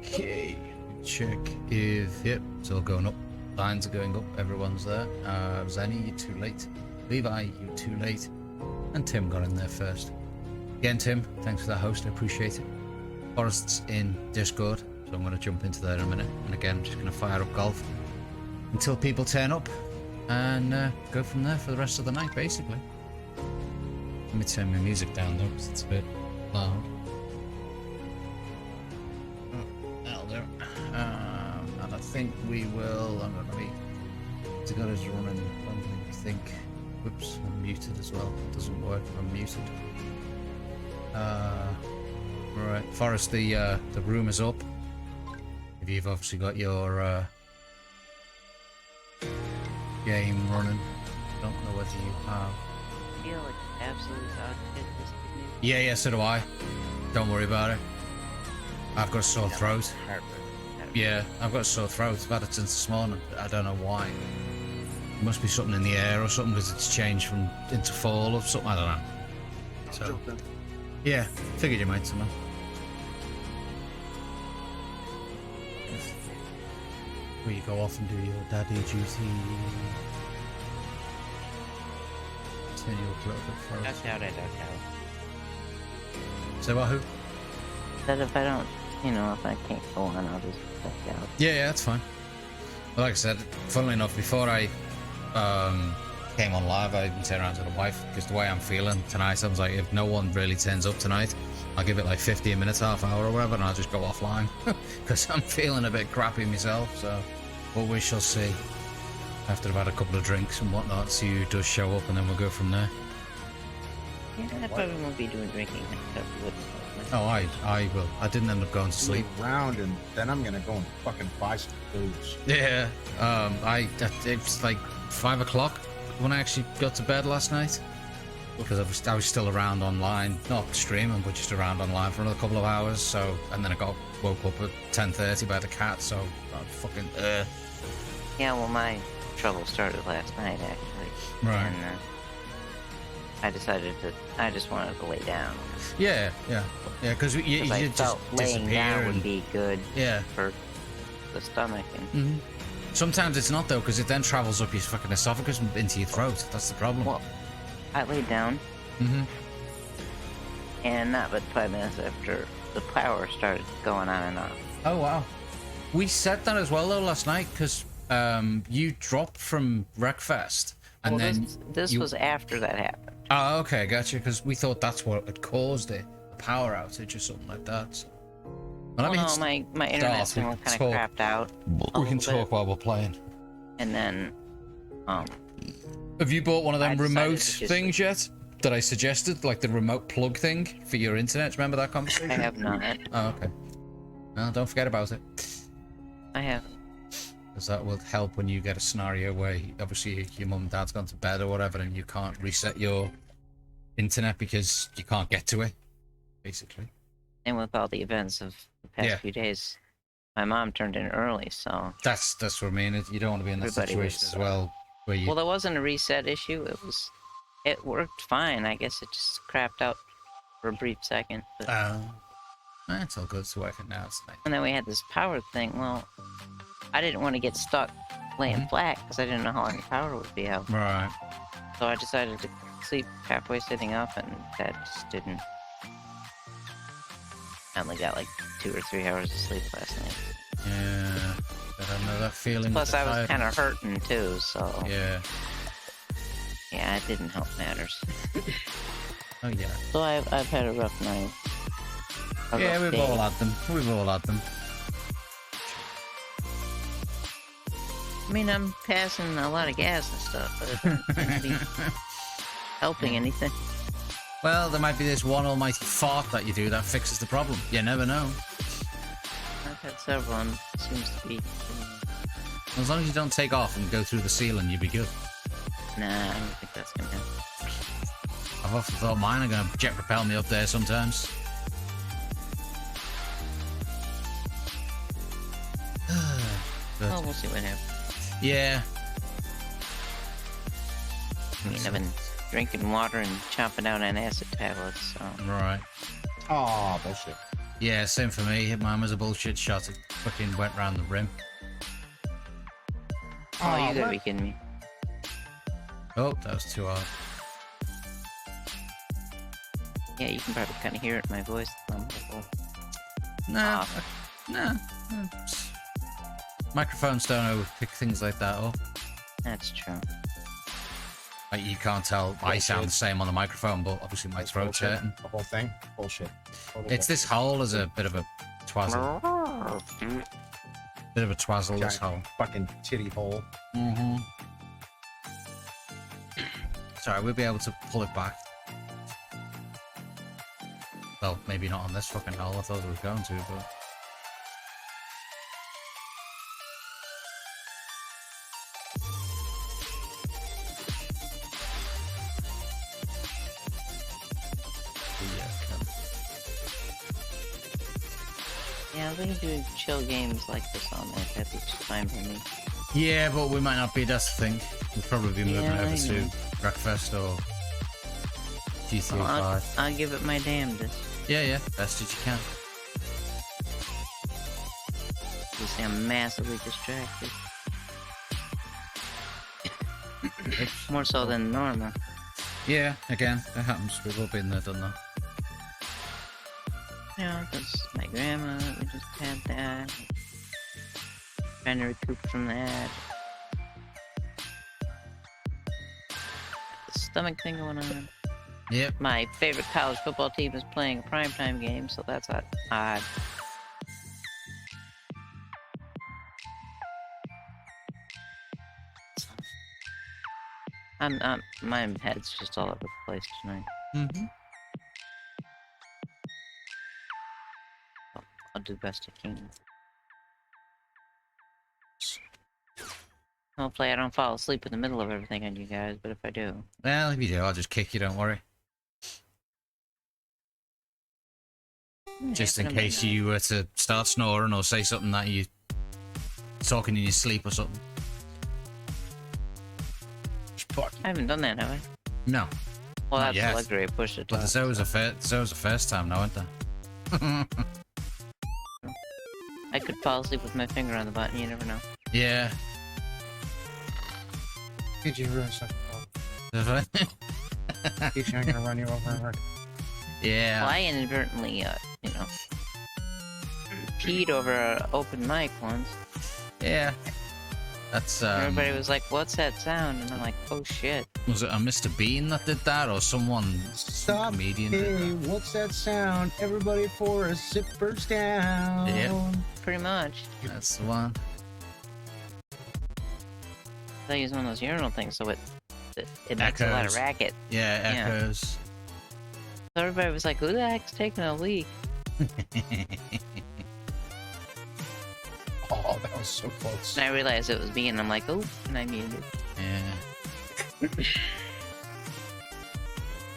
Okay, check if, yep, it's all going up. Lines are going up, everyone's there. Zenny, you're too late. Levi, you're too late. And Tim got in there first. Again, Tim, thanks for the host, I appreciate it. Forrest's in Discord, so I'm going to jump into there in a minute. And again, I'm just going to fire up golf until people turn up and go from there for the rest of the night, basically. Let me turn my music down though, because it's a bit loud. That'll do. And I think we will. I'm going to be. Together is running. I think. Whoops, I'm muted as well. It doesn't work if I'm muted. Right, Forrest, the room is up. If you've obviously got your game running, I don't know whether you have. I feel like absolute dog shit this evening. Yeah, so do I. Don't worry about it. I've got a sore throat. Yeah, I've got a sore throat. I've had it since this morning. I don't know why. It must be something in the air or something because it's changed from into fall or something. I don't know. So, yeah, figured you might somehow. Where you go off and do your daddy duty. Turn you up a little bit further. I don't know. So what, who? That if I don't, if I can't go on, I'll just back out. Yeah, that's fine. Well, like I said, funnily enough, before I came on live, I turned around to the wife because the way I'm feeling tonight, I was like, if no one really turns up tonight, I'll give it like 15 minutes, half hour or whatever, and I'll just go offline because I'm feeling a bit crappy myself. So, but we shall see. After I've had a couple of drinks and whatnot, see who does show up, and then we'll go from there. Yeah, I probably won't be doing drinking except with. Oh, I will. I didn't end up going to sleep. Round and then I'm gonna go and fucking buy some booze. Yeah. It was like 5 o'clock when I actually got to bed last night because I was still around online, not streaming, but just around online for another couple of hours. So, and then I woke up at 10:30 by the cat. So, I'm fucking. Yeah, well, my trouble started last night actually. Right. And I just wanted to lay down. Yeah, because you I just felt laying disappear down and would be good. Yeah. For the stomach and. Sometimes it's not though, because it then travels up your fucking esophagus and into your throat. That's the problem. Well, I laid down. And not but 5 minutes after the power started going on and off. Oh wow. We said that as well though last night because you dropped from Wreckfest and then this was after that happened. Oh, okay, gotcha. Because we thought that's what had caused it, a power outage or something like that. So. Well, No, my internet signal kind of crapped out. We can talk while we're playing. And then, have you bought one of them I decided remote to just- things yet? That I suggested, like the remote plug thing for your internet. Remember that conversation? I have not. Oh, okay. Well, don't forget about it. I haven't. Because that will help when you get a scenario where obviously your mum and dad's gone to bed or whatever and you can't reset your internet because you can't get to it, basically. And with all the events of the past few days, my mom turned in early, so... That's what I mean. You don't want to be in that situation as well. Where you... Well, there wasn't a reset issue. It worked fine. I guess it just crapped out for a brief second. But... it's all good. It's working now. It's nice. And then we had this power thing. Well, I didn't want to get stuck laying flat because I didn't know how long the power would be out. Right. So I decided to sleep halfway sitting up, and that just didn't... I only got like 2 or 3 hours of sleep last night. Yeah, I don't know that feeling. Plus, I was kind of hurting too, so... Yeah. Yeah, it didn't help matters. Oh, yeah. So I've had a rough night. Yeah, we've all had them. We've all had them. I mean, I'm passing a lot of gas and stuff, but it doesn't seem to be helping anything. Well, there might be this one almighty fart that you do that fixes the problem. You never know. I've had several, and it seems to be... As long as you don't take off and go through the ceiling, you'll be good. Nah, I don't think that's gonna happen. I've often thought mine are gonna jet propel me up there sometimes. Well, we'll see what happens. Yeah. I mean, I've been drinking water and chomping down on acid tablets, so... Right. Oh, bullshit. Yeah, same for me. Mine was a bullshit shot. It fucking went round the rim. Oh, you gotta what? be kidding me. Oh, that was too hard. Yeah, you can probably kind of hear it in my voice. Nah, Ah. nah. Microphones don't always pick things like that up. That's true. Like, you can't tell I sound the same on the microphone, but obviously my That's throat's bullshit. hurting. The whole thing? Bullshit. Total It's this hole is a bit of a twazzle. Bit of a twazzle, this giant hole. fucking titty hole. Mm-hmm. Sorry, we'll be able to pull it back. Well, maybe not on this fucking hole. I thought it was going to, but... Yeah, we can do chill games like this all night. That'd be just fine for me. Yeah, but we might not be, that's the thing. We'll probably be moving Yeah, over I to know. Breakfast or GTA Well, 5. I'll give it my damnedest. Yeah, best as you can. You see, I'm massively distracted. More so than normal. Yeah, again, it happens. We've all been there, done that. You know, because my grandma, we just had that. Trying to recoup from that. The stomach thing going on. Yep. My favorite college football team is playing a primetime game, so that's odd. My head's just all over the place tonight. Mm-hmm. I'll do the best I can. Hopefully I don't fall asleep in the middle of everything on you guys, but if I do... Well, if you do, I'll just kick you, don't worry. Just in case you were to start snoring or say something that you talking in your sleep or something. I haven't done that, have I? No. Well, Not that's yet. the luxury I pushed it. But there's always a first time now, isn't there? I could fall asleep with my finger on the button, you never know. Yeah. Did you ruin something? He's not gonna run you over. Yeah. Well, I inadvertently, peed over an open mic once. Yeah. That's Everybody was like, "What's that sound?" And I'm like, "Oh shit!" Was it a Mr. Bean that did that, or some Stop. comedian Hey, did that? what's that sound? Everybody for a sip first down. Yep. Pretty much. That's the one. I use one of those urinal things, so it makes a lot of Echoes. racket. Yeah, Yeah. echoes. So everybody was like, "Who the heck's taking a leak?" Oh, that was so close. And I realized it was me, and I'm like, "Oh," and I muted. Yeah.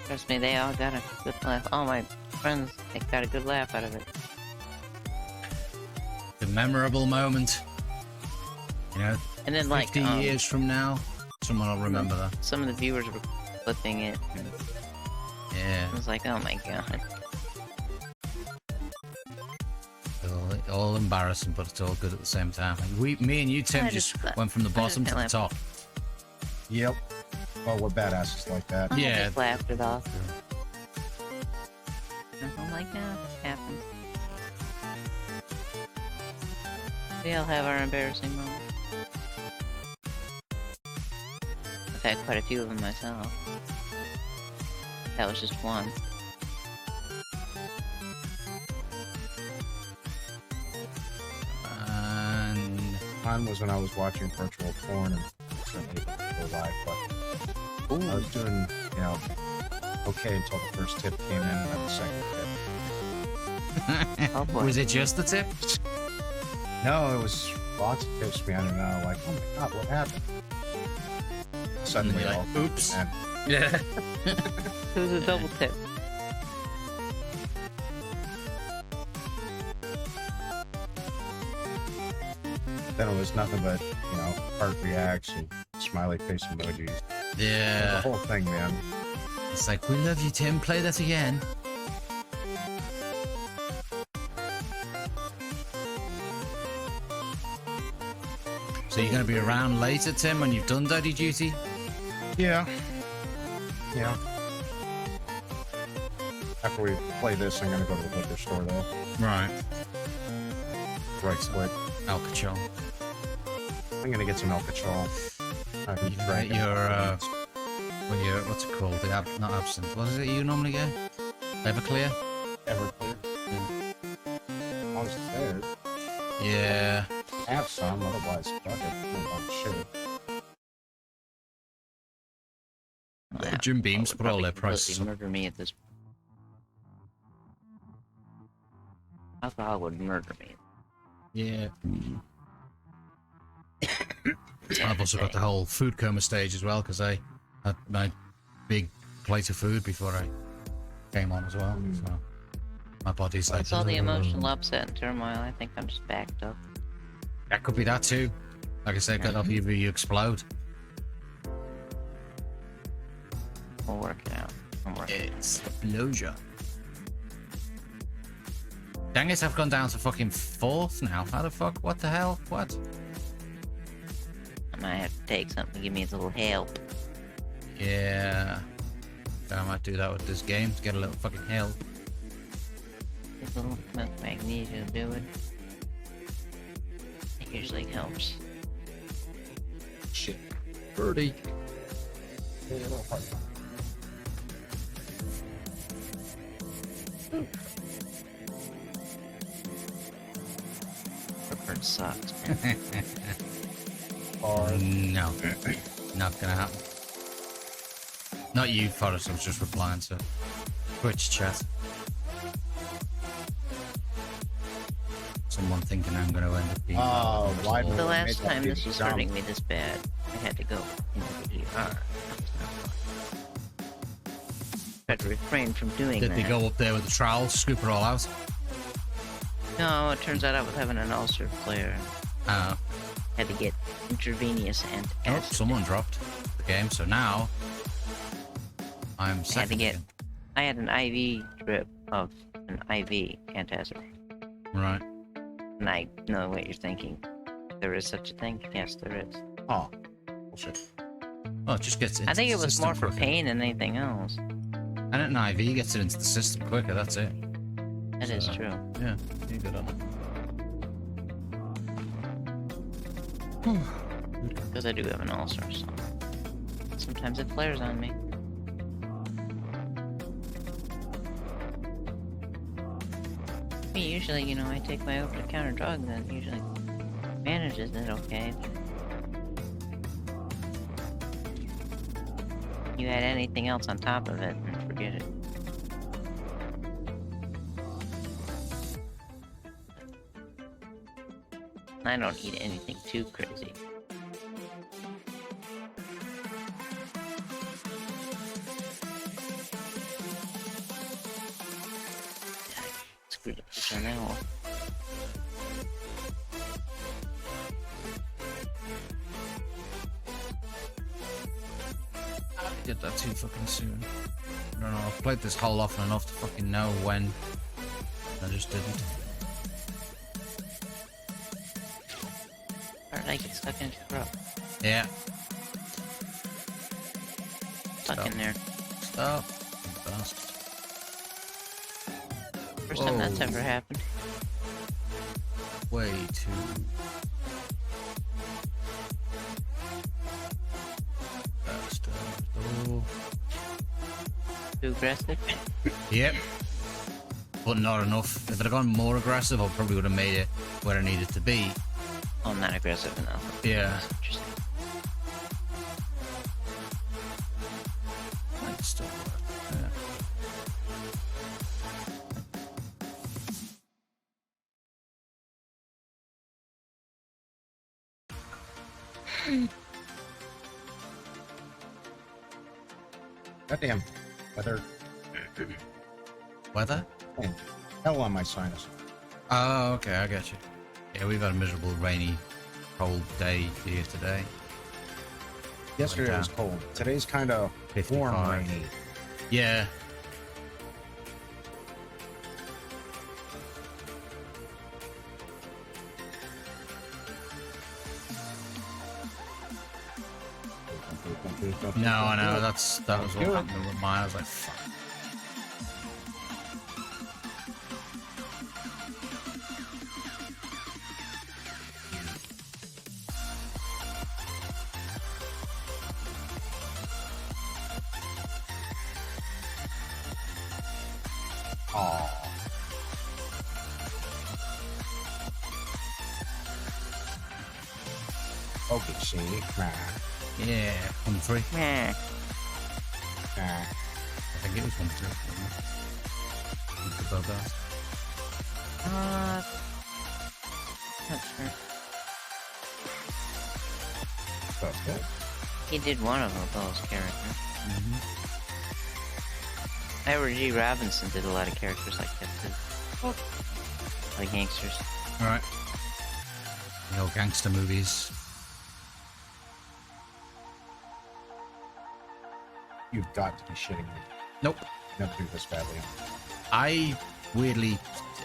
Trust me, they all got a good laugh. All my friends, they got a good laugh out of it. The memorable moment. You know, And then, 50 like, years from now, someone will remember that. some of the viewers were flipping it. And Yeah. I was like, "Oh my god." All embarrassing, but it's all good at the same time. Like me and you, Tim, I just just- went from the I bottom just to the can't top. Yep. Well, we're badasses like that. I Yeah. just laughed it off. And I'm like, "No, it happens." We all have our embarrassing moments. I've had quite a few of them myself. That was just one. And Mine was when I was watching virtual porn and certainly didn't go live, but I was doing, okay until the first tip came in and then the second tip. Oh boy. was it just the tip? No, it was lots of tips, man, and like, oh my god, what happened? Suddenly, You're like, all oops. and Yeah. It was a double tip. then it was nothing but, heart reacts and smiley face emojis. Yeah. The whole thing, man. It's like, we love you, Tim. Play that again. So you're going to be around later, Tim, when you've done daddy duty? Yeah. Yeah. After we play this, I'm gonna go to the liquor store though. Right. Right quick. Alcachol. I'm gonna get some alcohol. Your what's it called? The not absinthe. What is it you normally get? Everclear? Everclear. As long as it's there. Yeah. Have some, otherwise fuck it. Shit. Jim Beams put all their prices up. Murder me at this. Alcohol would murder me. Yeah. I've also got the whole food coma stage as well, because I had my big plate of food before I came on as well. So my body's like... It's all the emotional upset and turmoil. I think I'm just backed up. That could be that too. Like I said, got off you explode. We'll work it out. I'm working. It's explosion. Dang it, I've gone down to fucking 4th now. How the fuck? What the hell? What? I might have to take something to give me a little help. Yeah. I might do that with this game to get a little fucking help. A little magnesia to do it. It usually helps. Shit. Birdie. Bird sucks. No. Not gonna happen. Not you, Forrest. I was just replying to Twitch chat. Someone thinking I'm gonna end up being... why The last time this was hurting me this bad, I had to go into the ER. Tried to refrain from doing that. Did they go up there with the trowel, scoop it all out? No, it turns out I was having an ulcer flare. Had to get intravenous and Oh, someone dropped the game, so now I'm second. I had an IV drip of an IV antacid. Right. And I know what you're thinking. There is such a thing? Yes, there is. Oh, bullshit. Well, it just gets into I think the it was system more for quicker. pain than anything else. And an IV gets it into the system quicker, that's it. That is true. Yeah, you're good on it. Because I do have an ulcer, so sometimes it flares on me. Me, usually, you know, I take my over-the-counter drug that usually manages it okay. You add anything else on top of it and forget it. I don't eat anything too crazy. Screwed up the channel. I did that too fucking soon. I don't know, I've played this hole often enough to fucking know when. I just didn't. Or like it's stuck in your throat. Yeah. Stuck in there. Stop. Bastard. First time that's Whoa. ever happened. Way too... Bastard. Oh. Too aggressive. Yep. But not enough. If it had gone more aggressive, I probably would have made it where I needed to be. Oh, not aggressive enough. Yeah. That's interesting. Might still work. Yeah. Goddamn weather. Weather? Hell on my sinus. Oh, okay, I get you. Yeah, we've had a miserable, rainy, cold day here today. Yesterday was cold. Today's kind of warm, 55. rainy. Yeah. No, I know. That was what happened with mine. I was like, fuck. Oh. Okay, see. Nah. Yeah, 1-3. Meh. Nah. I think it was 1-3. The Bogart. Not sure. That's good. He did one of those characters. Mm-hmm. Edward G. Robinson did a lot of characters like that too. Like gangsters. Alright. The old gangster movies. You've got to be shitting me. Nope. Never do this badly. I weirdly,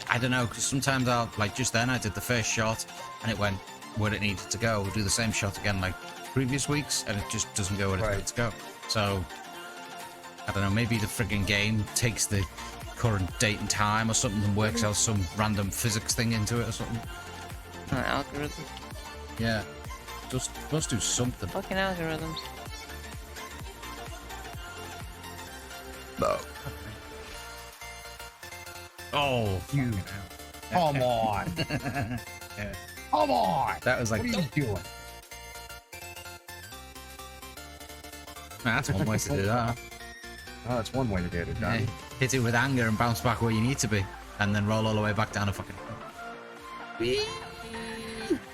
I don't know, because sometimes I'll, like just then I did the first shot and it went where it needed to go. We'll do the same shot again like previous weeks and it just doesn't go where it needs to go. So, I don't know, maybe the frigging game takes the current date and time or something and works out some random physics thing into it or something. Algorithm. Yeah. Just must do something. Fucking algorithms. No. Oh, You. Come on. yeah. Come on. That was like, What are you doing? that's one way to do that. Oh, that's one way to get it Yeah. done. Hit it with anger and bounce back where you need to be, and then roll all the way back down a fucking.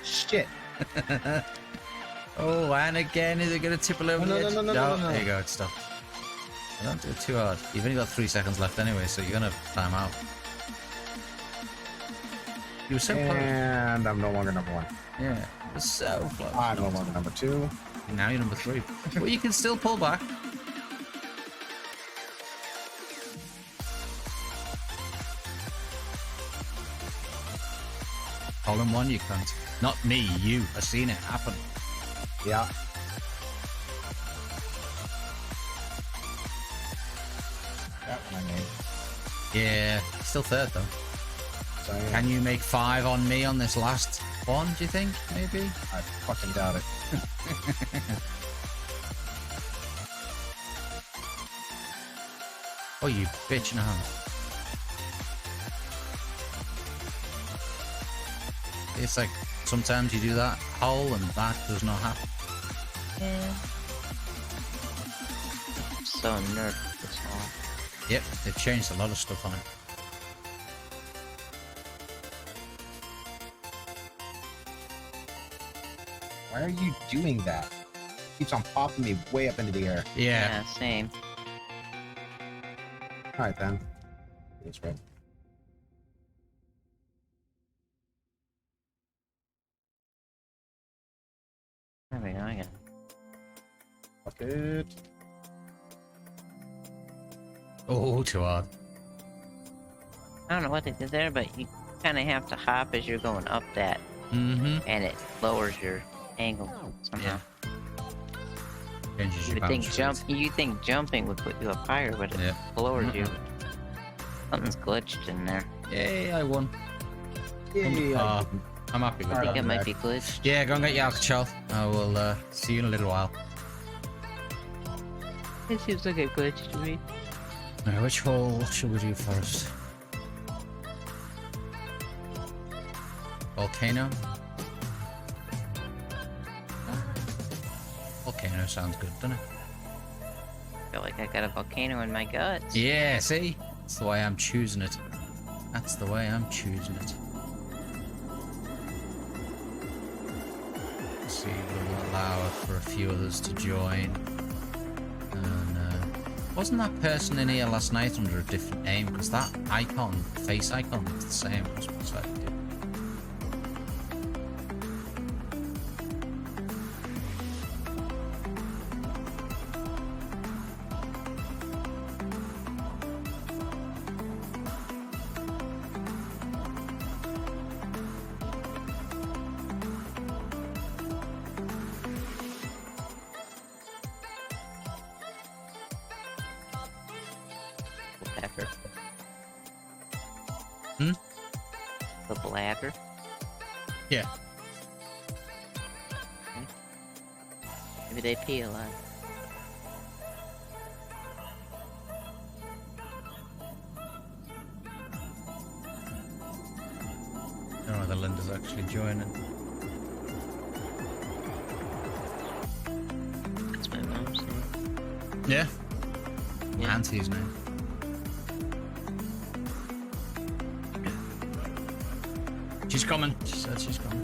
Shit. Oh, and again, is it going to tipple over No, the no, edge? no, no, no, no. There you go, it stopped. Don't do it too hard. You've only got 3 seconds left anyway, so you're going to time out. You were so close. And I'm no longer number 1. Yeah, you were so close. I'm no longer number 2. Now you're number 3. Well, you can still pull back. All in one, you cunt. Not me, you. I've seen it happen. Yeah. That one I made. Yeah, still third though. So, yeah, Can you make 5 on me on this last one, do you think? Maybe? I fucking doubt it. Oh, you bitch and a half. It's like, sometimes you do that hole and that does not happen. Yeah. I'm so nerd with this all. Yep, they've changed a lot of stuff on it. Why are you doing that? Keeps on popping me way up into the air. Yeah. Same. Alright then. That's right. There we go again. Fuck it. Oh, too hard. I don't know what they did there, but you kind of have to hop as you're going up that, Mm-hmm. and it lowers your angle somehow. Changes You your would think bounce rate. you think jumping would put you up higher, but it Yeah. lowers you. Something's glitched in there. Yay, I won. Yay, Ah, I'm happy with I think that. it might be glitched. Yeah, go and get your alcohol. I will see you in a little while. It seems like a glitch to me. Now, which hole should we do first? Volcano? Volcano sounds good, doesn't it? I feel like I got a volcano in my guts. Yeah, see? That's the way I'm choosing it. That's the way I'm choosing it. Let's see, we'll allow for a few others to join. And, wasn't that person in here last night under a different name? Because that icon, face icon, is the same. Must be slightly different. The bladder. Yeah. Maybe they pee a lot. I don't know whether Linda's actually joining. That's my mom's name. Yeah. Yeah. Auntie's name. She's coming. She said she's coming.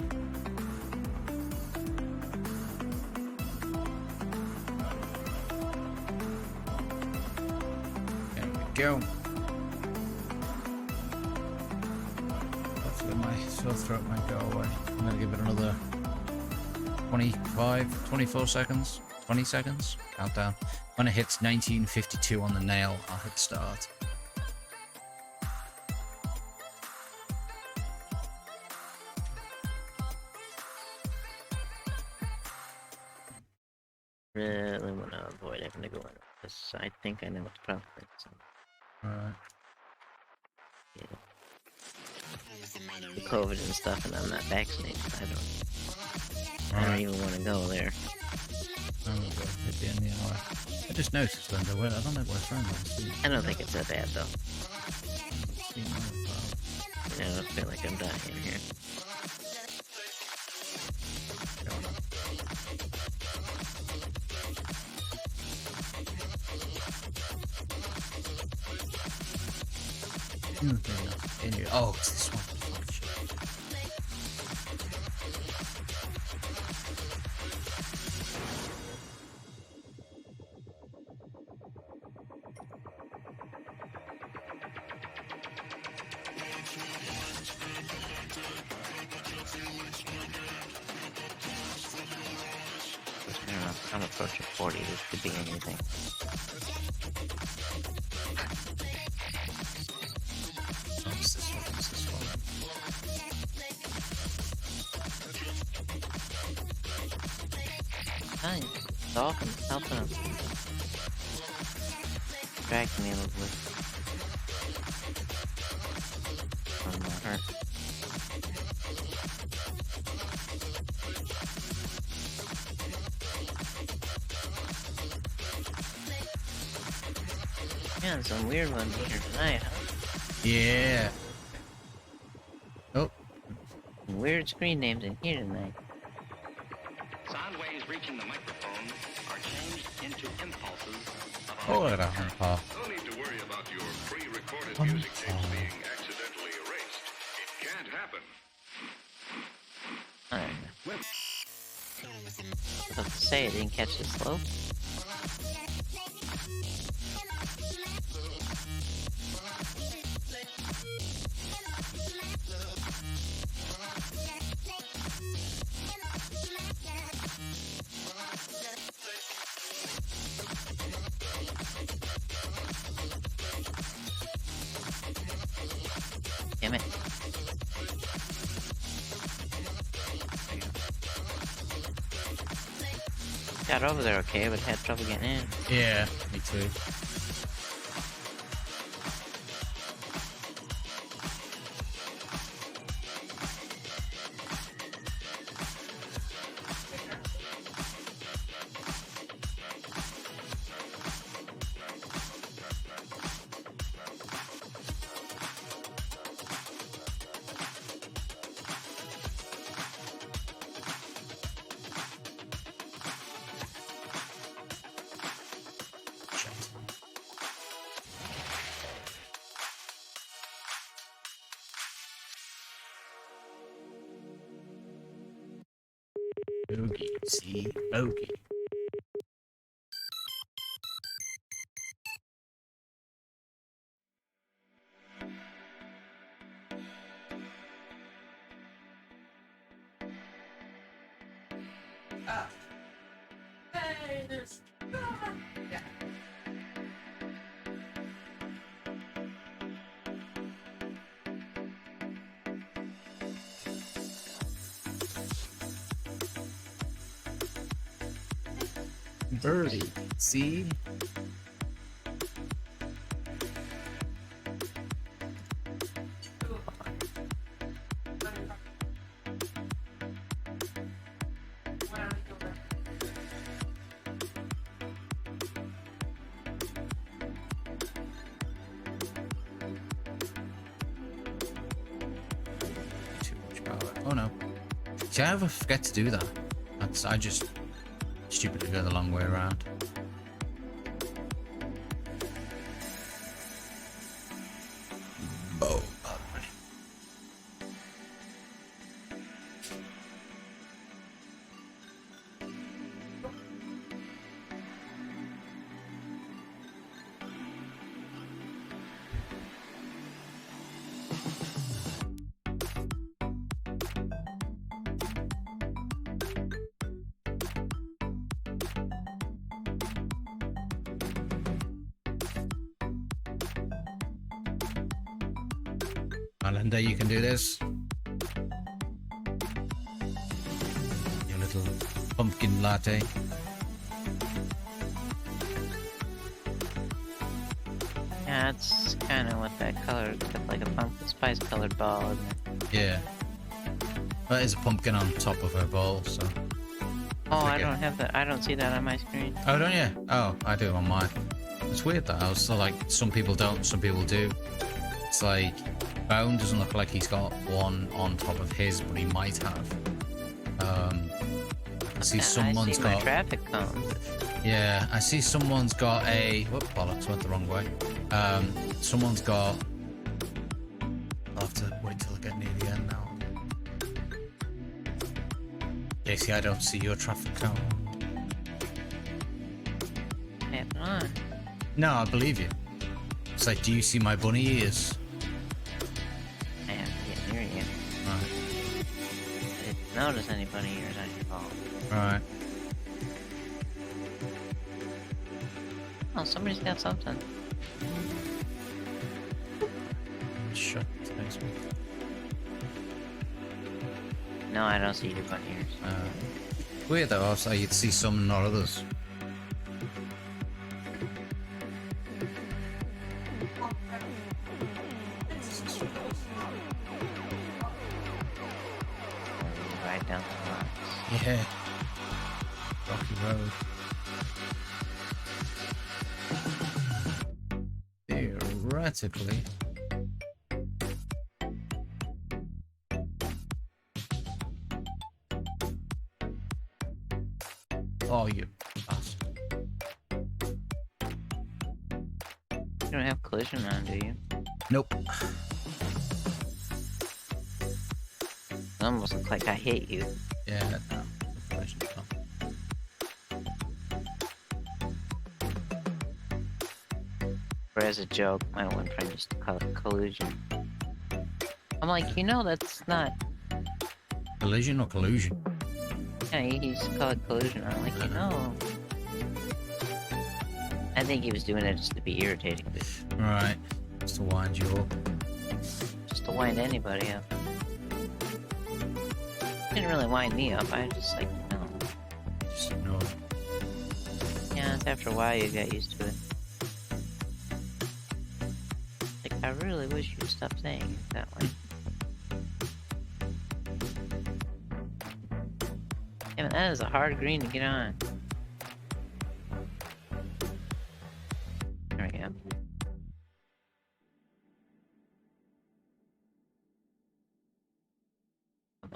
There we go. Hopefully my sore throat might go away. I'm going to give it another 25, 24 seconds, 20 seconds. Countdown. When it hits 1952 on the nail, I'll hit start. Really want to avoid having to go in because I think I know what the problem is. So, Alright. yeah. The COVID and stuff, and I'm not vaccinated. I don't even want to go there. I'm gonna go hit the end of the hour. I just noticed, Linda, I don't know where from I don't think it's that bad though. I I don't feel like I'm dying here. Oh, it's this one. Fuck shit. I don't know. I'm approaching 40. This could be anything. Oh, it's this one. It's this one. Fine. Dolphins helping him. Distracting me a little bit. I'm not hurt. Yeah, some weird ones here tonight, huh? Yeah. Oh. Some weird screen names in here tonight. Sound waves reaching the microphone are changed into impulses of Oh, look at that one, Paul. No need to worry about your pre-recorded Um, music tapes being accidentally erased. It can't happen. I don't know. I was about to say, I didn't catch the slope. Damn it. Got over there okay, but had trouble getting in. Yeah, me too. Bogey, see? Bogey. Hey, there's... Yeah. Birdie, see? Oh no. See, I ever forget to do that. I just stupidly go the long way around. Oh, pardon me. Linda, you can do this. Your little pumpkin latte. Yeah, it's kind of what that color, except like a pumpkin spice colored ball, isn't it? Yeah. Well, there's a pumpkin on top of her bowl, so. Oh, I Okay. don't have that. I don't see that on my screen. Oh, don't you? Oh, I do on mine. It's weird that I was so like, some people don't, some people do. It's like, Bone doesn't look like he's got one on top of his, but he might have. I see someone's I see my got. traffic cone. Yeah, I see someone's got a. Whoop, bollocks, went the wrong way. Someone's got. I'll have to wait till I get near the end now. JC, I don't see your traffic cone. I have not. No, I believe you. It's like, do you see my bunny ears? I have to get near you. Right. I didn't notice anybody ears on your phone. Right. Oh, somebody's got something. Shut. Thanks, man. No, I don't see your bunny ears. Weird though, also you'd see some, not others. Right down the rocks. Yeah. Rocky Road. Theoretically. Oh, you bastard. You don't have collision on, do you? Nope. It almost looks like I hit you. Yeah, no. Collision's not. Or as a joke, my one friend used to call it collusion. I'm like, you know, that's not. Collision or collusion? Yeah, he used to call it collusion. I'm like, you know. I think he was doing it just to be irritating, but Right. Just to wind you up. just to wind anybody up. Didn't really wind me up. I just like, you know. Just ignore it. Yeah, it's after a while you get used to it. Like, I really wish you'd stop saying it that way. Yeah, but that is a hard green to get on. There we go.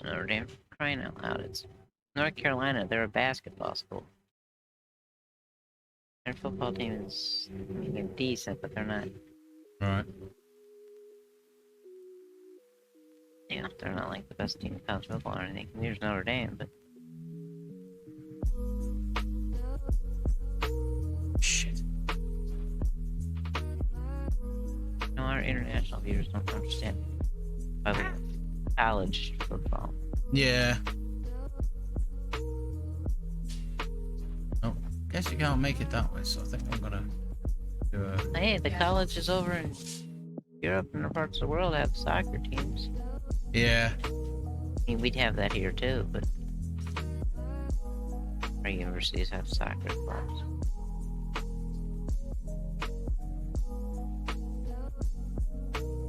Notre Dame, for crying out loud. It's North Carolina, they're a basketball school. Their football team is even decent, but they're not. Right. Yeah, they're not like the best team in college football or anything. There's Notre Dame, but Shit. you know, our international viewers don't understand college football. Yeah. Oh, guess you can't make it that way, so I think I'm gonna do a. Hey, the colleges over in Europe and other parts of the world have soccer teams. Yeah. I mean, we'd have that here too, but our universities have soccer clubs.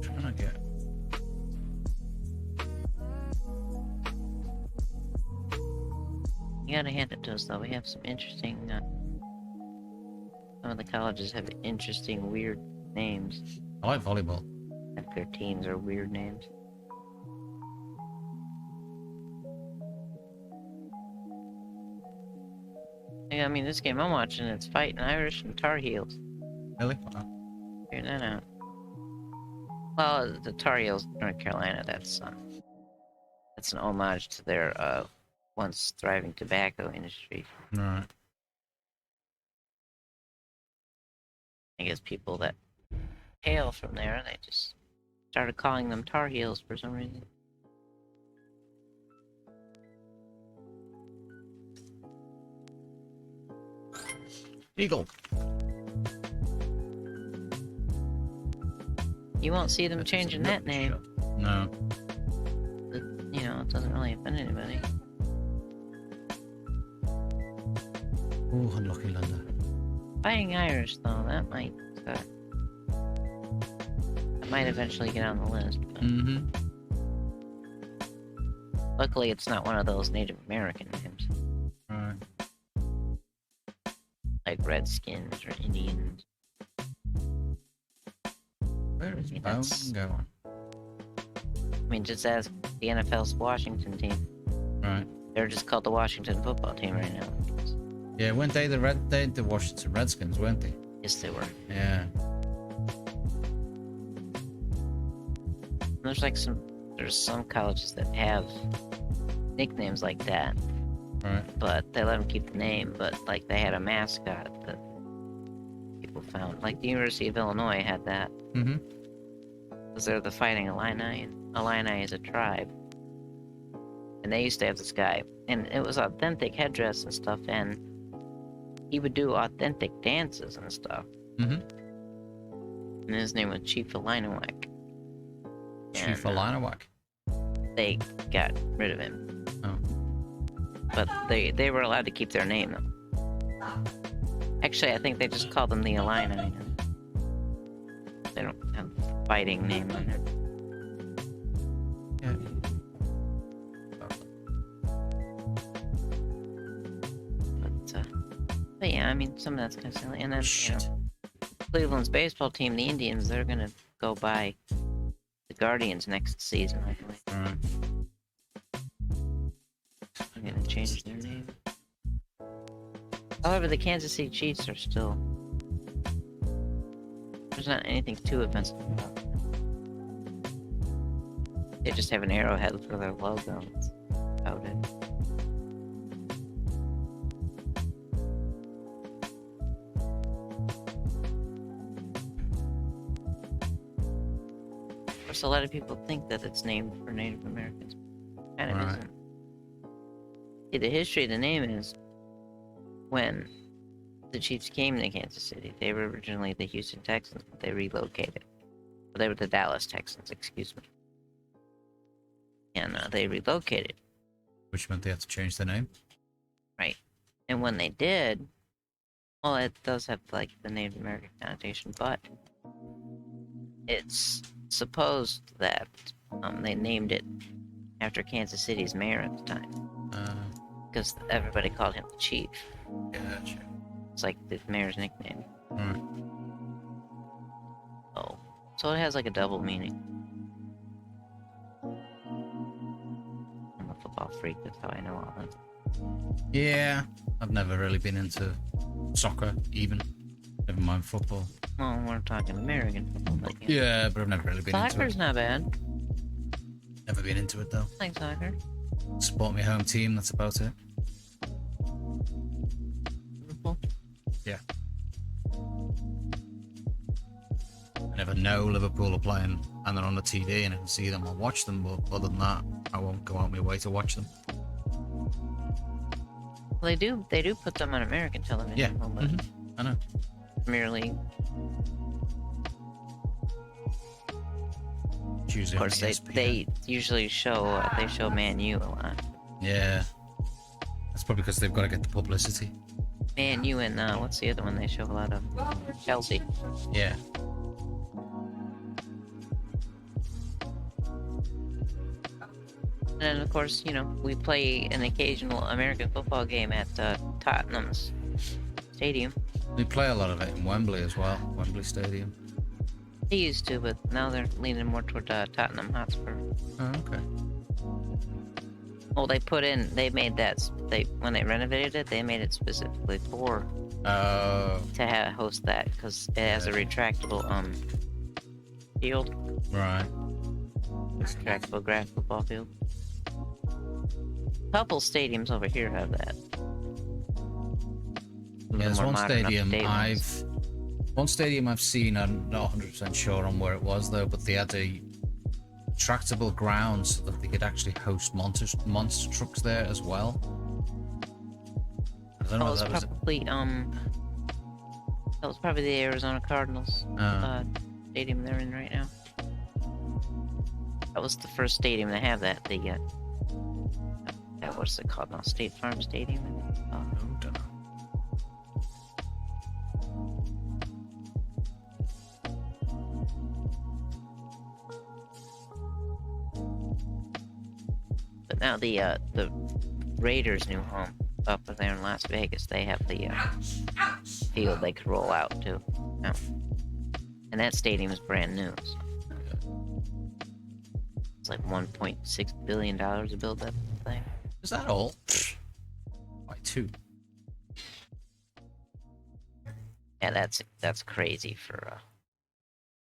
Trying to get. You gotta hand it to us though. We have some interesting. Some of the colleges have interesting, weird names. I like volleyball. Like their teams are weird names. Yeah, I mean, this game I'm watching, it's fighting Irish and Tar Heels. Really? Wow. Figure that out. Well, the Tar Heels, North Carolina, that's an homage to their once thriving tobacco industry. Right. I guess people that hail from there, they just started calling them Tar Heels for some reason. Eagle. You won't see them changing that name. No. You know, it doesn't really offend anybody. Oh, unlucky Linda. Fighting Irish, though, that might eventually get on the list. But Mm-hmm. luckily, it's not one of those Native American names, Right. like Redskins or Indians. Where is Yeah, Bone that's- going? I mean, just ask the NFL's Washington team. Right. They're just called the Washington football team right now. Yeah, weren't they the Washington Redskins, weren't they? Yes, they were. Yeah. There's some colleges that have nicknames like that, Right. but they let them keep the name. But like they had a mascot that people found. Like the University of Illinois had that Mm-hmm. because they're the Fighting Illini, and Illini is a tribe. And they used to have this guy, and it was authentic headdress and stuff, and he would do authentic dances and stuff. Mm-hmm. And his name was Chief Illiniwek. Chief And, Alanawak. They got rid of him. Oh. But they were allowed to keep their name, though. Actually, I think they just called them the Illini. They don't have a fighting name on it. Yeah. But yeah, I mean, some of that's kind of silly. And then, you Shit. know, Cleveland's baseball team, the Indians, they're gonna go by the Guardians next season, I believe. Right. They're gonna change their name. However, the Kansas City Chiefs are still... There's not anything too offensive about them. They just have an arrowhead for their logo. That's about it. Of course, a lot of people think that it's named for Native Americans. Kind of Right. isn't. See, the history of the name is when the Chiefs came to Kansas City, they were originally the Houston Texans, but they relocated. Well, they were the Dallas Texans, excuse me. And they relocated. Which meant they had to change their name. Right. And when they did, well, it does have, like, the Native American connotation, but it's supposed that they named it after Kansas City's mayor at the time, because everybody called him the Chief. Gotcha. It's like the mayor's nickname. Right. So it has, like, a double meaning. I'm a football freak, that's how I know all that. Yeah. I've never really been into soccer, even. Never mind football. Well, we're talking American football, but yeah. Yeah, but I've never really been into Soccer's it. not bad. Never been into it though. I like soccer. Support my home team, that's about it. Liverpool. Yeah. I never know Liverpool are playing and they're on the TV and I can see them, I'll watch them, but other than that, I won't go out my way to watch them. Well, they do put them on American television. Yeah. a little bit. I know. Premier League. It's usually Of on course, ESPN. they usually show they show Man U a lot. Yeah. That's probably because they've got to get the publicity. Man U and what's the other one they show a lot of? Chelsea. Yeah. And then, of course, you know, we play an occasional American football game at Tottenham's stadium. We play a lot of it in Wembley as well, Wembley Stadium. They used to, but now they're leaning more toward Tottenham Hotspur. Oh, okay. Well, they made that. When they renovated it, they made it specifically for to host that because it has a retractable field, Right. retractable grass football field. A couple stadiums over here have that. Yeah, there's More one modern, stadium up-to-date ones. I've seen. I'm not 100% sure on where it was though, but they had a tractable ground so that they could actually host monster trucks there as well. I don't know. That was That was probably that was probably the Arizona Cardinals stadium they're in right now. That was the first stadium to have that. What's it called now? State Farm Stadium. I don't know. But now the Raiders' new home up there in Las Vegas, they have the field they could roll out to. Now. And that stadium is brand new. So. It's like $1.6 billion to build that thing. Is that all? Why 2? Yeah, that's crazy for.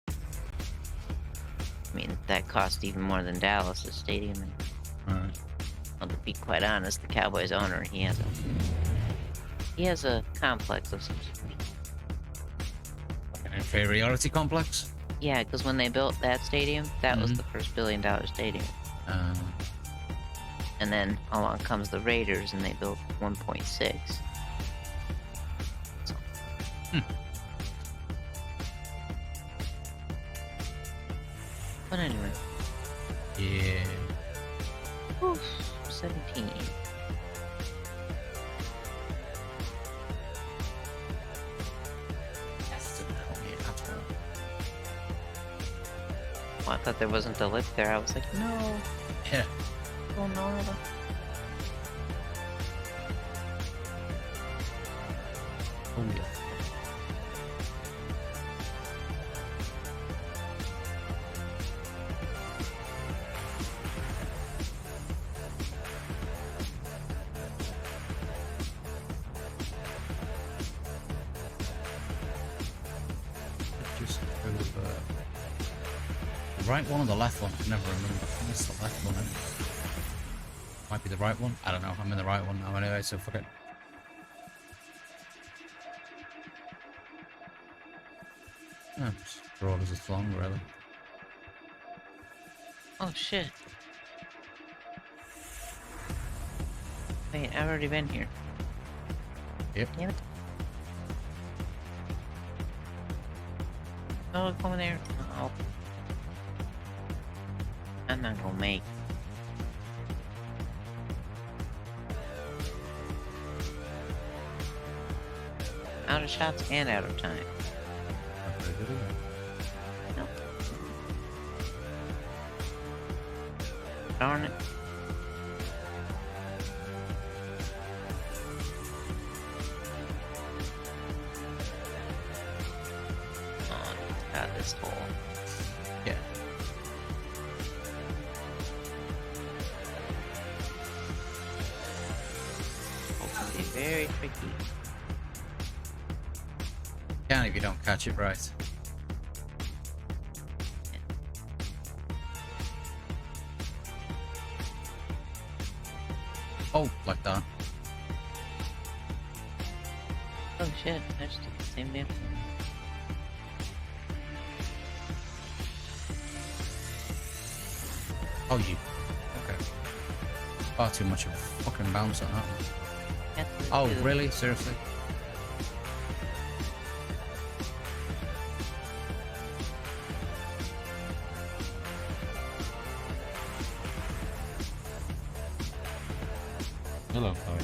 I mean, that cost even more than Dallas' stadium. And, Right. well, to be quite honest, the Cowboys owner, he has a complex of some sort. An inferiority complex? Yeah, because when they built that stadium, that was the first $1 billion stadium. And then along comes the Raiders, and they built 1.6. So. But anyway. Yeah. Oof, 17. Well, I thought there wasn't a lift there. I was like, no. Yeah. Oh no. Oh yeah. Just over. The right one or the left one? I can never remember. I think it's the left one. Might be the right one. I don't know. I'm in the right one now anyway, so fuck it. Yeah, just broad as it's long, really. Oh shit. Wait, I've already been here. Yep. Damn it. Oh, go in there. Oh. I'm not gonna make. Out of shots and out of time. Not very good, is it? Nope. Darn it. Oh, God, this hole. Yeah. Hopefully very tricky. Can if you don't catch it right. Oh, like that. Oh shit, I just did the same damn thing. Oh, you. Okay. Far too much of a fucking bounce on that one. That's Oh, good. really? Seriously? Hello, Chloe.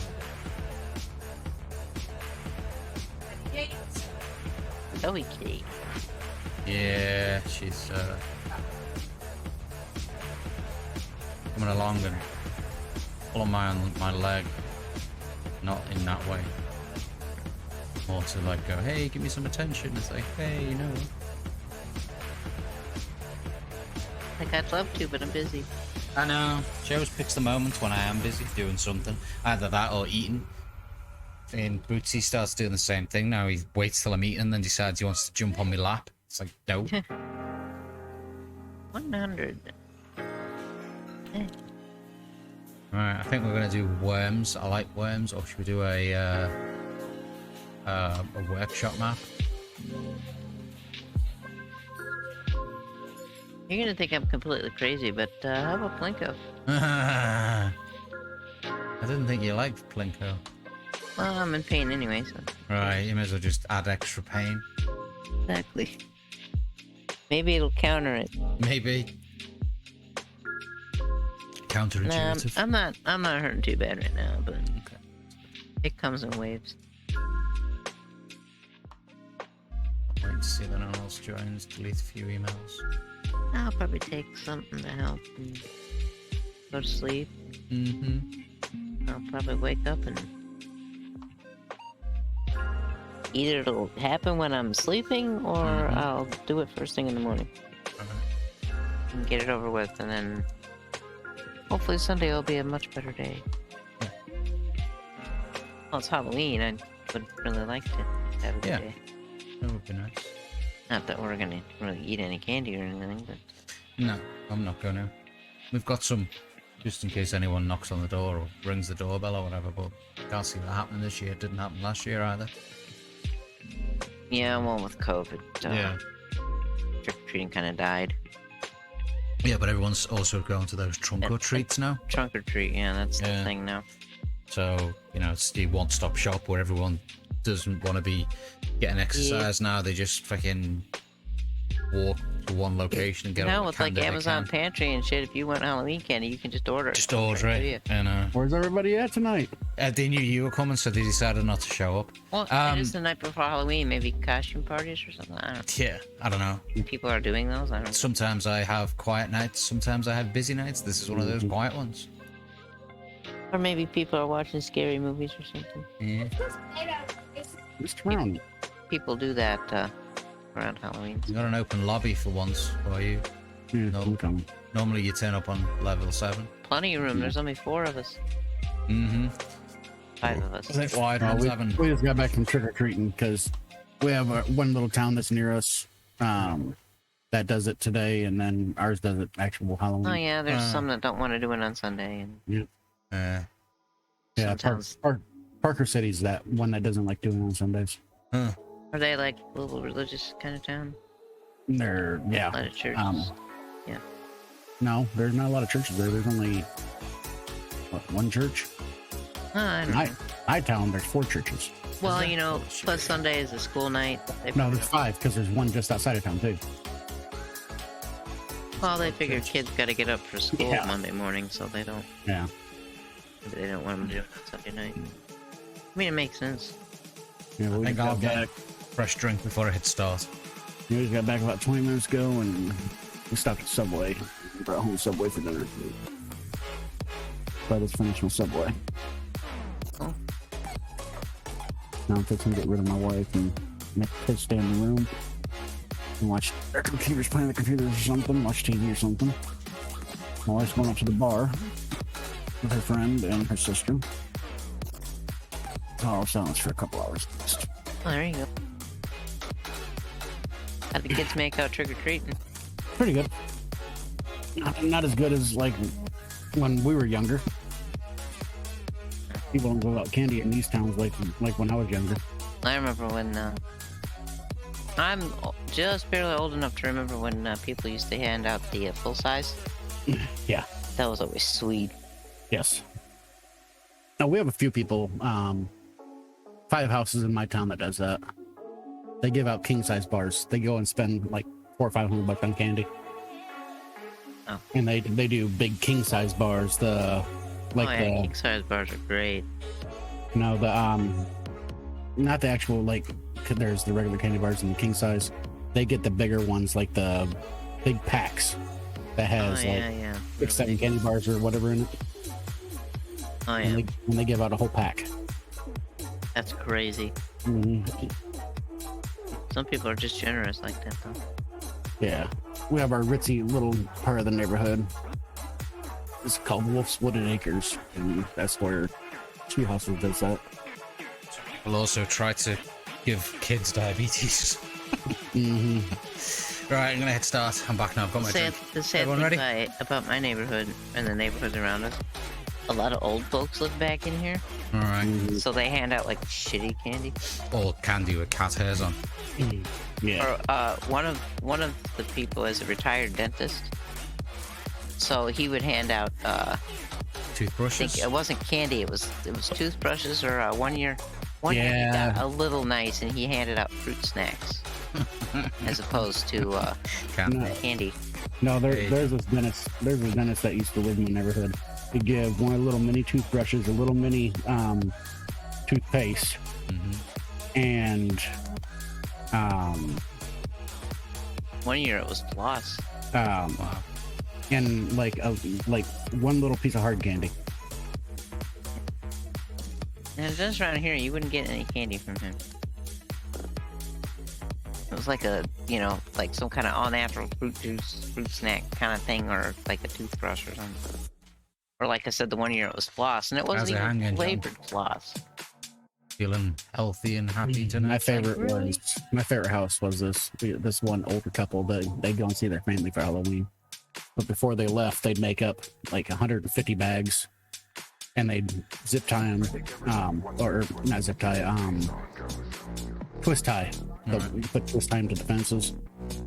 Zoe Kate. Yeah, she's coming along and pulling my leg. Not in that way. More to like go, hey, give me some attention. It's like, hey, you know. Like, I'd love to, but I'm busy. I know. She always picks the moments when I am busy doing something. Either that or eating. And Bootsy starts doing the same thing now. He waits till I'm eating and then decides he wants to jump on my lap. It's like, no. 100. Alright, I think we're going to do worms. I like worms. Or should we do a workshop map? You're gonna think I'm completely crazy, but how about Plinko? I didn't think you liked Plinko. Well, I'm in pain anyway, so. Right, you may as well just add extra pain. Exactly. Maybe it'll counter it. Maybe. Counterintuitive. Nah, I'm not hurting too bad right now, but it comes in waves. Wait to see if anyone else joins. Delete a few emails. I'll probably take something to help and go to sleep. I'll probably wake up and either it'll happen when I'm sleeping or I'll do it first thing in the morning. And get it over with, and then hopefully Sunday will be a much better day. Well, it's Halloween. I would really like to have a good day. That would be nice. Not that we're gonna really eat any candy or anything, but... No, I'm not gonna. We've got some, just in case anyone knocks on the door or rings the doorbell or whatever, but can't see that happening this year. It didn't happen last year either. Yeah, well, with COVID, Yeah. trick-or-treating kind of died. Yeah, but everyone's also going to those trunk or treats now. Trunk or treat, yeah, that's the thing now. So, you know, it's the one-stop shop where everyone doesn't want to be getting exercise now. They just fucking walk to one location and get all Now the with like candy they Amazon can. Pantry and shit, if you want Halloween candy, you can just order it. Just order it. And Where's everybody at tonight? they knew you were coming, so they decided not to show up. Well, it is the night before Halloween. Maybe costume parties or something. I don't Yeah, I don't know. know. People are doing those. I don't know. Sometimes I have quiet nights. Sometimes I have busy nights. This is one of those quiet ones. Or maybe people are watching scary movies or something. Yeah. Just around. People do that around Halloween. You got an open lobby for once, for you. Yeah, No. I'm coming. Normally you turn up on level 7. Plenty of room. There's only 4 of us. 5 of us. I think wide on 7. We just got back from trick or treating because we have one little town that's near us that does it today, and then ours does it actual Halloween. Oh yeah, there's some that don't want to do it on Sunday, and Yeah, sometimes Parker City's that one that doesn't like doing it on Sundays. Huh. are they like a little religious kind of town? They're A lot of churches. no, there's not a lot of churches there. There's only one church. I don't know. My town, there's 4 churches. Well, you know, plus Sunday is a school night. No, there's 5 because there's one just outside of town too. Well, they figure kids got to get up for school Yeah. Monday morning, so they don't Yeah. want them to do it on Sunday night. I mean, it makes sense. Yeah, I we think just I'll got get back. fresh drink before I hit start. We just got back about 20 minutes ago, and we stopped at Subway. We brought home Subway for dinner. So I just finished my Subway. Oh. Now I'm fixing to get rid of my wife and make kids stay in the room and watch their computers, playing the computers or something, watch TV or something. My wife's going up to the bar with her friend and her sister. I'll silence for a couple hours. Oh, there you go. How'd the kids make out trick-or-treating? Pretty good. Not as good as like when we were younger. People don't go out candy in these towns like when I was younger. I remember when, I'm just barely old enough to remember when people used to hand out the full size. Yeah. That was always sweet. Yes. Now we have a few people, 5 houses in my town that does that. They give out king size bars. They go and spend like $400 or $500 on candy. Oh. And they do big king size bars. King size bars are great. No, not the actual like. There's the regular candy bars and the king size. They get the bigger ones, like the big packs that has yeah. 6, 7 candy bars or whatever in it. Oh yeah, And they give out a whole pack. that's crazy. Some people are just generous like that, though. Yeah, we have our ritzy little part of the neighborhood. It's called Wolf's Wooded Acres, and that's where Tree Houses does that. We'll also try to give kids diabetes. Mm-hmm. Right, I'm gonna hit start. I'm back now. I've got my drink. The sad Everyone thing about my neighborhood and the neighborhoods around us, a lot of old folks live back in here, All right. so they hand out like shitty candy. All candy with cat hairs on. Yeah. Or one of the people is a retired dentist, so he would hand out I Toothbrushes. think it wasn't candy, it was toothbrushes, or one year he got a little nice and he handed out fruit snacks as opposed to candy. No, there's this dentist. There's a dentist that used to live in the neighborhood. He'd give one of the little mini toothbrushes, a little mini toothpaste, and One year it was floss. Wow. and like one little piece of hard candy. And just around here, you wouldn't get any candy from him. It was like a, like some kind of all-natural fruit juice, fruit snack kind of thing, or like a toothbrush or something. Or like I said, the one year it was floss, and it wasn't How's it hanging, even John? flavored floss. Feeling healthy and happy tonight. My favorite house was this one older couple that they'd go and see their family for Halloween. But before they left, they'd make up like 150 bags, and they'd zip tie them, or not zip tie, twist tie. They'd put twist tie them to the fences,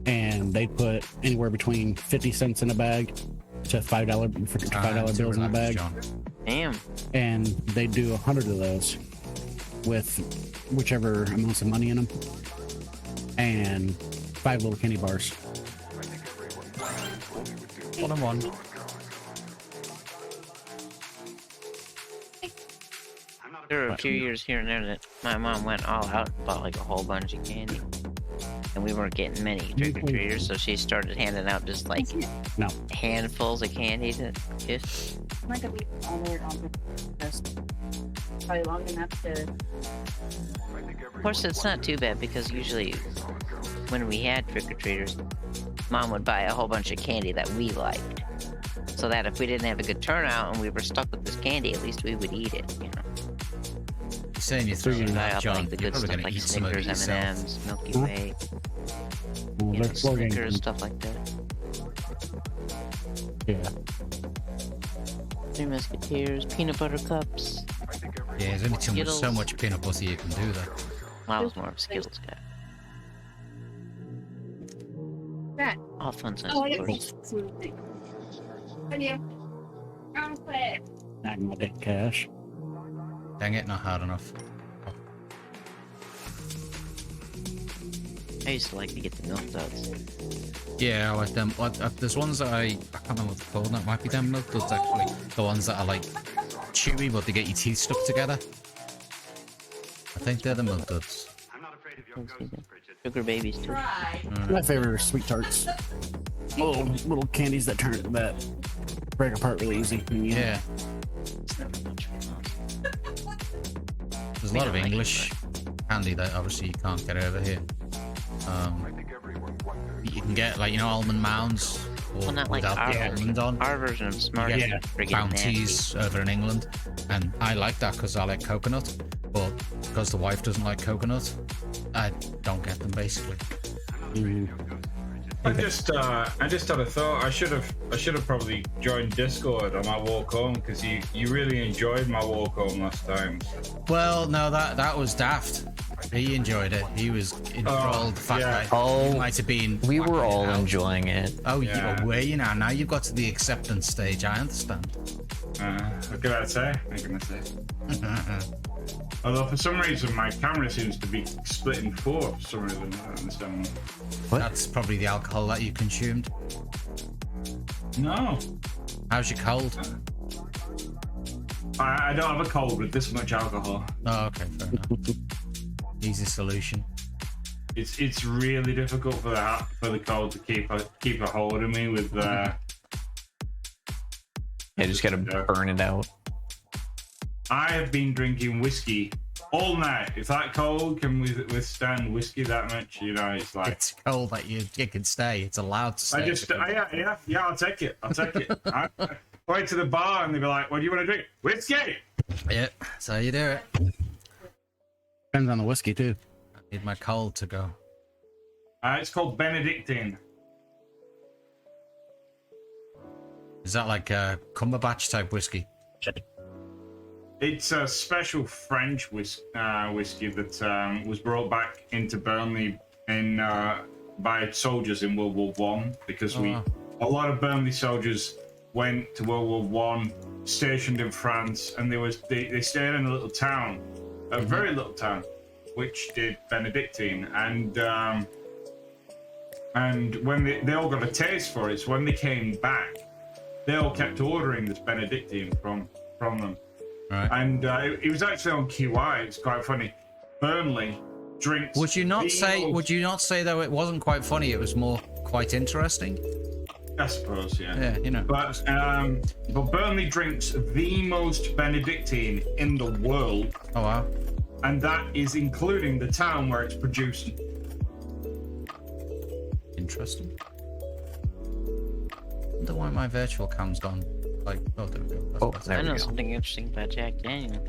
and they'd put anywhere between 50 cents in a bag to $5 bills in a bag. Damn. And they'd do 100 of those with whichever amounts of money in them, and 5 little candy bars. What I'm on. There were a few years here and there that my mom went all out and bought like a whole bunch of candy. And we weren't getting many trick-or-treaters, so she started handing out just like handfuls of candy to kids. I'm not gonna be all the way on this. Probably long enough to. Of course, it's not too bad because usually when we had trick-or-treaters, Mom would buy a whole bunch of candy that we liked. So that if we didn't have a good turnout and we were stuck with this candy, at least we would eat it, You're saying you're throwing Buy that, up John. like the You're good probably stuff going to like eat some of it Snickers, yourself. M&Ms, Milky Way, Well, they're floating. Snickers, stuff like that. Yeah. Three Musketeers, peanut butter cups. Yeah, there's only so Skittles. much peanut butter you can do there. Well, I was more of a Skittles guy. That. All fun size, Oh, I of got course. food thing. How do you? I'm quick. Not my dead cash. Dang it, not hard enough. I used to like to get the milk duds. Yeah, I like them. There's ones that I can't remember what they're called now. It might be them milk duds actually. The ones that are like chewy but they get your teeth stuck together. I think they're the milk duds. Sugar babies too. Try. My favorite are sweet tarts. Little candies that break apart really easy. Yeah. It's never much for us. There's a lot of English candy that obviously you can't get over here. You can get like almond mounds or Well, not like without the almond on. our version of Smart You is get friggin' bounties over in England, and I like that because I like coconut. But because the wife doesn't like coconut, I don't get them basically. I just had a thought. I should have probably joined Discord on my walk home because you really enjoyed my walk home last time. Well, no, that was daft. He enjoyed it. He was enthralled. The fact that Oh, he might have been. we were whacking all it out. enjoying it. Oh, Yeah. you were you now. Now you've got to the acceptance stage. I understand. What can I say? Although for some reason my camera seems to be split in 4 for some reason. I don't understand. That's probably the alcohol that you consumed. No, How's your cold? I don't have a cold with this much alcohol. Oh, okay, fair enough. Easy solution. It's really difficult for the cold to keep a hold of me with Yeah, just gotta burn it out. I have been drinking whiskey all night. If that cold can withstand whiskey that much, it's like It's cold that you can stay. It's allowed to stay. I'll take it. right to the bar and they'd be like, "What do you want to drink? Whiskey." Yeah, that's how you do it. Depends on the whiskey too. I need my cold to go. It's called Benedictine. Is that like a Cumberbatch type whiskey? It's a special French whiskey that was brought back into Burnley by soldiers in World War One because a lot of Burnley soldiers went to World War One, stationed in France, and they stayed in a little town, a very little town, which did Benedictine, and when they all got a taste for it, so when they came back, they all kept ordering this Benedictine from them. Right. And it was actually on QI. It's quite funny. Burnley drinks. Would you not say though it wasn't quite funny? It was more quite interesting. I suppose, yeah. Yeah, you know. But Burnley drinks the most Benedictine in the world. Oh wow. And that is including the town where it's produced. Interesting. I wonder why my virtual cam's gone. Like, oh, there we go. That's better. There I we know go. something interesting about Jack Daniel.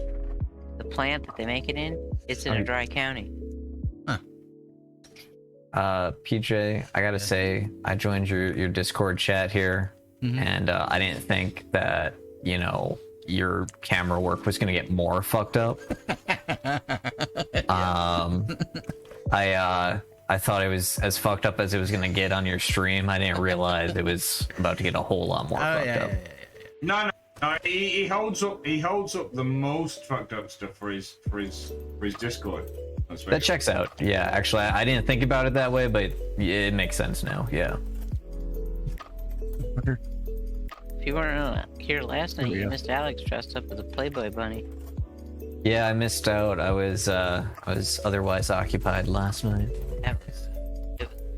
The plant that they make it in, it's in a dry county. PJ, I gotta say, I joined your Discord chat here, and I didn't think that, you know, your camera work was gonna get more fucked up. I thought it was as fucked up as it was gonna get on your stream. I didn't realize it was about to get a whole lot more fucked up. No, he holds up the most fucked up stuff for his Discord. That checks out. Yeah, actually, I didn't think about it that way, but it makes sense now. Yeah. If you weren't here last night, you missed Alex dressed up as a Playboy bunny. Yeah, I missed out. I was otherwise occupied last night. That was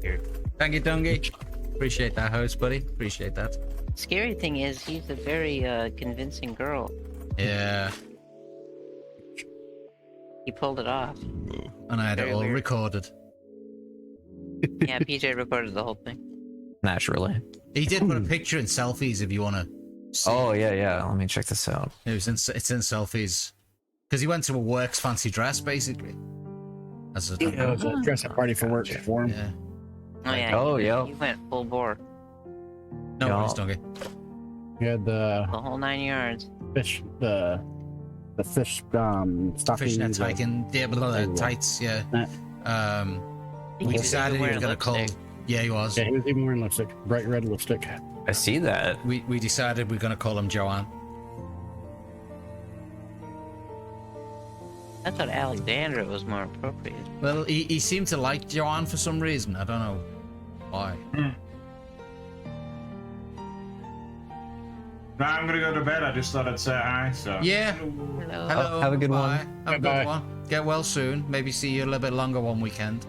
weird. Thank you, Dungy. Appreciate that, host, buddy. Appreciate that. Scary thing is, he's a very convincing girl. Yeah. He pulled it off. And I had it Very all weird. recorded. Yeah, PJ recorded the whole thing. Naturally. He did put a picture in selfies if you want to see. Oh yeah. Let me check this out. It's in selfies. Because he went to a works fancy dress, basically. As a, It was a dress-up party for work for him. yeah. Oh yeah. Oh, yeah. You went full bore. No Yeah. worries, Dungy. He had the The whole 9 yards. fish, the fish stockings. Fishnet hiking, yeah, tights, yeah. We decided he was going to call. Yeah, he was. Yeah, he was even wearing lipstick, bright red lipstick. I see that. We decided we're going to call him Joanne. I thought Alexandra was more appropriate. Well, he seemed to like Joanne for some reason. I don't know why. Nah, I'm gonna go to bed. I just thought I'd say hi. So Yeah. Hello. Hello. have a good bye. one. Have a Bye-bye. good one. Get well soon. Maybe see you a little bit longer one weekend.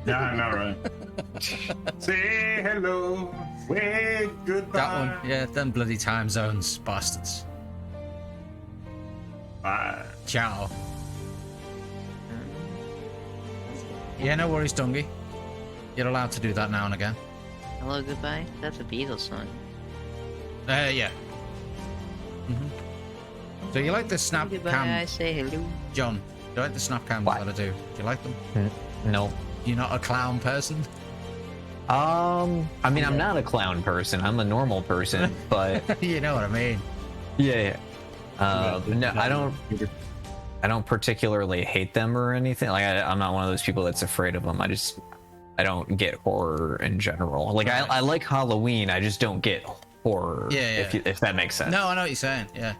yeah, I know, right? Say hello, wave goodbye. That one. Yeah, them bloody time zones, bastards. Bye. Ciao. Yeah, no worries, Dungy. You're allowed to do that now and again. Hello, goodbye. That's a Beatles song. Yeah. So you like the snap Goodbye, cam, I say hello. John? Do you like the snap cams What? that I do? Do you like them? No. You're not a clown person? I mean, I'm not a clown person. I'm a normal person, but You know what I mean. yeah. No, I don't particularly hate them or anything. Like, I'm not one of those people that's afraid of them. I don't get horror in general. Like, I like Halloween. I just don't get horror. Yeah. If that makes sense. No, I know what you're saying. Yeah.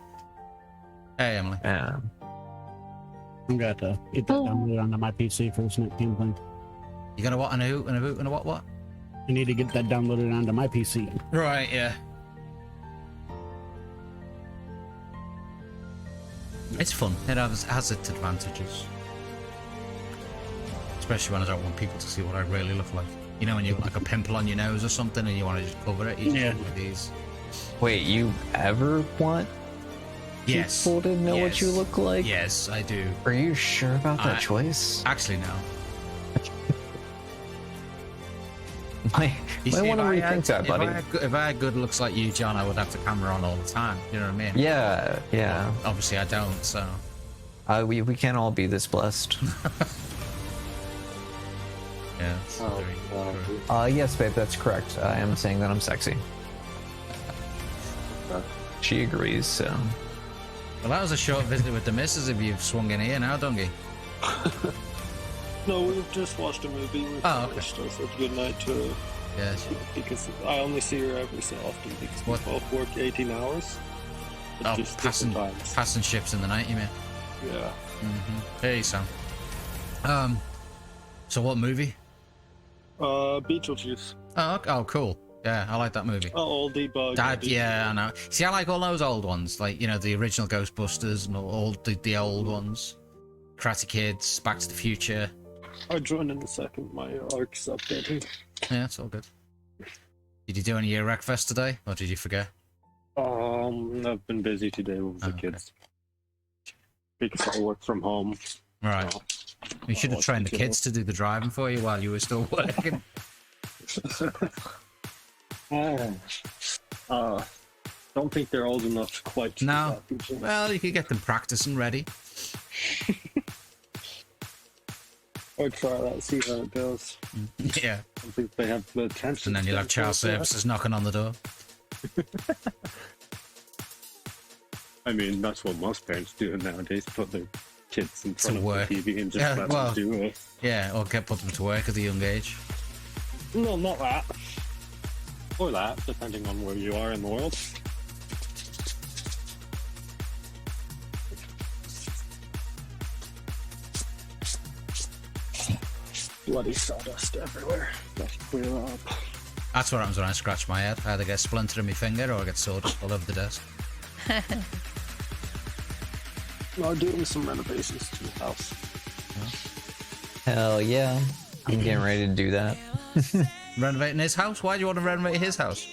Hey, Emily. Yeah. I'm going to get that downloaded onto my PC for the snap cam thing. You gonna what? And a who? And a who? And a what? I need to get that downloaded onto my PC. Right. Yeah. It's fun. It has its advantages. Especially when I don't want people to see what I really look like. You know, when you have like a pimple on your nose or something and you want to just cover it. You just Yeah. do one of these. Wait, you ever want Yes. people to know what you look like? Yes, I do. Are you sure about that I- choice? Actually, no. You I see, want to rethink that, buddy. If I had good looks like you, John, I would have the camera on all the time. You know what I mean? Yeah, yeah. Obviously, I don't, so. We can't all be this blessed. Yeah. It's very true. Yes, babe, that's correct. I am saying that I'm sexy. She agrees, so. Well, that was a short visit with the missus if you've swung in here now, Dungy. No, we've just watched a movie. We've finished. I said goodnight to her. Yes. Because I only see her every so often because we What? both work 18 hours. But Oh, just passing different times. passing ships in the night, you mean? Yeah. Hey, Sam. So what movie? Beetlejuice. Oh, cool. Yeah, I like that movie. Oldie bug. Yeah, I know. See, I like all those old ones, like, you know, the original Ghostbusters and all the old ones. Karate Kids, Back to the Future. I'll join in a second. My arc's updating. Yeah, it's all good. Did you do any Wreckfest today, or did you forget? I've been busy today with the kids. Because I work from home. Right. So You should have trained the kids to do the driving for you while you were still working. Don't think they're old enough quite to No. do that. Well, you could get them practicing ready. I'll try that, see how it goes. Yeah. I don't think they have the attention. And then you'll have child span for that. services knocking on the door. I mean, that's what most parents do nowadays, put their kids in front of work. the TV and just Yeah, let well, them do it. Yeah, or put them to work at a young age. No, not that. Or that, depending on where you are in the world. Bloody sawdust everywhere. Let's clear up. That's what happens when I scratch my head. I either get a splinter in my finger or I get sawdust all over the desk. We're doing some renovations to the house. Hell yeah. I'm getting ready to do that. Renovating his house? Why do you want to renovate his house?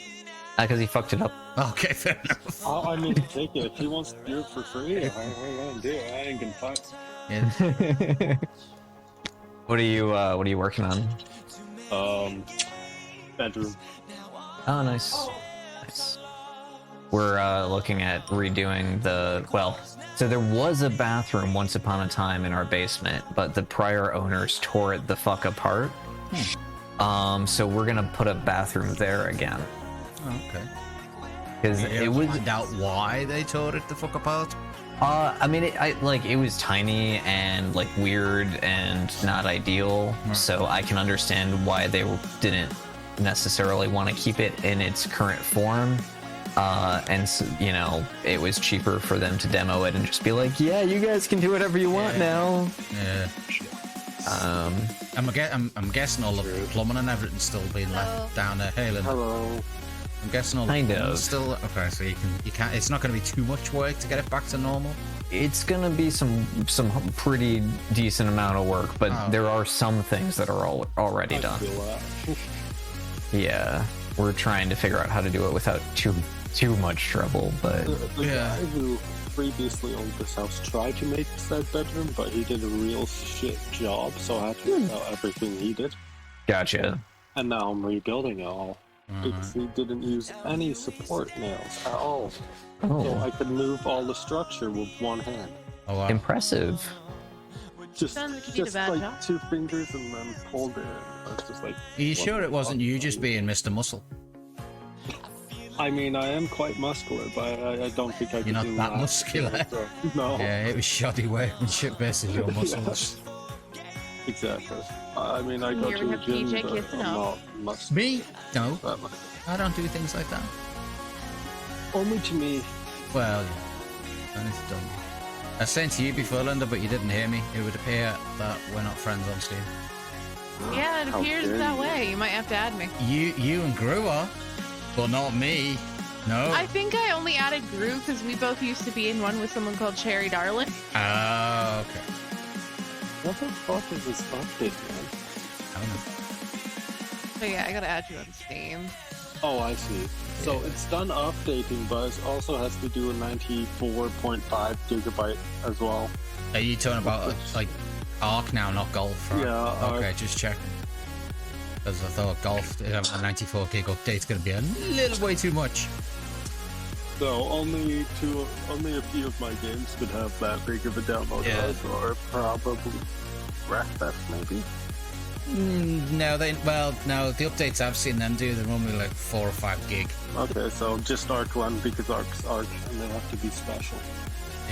Because he fucked it up. Okay, fair enough. I mean, take it. If he wants to do it for free, I'm gonna do it. I ain't gonna fight. Yeah. What are you working on? Bedroom. Oh, nice. Nice. We're looking at redoing so there was a bathroom once upon a time in our basement, but the prior owners tore it the fuck apart. So we're gonna put a bathroom there again. Oh, okay. Because it was find out why they tore it the fuck apart. I mean, it was tiny and like weird and not ideal. So I can understand why they didn't necessarily want to keep it in its current form. And so, you know, it was cheaper for them to demo it and just be like, yeah, you guys can do whatever you want now. Yeah. I'm guessing all the plumbing and everything's still being left down there. Hey, Lynn. Hello. I'm guessing all the Kind plumbing's of. still okay. So you can't. It's not going to be too much work to get it back to normal. It's gonna be some pretty decent amount of work, but there are some things that are already done. Yeah, we're trying to figure out how to do it without too much trouble, but The guy who previously owned this house tried to make said bedroom, but he did a real shit job, so I had to take out everything he did. gotcha. And now I'm rebuilding it all. Because he didn't use any support nails at all. So I could move all the structure with one hand. Oh wow. Impressive. Just Sounds like you did a bad like job. 2 fingers and then pulled it. I was just like, Are you sure it wasn't you just being Mr. Muscle? I mean, I am quite muscular, but I don't think I You're could not do that muscular. So, no. Yeah, it was shoddy workmanship versus your muscles. Exactly. I mean, I go You're to a a gym, PJ but kissing I'm off. not muscular. Me? No, That much. I don't do things like that. Only to me. Well, yeah. And it's done. I was saying to you before, Linda, but you didn't hear me. It would appear that we're not friends on Steam. Yeah, it How appears dare that you. way. You might have to add me. You and Gru are, but not me. No. I think I only added Gru because we both used to be in one with someone called Cherry Darling. Oh, okay. What the fuck is this update, man? I don't know. So yeah, I gotta add you on Steam. Oh, I see. So it's done updating, but it also has to do a 94.5 gigabyte as well. Are you talking about like Arc now, not Golf? Right? Yeah, Okay, Arc. just checking. because I thought golf having a 94 gig update is going to be a little way too much. So only a few of my games could have that big of a download size, or probably Wreckfest maybe. No, the updates I've seen them do, they're normally like 4 or 5 gig. Okay, so just Arc 1 because Arc's Arc, and they have to be special.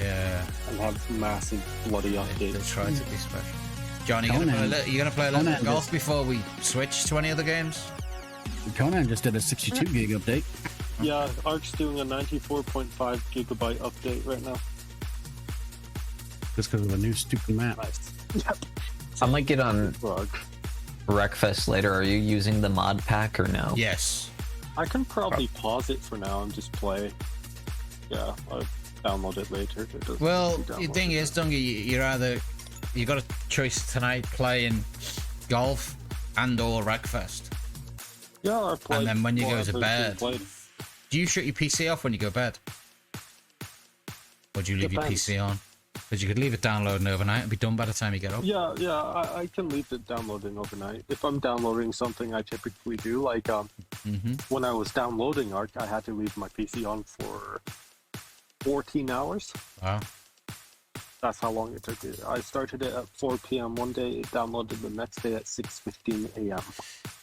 Yeah. And have massive bloody updates. They'll try to be special. John, you gonna play a little bit of golf before we switch to any other games? Conan just did a 62 gig update. Yeah, Arc's doing a 94.5 gigabyte update right now. Just because of the new stupid map. Nice. Yep. I might get on Wreckfest later. Are you using the mod pack or no? Yes. I can probably pause it for now and just play. Yeah, I'll download it later. Well, the thing is, Dungy, you got a choice tonight playing golf and or Wreckfest. Yeah, I played. And then when you go to bed, played. do you shut your PC off when you go to bed? Or do you leave your PC on? Because you could leave it downloading overnight and be done by the time you get up. Yeah, I can leave it downloading overnight. If I'm downloading something, I typically do. Like, when I was downloading Arc, I had to leave my PC on for 14 hours. Wow. That's how long it took. I started it at 4 p.m. one day, it downloaded the next day at 6:15 a.m.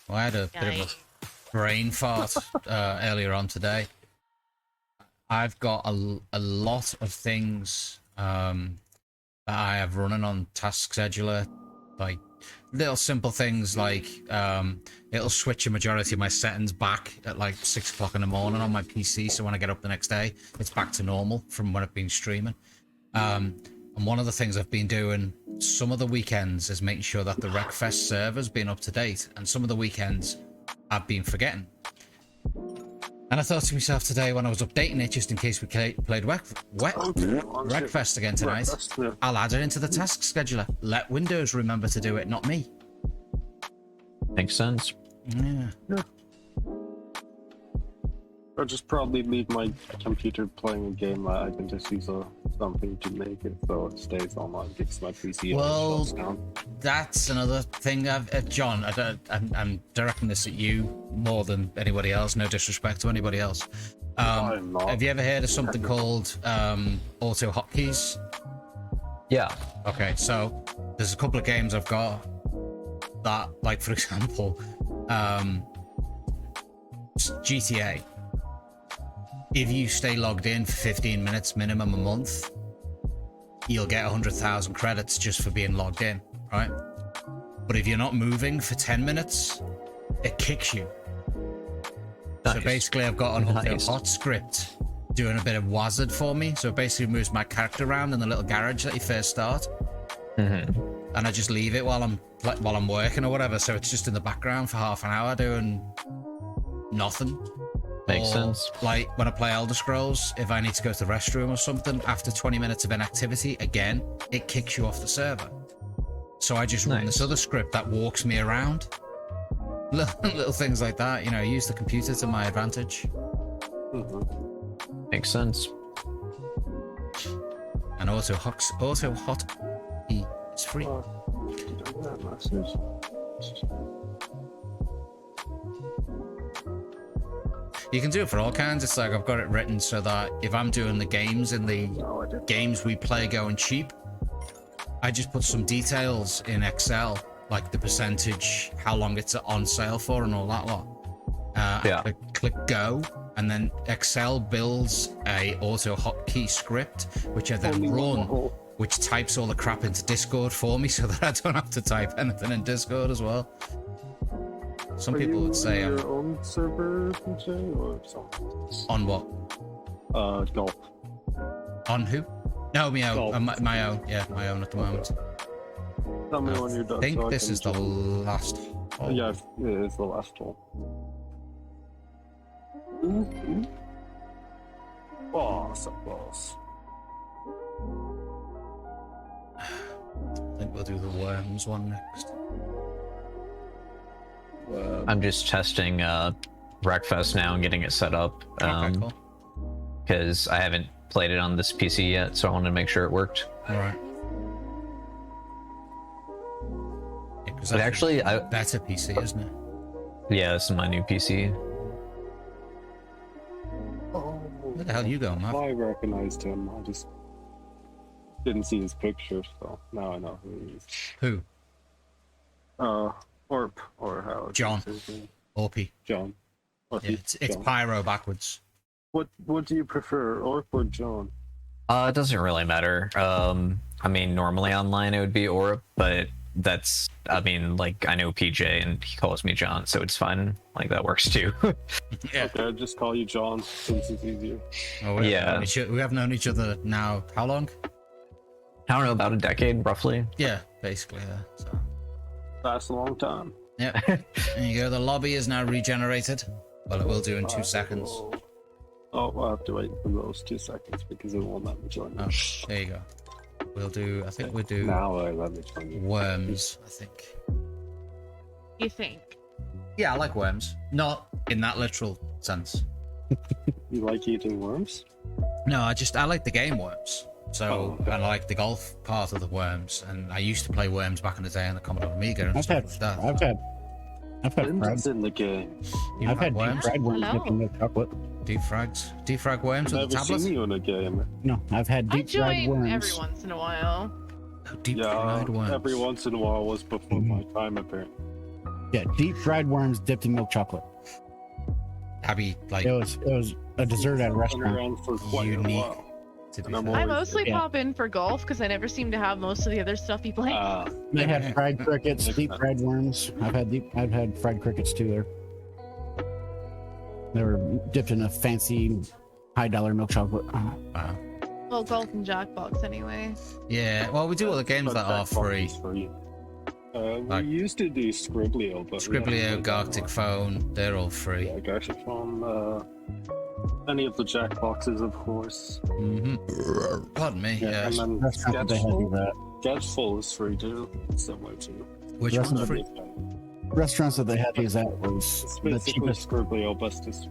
Well, I had a bit of a brain fart earlier on today. I've got a lot of things that I have running on Task Scheduler, like little simple things like it'll switch a majority of my settings back at like 6 o'clock in the morning on my PC, so when I get up the next day, it's back to normal from when I've been streaming. And one of the things I've been doing some of the weekends is making sure that the Wreckfest server's been up to date, and some of the weekends I've been forgetting. And I thought to myself today when I was updating it, just in case we played Wreckfest again tonight, I'll add it into the task scheduler. Let Windows remember to do it, not me. Makes sense. Yeah. I'll just probably leave my computer playing a game that I can just use something to make it so it stays online because my PC shuts down. That's another thing. John, I'm directing this at you more than anybody else. No disrespect to anybody else. Have you ever heard of something called auto hotkeys? Yeah. Okay, so there's a couple of games I've got that, like for example, GTA. If you stay logged in for 15 minutes minimum a month, you'll get 100,000 credits just for being logged in, right? But if you're not moving for 10 minutes, it kicks you. Nice. So basically I've got an hot script doing a bit of wazard for me. So it basically moves my character around in the little garage that you first start. And I just leave it while I'm working or whatever. So it's just in the background for half an hour doing nothing. Makes sense. Like when I play Elder Scrolls, if I need to go to the restroom or something, after 20 minutes of inactivity, again, it kicks you off the server. So I just run this other script that walks me around. Little things like that, you know, use the computer to my advantage. Makes sense. And auto hot E is free. You can do it for all kinds. It's like I've got it written so that if I'm doing the games in the games we play going cheap, I just put some details in Excel, like the percentage, how long it's on sale for, and all that lot. I click go, and then Excel builds a auto hotkey script, which I then run, which types all the crap into Discord for me, so that I don't have to type anything in Discord as well. Some people would say on your own server, or something. On what? Golf. On who? No, my own. My own. Yeah, my own at the moment. Tell me when you're done. I think this is the last hole. Yeah, it is the last hole. Awesome, boss. I think we'll do the worms one next. I'm just testing Wreckfest now and getting it set up. Cool. Because I haven't played it on this PC yet, so I wanted to make sure it worked. Alright. But actually, better PC, isn't it? Yeah, this is my new PC. Where the hell you going, Matt? I recognized him. I just didn't see his picture, so now I know who he is. Who? Orp, or how? John. Orpy. John. Orpy. Yeah, it's John. Pyro backwards. What do you prefer, Orp or John? It doesn't really matter. I mean, normally online it would be Orp, but that's, I mean, like, I know PJ and he calls me John, so it's fine. Like, that works too. Yeah. Okay, I'll just call you John since it's easier. Oh, Yeah. We have known each other now, how long? I don't know, about a decade, roughly. Yeah, basically, yeah. So. That's a long time. Yep. There you go. The lobby is now regenerated. Well, it will do in 2 seconds. Oh, I'll have to wait for those 2 seconds because it won't let me join. Oh, there you go. We'll do, I think we'll do Now I let me join you. worms, I think. You think? Yeah, I like worms. Not in that literal sense. You like eating worms? No, I like the game Worms. So Oh, okay. I like the golf part of the Worms, and I used to play Worms back in the day on the Commodore Amiga and stuff like that. I've had Worms fried, is in the game. You've I've had deep Worms? fried worms Hello. dipped in milk chocolate. Deep frag Worms I've with the never tablet? seen you in a game. No, I've had I deep fried join worms. every once in a while. Oh, deep Yeah, fried Worms. every once in a while was before my time, apparently. Yeah, deep fried worms dipped in milk chocolate. Abby, like, It was a dessert at a Been restaurant. around for quite a Unique. while. to be And I'm fair. I always- mostly Yeah. pop in for golf because I never seem to have most of the other stuff you play. They had fried crickets, Makes deep sense. fried worms. I've had fried crickets too there. They were dipped in a fancy $high milk chocolate. Wow. Well, golf and Jackbox anyway. Yeah, well, we do all the games that are free. We Like- used to do Scribblio, but we haven't Scribblio, really done Gartic that. Phone, they're all free. Yeah, Gartic Phone, any of the Jackboxes, of course. Pardon me, yeah. And then Restaurant that they had Sketchful. that. Sketchful is free too, similar to. Which Rest one's of free? Restaurants that they had these at was It's the basically Scribblio, but just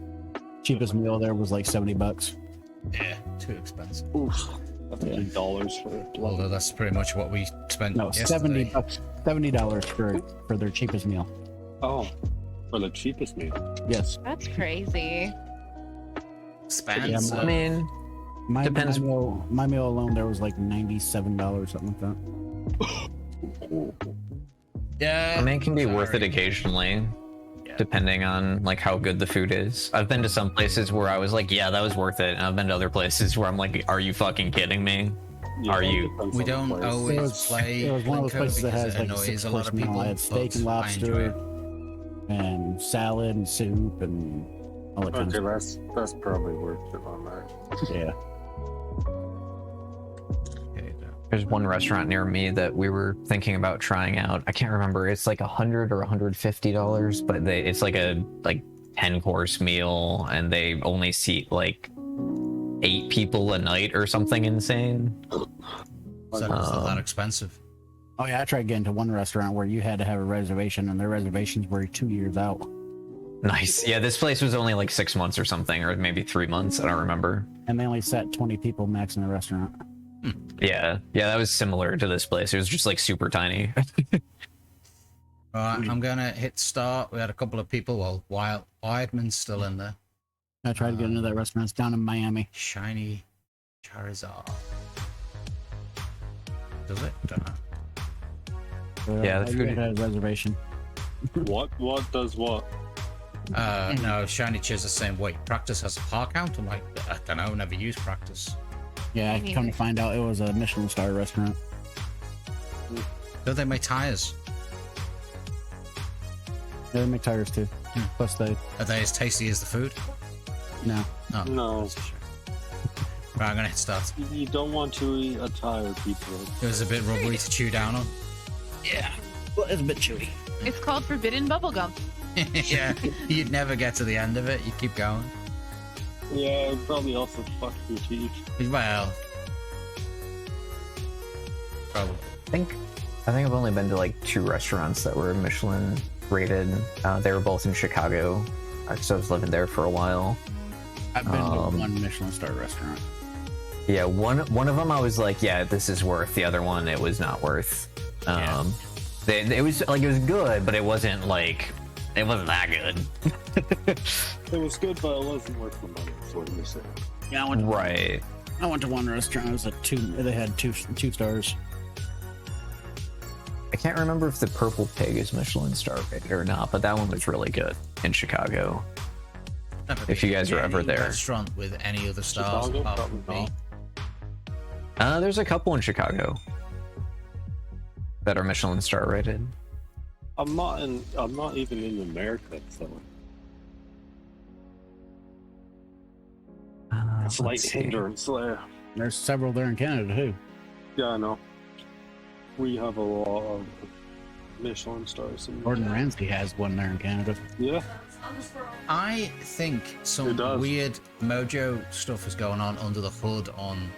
cheapest meal there was like $70. Yeah, too expensive. oof, that's Yeah. $8 for Although that's pretty much what we spent No, yesterday. $70. $70 for their cheapest meal. Oh, for the cheapest meal. Yes. That's crazy. Expensive. I mean, My Depends. My meal alone there was like $97, something like that. Yeah. I mean, it can be worth it sorry. occasionally, Yeah. depending on like how good the food is. I've been to some places where I was like, yeah, that was worth it, and I've been to other places where I'm like, are you fucking kidding me? Yeah, Are it you- depends We on the don't place. always play It was one of those Blinko places that because has it like a annoys a lot 6-course of meal. people. I had steak and but I enjoy lobster it. and salad and soup and all that kind Okay, of stuff. that's probably worth it on that. Yeah. Okay, no. There's one restaurant near me that we were thinking about trying out. I can't remember. It's like $100 or $150, but it's like a 10-course meal, and they only seat like 8 people a night or something insane. So it's not that expensive. Oh yeah, I tried getting to one restaurant where you had to have a reservation, and their reservations were 2 years out. Nice. Yeah, this place was only like 6 months or something, or maybe 3 months. I don't remember. And they only sat 20 people max in the restaurant. Yeah, that was similar to this place. It was just like super tiny. Alright, I'm gonna hit start. We had a couple of people. Well, Wildman's still in there. I tried to get into that restaurant. It's down in Miami. Shiny Charizard. Does it? Don't know. So, Yeah, the you food- had to have a reservation. What does what? No, Shiny Chiz the same way. Practice has a par count. I'm like, I don't know, never used Practice. Yeah, I Me come to neither. find out it was a Michelin star restaurant. Don't they make tires? Yeah, they make tires too. Plus they Are they as tasty as the food? no. No. No. That's a shame. Right, I'm gonna hit start. You don't want to eat a tire, people. It was a bit rubbery to chew down on. Yeah. Well, it's a bit chewy. It's called Forbidden Bubblegum. Yeah, you'd never get to the end of it. You keep going. Yeah, it probably also fuck your teeth. Well, probably. I think I've only been to like 2 restaurants that were Michelin rated. They were both in Chicago, so I was living there for a while. I've been to one Michelin star restaurant. Yeah, one of them I was like, yeah, this is worth. The other one, it was not worth. Yeah. It was good, but it wasn't like It wasn't that good. It was good, but it wasn't worth the money. That's what you're saying. Yeah, I went to, Right. I went to one restaurant. It was at 2. They had two stars. I can't remember if the Purple Pig is Michelin star rated or not, but that one was really good in Chicago. If you guys are ever there. Restaurant with any other stars Chicago? apart from Probably me. There's a couple in Chicago that are Michelin star rated. I'm not even in America, so it's like hindrance there. There's several there in Canada too. Yeah, I know. We have a lot of Michelin stars. Gordon Ramsay has one there in Canada. Yeah. I think some weird mojo stuff is going on under the hood on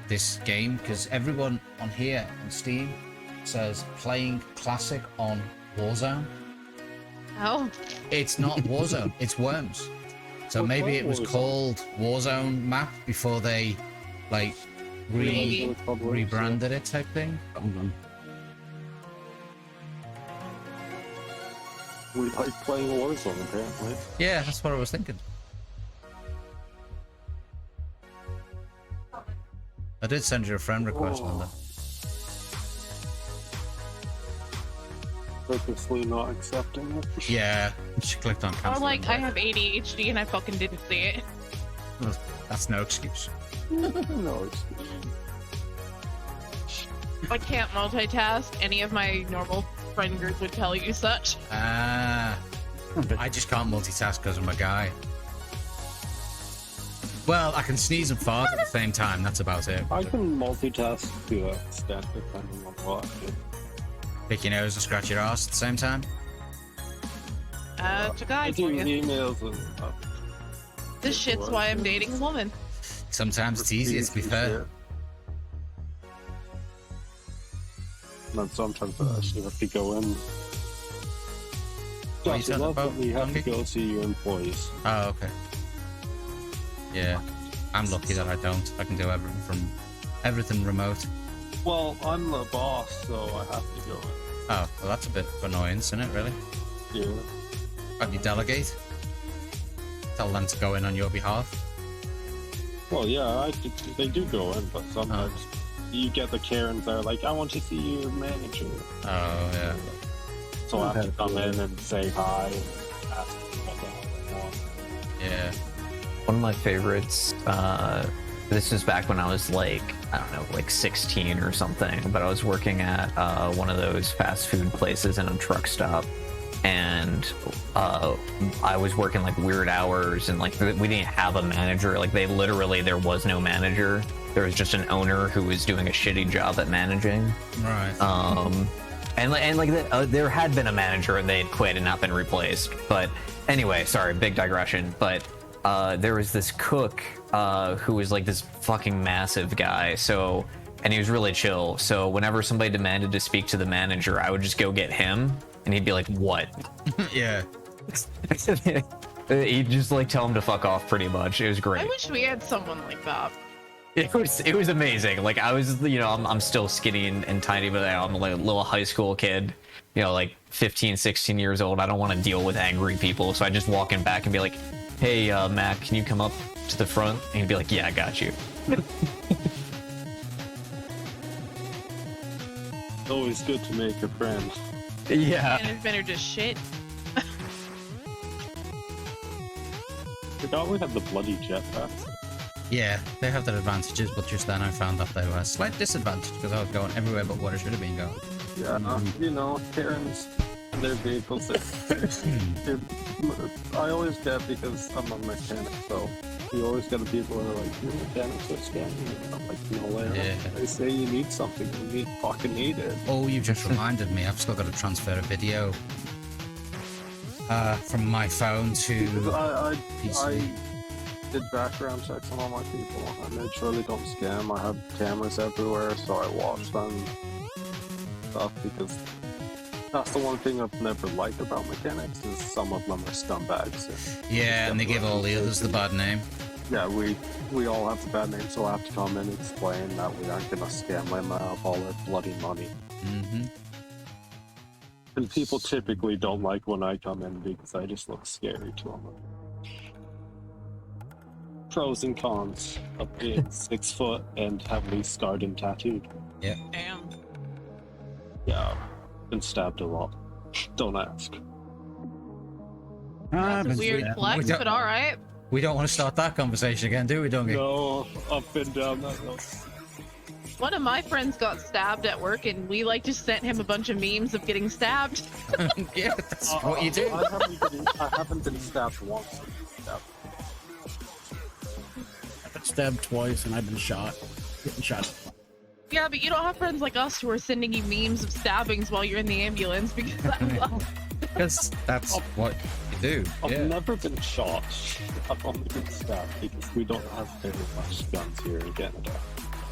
this game because everyone on here on Steam says playing classic on Warzone. Oh. It's not Warzone, it's Worms. So maybe it was called Warzone map before they like rebranded it type thing. We like playing Warzone apparently. Yeah, that's what I was thinking. I did send you a friend request, Linda. Purposely not accepting it. Yeah, she clicked on Or cancel. like, I have ADHD and I fucking didn't see it. That's no excuse. No excuse. I can't multitask. Any of my normal friend group would tell you such. I just can't multitask because I'm a guy. Well, I can sneeze and fart at the same time. That's about it. I can multitask to an extent depending on what I do. Pick your nose and scratch your ass at the same time. It's a guy I do for you. emails and This shit's why I'm dating a woman. Sometimes it's easier, to be fair. And then sometimes I actually have to go in. What are you Josh, I talking love about, when you have to Donkey? go see your employees. Oh, okay. Yeah, I'm lucky that I don't. I can do everything remote. Well, I'm the boss, so I have to go in. Oh, well, that's a bit of annoyance, isn't it, really? Yeah. Can't you delegate? Tell them to go in on your behalf? Well, yeah, they do go in, but sometimes you get the Karens that are like, I want to see your manager. Oh, yeah. So I have to come in and say hi and ask them what the hell they want. Yeah. One of my favorites, this was back when I was like, I don't know, like 16 or something, but I was working at one of those fast food places in a truck stop. And I was working like weird hours and like we didn't have a manager. Like there was no manager. There was just an owner who was doing a shitty job at managing. Right. There had been a manager and they had quit and not been replaced. But anyway, sorry, big digression. But there was this cook who was like this fucking massive guy. And he was really chill. So whenever somebody demanded to speak to the manager, I would just go get him. And he'd be like, what? Yeah. He'd just like tell him to fuck off pretty much. It was great. I wish we had someone like that. It was amazing. Like I was, I'm still skinny and tiny, but I'm like a little high school kid, like 15, 16 years old. I don't want to deal with angry people. So I just walk in back and be like, hey, Mac, can you come up to the front? And he'd be like, yeah, I got you. It's always good to make a friend. Yeah. And his men are just shit. Forgot we had the bloody jetpack. Yeah, they have their advantages, but just then I found that they were a slight disadvantage because I was going everywhere but where I should have been going. Yeah, Karens and their vehicles. I always get because I'm a mechanic, so you always get the people who are like, your mechanics are scamming. And I'm like, no way. Yeah. They say you need something, you fucking need it. Oh, you just reminded me. I've still got to transfer a video from my phone to I PC. did background checks on all my people. I made sure they don't scam. I have cameras everywhere, so I watch them stuff because that's the one thing I've never liked about mechanics is some of them are scumbags. Yeah, and they give all the others the bad name. Yeah, we all have the bad name, so I have to come in and explain that we aren't gonna scam them out of all their bloody money. Mm-hmm. And people typically don't like when I come in because I just look scary to them. Pros and cons of being 6 foot and heavily scarred and tattooed. Yeah. Damn. Yeah, been stabbed a lot. Don't ask. That's a weird flex, but alright. We don't want to start that conversation again, do we, Dungy? No, I've been down that road. One of my friends got stabbed at work, and we like just sent him a bunch of memes of getting stabbed. Yeah, that's what you do. I haven't been stabbed once. I've been stabbed twice and I've been shot. Getting shot. Yeah, but you don't have friends like us who are sending you memes of stabbings while you're in the ambulance because that's what you do. I've never been shot. I've only been stabbed because we don't have very much guns here in Canada.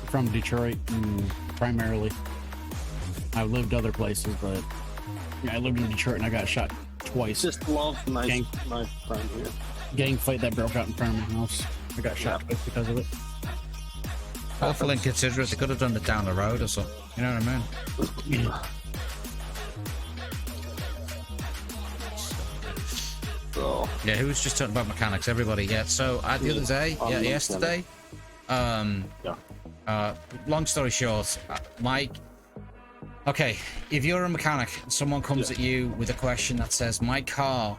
From Detroit, primarily. I've lived other places, but yeah, I lived in Detroit and I got shot twice. Just love nice friend here. Gang fight that broke out in front of my house. I got shot twice because of it. Awful inconsiderate. They could have done it down the road or something. You know what I mean? Yeah. So, yeah, who was just talking about mechanics? Everybody. Yeah. So the other day, yesterday. Long story short, Mike. Okay, if you're a mechanic, someone comes at you with a question that says, "My car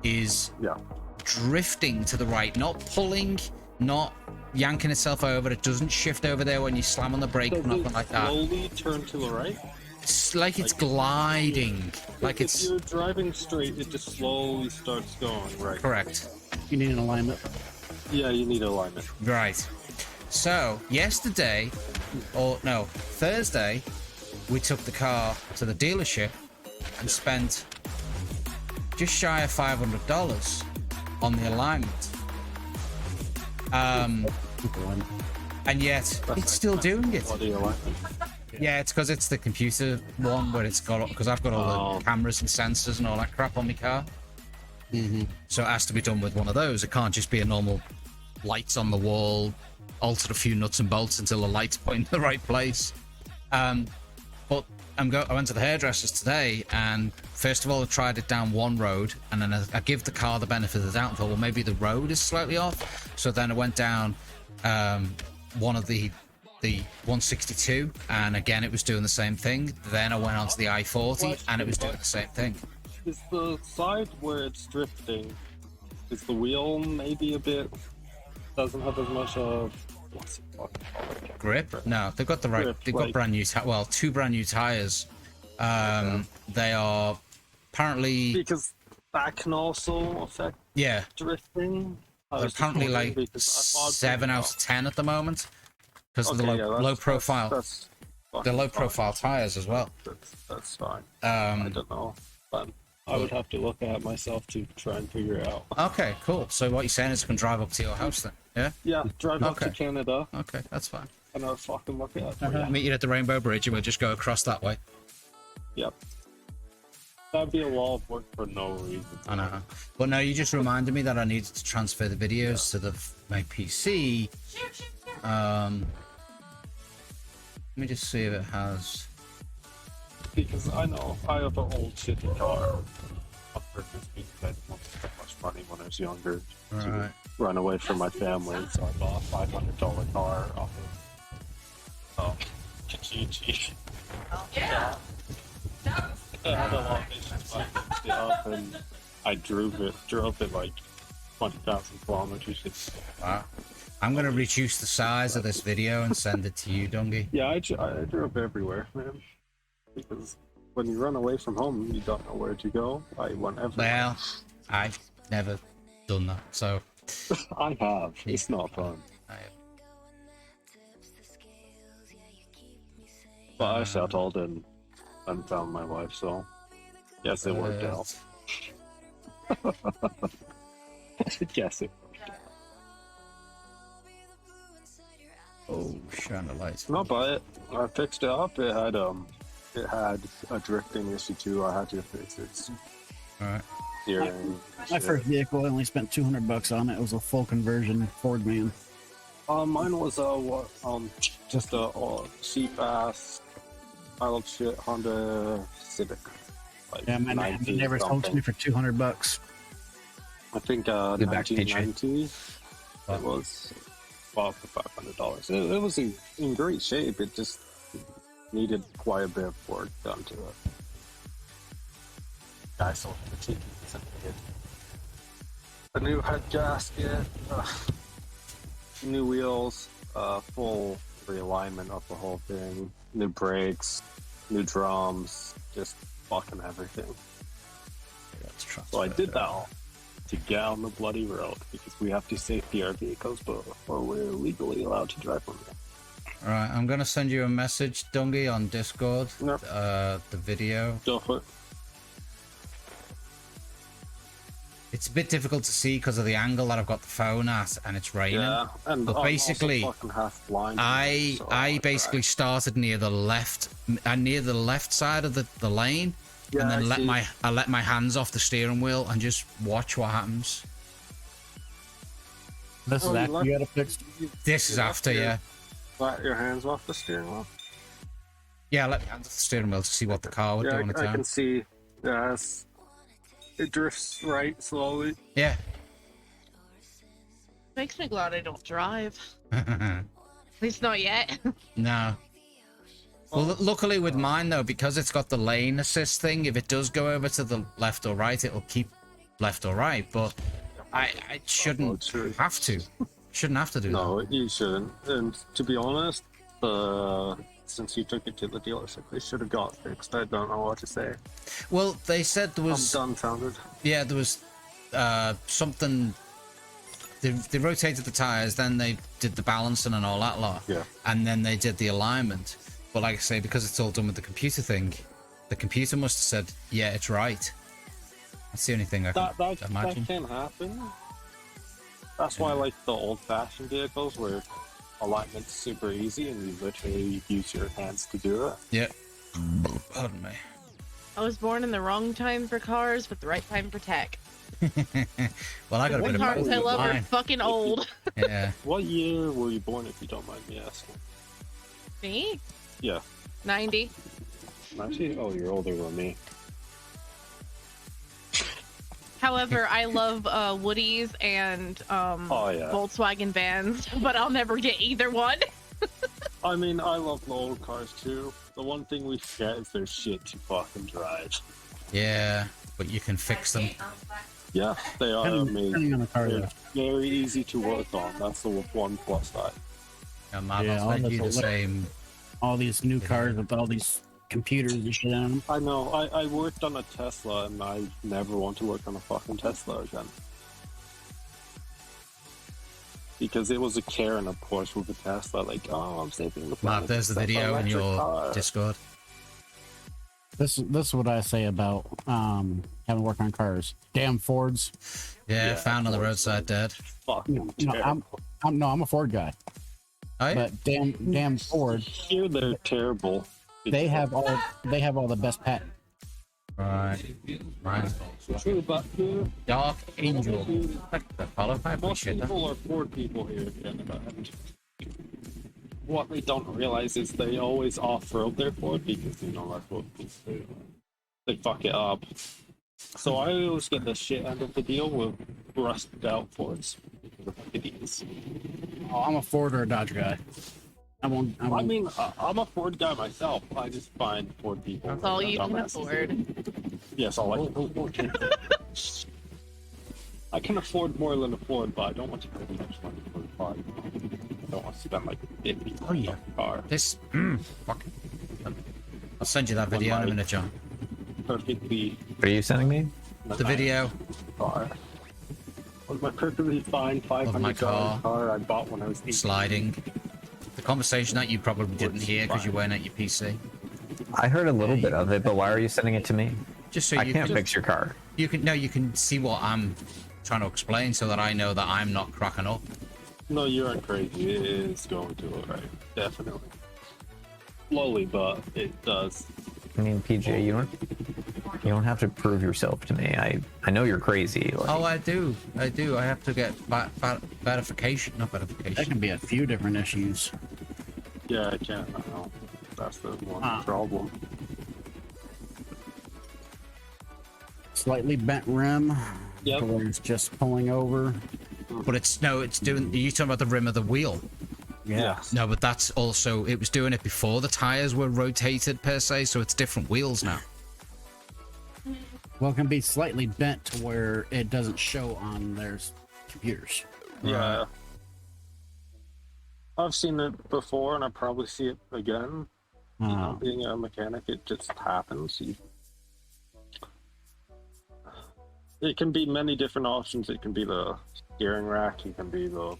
is drifting to the right, not pulling, not yanking itself over. It doesn't shift over there when you slam on the brake, or nothing like that. Slowly turn to the right. It's like it's gliding, like if you're driving straight, it just slowly starts going right. Correct. You need an alignment. Yeah, you need alignment. Right. So yesterday, or no, Thursday, we took the car to the dealership and spent just shy of $500 on the alignment. And yet it's still doing it. Yeah, it's because it's the computer one, but it's got, because I've got all the cameras and sensors and all that crap on my car. So it has to be done with one of those. It can't just be a normal lights on the wall, alter a few nuts and bolts until the lights point in the right place. But I went to the hairdressers today, and first of all I tried it down one road, and then I give the car the benefit of the doubt and thought, well, maybe the road is slightly off. So then I went down one of the 162, and again it was doing the same thing. Then I went onto the I-40 and it was doing the same thing. Is the side where it's drifting, is the wheel maybe a bit, doesn't have as much of grip? No, they've got the right grip, they've got brand new two brand new tires. They are apparently, because that can also affect drifting. They're apparently like 7 out of 10 at the moment because of the low profile. They're low profile tires as well. That's fine. I don't know, but I would have to look at it myself to try and figure it out. Okay, cool. So what you're saying is I can drive up to your house then? Yeah? Yeah, drive up to Canada. Okay, that's fine. And I'll fucking look at it. Meet you at the Rainbow Bridge and we'll just go across that way. Yep. That'd be a lot of work for no reason. I know. But no, you just reminded me that I needed to transfer the videos to my PC. Let me just see if it has. Because I know I have an old shitty car. On purpose because I didn't want to spend much money when I was younger to run away from my family, so I bought a $500 car off of Kijiji. Yeah. I had a lot of issues buying it up, and I drove it like 20,000 kilometers. Wow. I'm gonna reduce the size of this video and send it to you, Dungy. Yeah, I drove everywhere, man. Because when you run away from home, you don't know where to go. I went everywhere. Well, I've never done that, so. I have. It's not fun. But I settled and found my wife, so yes, it worked out. Yes, it worked out. Oh, shine the lights. No, but I fixed it up. It had a drifting issue too. I had to fix it. Alright. My first vehicle, I only spent $200 on it. It was a full conversion Ford van. Mine was just a cheap ass pile of shit Honda Civic. Like Yeah, man, they never sold to me for $200. I think Get back, PJ. 1990 it was bought for $500. It was in great shape. It just needed quite a bit of work done to it. Guy sold the cheeky. A new head gasket, new wheels, full realignment of the whole thing, new brakes, new drums, just fucking everything. So I did that all to get on the bloody road because we have to safety our vehicles before we're legally allowed to drive them. Alright, I'm gonna send you a message, Dungy, on Discord. Yep. The video. Go for it. It's a bit difficult to see because of the angle that I've got the phone at, and it's raining. Yeah, and but basically, I'm also fucking half blind. I basically started near the left side of the lane, Yeah, and then I let my hands off the steering wheel and just watch what happens. This is after you had it fixed? This is after, yeah. Let your hands off the steering wheel? Yeah, I let my hands off the steering wheel to see what the car would do on its I own. can see. Yes. It drifts right slowly. Yeah. Makes me glad I don't drive. At least not yet. No. Well, luckily with mine though, because it's got the lane assist thing, if it does go over to the left or right, it'll keep left or right. But I shouldn't have to. Shouldn't have to do that. No, you shouldn't. And to be honest, since you took it to the dealership, they should have got fixed. I don't know what to say. Well, they said there was. I'm dumbfounded. Yeah, there was something. They rotated the tires, then they did the balancing and all that lot. Yeah. And then they did the alignment. But like I say, because it's all done with the computer thing, the computer must have said, "Yeah, it's right." That's the only thing I can imagine. That can happen. That's why I like the old-fashioned vehicles where alignment's super easy and you literally use your hands to do it. Yeah. Pardon me. I was born in the wrong time for cars, but the right time for tech. Well, I got a bit The of cars both I with love are mine. fucking old. Yeah. What year were you born, if you don't mind me asking? Me? Yeah. 90. Actually, oh, you're older than me. However, I love Woodies and Volkswagen vans, but I'll never get either one. I mean, I love the old cars too. The one thing we forget is they're shit to fucking drive. Yeah, but you can fix them. Yeah, they are amazing. Depending on the car, They're yeah. very easy to work on. That's the one plus side. Yeah, man, Yeah, I'll send all you the this- same. All these new cars with all these computers and shit on them. I know. I worked on a Tesla, and I never want to work on a fucking Tesla again. Because it was a Karen, of course, with the Tesla. Like, oh, I'm saving the planet. Mark, there's the That's video in electric your car. Discord. This is what I say about having work on cars. Damn Fords. Yeah, found on the roadside dead. Fucking No, terrible. I'm a Ford guy. Oh, yeah? But damn Ford. Here they're terrible. They have all the best patent. Right. Right. True, but Dark Angel. Thank you, follow. I most appreciate that. people are Ford people here in Canada. And what they don't realize is they always off-road their Ford because you know that's what they fuck it up. So I always get the shit end of the deal with rusted out Fords because of idiots. Oh, I'm a Ford or a Dodge guy. I mean, I'm a Ford guy myself. I just find Ford people. That's all you can dumbasses. afford. Yes, all I can afford. I can afford more than a Ford, but I don't want to pay much money for a car. I don't want to spend like 50 Oh, yeah. on a car. This. Fuck. I'll send you that video in a minute, John. Perfectly. What are you sending me? The video. Car. Was my perfectly fine Of my $500 car I bought when I was 18. Sliding. The conversation that you probably didn't hear because you weren't at your PC. I heard a little bit of it, but why are you sending it to me? Just so I you can't can, fix your car. You can see what I'm trying to explain so that I know that I'm not cracking up. No, you aren't crazy. It is going to alright. Definitely. Slowly, but it does. I mean, PJ, you don't have to prove yourself to me. I know you're crazy. Like, Oh, I do. I have to get verification, not That verification. can be a few different issues. Yeah, I can't. I know. That's the one problem. slightly bent rim. Yep. Where it's just pulling over. But it's doing. Are you talking about the rim of the wheel? Yeah. No, but that's also, it was doing it before the tires were rotated per se, so it's different wheels now. Well, it can be slightly bent to where it doesn't show on their computers. Yeah. I've seen it before, and I probably see it again. You know, being a mechanic, it just happens. It can be many different options. It can be the steering rack. It can be the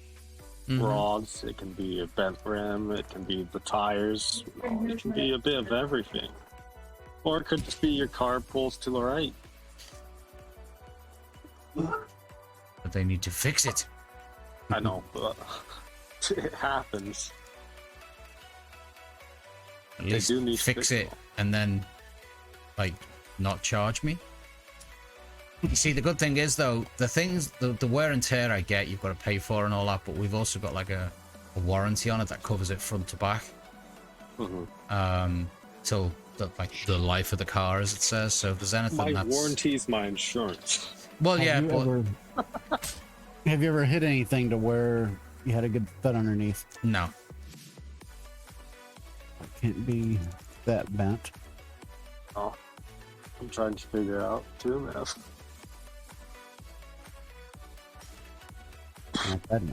rods. It can be a bent rim. It can be the tires. It can be a bit of everything. Or it could just be your car pulls to the right. But they need to fix it. I know, but it happens. At least do need to fix it and then, like, not charge me. You see, the good thing is, though, the wear and tear I get, you've got to pay for and all that, but we've also got, like, a warranty on it that covers it front to back. Till, the life of the car, as it says. So if there's anything my that's... warranty is my insurance. Well, yeah, but... Have you ever hit anything to where you had a good thud underneath? No. Can't be that bent. Oh, I'm trying to figure out too, man.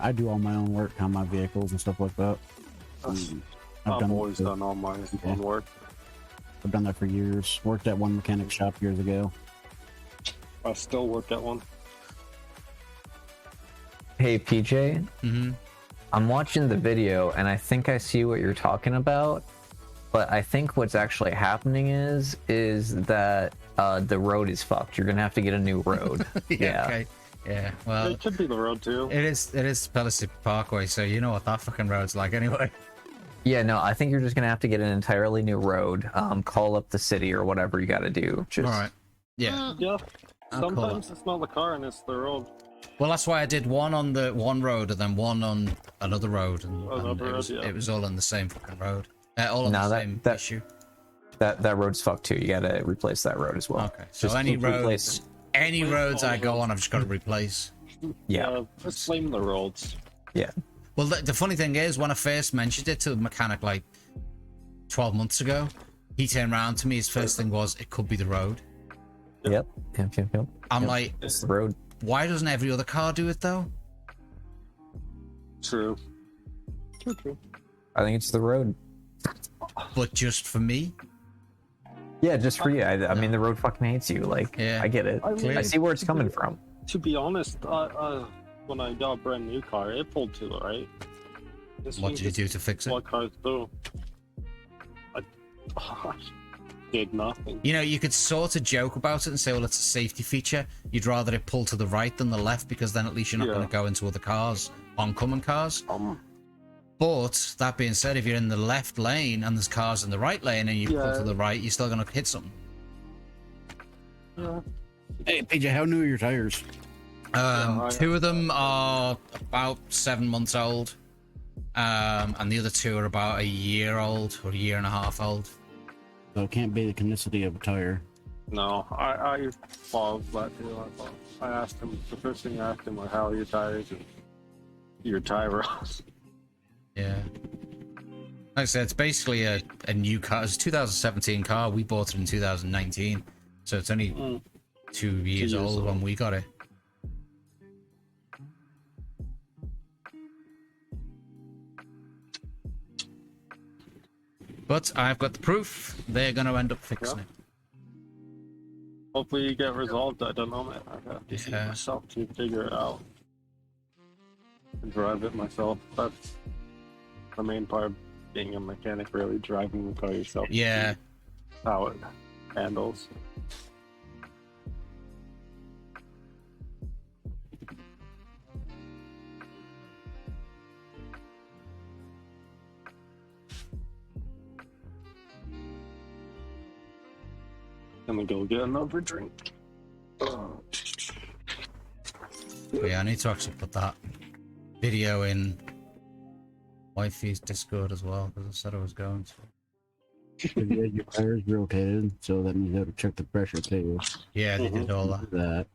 I do all my own work on my vehicles and stuff like that. I've always done all my own work. I've done that for years. Worked at one mechanic shop years ago. I still work at one. Hey, PJ. I'm watching the video, and I think I see what you're talking about. But I think what's actually happening is that the road is fucked. You're gonna have to get a new road. Yeah. Okay. Yeah. Well, it could be the road too. It is Pelican Parkway, so you know what that fucking road's like anyway. Yeah. No, I think you're just gonna have to get an entirely new road. Call up the city or whatever you got to do. Just... All right. Yeah. Yeah. Sometimes it's not the car and it's the road. Well, that's why I did one on the one road and then one on another road, and it was all on the same fucking road. All on the same issue. That road's fucked too. You gotta replace that road as well. Okay. So any roads I go on, I've just got to replace. Yeah. Just blame the roads. Yeah. Well, the funny thing is, when I first mentioned it to the mechanic like 12 months ago, he turned around to me. His first thing was, "It could be the road." Yep. I'm like, it's the road. Why doesn't every other car do it though? True. I think it's the road. But just for me? Yeah, just for you. I mean, the road fucking hates you. Like, yeah. I get it. I see where it's coming from. To be honest, when I got a brand new car, it pulled to the right. What did you do to fix it? What cars do? I did nothing. You know, you could sort of joke about it and say, well, it's a safety feature. You'd rather it pull to the right than the left because then at least you're not going to go into other cars, oncoming cars. But that being said, if you're in the left lane and there's cars in the right lane and you pull to the right, you're still going to hit something. Yeah. Hey, PJ, how new are your tires? Two of them are about 7 months old, and the other two are about a year old or a year and a half old. So it can't be the conditioning of a tire. No, I followed that too. I asked him, the first thing I asked him was, how are your tires and your tire rods? Yeah. Like I said, it's basically a new car. It's a 2017 car. We bought it in 2019. So it's only 2 years old when we got it. But I've got the proof. They're going to end up fixing it. Hopefully you get resolved. I don't know, man. I have to see myself to figure it out. And drive it myself. That's the main part of being a mechanic, really, driving the car yourself. Yeah. How it handles. I'm gonna go get another drink. Yeah, I need to actually put that video in Wifey's Discord as well, because I said I was going to. Yeah, your tires rotated, so that means you have to check the pressure too. Yeah, they did all that.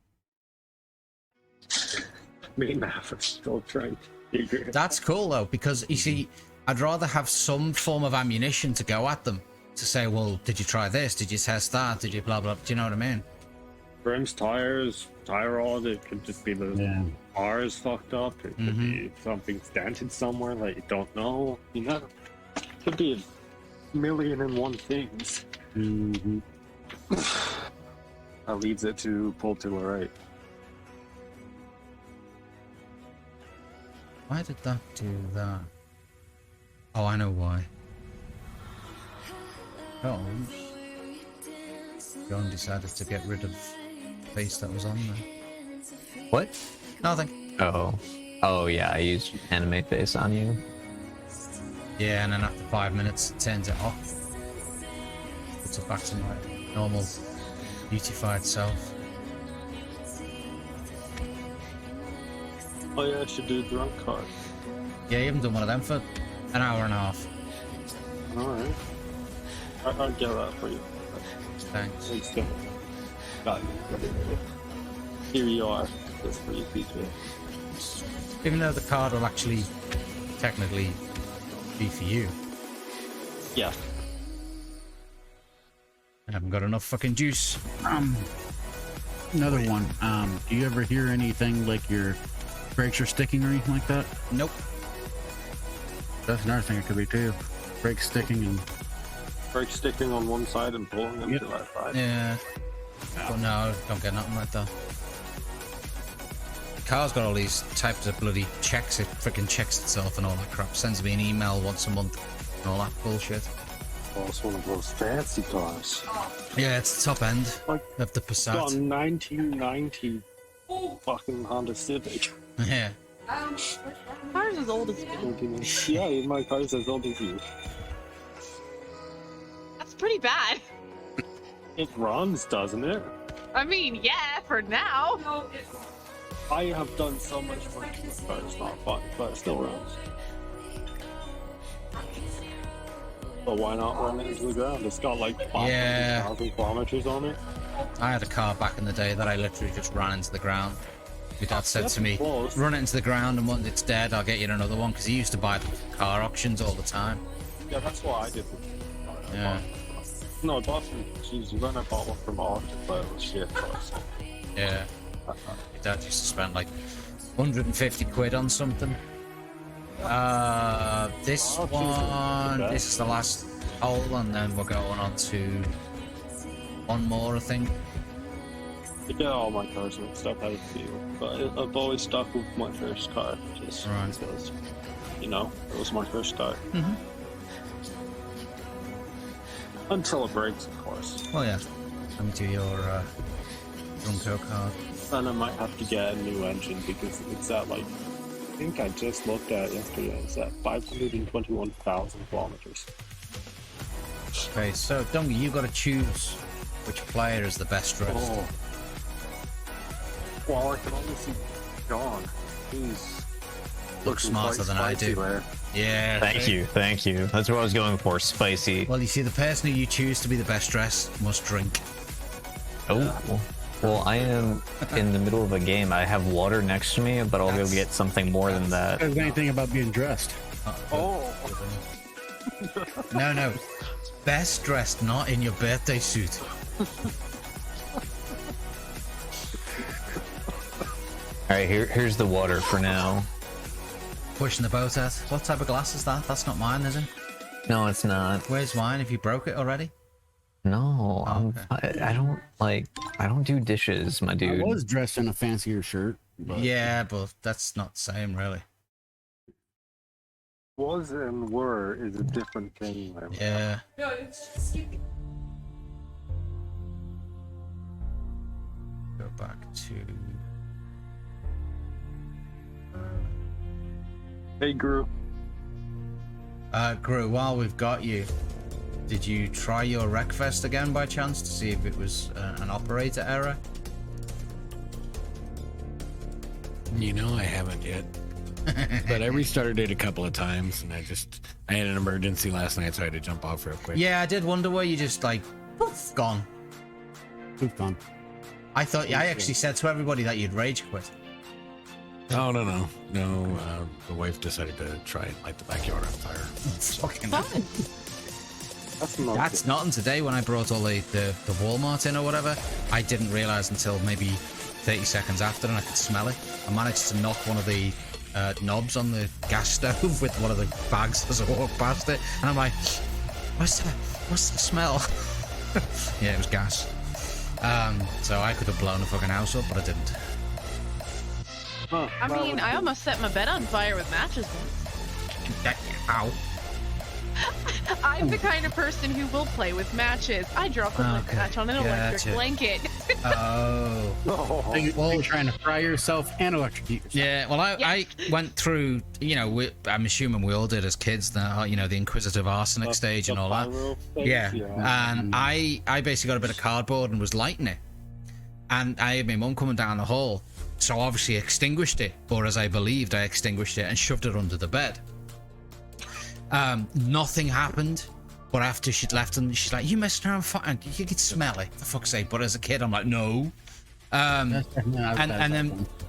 Me and Matt are still trying to figure it That's cool though, because you see, I'd rather have some form of ammunition to go at them to say, well, did you try this? Did you test that? Did you blah blah? Do you know what I mean? Rims, tires, tie rod. It could just be the tires fucked up. It could be something dented somewhere that you don't know. You know, it could be a million and one things. That leads it to pull to the right. Why did that do that? Oh, I know why. Oh, John decided to get rid of the face that was on there. What? Nothing. Oh yeah, I used anime face on you. Yeah, and then after 5 minutes, it turns it off. Puts it back to my normal, beautified self. Oh yeah, I should do a drunk card. Yeah, you haven't done one of them for an hour and a half. Alright. I'll get that for you. Thanks. Thanks, Tim. Got it. Here you are. That's for you, PJ. Even though the card will actually technically be for you. Yeah. I haven't got enough fucking juice. Another one. Do you ever hear anything like your brakes are sticking or anything like that? Nope. That's another thing it could be too. Brakes sticking and Brake sticking on one side and pulling them to that side. Yeah. But no, don't get nothing like that. The car's got all these types of bloody checks. It freaking checks itself and all that crap. Sends me an email once a month and all that bullshit. Oh, it's one of those fancy cars. Yeah, it's the top end of the It's got a Passat. 1990 fucking Honda Civic. Yeah. Car's as old as me. Yeah, my car's as old as you. That's pretty bad. It runs, doesn't it? I mean, yeah, for now. I have done so much work to this car, it's not fun, but it still runs. But why not run it into the ground? It's got like 500,000 kilometers on it. I had a car back in the day that I literally just ran into the ground. My dad said to me, run it into the ground and once it's dead, I'll get you another one, because he used to buy them from car auctions all the time. Yeah, that's what I did. Yeah. No, I bought from, geez, when I bought one from auction, but it was shit. Yeah. My dad used to spend like 150 quid on something. This one, this is the last hole, and then we're going on to one more, I think. I get all my cars mixed up, I feel, but I've always stuck with my first car, just because, you know, it was my first car. Until it breaks, of course. Oh yeah, come to your Bronco card. Then I might have to get a new engine because it's at like, I think I just looked at it yesterday, it's at 521,000 kilometers. Okay, so Dungy, you got to choose which player is the best dressed. Oh. Well, I can only see John. He's looks smarter than I do. There. Yeah. Thank you. That's what I was going for. Spicy. Well, you see, the person who you choose to be the best dressed must drink. Oh. Well, I am in the middle of a game. I have water next to me, but I'll go get something more than that. There's anything about being dressed. Oh. No. Best dressed, not in your birthday suit. Alright, here's the water for now. Pushing the boat out. What type of glass is that? That's not mine, is it? No, it's not. Where's mine? Have you broke it already? No, I don't do dishes, my dude. I was dressed in a fancier shirt. But... Yeah, but that's not the same, really. Was and were is a different thing. Yeah. Go back to... Hey, Gru. Gru, while we've got you, did you try your Wreckfest again by chance to see if it was an operator error? You know I haven't yet. But I restarted it a couple of times, and I had an emergency last night, so I had to jump off real quick. Yeah, I did wonder where you just like, poof, gone. Poof, gone. I thought, I actually said to everybody that you'd rage quit. Oh, no. The wife decided to try and light the backyard on fire. Fucking That's That's nothing. Today when I brought all the Walmart in or whatever, I didn't realize until maybe 30 seconds after, and I could smell it. I managed to knock one of the knobs on the gas stove with one of the bags as I walked past it, and I'm like, what's the smell? Yeah, it was gas. So I could have blown the fucking house up, but I didn't. I mean, I almost set my bed on fire with matches once. Ow. I'm the kind of person who will play with matches. I drop a match on an electric blanket. Oh. Well, you're trying to fry yourself and electrocute yourself. Yeah, well, I went through, I'm assuming we all did as kids, the inquisitive arsenic stage and all that. Yeah, and I basically got a bit of cardboard and was lighting it. And I had my mum coming down the hall, so obviously extinguished it, or as I believed, I extinguished it and shoved it under the bed. Nothing happened, but after she'd left, and she's like, "You messing around fire? You could smell it, for fuck's sake." But as a kid, I'm like, "No." And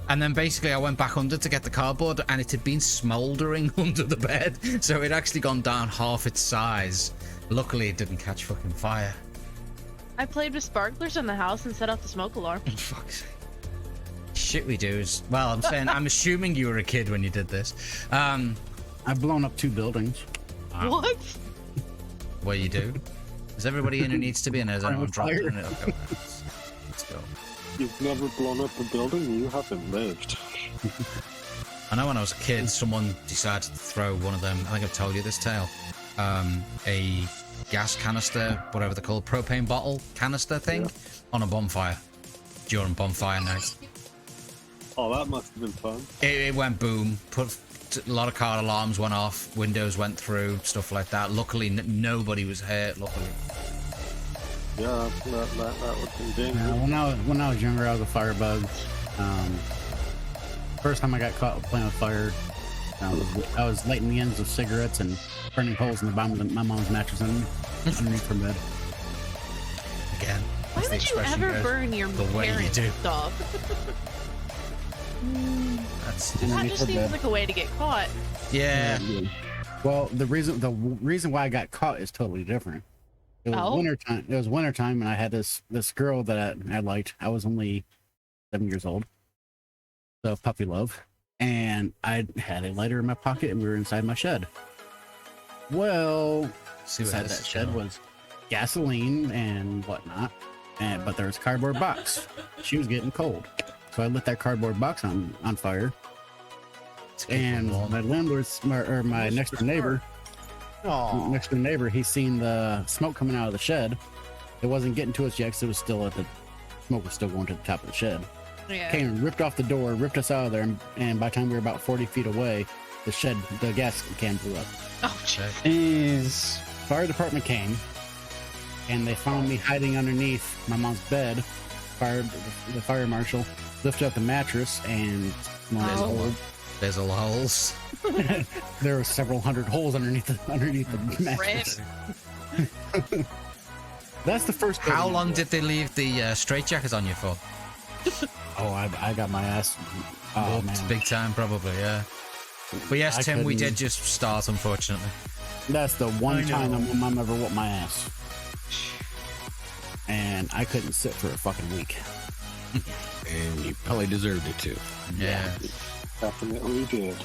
then basically, I went back under to get the cardboard, and it had been smouldering under the bed, so it actually gone down half its size. Luckily, it didn't catch fucking fire. I played with sparklers in the house and set off the smoke alarm. Fuck's sake. Shit, we do. Well, I'm saying, I'm assuming you were a kid when you did this. I've blown up 2 buildings. Wow. What? What you do? Is everybody in who needs to be in? Has anyone dropped in it? Okay, let's go. You've never blown up a building? You haven't lived. I know when I was a kid, someone decided to throw one of them, I think I've told you this tale, a gas canister, whatever they're called, propane bottle canister thing, on a bonfire during bonfire night. Oh, that must have been fun. It went boom, a lot of car alarms went off, windows went through, stuff like that. Luckily, nobody was hurt, luckily. Yeah, that would be dangerous. When I was younger, I was a firebug. First time I got caught playing with fire, I was lighting the ends of cigarettes and burning holes in the bottom of my mom's mattress underneath her bed. Again, why would you ever burn your parents' stuff? That just seems like a way to get caught. Yeah. Well, the reason why I got caught is totally different. It was wintertime. It was wintertime, and I had this girl that I liked. I was only 7 years old, so puppy love. And I had a lighter in my pocket, and we were inside my shed. Well, inside that shed was gasoline and whatnot, but there was a cardboard box. She was getting cold, so I lit that cardboard box on fire. And my landlord's, or my next door neighbor, he seen the smoke coming out of the shed. It wasn't getting to us yet, because it was still smoke was still going to the top of the shed. Yeah. Came and ripped off the door, ripped us out of there, and by the time we were about 40 feet away, the gas can blew up. Oh, jeez. Fire department came, and they found me hiding underneath my mom's bed. The fire marshal lifted up the mattress, and there's all the holes. There were several hundred holes underneath the mattress. That's the first. How long did they leave the straitjackets on you for? Oh, I got my ass. Oh, man. Big time, probably, yeah. But yes, Tim, we did just start, unfortunately. That's the one time my mom ever whooped my ass. And I couldn't sit for a fucking week. And you probably deserved it too. Yeah. Definitely did.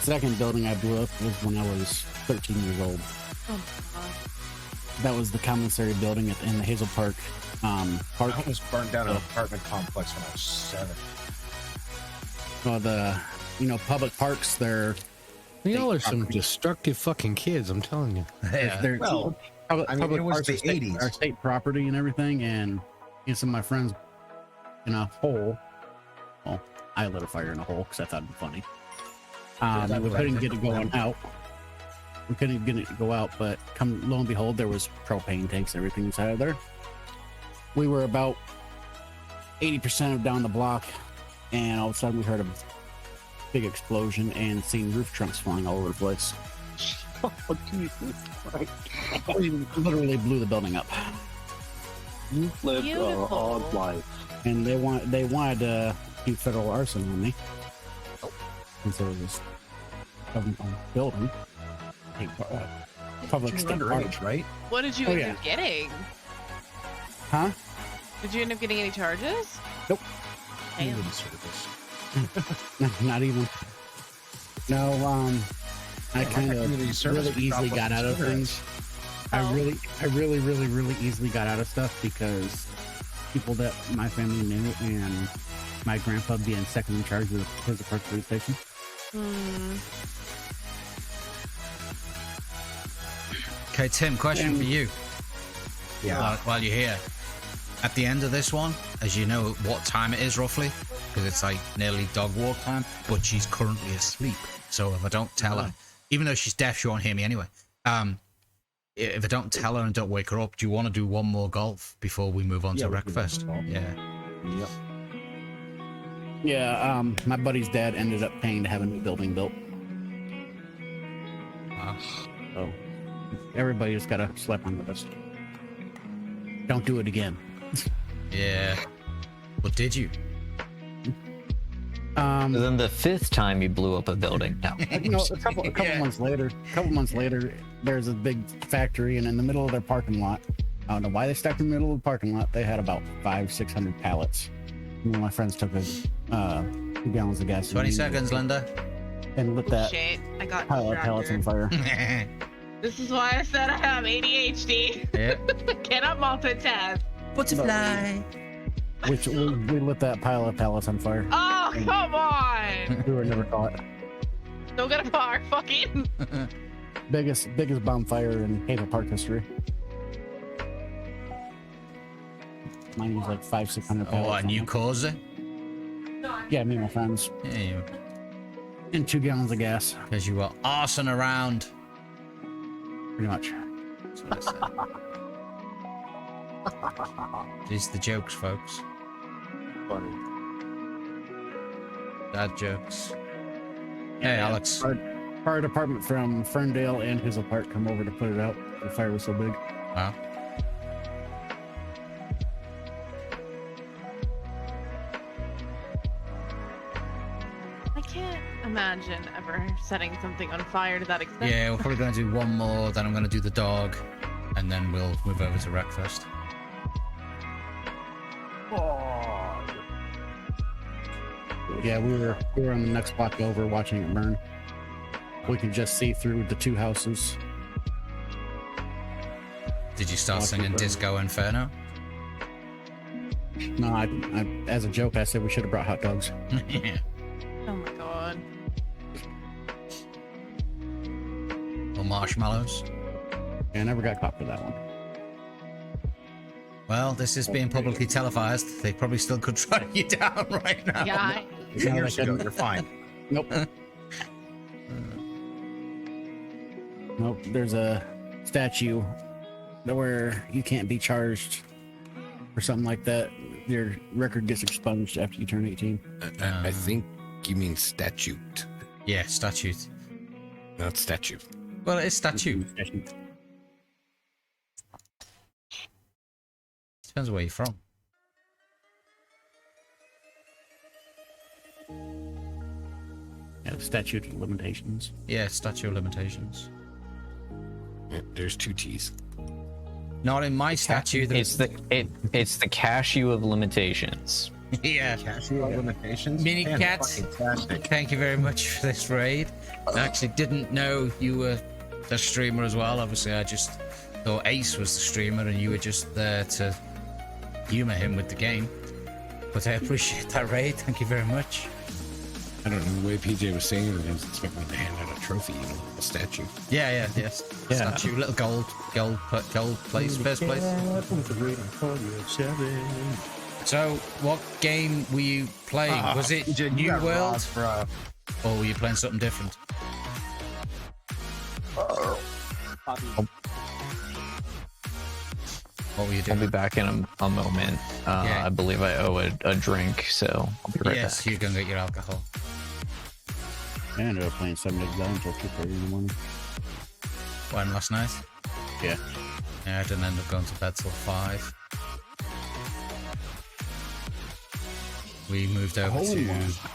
Second building I blew up was when I was 13 years old. Oh, God. That was the commissary building in the Hazel Park. I was burned down an apartment complex when I was 7. Well, the public parks, they're y'all are some destructive fucking kids. I'm telling you. Yeah. Well, public it was parks the 80s. Are state property and everything, and some of my friends in a hole. Well, I lit a fire in a hole because I thought it'd be funny. We couldn't get it going out. We couldn't get it to go out, but lo and behold, there was propane tanks and everything inside of there. We were about 80% down the block, and all of a sudden we heard a big explosion and seen roof trunks flying all over the place. Oh, Jesus Christ. Literally blew the building up. You lived an odd life. And they wanted to do federal arson on me. Since there was this building. Public underage, right? What did you end up getting? Huh? Did you end up getting any charges? Nope. Damn. Not even. No, I kind of really easily got out of things. I really easily got out of stuff because people that my family knew and my grandpa being second in charge of his Park police station. Okay, Tim, question for you. Yeah. While you're here. At the end of this one, as you know what time it is roughly, because it's like nearly dog walk time, but she's currently asleep. So if I don't tell her, even though she's deaf, she won't hear me anyway. If I don't tell her and don't wake her up, do you want to do one more golf before we move on to Wreckfest? Yeah. Yep. Yeah, my buddy's dad ended up paying to have a new building built. So everybody just gotta slap on the wrist. Don't do it again. Yeah. But did you? Then the 5th time you blew up a building. No. You know, a couple months later, there's a big factory, and in the middle of their parking lot, I don't know why they stuck in the middle of the parking lot. They had about 500-600 pallets. One of my friends took 2 gallons of gasoline. 20 seconds, Linda. And lit that Shit, I got pile of pallets on fire. This is why I said I have ADHD. Yep. Cannot multitask. Butterfly. Which we lit that pile of pallets on fire. Oh, come on. We were never caught. Don't get a bar, fucking. Biggest bonfire in Hazel Park history. Mine was like 500-600 pallets. Oh, and you caused it? Yeah, me and my friends. Yeah, you. And 2 gallons of gas. Because you were arsing around. Pretty much. That's what I said. These are the jokes, folks. Funny. Dad jokes. Hey, Alex. Fire department from Ferndale and Hazel Park come over to put it out. The fire was so big. Wow. I can't imagine ever setting something on fire to that extent. Yeah, we're probably going to do one more, then I'm going to do the dog, and then we'll move over to Wreckfest. Yeah, we were on the next block over watching it burn. We could just see through the 2 houses. Did you start singing Disco Inferno? No, I as a joke, I said we should have brought hot dogs. Yeah. Oh my god. Or marshmallows? Yeah, I never got caught for that one. Well, this is being publicly televised. They probably still could track you down right now. Yeah. Years ago, you're fine. Nope. Nope. There's a statue where you can't be charged or something like that. Your record gets expunged after you turn 18. I think you mean statute. Yeah, statute. Not statue. Well, it's statute. Depends where you're from. Yeah, statute of limitations. Yeah, statute of limitations. Yeah, there's 2 T's. Not in my statute. It's the cashew of limitations. Yeah. Cashew of limitations. Mini Man, Cats, fantastic. thank you very much for this raid. I actually didn't know you were the streamer as well. Obviously, I just thought Ace was the streamer and you were just there to humor him with the game. But I appreciate that raid. Thank you very much. I don't know, the way PJ was saying it, I was expecting to hand out a trophy, you know, a statue. Yeah, yes. Yeah. Statue, little gold place, first place. So, what game were you playing? Was it PJ, you New got World? robbed, bro. Or were you playing something different? What were you I'll doing? be back in a moment. Yeah. I believe I owe a drink, so I'll be right Yes, back. you're going to get your alcohol. I ended up playing 7 days down until 2:30 in the morning. When last night? Yeah. Yeah, I didn't end up going to bed till 5. We moved over to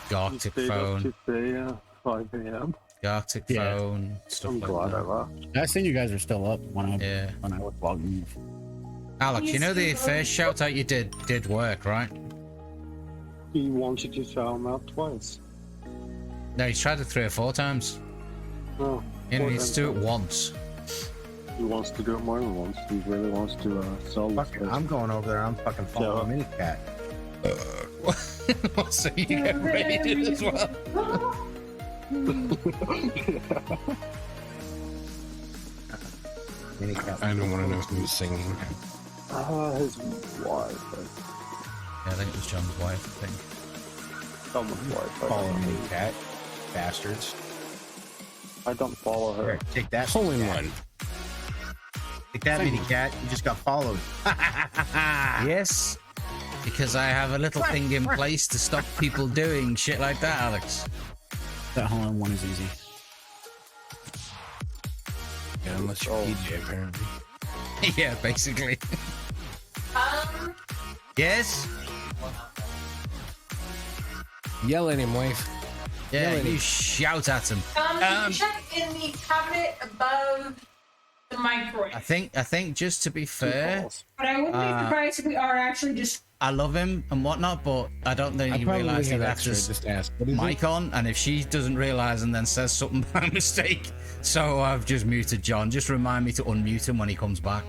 Gartic Phone. 5 a.m. Gartic Phone, stuff I'm like glad that. I laughed. I seen you guys are still up when I was vlogging. Alex, you know the first shout out you did work, right? He wanted to shout him out twice. No, he's tried it 3 or 4 times. No. He needs to do it once. He wants to do it more than once. He really wants to sell this. I'm going over there. I'm fucking following Mini Cat. So you get raided as well. Mini Cat. I don't want to know who's singing. His wife. Yeah, I think it was John's wife, I think. Someone's wife. Follow Mini Cat. Bastards. I don't follow her. Here, take that. Hole in one. Take that, Mini Cat. You just got followed. Yes. Because I have a little thing in place to stop people doing shit like that, Alex. That hole in one is easy. Yeah, unless you're DJ, apparently. Yeah, basically. Yes? Yell at him, wife. Yeah, you shout at him. Can you check in the cabinet above the microwave? I think just to be fair, But I wouldn't be surprised if we are actually just. I love him and whatnot, but I don't think he realised he left his just ask. mic on, and if she doesn't realise and then says something by mistake, so I've just muted John. Just remind me to unmute him when he comes back.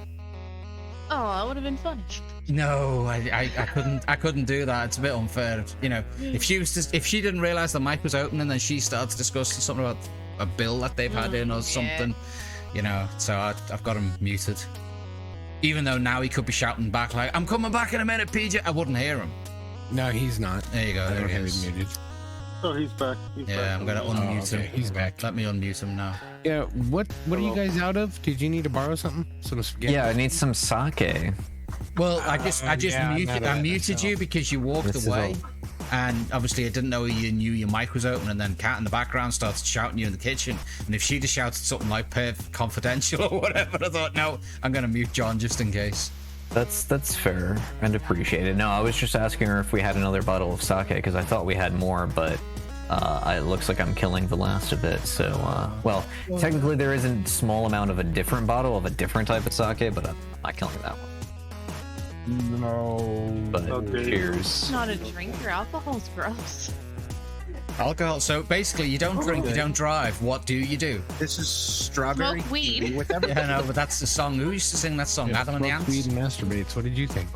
Oh, that would have been fun. No, I couldn't do that. It's a bit unfair, you know. If she didn't realise the mic was open and then she started to discuss something about a bill that they've had in or something, you know. So I've got him muted. Even though now he could be shouting back like, "I'm coming back in a minute, PJ." I wouldn't hear him. No, he's not. There you go. I There don't he have is. him muted. Oh, he's back. He's Yeah, back. I'm gonna unmute him. He's back. Let me unmute him now. Yeah, what are you guys out of? Did you need to borrow something? Some spaghetti? Yeah, I need some sake. Well, I just yeah, muted you because you walked away, and obviously I didn't know you knew your mic was open, and then Kat in the background started shouting you in the kitchen, and if she just shouted something like "Perf confidential" or whatever, I thought, no, I'm gonna mute John just in case. That's fair and appreciated. No, I was just asking her if we had another bottle of sake because I thought we had more, but it looks like I'm killing the last of it. So, well, technically there is a small amount of a different bottle of a different type of sake, but I'm not killing that one. No. But cheers. It's not a drink. Your alcohol's gross. Alcohol. So basically, you don't drink, you don't drive. What do you do? This is strawberry Smoke weed. kiwi with everything. Yeah, no, but that's the song. Who used to sing that song? Adam and the Smoke Ants. weed and masturbates. What did you think?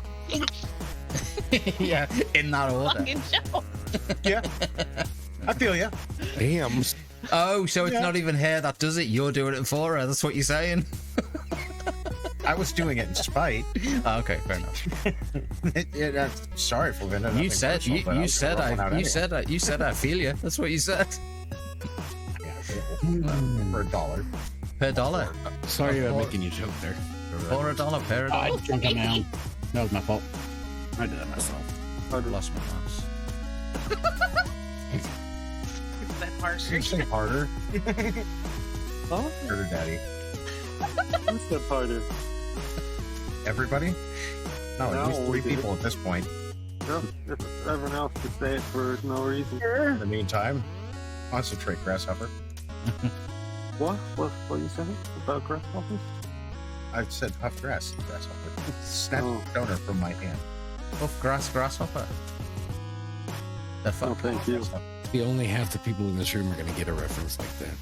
Yeah, in that order. Fucking joke. Yeah. I feel ya. Damn. Oh, so it's not even her that does it. You're doing it for her. That's what you're saying. I was doing it in spite. Oh, okay, fair enough. Sorry for Vinda. You said you said I feel you. That's what you said. For $1. Per dollar. Sorry about making you joke there. For $1 per dollar. I drunk on my own. That was my fault. I did that myself. I lost my mouse. Is that harder? You say harder? Oh, Harder, Daddy. who's that harder? Everybody? No, at least No, 3 we people at this point. No, if everyone else could say it for no reason. In the meantime, concentrate, grasshopper. What? What are you saying about grasshoppers? I said huff grass, grasshopper. Snatch Oh. the donor from my hand. Puff grass grasshopper. The fuck. Oh, thank you. See, only half the people in this room are going to get a reference like that.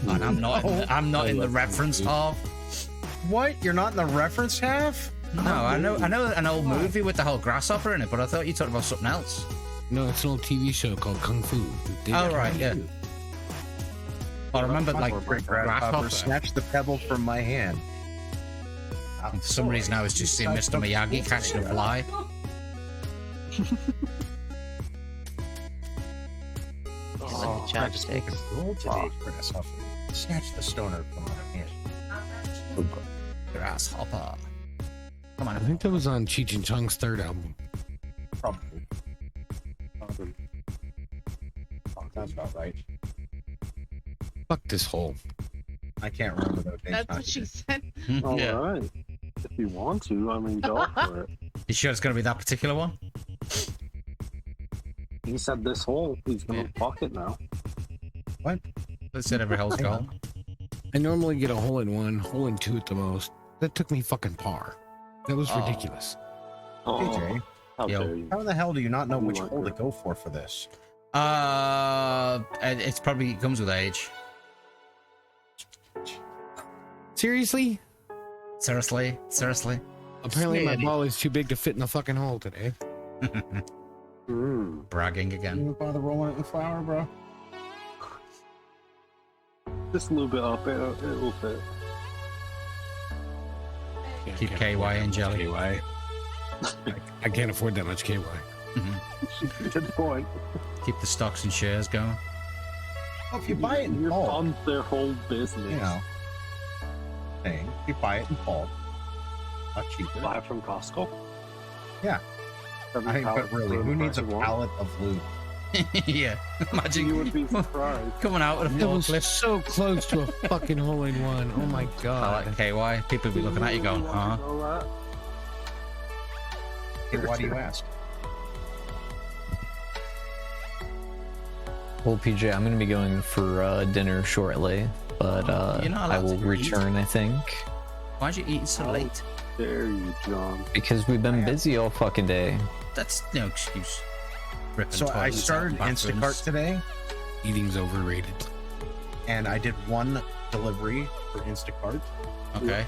And I'm not in the reference half. What? You're not in the reference half? No, I know an old movie with the whole grasshopper in it, but I thought you talked about something else. No, it's an old TV show called Kung Fu. Oh right, yeah. I remember like grasshopper. Snatch the pebble from my hand. And for some reason, I was just seeing Mr. Miyagi catching a fly. Oh, I just make a roll today, grasshopper. Snatch the stoner from my hand. Grasshopper. Come on. I think that was on Cheech and Chong's third album. Probably. That's about right. Fuck this hole. I can't remember those days. That's what she said. All Yeah. right. If you want to, I mean, go for it. You sure it's going to be that particular one? He said this hole. He's gonna Yeah. fuck it now. What? They said every hole's gone. I normally get a hole in one, hole in two at the most. That took me fucking par. That was Oh. ridiculous. Oh, DJ, how Yo. dare you? how the hell do you not know which Like hole to that. go for this? It's probably it comes with age. Seriously? Seriously. Apparently my Smeared. ball is too big to fit in the fucking hole today. Bragging again. You bother rolling it in flour, bro? Just lube it up. It will fit. Keep KY in jelly. KY. I can't afford that much KY. Good point. Keep the stocks and shares going. Well, if you buy it in You bulk, fund their whole business. you know, thing. If you buy it in bulk, much cheaper. Buy it from Costco. Yeah. Every I mean, but pallet really, for who the needs a price of one. pallet of lube? Yeah. Imagine You would be surprised. coming out with a That was forklift. so close to a fucking hole in one. Oh my I god. like KY. People be looking at you going, huh? Hey, why do you ask? Well, PJ, I'm gonna be going for dinner shortly, but You're not I allowed will to eat. return, I think, Why'd you eat so late? There you, John. because we've been busy all fucking day. That's no excuse. Ripping So I toilets started out bathrooms. Instacart today, Eating's overrated. and I did one delivery for Instacart. Okay.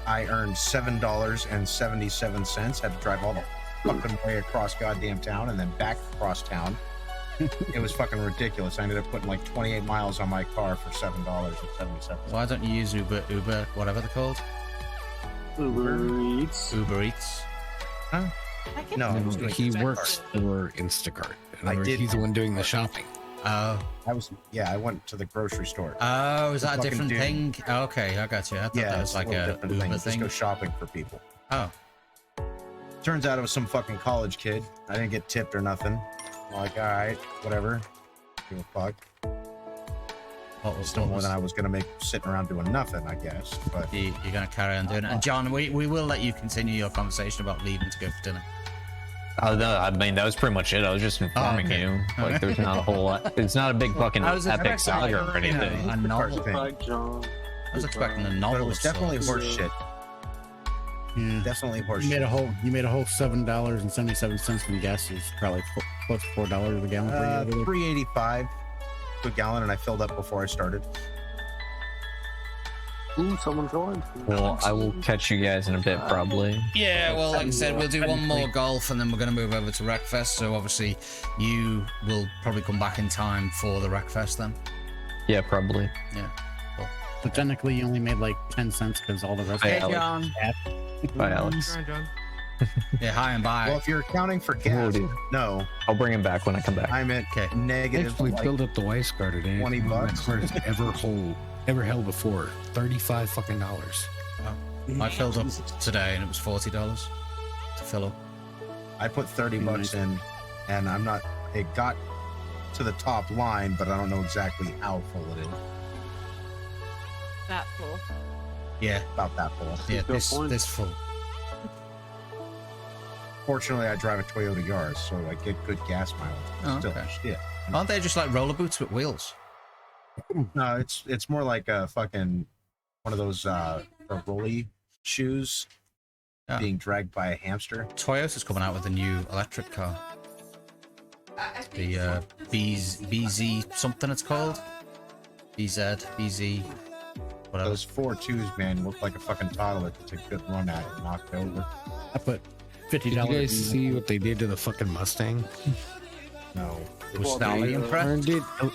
I earned $7.77. Had to drive all the fucking way across goddamn town and then back across town. It was fucking ridiculous. I ended up putting like 28 miles on my car for $7.77. Why don't you use Uber, whatever they're called? Uber Eats. Uber Eats. Huh? No, I was doing He Instacart. works for Instacart. In I other words, did. He's the one doing the shopping. Oh. I went to the grocery store. Oh, is that a Fucking different dude. thing? Oh, okay, I got you. I thought Yeah, that it's was like little a different Uber thing. Just thing. go shopping for people. Oh. Turns out it was some fucking college kid. I didn't get tipped or nothing. I'm like, all right, whatever. Give a fuck. What was Still more than I was gonna make sitting around doing nothing, I guess. But you're going to carry on doing it. And John, we will let you continue your conversation about leaving to go for dinner. Oh no, I mean that was pretty much it. I was just informing okay. you. Like, there's not a whole lot. It's not a big fucking I was epic expecting, saga or you know, anything. a novel. thing. Bye, John. I was expecting a but novel. it was of definitely sorts. horse shit. Yeah. Definitely horse You shit. made a whole $7.77 from gas is probably close to $4 a gallon for you. $3.85 to a gallon, and I filled up before I started. Ooh, someone joined. Well, I will catch you guys in a bit, probably. Yeah, well, like I said, we'll do one more golf and then we're going to move over to Wreckfest. So obviously, you will probably come back in time for the Wreckfest then. Yeah, probably. Yeah. Cool. But technically, you only made like 10 cents because all the rest Hey, of Alex. it. Bye, Alex. Yeah, hi and bye. Well, if you're accounting for gas, dude. no, I'll bring him back when I come back. I'm at Okay. I negative. actually like, filled up the Weiss car today. $20 bucks. First ever held before. $35 fucking dollars. I filled up today and it was $40 to fill up. I put 30 bucks in, and I'm not. It got to the top line, but I don't know exactly how full it is. That full. Yeah, About that full. yeah, Good point. this full. Fortunately, I drive a Toyota Yaris, so I get good gas mileage. Oh, Still, okay. shit. Aren't they just like roller boots with wheels? No, it's more like a fucking one of those rolly shoes Yeah. being dragged by a hamster. Toyota's coming out with a new electric car. The BZ something it's called. BZ, whatever. Those 4.2s, man, look like a fucking toddler to take a good run at it and knock it over. I put $50. Did you guys see what they did to the fucking Mustang? No. It was Well, stallion prep.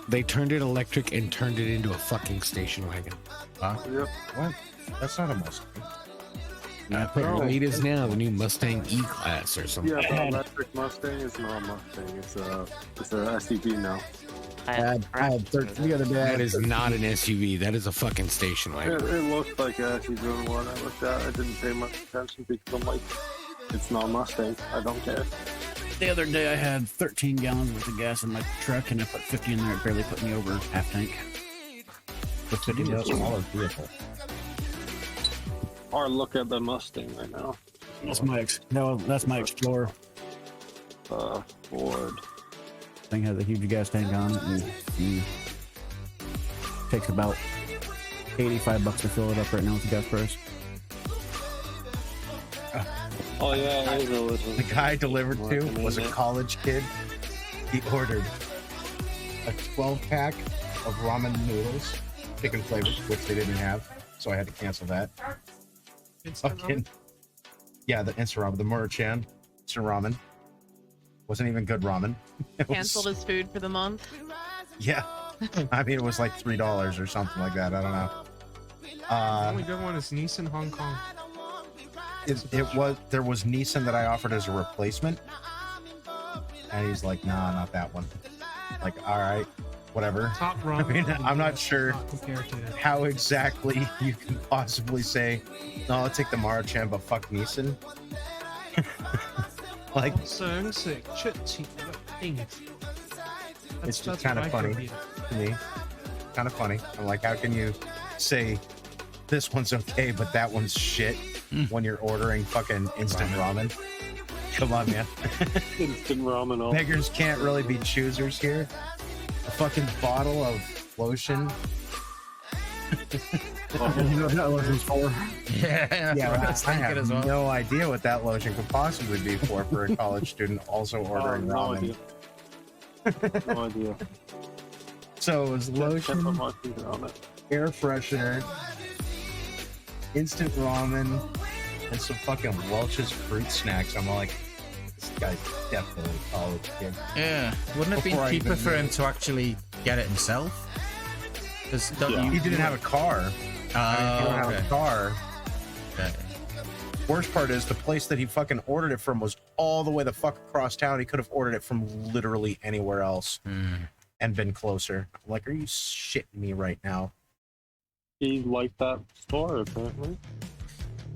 They turned it electric and turned it into a fucking station wagon. Yep. What? That's not a Mustang. I put No. it is now the new Mustang E-Class or something. Yeah, the electric Mustang is not a Mustang. It's a SUV now. I had 13 the other day. That is not an SUV. That is a fucking station It, wagon. it looked like a SUV when I looked at it. I didn't pay much attention because I'm like, it's not a Mustang. I don't care. The other day I had 13 gallons worth of gas in my truck, and I put 50 in there. It barely put me over half tank. With 50 a gallons. smaller vehicle. Or look at the Mustang right now. That's my that's my Explorer. Ford. Thing has a huge gas tank on it, and takes about $85 to fill it up right now with the gas price. Oh yeah, the guy delivered to was a college kid. He ordered a 12-pack of ramen noodles, chicken flavored, which they didn't have, so I had to cancel that. Fucking yeah, the instant ramen, the Murchan instant ramen wasn't even good ramen. Canceled his food for the month. Yeah, I mean it was like $3 or something like that. I don't know. The only good one is Nissan Hong Kong. There was Nissan that I offered as a replacement, and he's like, nah, not that one. Like, all right, whatever. Top I mean, I'm not sure how exactly you can possibly say, no, I'll take the Maruchan, but fuck Nissan. Like, it's just kind of funny to me. Kind of funny. I'm like, how can you say this one's okay, but that one's shit when you're ordering fucking instant ramen? Come on, man. Instant ramen. Beggars can't really be choosers here. A fucking bottle of lotion. You know what that lotion's for? Yeah, I have no idea what that lotion could possibly be for a college student also ordering ramen. No idea. So it was lotion, air freshener, instant ramen, and some fucking Welch's fruit snacks. I'm like, this guy's definitely a college kid. Yeah, wouldn't it be cheaper for him to actually get it himself? He didn't have a car. He didn't have a car. Okay. Worst part is the place that he fucking ordered it from was all the way the fuck across town. He could have ordered it from literally anywhere else and been closer. I'm like, are you shitting me right now? He liked that store, apparently.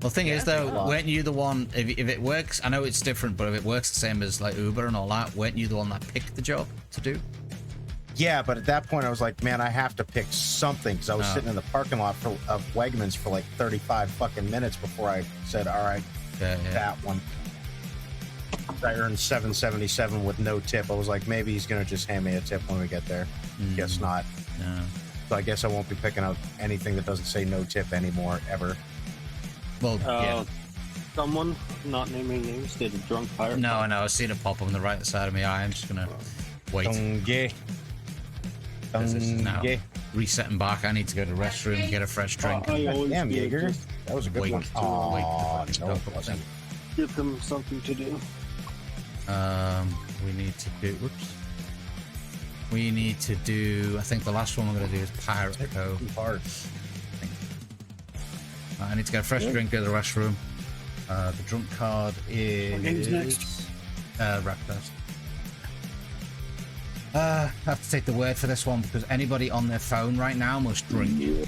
Well, the thing is, though, weren't you the one, if it works, I know it's different, but if it works the same as like Uber and all that, weren't you the one that picked the job to do? Yeah, but at that point I was like, man, I have to pick something, because I was sitting in the parking lot of Wegmans for like 35 fucking minutes before I said, all right, that one. I earned $7.77 with no tip. I was like, maybe he's gonna just hand me a tip when we get there. Guess not. No. So I guess I won't be picking up anything that doesn't say no tip anymore, ever. Well, yeah. Someone, not naming names, did a drunk pirate. No, I know. I've seen it pop on the right side of my eye. I'm just gonna wait. This is now resetting back. I need to go to the restroom, get a fresh drink. Damn, Jaeger. That was a good one. Oh, no, it wasn't. Give them something to do. We need to do. Whoops. We need to do. I think the last one we're going to do is Pirate Cove. I need to get a fresh drink, go to the restroom. The drunk card is next. Raptors. I have to take the word for this one because anybody on their phone right now must drink.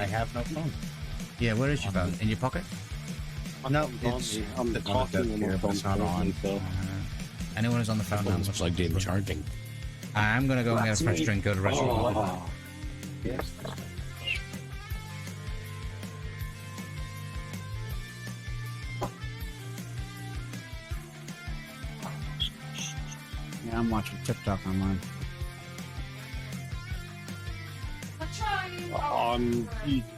I have no phone. Yeah, where is your phone? In your pocket? No, I'm talking here, but it's not on. Anyone who's on the phone now must plugged in charging. I'm gonna go and get a fresh drink, go to the restroom. Yes. Yeah, I'm watching TikTok online. I'm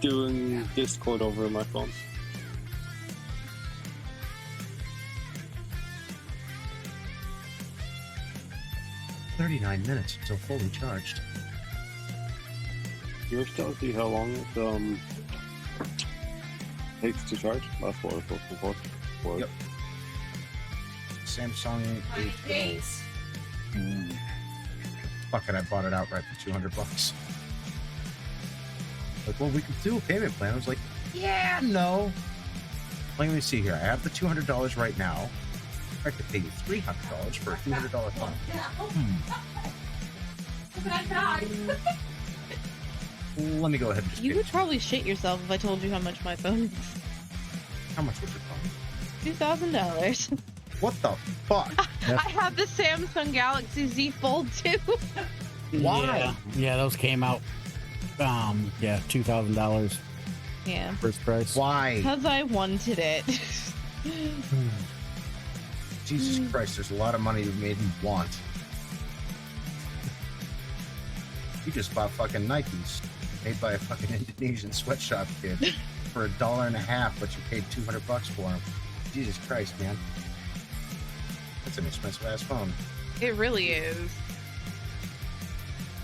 doing Discord over my phone. $39 minutes until fully charged. Yours tells you how long it takes to charge? Four. Yep. Samsung 8. Fuck it, I bought it outright for $200. Like, well, we could do a payment plan. I was like, yeah, no. Let me see here. I have the $200 right now. I could pay you $300 for a $200 phone. Let me go ahead and just. You would probably shit yourself if I told you how much my phone is. How much was your phone? $2,000. What the fuck? I have the Samsung Galaxy Z Fold 2. Why? Yeah, those came out. Yeah, $2,000 Yeah. first price. Why? Because I wanted it. Jesus Christ, there's a lot of money you made me want. You just bought fucking Nikes made by a fucking Indonesian sweatshop kid for $1.50, but you paid $200 for them. Jesus Christ, man. That's an expensive ass phone. It really is.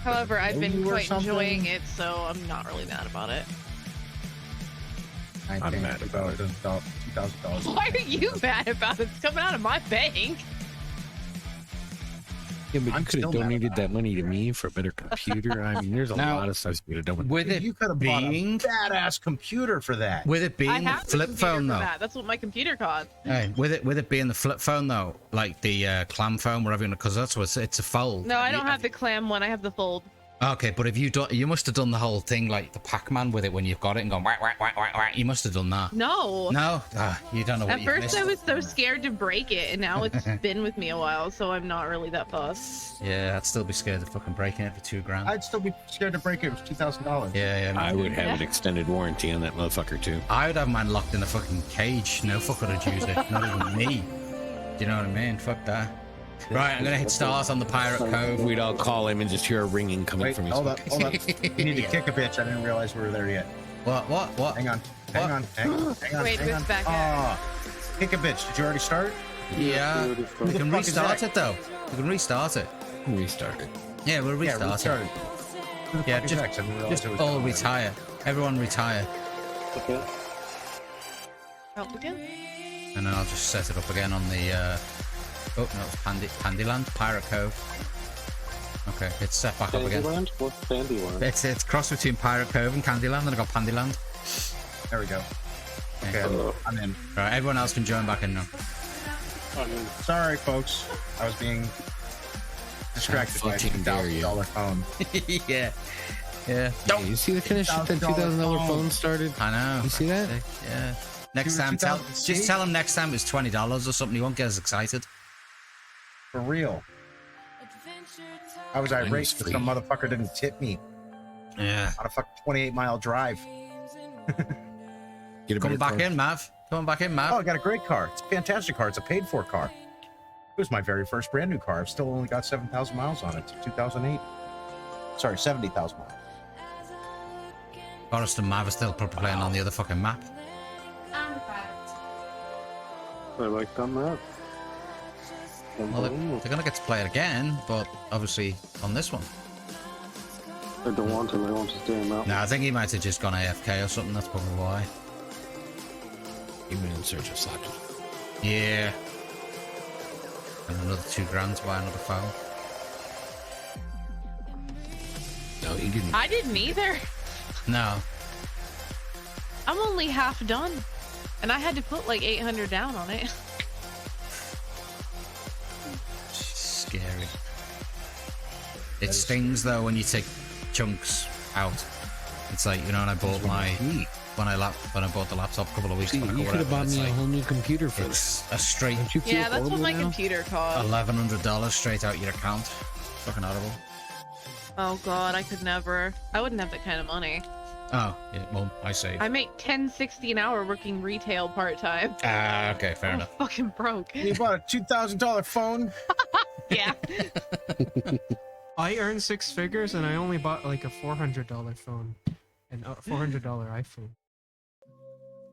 However, I've been Blue or quite something? enjoying it, so I'm not really mad about it. I'm mad about it. $2,000. Why are you mad about it? It's coming out of my bank. Yeah, but you I'm could have still mad donated about that money to me for a better computer. I mean, there's a Now, lot of stuff you could have done with With it. it You could have bought a being, badass computer for that. with it I being the have the flip computer phone for though. that. That's what my computer cost. Hey, with it being the flip phone though, like the clam phone, whatever, because that's what it's a fold. No, I don't have the clam one. I have the fold. Okay, but if you must have done the whole thing like the Pac-Man with it when you've got it and gone whack whack whack whack whack. You must have done that. No. No, you don't know what At you first, missed. I was so scared to break it, and now it's been with me a while, so I'm not really that fussed. Yeah, I'd still be scared of fucking breaking it for $2,000. I'd still be scared to break it. It was $2,000. Yeah, I would have an extended warranty on that motherfucker too. I would have mine locked in a fucking cage. No fucker would use it. Not even me. Do you know what I mean? Fuck that. Right, I'm gonna hit start on the Pirate Cove. We'd all call him and just hear a ringing coming Wait, from his hold up. You need to kick a bitch. I didn't realize we were there yet. What? Hang on. Hang on. Hang on. Wait, hang who's on. back Kick a bitch. Did you already start? Yeah. Who We the can fuck is restart that? it though. We can restart it. Restart it. Yeah, we'll Yeah, restart restart it. it. Who the Yeah, fuck is next? I didn't realize just it was all going on. retire. Everyone retire. Okay. Help again? And then I'll just set it up again on the oh no, it's Pandyland, Pirate Cove. Okay, it's set back up again. Candyland? What's Candyland? It's cross between Pirate Cove and Candyland, and I got Pandyland. There we go. Okay, I'm in. Right, everyone else can join back in now. Sorry, folks. I was being distracted by a $2,000 phone. Yeah. Yeah. Yeah, you see the kind of shit that $2,000 phone started? I know. You see that? Yeah. Next Dude, time, $2,000 just tell him next time it's $20 or something. He won't get as excited. For real. I was irate because some motherfucker didn't tip me Yeah. on a fucking 28-mile drive. Come back in, Mav. Come back in, Mav. Oh, I got a great car. It's a fantastic car. It's a paid-for car. It was my very first brand new car. I've still only got 7,000 miles on it. It's 2008. Sorry, 70,000 miles. Forrest and Mav are still probably playing on the other fucking map. I like that map. Well, they're gonna get to play it again, but obviously on this one. I don't want to. I want to stay in that. No, I think he might have just gone AFK or something. That's probably why. He went in search of slot. Yeah. And another $2,000 to buy another phone. No, he didn't. I didn't either. No. I'm only half done. And I had to put like 800 down on it. Scary. It stings though when you take chunks out. It's like, you know, when I bought when I bought the laptop a couple of weeks See, back or you could have whatever, bought it's me a like, whole new computer for it's a straight Don't you feel Yeah, that's what horrible my now? computer cost. $1,100 straight out your account. Fucking horrible. Oh god, I could never. I wouldn't have that kind of money. Oh, yeah, well, I say. I make $10.60 an hour working retail part-time. Okay, fair I'm enough. fucking broke. You bought a $2,000 phone? Yeah. I earned 6 figures and I only bought like a $400 phone and a $400 iPhone.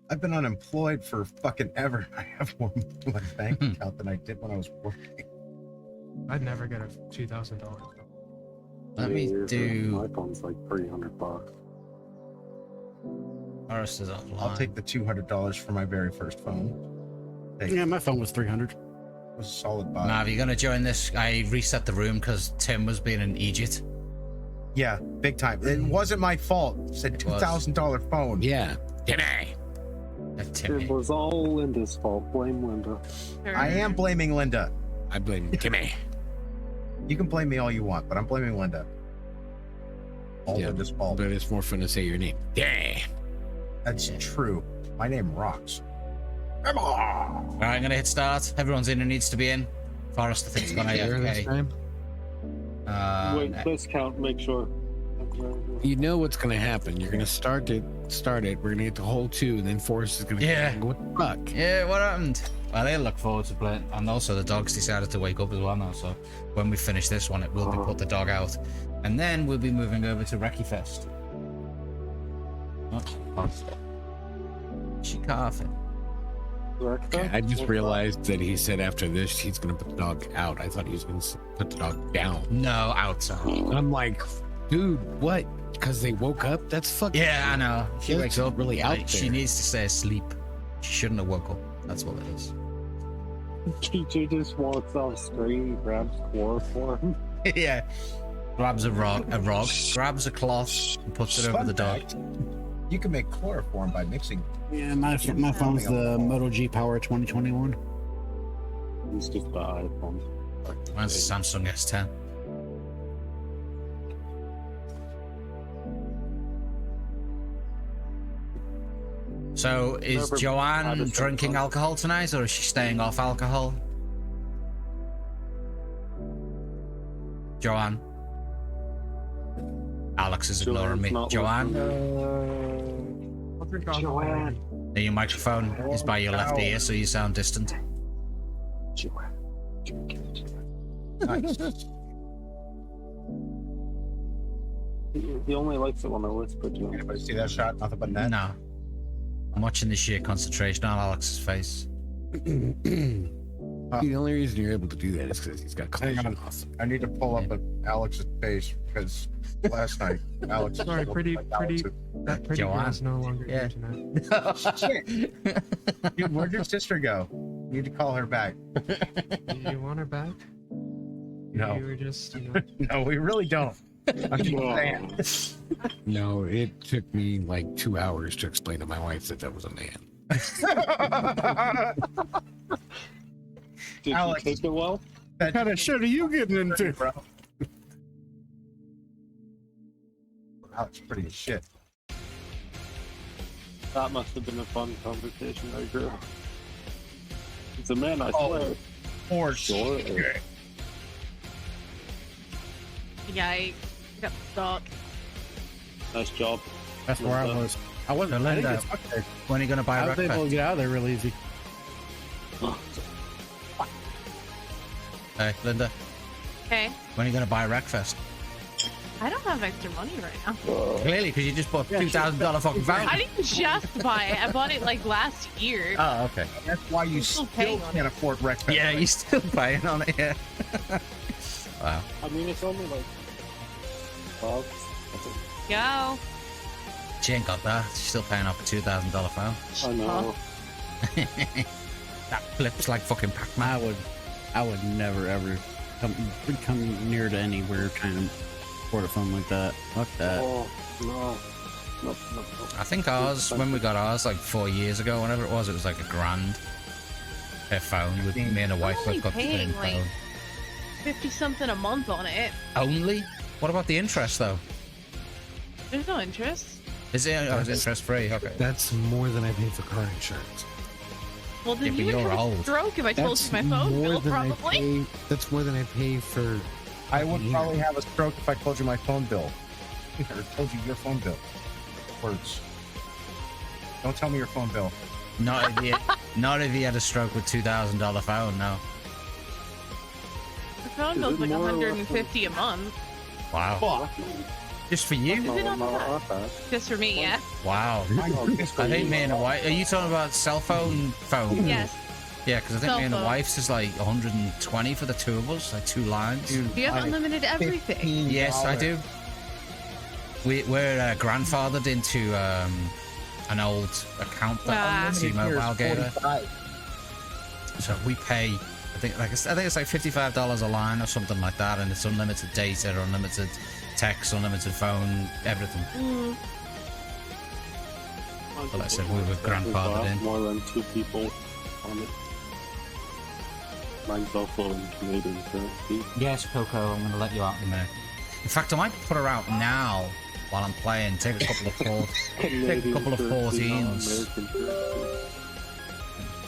I've been unemployed for fucking ever. I have more money in my bank account than I did when I was working. I'd never get a $2,000 phone. Let me do. My phone's like $300. Forrest is offline. I'll take the $200 for my very first phone. Yeah, my phone was $300. It was a solid buy. Mav, you gonna join this? I reset the room because Tim was being an idiot. Yeah, big time. It wasn't my fault. It said $2,000 phone. Yeah. Timmy. It was all Linda's fault. Blame Linda. I am blaming Linda. I blame Timmy. You can blame me all you want, but I'm blaming Linda. All Yeah, Linda's fault. but it's more fun to say your name. Yeah. That's true. My name rocks. Come on. All right, I'm gonna hit start. Everyone's in who needs to be in. Forrest, I think, it's gone AFK. Wait, let's count. Make sure. You know what's gonna happen. You're gonna start it. We're gonna get to hole 2, and then Forrest is gonna. Yeah. What the fuck? Yeah, what happened? Well, they look forward to playing, and also the dogs decided to wake up as well now. So when we finish this one, it will be put the dog out, and then we'll be moving over to Recce Fest. She coughing. Okay, I just realized that he said after this he's gonna put the dog out. I thought he was gonna put the dog down. No, outside. I'm like, dude, what? Because they woke up? That's fucking. Yeah, I know. She wakes up really out like, there. she needs to stay asleep. She shouldn't have woke up. That's what it is. TJ just walks off screen, grabs chloroform. Yeah. Grabs a rock, grabs a cloth, and puts it over the dog. You can make chloroform by mixing. Yeah, my phone's the Moto G Power 2021. It's just the iPhone. Mine's the Samsung S10. So is Joanne drinking alcohol tonight, or is she staying off alcohol? Joanne. Alex is ignoring me. Joanne. Joanne. Your microphone is by your left ear, so you sound distant. Joanne. Nice. He only likes it when I whisper to him. Anybody see that shot? Nothing but net. No. I'm watching the sheer concentration on Alex's face. The only reason you're able to do that is because he's got Hang on. I need to pull up Alex's face because last night Alex. Sorry, pretty. That pretty Joanne. girl's no longer here tonight. Shit. Dude, where'd your sister go? You need to call her back. Do you want her back? No. You were just, No, we really don't. I'm just saying. No, it took me like 2 hours to explain to my wife that was a man. Did Alex, you take it well? What kind of shit are you getting into, bro? Alex, pretty as shit. That must have been a fun conversation, I agree. It's a man, I swear. For sure. Yikes. Got stuck. Nice job. That's where I was. I wasn't. I didn't get stuck there. When are you going to buy I a was able to get out of there real easy. Hey, Linda. Okay. When are you going to buy Wreckfest? I don't have extra money right now. Clearly, because you just bought $2,000 fucking phone. I didn't just buy it. I bought it like last year. Oh, okay. That's why you still can't afford Wreckfest. Yeah, you're still paying on it, yeah. Wow. I mean, it's only like 12. Go. She ain't got that. She's still paying off a $2,000 phone. I know. That flips like fucking Pac-Man. I would never ever come near to anywhere trying to afford a phone like that. Fuck that. Oh, no. No. I think ours, when we got ours like 4 years ago, whenever it was like $1,000 per phone. With me and a wife both got the same paying like phone. 50 something a month on it. Only? What about the interest though? There's no interest. Is it? Oh, it's interest free. Okay. That's more than I pay for car insurance. Well, then Yeah, you but would you're have old. a stroke if I told you my phone more bill, than I probably. pay. That's more than I pay for. I would probably have a stroke if I told you my phone bill. Or told you your phone bill. Words. Don't tell me your phone bill. Not if you had a stroke with $2,000 phone. No. The phone bill's like 150 a month. Wow. Just for you? Is it on that? Just for me, yeah. Wow. I think me and a wife. Are you talking about cell phone? Yes. Yeah, because I think Cell me and the phone. wife's is like 120 for the two of us, like 2 lines. You have unlimited everything. Yes, I do. We're grandfathered into an old account that T-Mobile gave us. So we pay. I think it's like $55 a line or something like that, and it's unlimited data, unlimited text, unlimited phone, everything. But like I said, we were grandfathered in. More than 2 people on it. Mine's also in Canadian currency. Yes, Coco, I'm going to let you out in a minute. In fact, I might put her out now while I'm playing. Take a couple of 14s.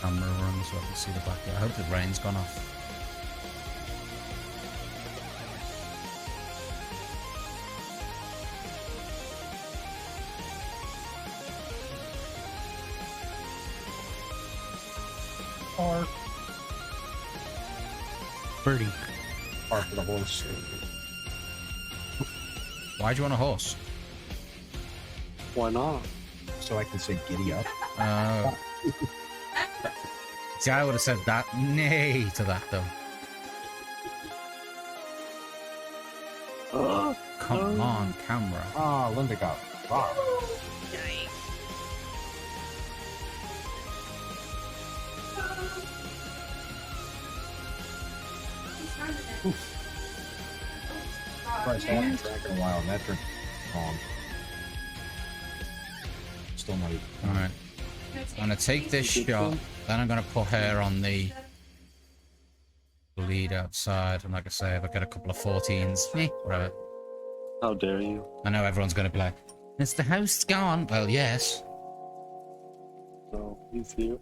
camera run so I can see the back. I hope the rain's gone off. Or Birdie. Or for the horse. Why'd you want a horse? Why not? So I can say giddy up. See, I would have said that nay to that though. Come on, camera. Ah, Linda got wow. Christ, I haven't drank in a while, and that drink is wrong. Still not even. Alright. I'm gonna take this shot, then I'm gonna put her on the lead outside, and like I say, if I get a couple of 14s, whatever. How dare you? I know everyone's gonna be like, is the host gone? Well, yes. So, he's here.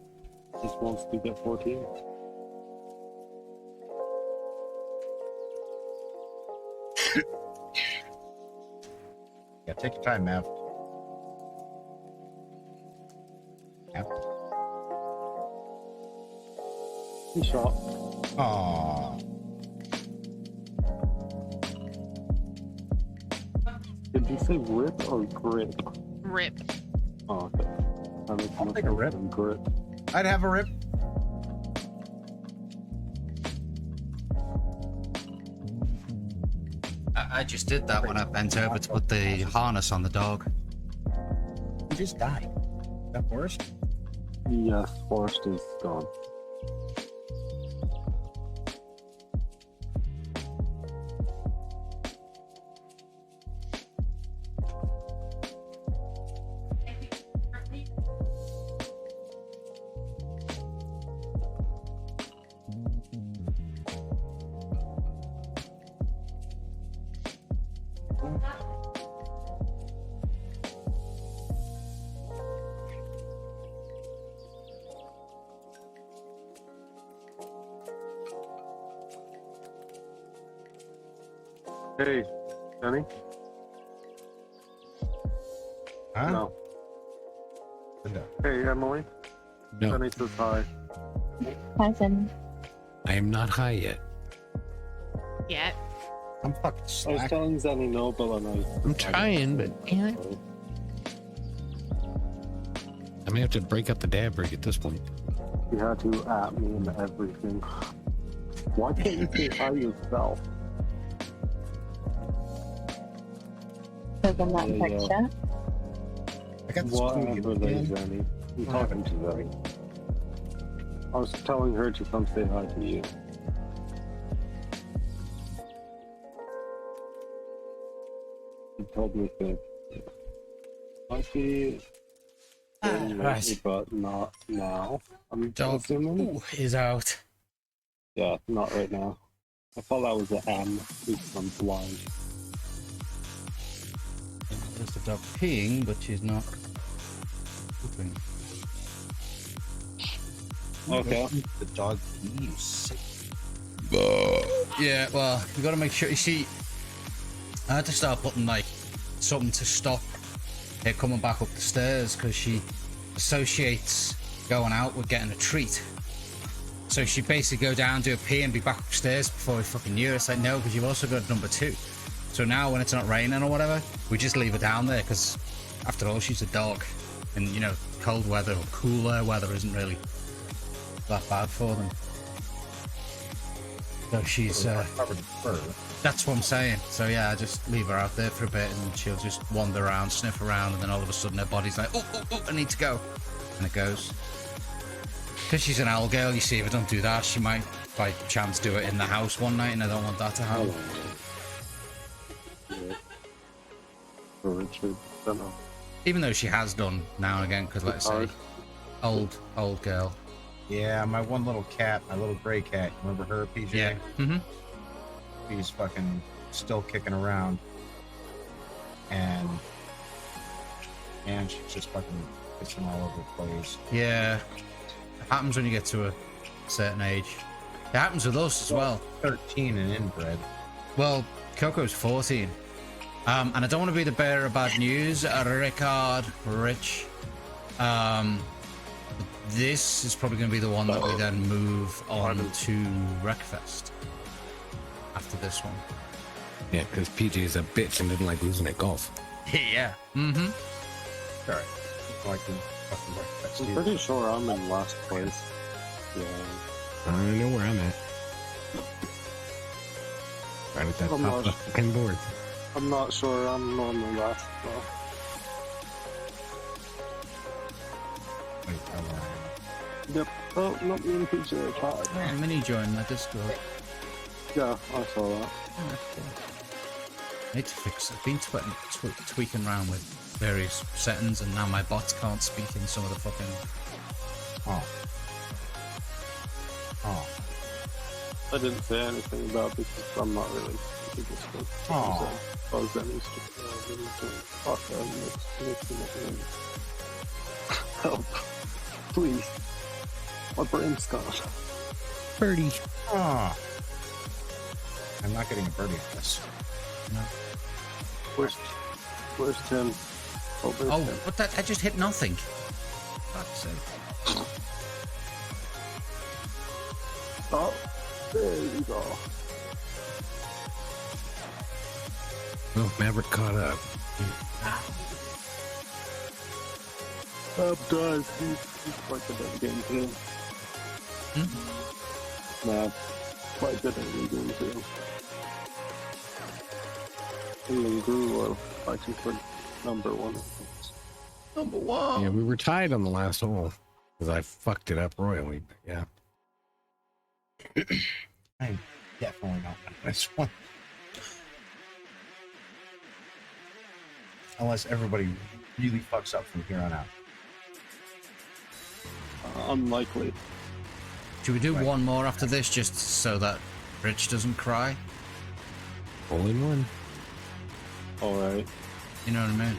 Just wants to get 14. Yeah, take your time, Mav. Yep. He shot. Aww. Did you say rip or grip? Rip. Oh, okay. I'll take a rip. Grip. I'd have a rip. I just did that when I bent over to put the harness on the dog. He just died. Is that Forrest? Yes, Forrest is gone. Hey, Danny? Huh? No. Linda. Hey, Emily? No, Danny says hi. Hi, Zen. I am not high yet. Yet. I'm fucking I was slack. telling Zanny no, but I'm trying, but yeah. I may have to break up the dab rig at this point. You had to at me and everything. Why can't you say hi yourself? So then that Yeah, text yeah. chat. I got the Whatever studio then, again. Zanny. I'm What talking happened to to Zanny. I was telling her to come say hi to you. She told me to. Might be right. but not now. I'm Dog assuming. is out. Yeah, not right now. I thought that was an M because I'm blind. There's the dog peeing, but she's not pooping. Okay. The dog pee, you sick. Yeah, well, you gotta make sure. You see, I had to start putting like something to stop her coming back up the stairs because she associates going out with getting a treat. So she'd basically go down, do a pee, and be back upstairs before we fucking knew it. It's like, no, because you've also got number 2. So now when it's not raining or whatever, we just leave her down there because after all, she's a dog. And, you know, cold weather or cooler weather isn't really that bad for them. So she's, covered in fur. that's what I'm saying. So yeah, I just leave her out there for a bit and she'll just wander around, sniff around, and then all of a sudden her body's like, oh, I need to go. And it goes. Because she's an owl girl, you see, if I don't do that, she might, by chance, do it in the house one night, and I don't want that to happen. Richard, don't know. Even though she has done now and again, because let's say, old girl. Yeah, my one little cat, my little gray cat. Remember her, PJ? Yeah. Mm-hmm. She's fucking still kicking around. And she's just fucking pitching all over the place. Yeah. Happens when you get to a certain age. It happens with us as well. 13 and inbred. Well, Coco's 14. And I don't want to be the bearer of bad news, Rich. This is probably going to be the one that we then move on to Wreckfest after this one. Yeah, because PJ is a bitch and didn't like losing at golf. Yeah. Mm-hmm. Alright. Like fucking Wreckfest. I'm pretty sure I'm in last place. Yeah. I don't know where I'm at. Right at that top of the fucking board. I'm not sure I'm on the last though. Yep. Oh, not me and PJ are tied. Yeah, Mini joined my Discord. Yeah, I saw that. I need to fix it. I've been tweaking around with various settings, and now my bots can't speak in some of the fucking. Oh. Oh. I didn't say anything about it because I'm not really into this one. Oh. Buzz that needs to fuck that makes help. Please. My brain's gone. Birdie. Oh. I'm not getting a birdie on this. No. Where's Tim? Oh, there's Tim. What that? I just hit nothing. Fuck's sake. Oh, there you go. Well, Maverick caught up. I'm done. He's quite good at the game too. Nah, quite good at the game too. Him and Gru are fighting for number one. Number one. Yeah, we were tied on the last hole because I fucked it up royally. But yeah. I'm definitely not on this one. Unless everybody really fucks up from here on out. Unlikely. Should we do one more after this just so that Rich doesn't cry? Hole in one. Alright. You know what I mean?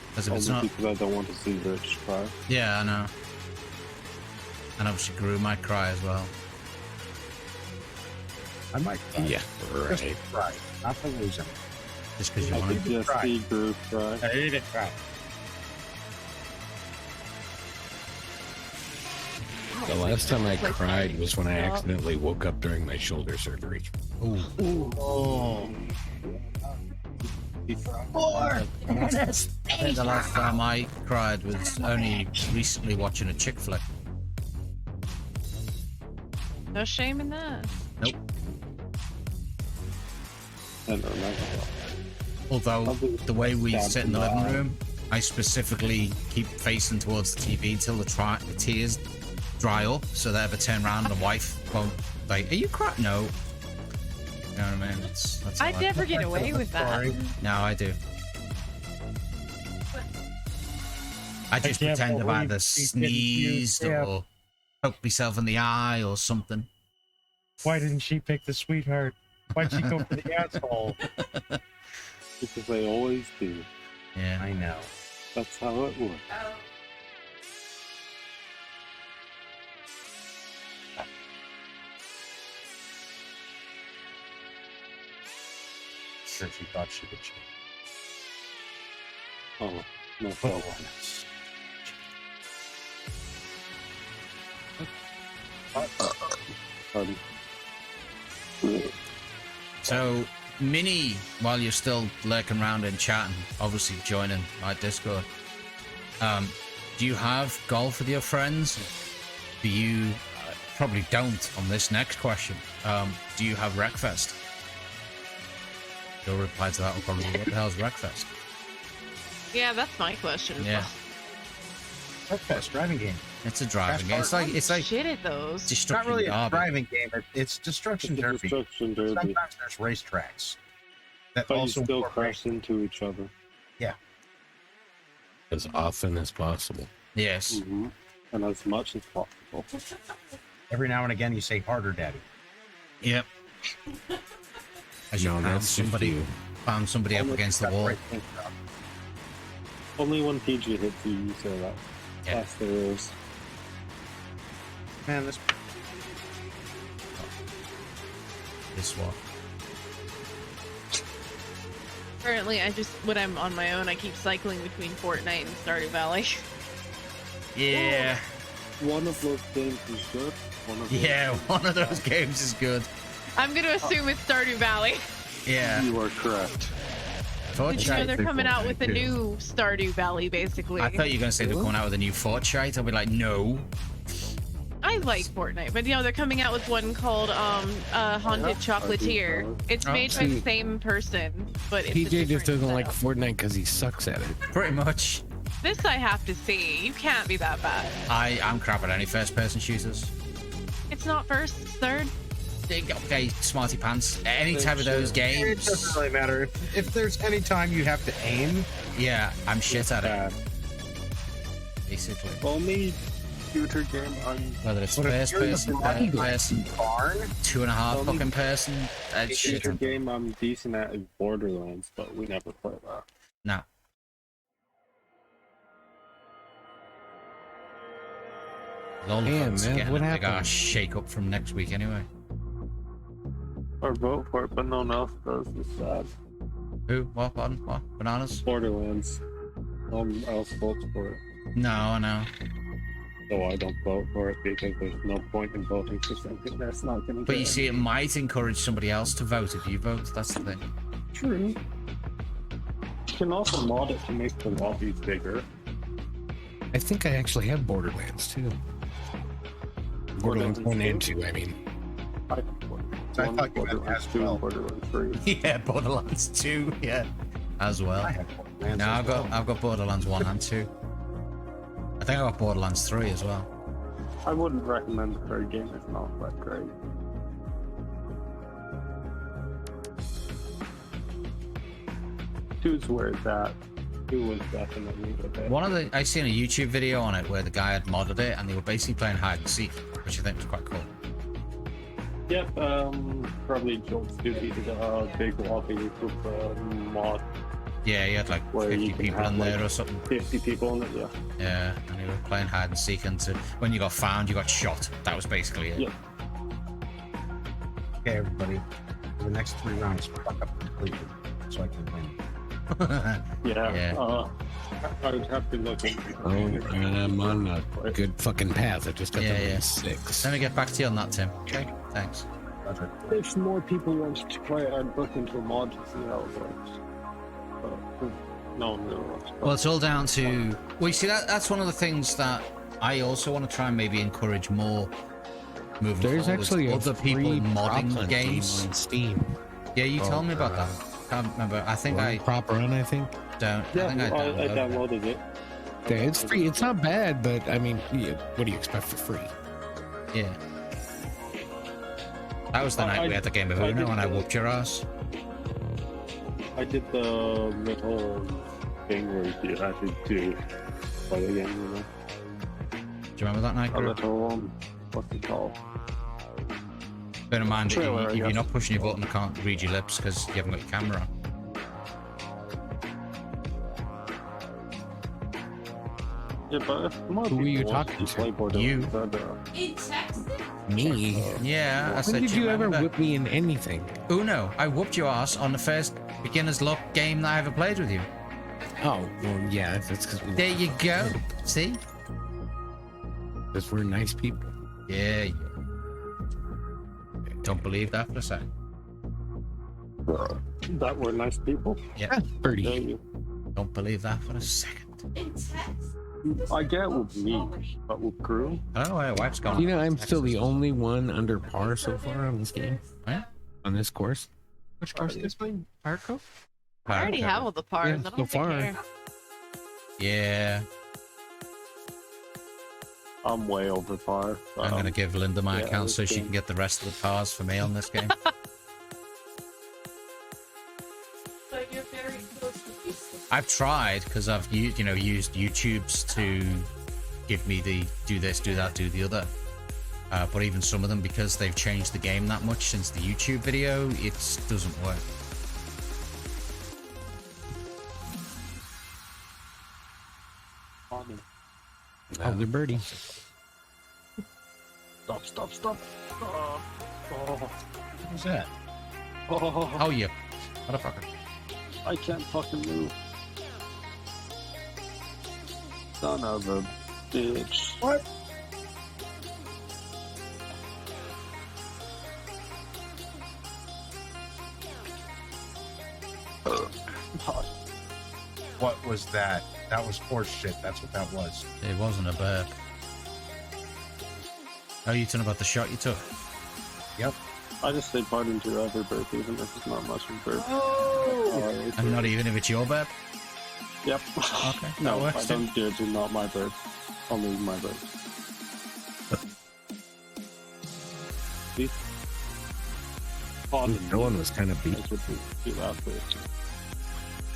Because if it's not. Because I don't want to see Rich cry. Yeah, I know. And obviously Gru might cry as well. I might cry. Yeah, right. Just cry. Not for losing. Just because you I want think to. the EST Gru cry. I need to cry. The last time I cried was when I accidentally woke up during my shoulder surgery. Ooh. Oh. I think the last time I cried was only recently watching a chick flick. No shame in that. Nope. I don't know. Although the way we sit in the living room, I specifically keep facing towards the TV until the tears dry up, so that if I turn around, the wife won't like, "Are you crying?" No. You know what I mean? That's I'd never get away with that. No, I do. I just pretend I've either sneezed or poked myself in the eye or something. Why didn't she pick the sweetheart? Why'd she go for the asshole? Because they always do. Yeah, I know. That's how it works. Sure, she thought she would cheat. Oh, no problem. So, Mini, while you're still lurking around and chatting, obviously joining my Discord, do you have golf with your friends? Do you probably don't on this next question? Do you have Wreckfest? Your reply to that will probably be, what the hell is Wreckfest? Yeah, that's my question. Yeah. Wreckfest, driving game. It's a driving game. It's like shit at those. It's not really a driving game. It's destruction derby. Destruction derby. Sometimes there's racetracks that But also you still incorporate- crash into each other. Yeah. As often as possible. Yes. Mm-hmm. And as much as possible. Every now and again, you say harder, daddy. Yep. As you No, pound that's just you. somebody up against the wall. Only when PG hits you, you say that. Yeah. Yes, there is. Man, this what? Currently, when I'm on my own, I keep cycling between Fortnite and Stardew Valley. Yeah. One of those games is good. One of those games is good. I'm gonna assume it's Stardew Valley. Yeah. You are correct. Did you know they're coming out with a new Stardew Valley, basically? I thought you were going to say they're coming out with a new Fortnite. I'll be like, no. I like Fortnite, but they're coming out with one called Haunted Chocolatier. It's made by the same person, but it's PJ just doesn't like Fortnite because he sucks at it. Pretty much. This I have to see. You can't be that bad. I'm crap at any first-person shooters. It's not first, it's third. Okay, smarty pants. Any type of those games. It doesn't really matter. If there's any time you have to aim, yeah, I'm shit at it. Basically. Only shooter game whether it's first person, third person, 2.5 fucking person. Shooter game I'm decent at is Borderlands, but we never play that. No. Damn, man, what happened? They got a shake up from next week anyway. Or vote for it, but no one else does. It's sad. Who? What? Bananas? Borderlands. No one else votes for it. No, I know. So I don't vote for it because there's no point in voting for something that's not going to. But you see, it might encourage somebody else to vote if you vote. That's the thing. True. You can also mod it to make the lobbies bigger. I think I actually have Borderlands too. Borderlands 1 and 2, I mean. I thought you meant as well. Borderlands 3. Yeah, Borderlands 2, yeah. As well. No, I've got Borderlands 1 and 2. I think I got Borderlands 3 as well. I wouldn't recommend the third game, it's not that great. Two's where it's at. 2 was definitely the best. I seen a YouTube video on it where the guy had modded it and they were basically playing hide and seek, which I think was quite cool. Yep, probably Joel's Duty did a big lobby with mod. Yeah, he had like 50 people in there or something. 50 people in it, yeah. Yeah, and they were playing hide and seek, and when you got found, you got shot. That was basically it. Yep. Okay, everybody. For the next 3 rounds, fuck up completely so I can win. Yeah. I would have to look into it. I'm on a good fucking path. I just got to 6. Let me get back to you on that, Tim. Okay, thanks. If more people want to play it, I'd look into a mod to see how it works. No one really wants to play. Well, it's all down to... Well, you see, that's one of the things that I also want to try and maybe encourage more moving There's forward. actually Other people modding prop games on Steam. Yeah, you told me about that. Can't remember. I think Prop Run, I think. I downloaded it. Yeah, it's free. It's not bad, but I mean, what do you expect for free? Yeah. That was the night we had the game of Uno and I whooped your ass. I did the little thing where you had to play the game, you know. Do you remember that night? A little, what's it called? Bear in mind, if you're not pushing your button, I can't read your lips because you haven't got your camera on. Yeah, but who are you talking to? You. In Texas? Me? Yeah, I said. When did you ever whip me in anything? Uno. I whooped your ass on the first beginner's luck game that I ever played with you. Oh, well, yeah, that's because we. There you go. See? Because we're nice people. Yeah. Don't believe that for a second. That we're nice people? Yeah. Birdie. Don't believe that for a second. In Texas? I get with me, but with crew. I don't know why your wife's gone. You know, I'm still the only one under par so far on this game. Yeah? On this course. Which course is playing? Park Cove? I already have all the parts. Yeah, I don't so far. care. Yeah. I'm way over par. I'm going to give Linda my account so she can get the rest of the pars for me on this game. So you're very close to peaceful. I've tried because I've used YouTube's to give me the do this, do that, do the other. But even some of them, because they've changed the game that much since the YouTube video, it doesn't work. Oh, the birdie. Stop, stop, stop. Oh. What was that? Oh, you motherfucker. I can't fucking move. Son of a bitch. What? What was that? That was horse shit. That's what that was. It wasn't a burp. Oh, you talking about the shot you took? Yep. I just say pardon to every burp, even if it's not much of a burp. Oh! And not even if it's your burp? Yep. Okay. No, that I works don't do it to not my burp. Only my burp. See? Pardon. No one was kind of beat. That's what we do after.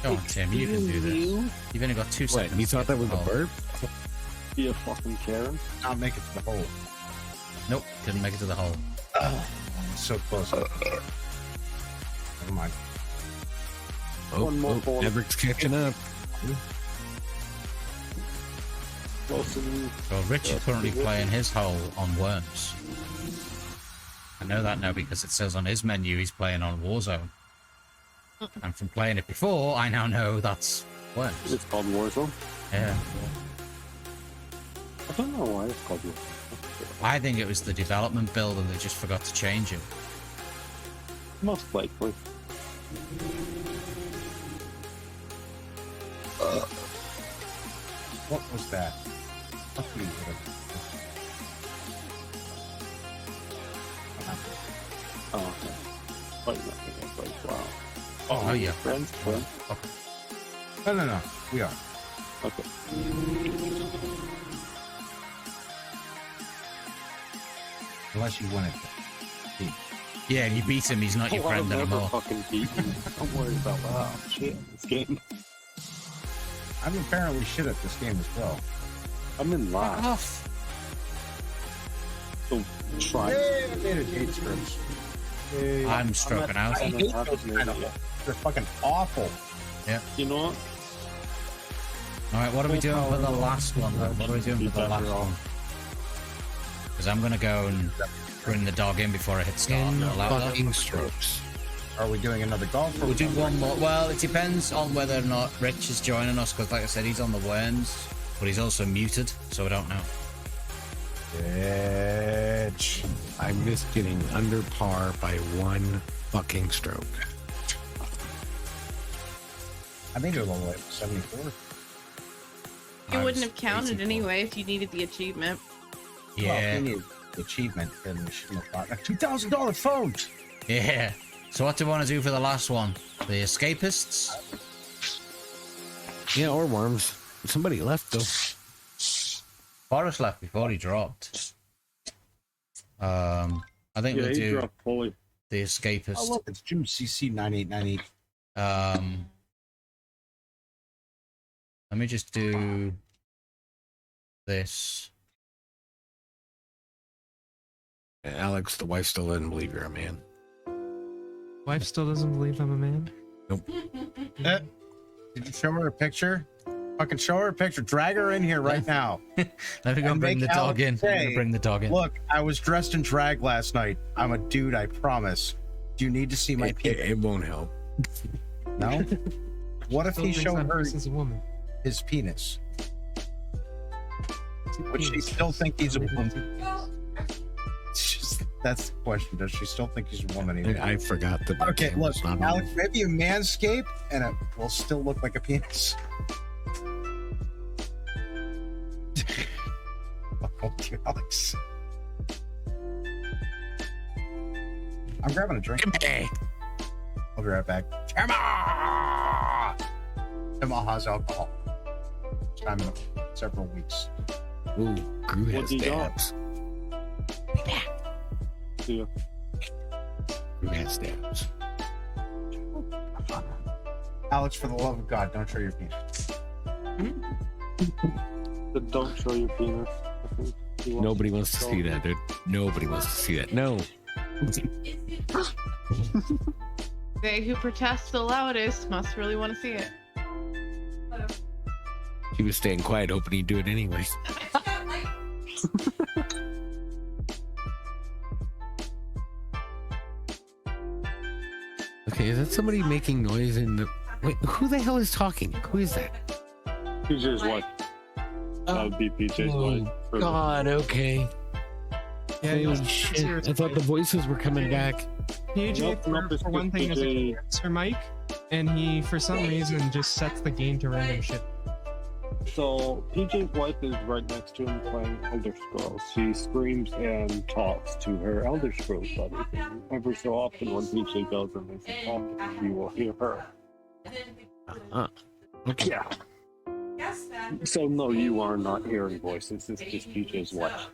Go on, Tim. You can do this. You've only got 2 seconds. You thought that was a burp? Be a fucking Karen. I'll make it to the hole. Nope. Didn't make it to the hole. So close. Never mind. One more ball. Everett's catching up. Wilson. So Rich is currently playing his hole on Worms. I know that now because it says on his menu he's playing on Warzone. And from playing it before, I now know that's Worms. It's called Warzone? Yeah. I don't know why it's called Warzone. I think it was the development build and they just forgot to change it. Most likely. What was that? Oh, okay. But nothing. It's like, wow. Oh, yeah. Friends? Friends? Okay. No. We are. Okay. Unless you win it. Yeah, and you beat him, he's not your friend I'll never anymore. fucking beat you. Don't worry about that. Shit, this game. I'm apparently shit at this game as well. I'm in last. Off. So try. Hey, I made it 8 strips. Hey, I'm stroking out. I hate those kind of. They're fucking awful. Yeah. You know what? Alright, what are we doing for the last one then? What are we doing for the last one? Because I'm gonna go and bring the dog in before I hit start. Fucking strokes. Are we doing another golf? We'll do one more. Well, it depends on whether or not Rich is joining us, because like I said, he's on the Worms, but he's also muted, so I don't know. Bitch. I'm just getting under par by 1 fucking stroke. I made it a little late. 74. It wouldn't have counted anyway if you needed the achievement. Well, Yeah. if we need the achievement, then we shouldn't have bought a $2,000 phone. Yeah. So what do you want to do for the last one? The Escapists? Yeah, or worms. Somebody left though. Forrest left before he dropped. I think Yeah, we'll he do dropped fully. the Escapist. Oh, look, it's Jim CC 9898. Let me just do this. Alex, the wife still doesn't believe you're a man. Wife still doesn't believe I'm a man? Nope. Did you show her a picture? Fucking show her a picture. Drag her in here right now. Let me go and bring the dog in. I'm gonna bring the dog in. Look, I was dressed in drag last night. I'm a dude, I promise. Do you need to see my penis? It won't help. No? What if Still he thinks showed I'm her dressed as a woman? his penis? Would she still think he's a woman? It's just, that's the question. Does she still think he's a woman? Even? I forgot that. Okay, look, Alex, maybe a manscape and it will still look like a penis. Fuck you, Alex. I'm grabbing a drink. I'll be right back. Timma has alcohol. First time in several weeks. Ooh, Gru What has do you got? dabs. See ya. Gru has dabs. Alex, for the love of God, don't show your penis. But don't show your penis. I think he Nobody wants to show see it. that, dude. Nobody wants to see that. No. They who protest the loudest must really want to see it. He was staying quiet, hoping he'd do it anyway. Okay, is that somebody making noise in the? Wait, who the hell is talking? Who is that? PJ's wife. That would be PJ's wife. Oh God. Okay. Yeah, Holy shit! I thought the voices were coming back. PJ, for one thing, is a condenser mic, and he, for some reason, just sets the gain to random shit. So PJ's wife is right next to him playing Elder Scrolls. She screams and talks to her Elder Scrolls buddy. Every so often, when PJ goes and makes a talking, you will hear her. Okay. Yeah. So no, you are not hearing voices. It's just PJ's wife.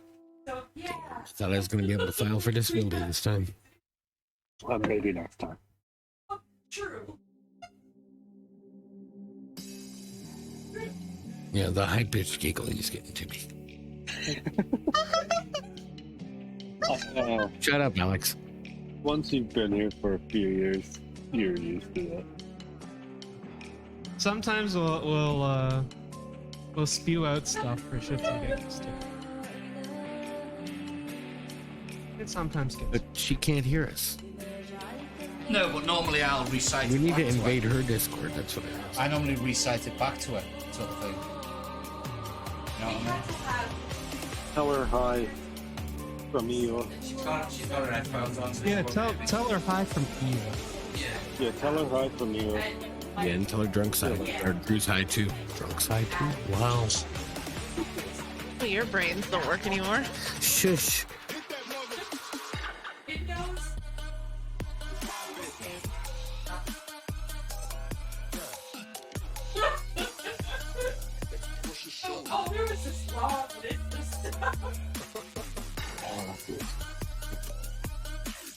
I thought I was going to be able to file for disability this time. Maybe next time. True. Yeah, the high pitched giggling is getting to me. Shut up, Alex. Once you've been here for a few years, you're used to it. Sometimes we'll spew out stuff for shits and giggles too. It sometimes gets. But she can't hear us. No, but normally I'll recite We it need back to her. invade her Discord. That's what it is. I normally recite it back to her, sort of thing. You know what I mean? Tell her hi from you. She's got her headphones on. So Yeah, tell her hi from Eva. Yeah, tell her hi from you. Yeah, and tell her drunk side. Or Drew's high too. Drunk side too? Wow. Well, your brains don't work anymore. Shush. Oh, there was this law, but it's just.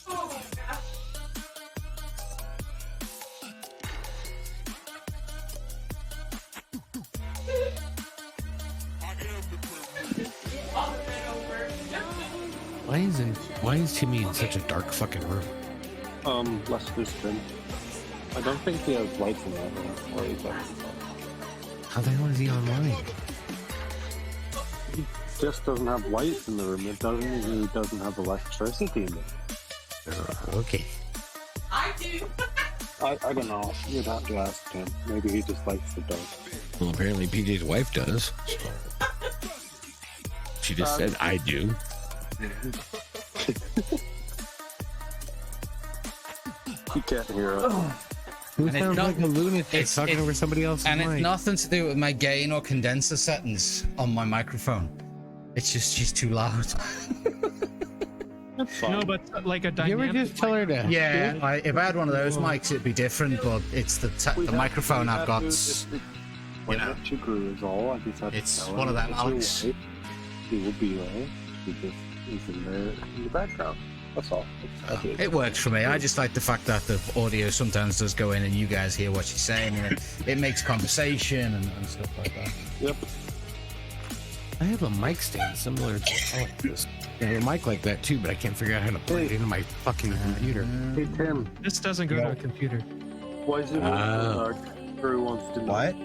Oh my gosh. Why is Timmy in such a dark fucking room? Lester's been. I don't think he has lights in that room. Or he's like, How the hell is he online? he just doesn't have lights in the room. It doesn't mean he doesn't have electricity in there. Okay. I do. I don't know. You'd have to ask him. Maybe he just likes the dark. Well, apparently PJ's wife does. She just said, I do. He can't hear us. Who And it's sounds not- like a lunatic talking over somebody else's And it's mic? nothing to do with my gain or condenser settings on my microphone. It's just she's too loud. That's fine. No, but like a You ever dynamic. just tell her to? Yeah, if I had one of those mics, it'd be different. But it's the microphone I've got. When that to grew is all. I just had to It's tell one him of them, it's Alex. alright. He will be there. He just is in there in the background. That's all. That's it. It works for me. I just like the fact that the audio sometimes does go in and you guys hear what she's saying, and it makes conversation and stuff like that. Yep. I have a mic stand similar to this. I have a mic like that too, but I can't figure out how to plug it into my fucking computer. Hey Tim, This doesn't go to a computer. why is your room so dark? Drew wants to know. What?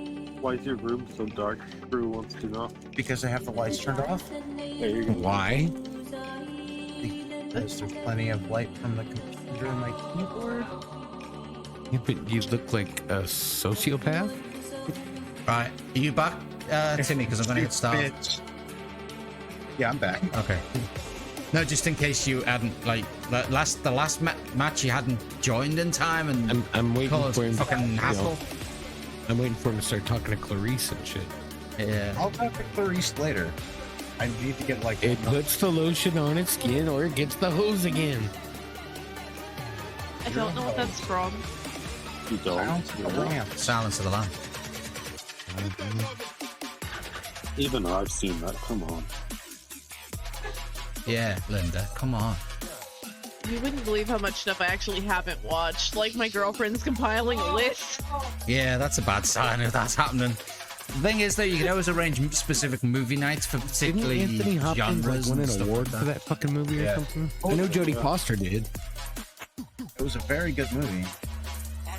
Why is your room so dark? Drew wants to know. Because I have the lights turned off? There you go. Why? Because there's plenty of light from the computer and my keyboard. Yeah, but you look like a sociopath? Right, are you back, Timmy? Because I'm going to get started. Bitch. Yeah, I'm back. Okay. No, just in case you hadn't the last match you hadn't joined in time and I'm waiting caused for him. fucking hassle. I'm waiting for him to start talking to Clarice and shit. Yeah. I'll talk to Clarice later. I need to get like It puts the lotion on its skin or it gets the hose again. I don't know what that's from. You don't. Silence of the Lamb. Silence of the Lamb. Even I've seen that. Come on. Yeah, Linda, come on. You wouldn't believe how much stuff I actually haven't watched. Like my girlfriend's compiling a list. Yeah, that's a bad sign if that's happening. The thing is, though, you can always arrange specific movie nights for Didn't particularly Anthony Hopkins genres win and an stuff award like for that fucking movie or something? I know Jodie Foster did. It was a very good movie.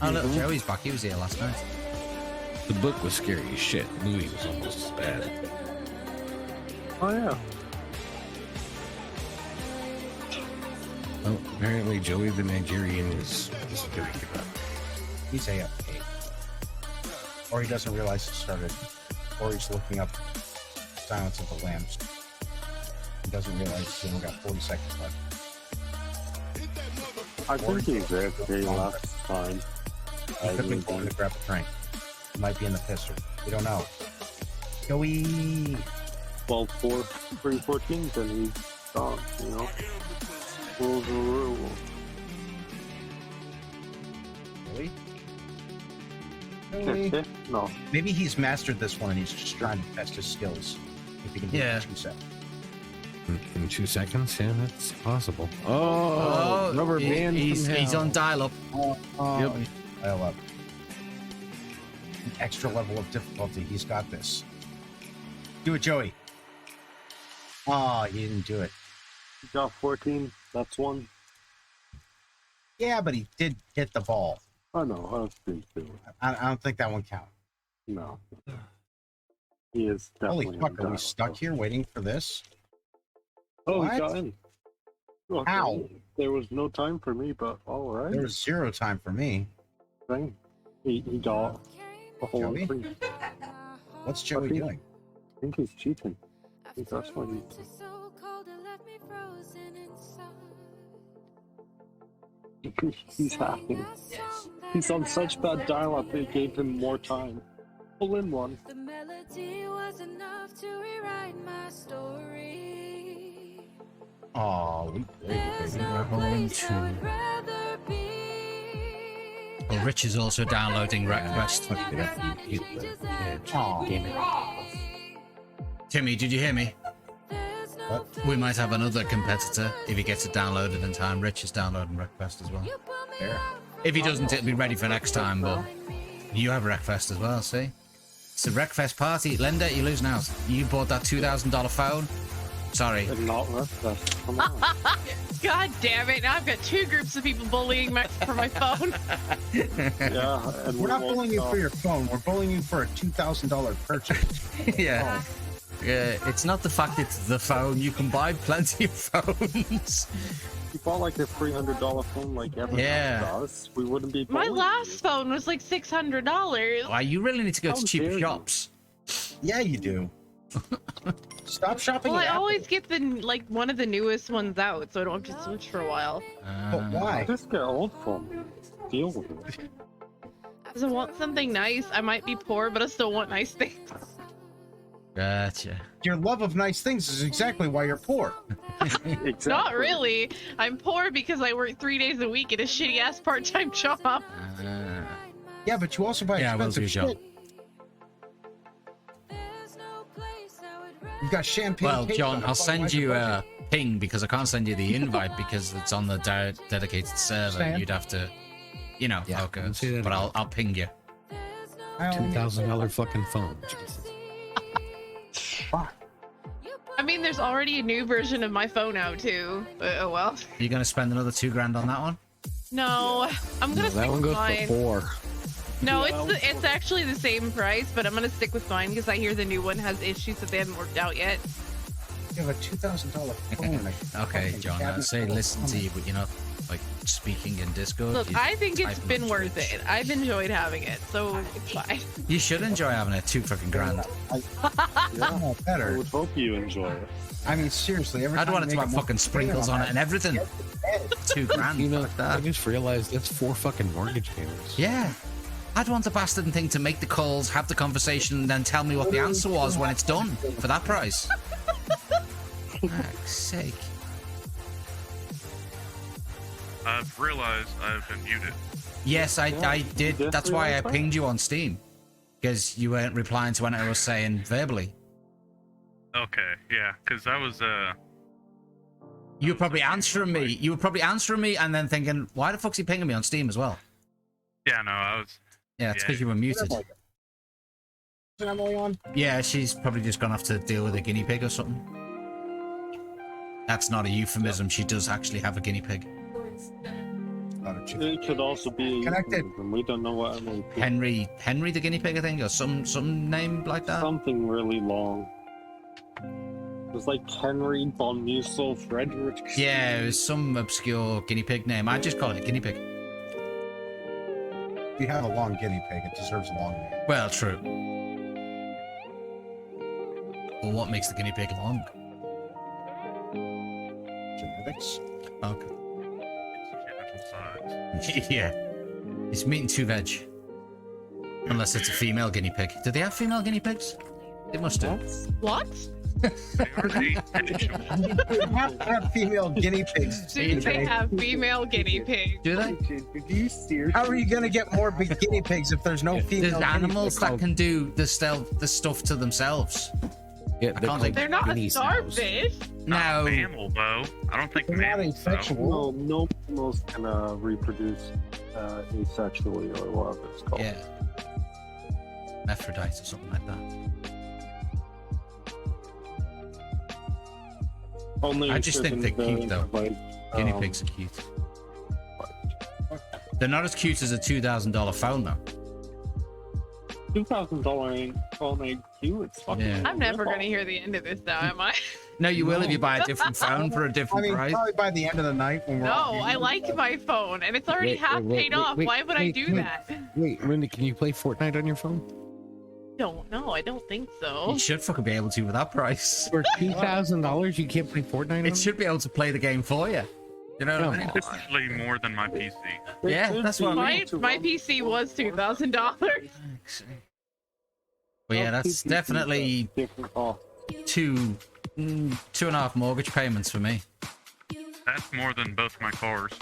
Oh, look, Joey's back. He was here last night. The book was scary as shit. The movie was almost as bad. Oh yeah. Oh, apparently Joey the Nigerian is doing it. He's AFK. Or he doesn't realize it started. Or he's looking up Silence of the Lambs. He doesn't realize he's only got 40 seconds left. I think he's AFK last time. He could be going to grab a drink. He might be in the pisser. We don't know. Joey! Well, 314, then he's gone, you know? Rules are rules. Joey? Okay. No. Maybe he's mastered this one and he's just trying to test his skills. If he can do it in 2 seconds. In 2 seconds? Yeah, that's possible. Oh, rubber band. He's on dial-up. Yep. Dial up. An extra level of difficulty. He's got this. Do it, Joey. Oh, he didn't do it. He got 14. That's one. Yeah, but he did hit the ball. I know. That's pretty cool. I don't think that one counts. No. He is definitely. Holy fuck, are we stuck here waiting for this? Oh, What? he got in. Okay. How? There was no time for me, but all right. There was 0 time for me. Thing. He got a whole Joey? thing. What's Joey doing? I think he's cheating. I think that's what he's hacking. He's on such bad dial-up, it gave him more time. Pull in one. The melody was enough to rewrite my story. Oh, We're home to. Well, Rich is also downloading request. Oh, damn it. Timmy, did you hear me? What? We might have another competitor if he gets it downloaded in time. Rich is downloading request as well. There. If he doesn't, it'll be ready for next time. But you have Wreckfest as well. See, it's a Wreckfest party. Linda, you're losing out. You bought that $2,000 phone. Sorry. And not Wreckfest. Come on. God damn it! Now I've got 2 groups of people bullying me for my phone. Yeah, and We're not bullying you for your phone. We're bullying you for a $2,000 purchase. Yeah. It's not the fact it's the phone. You can buy plenty of phones. You bought like a $300 phone like everyone does. We wouldn't be. My bullying last phone was like $600. Why, you really need to go to cheap shops. Yeah, you do. Stop shopping. Well, I at Apple. always get the one of the newest ones out, so I don't have to switch for a while. But why? Just get old phone. Deal with it. Because I want something nice. I might be poor, but I still want nice things. Gotcha. Your love of nice things is exactly why you're poor. Exactly. Not really. I'm poor because I work 3 days a week at a shitty ass part-time job. Yeah, but you also buy expensive shit. You've got champagne. Well, cake John, on it. I'll send Why'd you budget? a ping because I can't send you the invite because it's on the dedicated server. Sam? You'd have to, you know, how it goes. see that But again. I'll ping you. $2,000 fucking phone. I mean, there's already a new version of my phone out too. Oh well. You gonna spend another $2,000 on that one? No, I'm gonna stick That one with goes mine. for 4. No, it's actually the same price, but I'm gonna stick with mine because I hear the new one has issues that they haven't worked out yet. You have a $2,000 phone. Okay, John, I'd say listen to you, but you're not like speaking in Discord. Look, You're I think it's typing been on worth Twitch. it. I've enjoyed having it, so it's fine. You should enjoy having it. $2,000. Yeah, better. I would hope you enjoy it. I mean, seriously, every I'd time want it you to make have a fucking more sprinkles on it and everything. $2,000. You know, like I that. just realized that's 4 fucking mortgage payments. Yeah. I'd want the bastard thing to make the calls, have the conversation, and then tell me what the answer was when it's done for that price. Fuck's sake. I've realized I've been muted. Yes, I did. That's why I pinged you on Steam. Because you weren't replying to what I was saying verbally. Okay, yeah, because I was, You were probably answering me. You were probably answering me and then thinking, why the fuck's he pinging me on Steam as well? yeah, no, I was... Yeah, it's because you were muted. Isn't Emily on? Yeah, she's probably just gone off to deal with a guinea pig or something. That's not a euphemism. She does actually have a guinea pig. It could also be Connected. and we don't know what Emily picked. Henry the guinea pig, I think, or some name like that. Something really long. It was like Henry von Mussel Frederick. Yeah, it was some obscure guinea pig name. I just call it a guinea pig. If you have a long guinea pig, it deserves a long name. Well, true. Well, what makes the guinea pig long? Genetics. Okay. It's gentle size. Yeah. It's meat and 2 veg. Unless it's a female guinea pig. Do they have female guinea pigs? They must do. What? They are asexual. You have to have female guinea pigs. Do they have female guinea pigs? Do they? Did you seriously? How are you gonna get more guinea pigs if there's no female? There's animals that can do the stuff to themselves. Yeah, I can't think. They're not a guinea sows. starfish. Not No. a mammal, though. I don't think They're not mammals. asexual. No mammals can reproduce asexually or whatever it's called. Yeah. Aphrodite or something like that. Only I just think they're cute though. Like, Guinea pigs are cute. They're not as cute as a $2,000 phone though. $2,000 phone ain't cute. It's fucking. Yeah. I'm never gonna hear the end of this now, am I? No, you will if you buy a different phone for a I different mean, price. probably by the end of the night when we're No, all I like my phone, and it's already half paid off. Why would I do that? Wait, Linda, can you play Fortnite on your phone? Don't know. I don't think so. You should fucking be able to with that price. For $2,000, you can't play Fortnite on It should be able to play the game for you. You know what I mean? It's usually more than my PC. Yeah, that's what I mean. My PC was $2,000. Well, yeah, that's definitely two and a half mortgage payments for me. That's more than both my cars.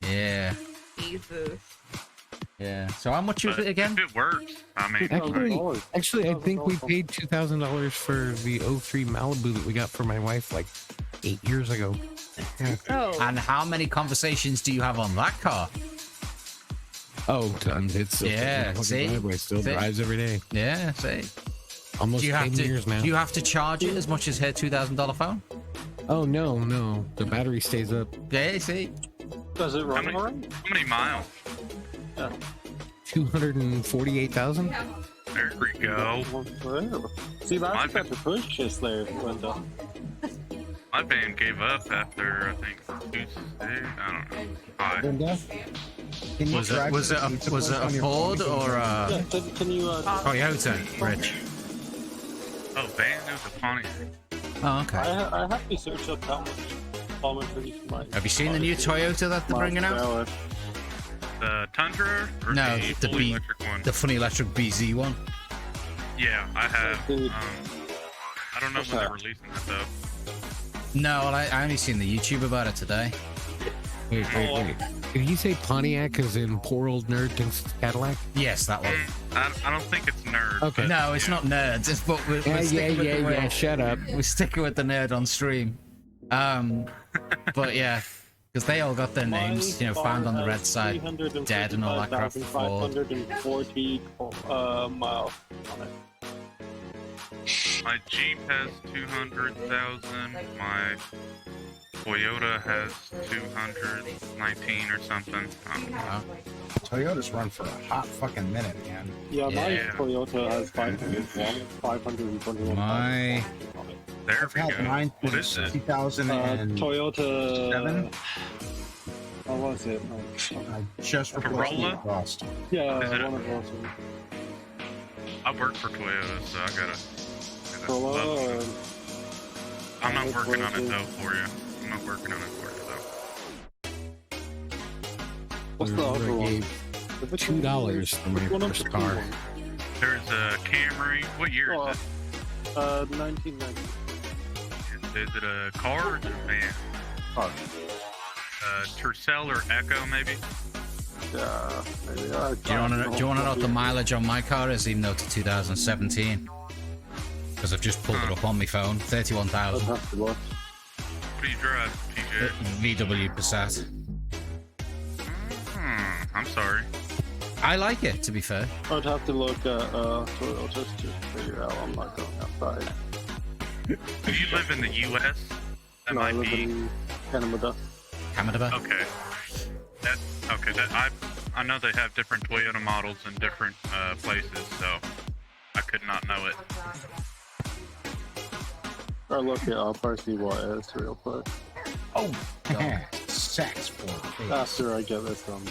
Yeah, Jesus. yeah. So how much was But it again? if it works, I mean, Actually, I think we paid $2,000 for the 03 Malibu that we got for my wife like 8 years ago. Yeah. Oh. And how many conversations do you have on that car? Oh, tons. It's still Yeah, see? driveway, still See? drives every day. Yeah, see. Almost Do you have 10 years now. Do you have to charge it as much as her $2,000 phone? Oh no, the battery stays up. Yeah, see. Does it run how many miles? 248,000. There we go. See, that's got to push just there, Linda. My van gave up after, I think, Tuesday. I don't know. Hi. Linda, can you Was it drive was to it the a, pizza was it place a on your Ford phone? or Yeah, a can you Toyota, Rich? Oh, van? It was a Pontiac. Oh, okay. I have to search up how much kilometers my. Have you seen the new Toyota that they're bringing out? The Tundra? Or No, the the fully electric one? the funny electric BZ one. Yeah, I have. I don't know when they're releasing that, though. No, well, I only seen the YouTube about it today. Wait. Did he say Pontiac as in poor old nerd thinks it's Cadillac? Yes, that one. I don't think it's nerd. Okay. No, it's not nerds. It's but we're sticking with the Yeah. word. Shut up. We're sticking with the nerd on stream. But yeah, because they all got their names, you know, found on the red side, dead and all that crap. For 540 miles on it. My Jeep has 200,000. My Toyota has 219 or something. I don't know. Toyotas run for a hot fucking minute, man. Yeah, my Toyota has 521. My There I've we had go. mine What since is it? 2007. Toyota. What was it? I just replaced Corolla? the exhaust. Yeah, Is it one of those. I work for Toyota, so I gotta. Corolla or I'm not working on it though for you. I'm not working on it for you though. what's the other one? gave $2 for my first car. There's a Camry. What year is it? 1990. Is it a car or is it a van? Car. Tercel or Echo maybe? Yeah, maybe. Do you want to know what the mileage on my car is, even though it's 2017? Because I've just pulled it up on my phone. 31,000. What do you drive, TJ? VW Passat. I'm sorry. I like it, to be fair. I'd have to look at Toyota just to figure out. I'm not going outside. Do you live in the U.S.? That No, I might live be. in Canada. Canada? Okay. I know they have different Toyota models in different places, so I could not know it. Or look it up or see what it is real quick. Oh, sex for After I get this done.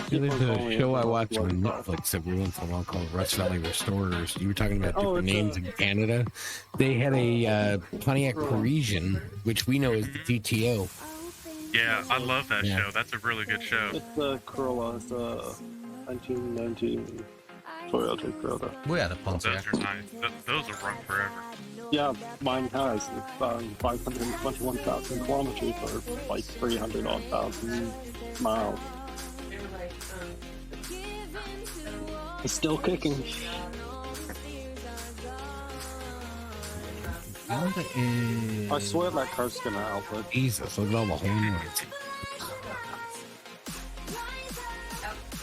There's a show I watch on Netflix every once in a while called Rust Valley Restorers. You were talking about different names in Canada. They had a Pontiac Parisian, which we know as the GTO. Yeah, I love that show. That's a really good show. It's the Corolla. It's the 1919 Toyota Corolla. We had a Pontiac. Those are nice. Those will run forever. Yeah, mine has 521,000 kilometers or like 300,000 miles. It's still kicking. I swear that car's gonna output. Jesus, look at all the hormones.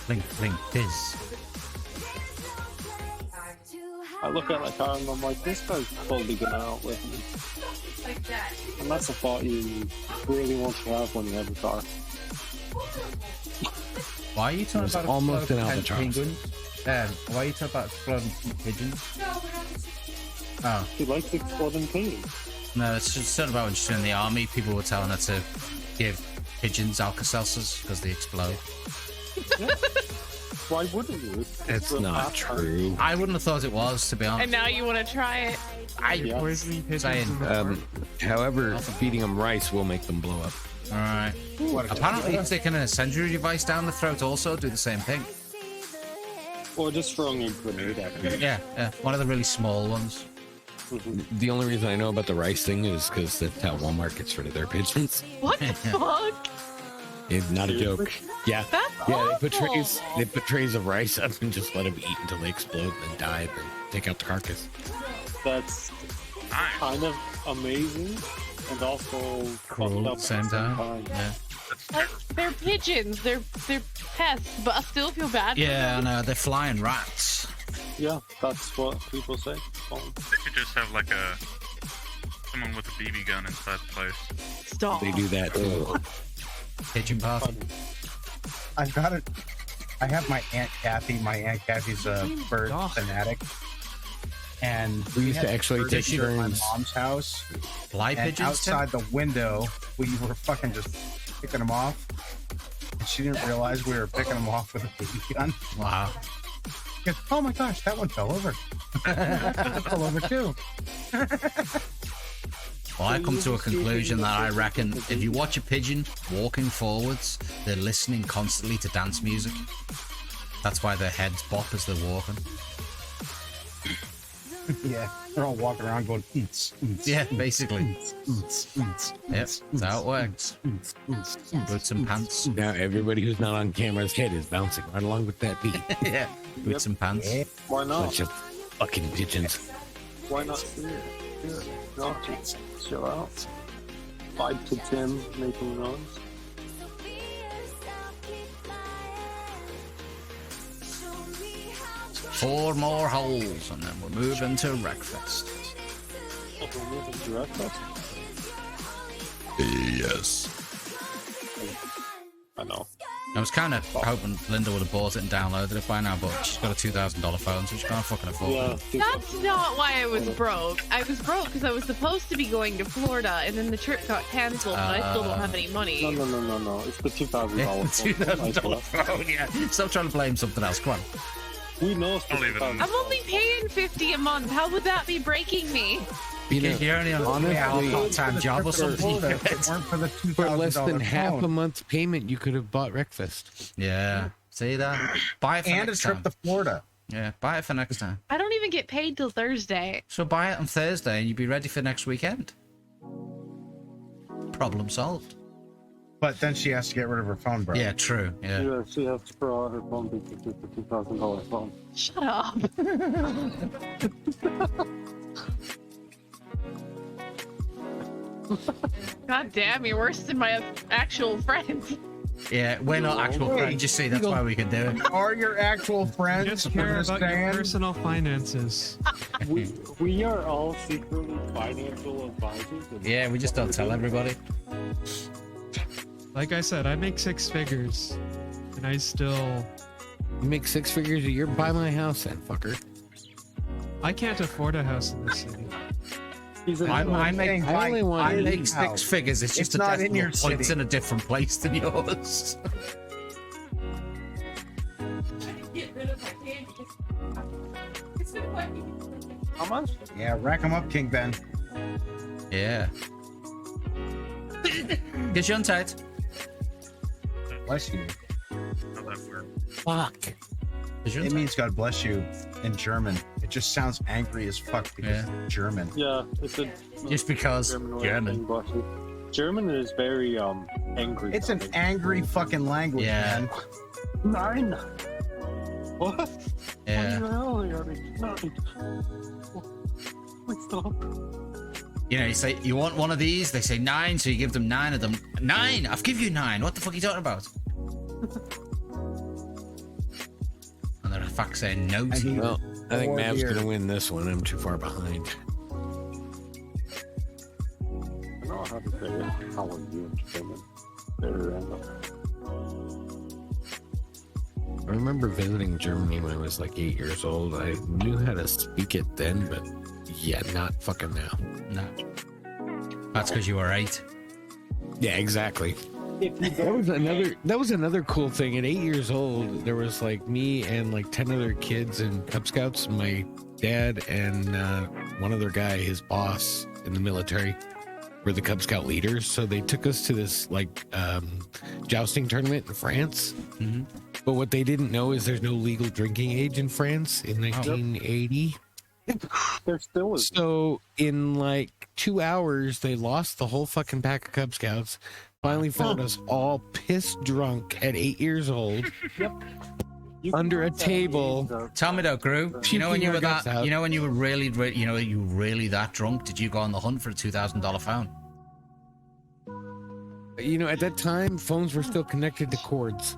Blink, blink, fizz. I look at that car and I'm like, this guy's totally gonna outlive me. And that's a thought you really want to have when you have a car. Why are you talking about almost an exploding penguins? Why are you talking about exploding pigeons? Oh. He likes exploding pigeons. No, it's just something about when she's in the army. People were telling her to give pigeons Alka-Seltzers because they explode. Yeah. Why wouldn't you? It's not true. I wouldn't have thought it was, to be honest. And now you want to try it. However, feeding them rice will make them blow up. Alright. Apparently sticking an incendiary device down the throat also do the same thing. Or just throwing a grenade at them. Yeah, one of the really small ones. The only reason I know about the rice thing is because that's how Walmart gets rid of their pigeons. What the fuck? It's not a joke. Yeah, That's they put trays of rice up and just let them eat until they explode and die, then take out the carcass. That's kind of amazing and also Cruel at the same time. Yeah. Like, they're pigeons. They're pests, but I still feel bad. Yeah, I know. They're flying rats. Yeah, that's what people say. They could just have like someone with a BB gun inside the place. Stop. They do that too. Pigeon party. I've got it. I have my Aunt Kathy. My Aunt Kathy's a bird fanatic. And we used to actually take turns at my turns. mom's house. Fly And pigeons, outside the window, we were fucking just picking them off. And she didn't realize we were picking them off with a BB gun. Wow. She goes, oh my gosh, that one fell over. That fell over too. Well, I come to a conclusion that I reckon if you watch a pigeon walking forwards, they're listening constantly to dance music. That's why their heads bop as they're walking. Yeah, they're all walking around going, eats. Yeah, basically. Yep, that's how it works. Boots and pants. Now everybody who's not on camera's head is bouncing right along with that beat. Yeah, boots and pants. Yeah. Why not? Bunch of fucking pigeons. Why not see it? Yeah, no, just chill out. 5 to 10 making noise. Four more holes, and then we're moving to Wreckfest. Oh, we're moving to Wreckfest? Yes. I know. I was kind of hoping Linda would have bought it and downloaded it by now, but she's got a $2,000 phone, so she can't fucking afford it. That's not why I was broke. I was broke because I was supposed to be going to Florida, and then the trip got canceled, and I still don't have any money. No. It's the $2,000 Yeah, $2,000 phone, yeah. Stop trying to blame something else. Come on. We know it's I'm only paying $50 a month. How would that be breaking me? You're only on a part-time job or something. For less than half a month's payment, you could have bought Wreckfest. Yeah. See that? Buy it for And a next trip time. to Florida. Yeah, buy it for next time. I don't even get paid till Thursday. So buy it on Thursday and you'll be ready for next weekend. Problem solved. But then she has to get rid of her phone, bro. Yeah, true. Yeah. Yeah, she has to throw out her phone because it's a $2,000 phone. Shut up. God damn, you're worse than my actual friends. Yeah, we're not actual friends, you see, that's why we can do it. Are your actual friends? Just care about your personal finances. We are all secretly financial advisors. Yeah, we just don't tell everybody. Like I said, I make 6 figures, and I still. You make 6 figures a year, buy my house then, fucker. I can't afford a house in the city. I make six figures. It's just a not in decimal your points city. in a different place than yours. How much? Yeah, rack them up, King Ben. Yeah. Get you on tight. Bless you. How that work? Fuck. It means God bless you in German. It just sounds angry as fuck because it's German. Yeah, it's a just because German. German is very angry. It's an angry fucking language, man. Nine. What? Yeah. Nine. Please stop. You know, you say you want one of these. They say 9, so you give them 9 of them. 9. I've given you 9. What the fuck are you talking about? And they're fuck saying no to you. Well, I think Mav's gonna win this one. I'm too far behind. I don't know how to say it. How are you in German? Very random. I remember visiting Germany when I was like 8 years old. I knew how to speak it then, but yeah, not fucking now. No. That's because you were 8. Yeah, exactly. That was another cool thing. At 8 years old, there was like me and like 10 other kids in Cub Scouts. My dad and one other guy, his boss in the military, were the Cub Scout leaders. So they took us to this like jousting tournament in France. Mm-hmm. But what they didn't know is there's no legal drinking age in France in 1980. There still is. So in like 2 hours, they lost the whole fucking pack of Cub Scouts. Finally found us all pissed drunk at 8 years old. Under a table. Tell me though, Gru. You know when you were that? You know when you were really, you know, you were really that drunk? Did you go on the hunt for a $2,000 phone? You know, at that time, phones were still connected to cords.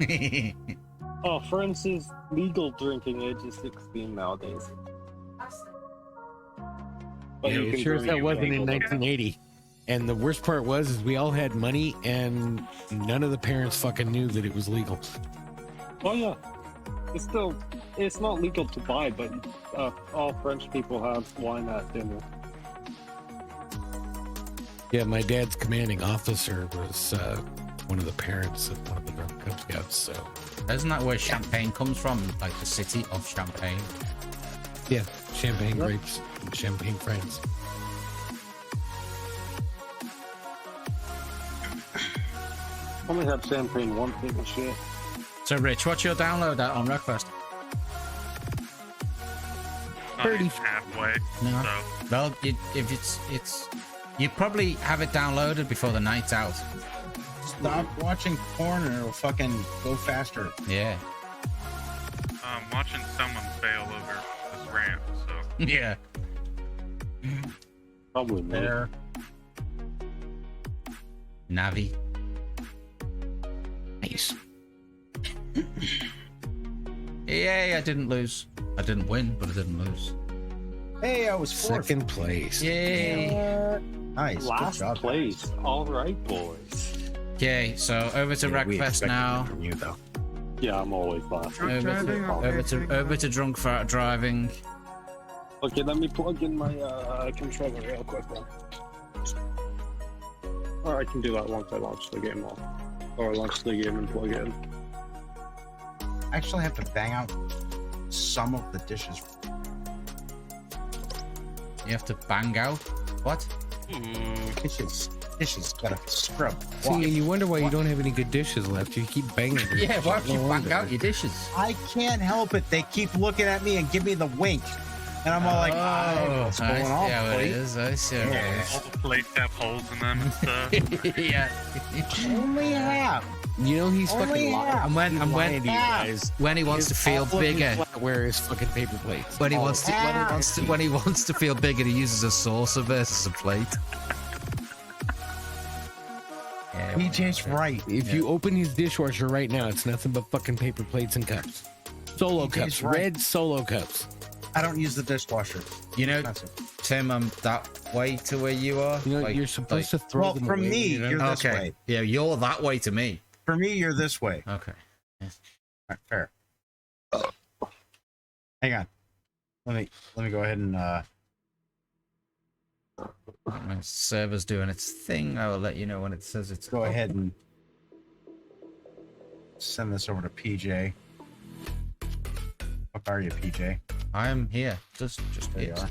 Oh, France's legal drinking age is 16 nowadays. But Yeah, you can sure as drink that wasn't in legal. 1980. And the worst part was we all had money and none of the parents fucking knew that it was legal. Oh yeah, it's not legal to buy, but all French people have wine at dinner. Yeah, my dad's commanding officer was one of the parents of one of the Cub Scouts. So isn't that where Champagne comes from? Like the city of Champagne? Yeah, Champagne grapes, and Champagne friends. Only had champagne one thing and shit. So, Rich, what's your download at on Rockfest? 30 halfway. No. So Well, if it's you probably have it downloaded before the night's out. Stop watching porn or it'll fucking go faster. Yeah. watching someone fail over this ramp. So Yeah. Probably there. Navi. Nice. Yay, I didn't lose. I didn't win, but I didn't lose. Hey, I was fourth. Second place. Yay. Nice. Last Good job, place. All right, boys. Okay, so over to Yeah, we Rackfest expected now. it from you, though. Yeah, I'm always last. Over to drunk fart driving. Okay, let me plug in my controller real quick then. Or I can do that once I launch the game off. Or launch the game and plug it in. I actually have to bang out some of the dishes. You have to bang out? What? Dishes gotta scrub. See, and you wonder why you don't have any good dishes left. You keep banging them. Yeah, why don't you No bang wonder. out your dishes? I can't help it. They keep looking at me and give me the wink. And I'm all like, what's going I on, see how it plate? is. I see how it all the plates have holes in them and stuff. is. Yeah. Only half. You know he's Only fucking lying. half. And when He's lying to you half. guys. when he wants to His feel all of his bigger, flatware is fucking paper plates. when he All wants of to it. when he wants to feel bigger, he uses a saucer versus a plate. Yeah, BJ's right. If you open his dishwasher right now, it's nothing but fucking paper plates and cups. Solo BJ's cups, right. red solo cups. I don't use the dishwasher. You know, Expensive. Tim, I'm that way to where you are. You know, Like- you're supposed to like- throw Well, them from away, me, you know? you're this okay. way. Yeah, you're that way to me. For me, you're this way. Okay. All right, fair. Hang on. Let me go ahead and my server's doing its thing. I will let you know when it says it's go ahead and send this over to PJ. What are you, PJ? I'm here. Just there here. you are.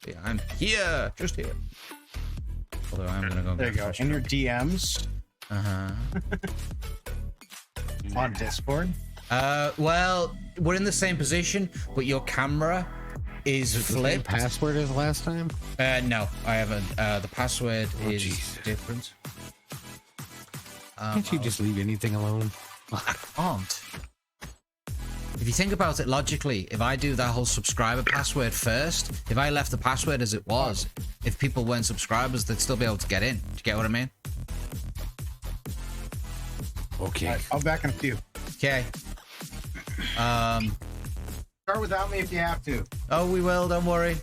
Yeah, I'm here. Just here. Although I'm gonna go. There you go. In your DMs. On Discord. Well, we're in the same position, but your camera is flipped. Password as last time? No, I haven't. The password is Jesus. different. Can't you just leave anything alone? I can't. If you think about it logically, if I do that whole subscriber password first, if I left the password as it was, if people weren't subscribers, they'd still be able to get in. Do you get what I mean? Okay. Right, I'll back in a few. Okay. Start without me if you have to. Oh, we will. Don't worry.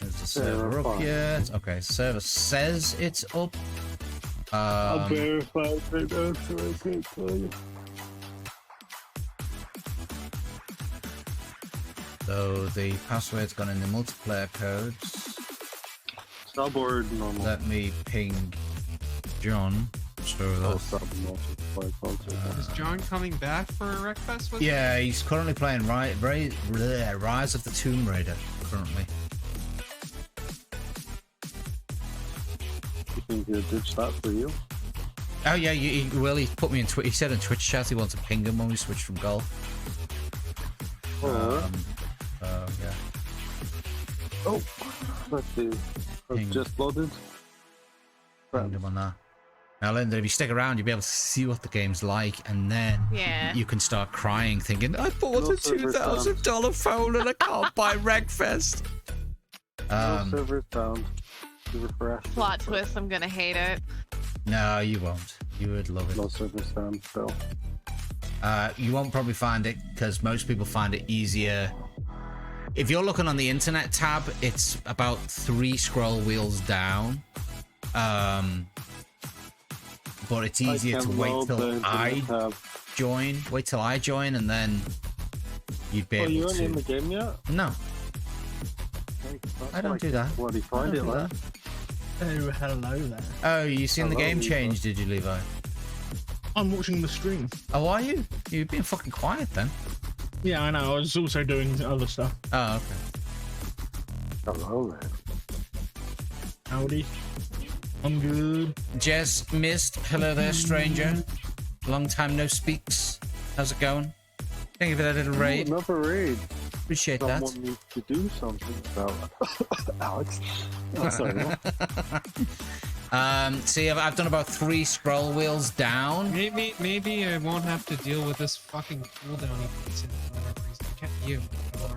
There's the server up here. Okay, server says it's up. I'll verify it right now so I can't tell you. So the password's gone in the multiplayer codes. Sub or normal? Let me ping John. Is John coming back for a Wreckfest with Yeah, he's currently playing Rise of the Tomb Raider. Currently. You think he'll ditch that for you? Oh yeah, he put me in Twitch. He said in Twitch chat he wants to ping him when we switch from golf. Oh. Yeah. Oh, let's see. I've just loaded. Pinged him on that. Now, Linda, if you stick around, you'll be able to see what the game's like, and then you can start crying, thinking, I bought a $2,000 phone and I can't buy Wreckfest. No servers found. Refresh. Plot twist, I'm gonna hate it. No, you won't. You would love it. No servers found still. You won't probably find it because most people find it easier. If you're looking on the internet tab, it's about 3 scroll wheels down. But it's easier to wait till I join. Wait till I join, and then you'd be able to. You aren't in the game yet? No. I don't do that. What do you find it like? Oh, hello there. Oh, you seen the game change, did you, Levi? I'm watching the stream. Oh, are you? You've been fucking quiet then. Yeah, I know. I was also doing other stuff. Oh, okay. Hello there. Howdy. I'm good. Jez missed. Hello there, stranger. Long time no speaks. How's it going? Thank you for that little raid. Another raid. Appreciate that. Someone needs to do something about Alex. Oh, sorry. See, I've done about 3 scroll wheels down. Maybe I won't have to deal with this fucking cooldown.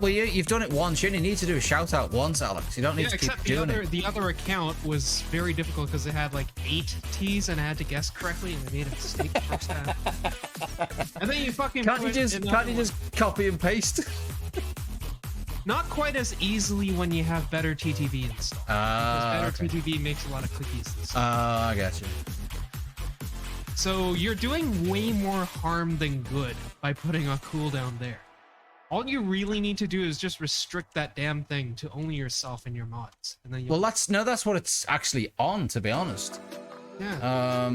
Well, you've done it once. You only need to do a shout out once, Alex. You don't need to keep doing it. The other account was very difficult because it had like 8 T's and I had to guess correctly and I made a mistake the first time. And then you fucking can't you just copy and paste? Not quite as easily when you have better TTV installed. Because better TTV makes a lot of clickies. I got you. So you're doing way more harm than good by putting a cooldown there. All you really need to do is just restrict that damn thing to only yourself and your mods, and then well, that's what it's actually on, to be honest. Yeah.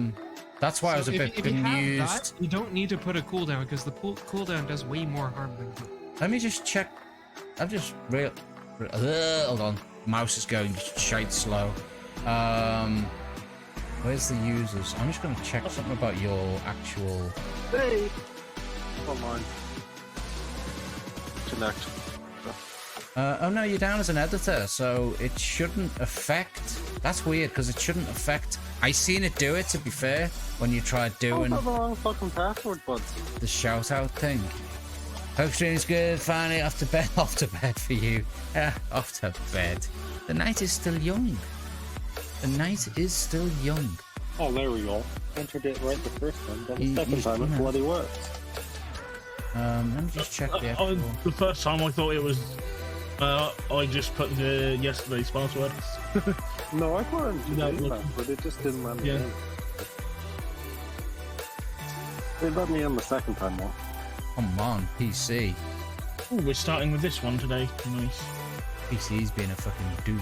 That's why I was a bit bemused. You don't need to put a cooldown because the cooldown does way more harm than good. Let me just check. I've just hold on. Mouse is going shite slow. Where's the users? I'm just going to check something about your actual. Hey. Come on. Connect. Oh no, you're down as an editor, so it shouldn't affect. That's weird because it shouldn't affect. I seen it do it, to be fair, when you tried doing the wrong fucking password button. The shout out thing. Hope stream's good. Finally off to bed. Off to bed for you. Off to bed. The night is still young. The night is still young. Oh, there we go. Entered it right the first time. Then the second time it bloody worked. Let me just check the actual... The first time I thought it was... I just put yesterday's password. No, I couldn't do that, but it just didn't let me in. They let me in the second time though. Come on, PC. Oh, we're starting with this one today. Nice. PC's being a fucking douche.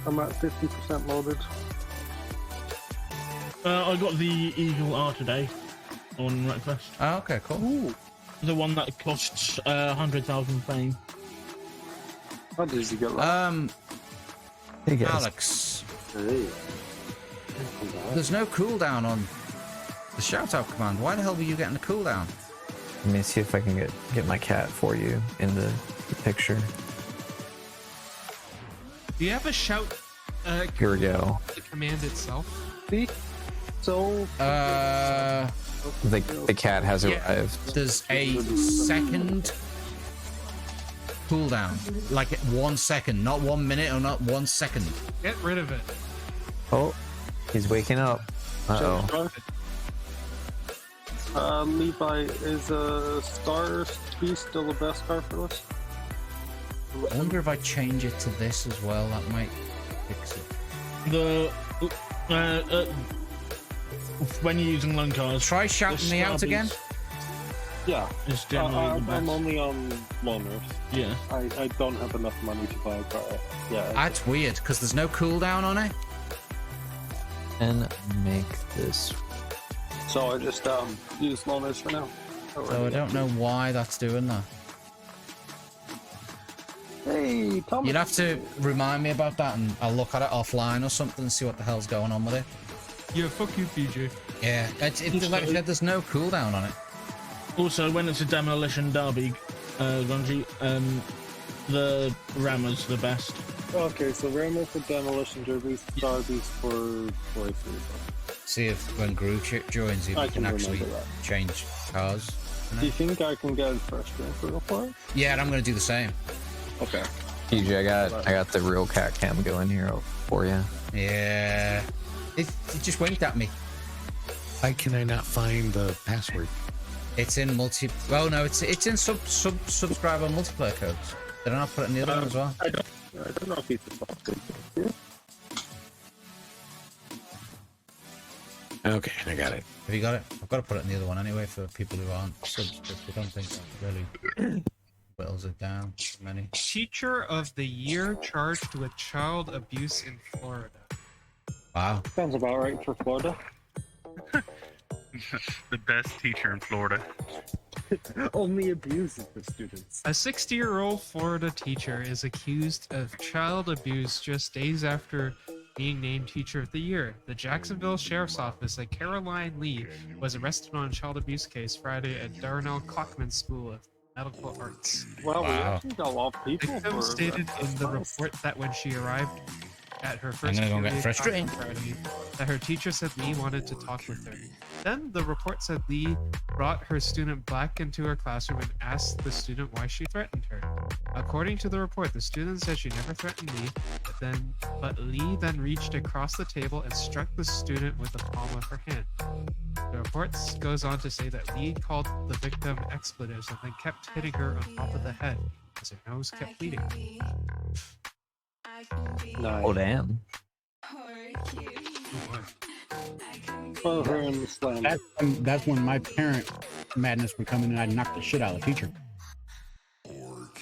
I'm at 50% loaded. I got the Eagle R today on Wreckfest. Oh, okay, cool. Ooh. The one that costs 100,000 fame. How did you get that? Hey guys. Alex, Hey. there's no cooldown on the shout-out command. Why the hell were you getting a cooldown? Let me see if I can get my cat for you in the picture. Do you have a shout? Here we go. The command itself. See? So. The cat has arrived. There's a second cooldown, like 1 second, not 1 minute or not 1 second. Get rid of it. Oh, he's waking up. Uh-oh. Levi, is a star beast still the best star for us? I wonder if I change it to this as well, that might fix it. The when you're using loan cards, try shouting me out again. Yeah, it's generally the best. I'm only on loaners. Yeah, I don't have enough money to buy a car. Yeah, That's weird because there's no cooldown on it. And make this. So I just use loaners for now. So I don't know why that's doing that. Hey, Thomas. You'd have to remind me about that, and I'll look at it offline or something and see what the hell's going on with it. Yeah, fuck you, PJ. Yeah, like I said, there's no cooldown on it. Also, when it's a demolition derby, Gunji, the Rammer's the best. Okay, so Rammer for demolition derbies, derbies for races. See if when Gru joins you, I you can actually remember that. change cars. Do you think I can get first for it? Yeah, and I'm going to do the same. Okay. PJ, I got the real cat cam going here for you. Yeah. It just winked at me. Why can I not find the password? It's in multi. Oh no, it's in subscriber multiplayer codes. Did I not put it in the other one as well? I don't know if it's involved. Okay, I got it. Have you got it? I've got to put it in the other one anyway for people who aren't subs. I don't think that really whittles it down many. Teacher of the Year charged with child abuse in Florida. Wow. Sounds about right for Florida. The best teacher in Florida. Only abuses the students. A 60-year-old Florida teacher is accused of child abuse just days after being named Teacher of the Year. The Jacksonville Sheriff's Office said Caroline Lee was arrested on a child abuse case Friday at Darnell Cockman School of Medical Arts. Well, we actually got a lot of people. The victim stated in the report that when she arrived at her first I'm gonna go get period frustrated. class on Friday, that her teacher said Lee wanted to talk with her. Then the report said Lee brought her student back into her classroom and asked the student why she threatened her. According to the report, the student said she never threatened Lee, but Lee then reached across the table and struck the student with the palm of her hand. The report goes on to say that Lee called the victim expletives and then kept hitting her on top of the head as her nose kept bleeding. Nice. Oh damn. Put her in the slam. That's when my parent madness would come in and I'd knock the shit out of the teacher.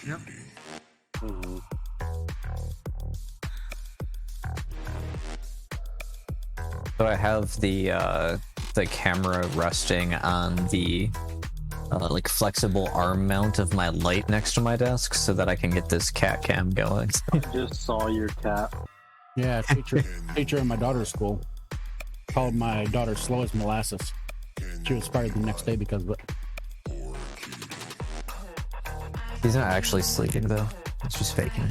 Yep. Mm-hmm. So I have the camera resting on the like flexible arm mount of my light next to my desk so that I can get this cat cam going. I just saw your cat. Yeah, teacher in my daughter's school called my daughter slow as molasses. She was fired the next day because of it. He's not actually sleeping though. It's just faking.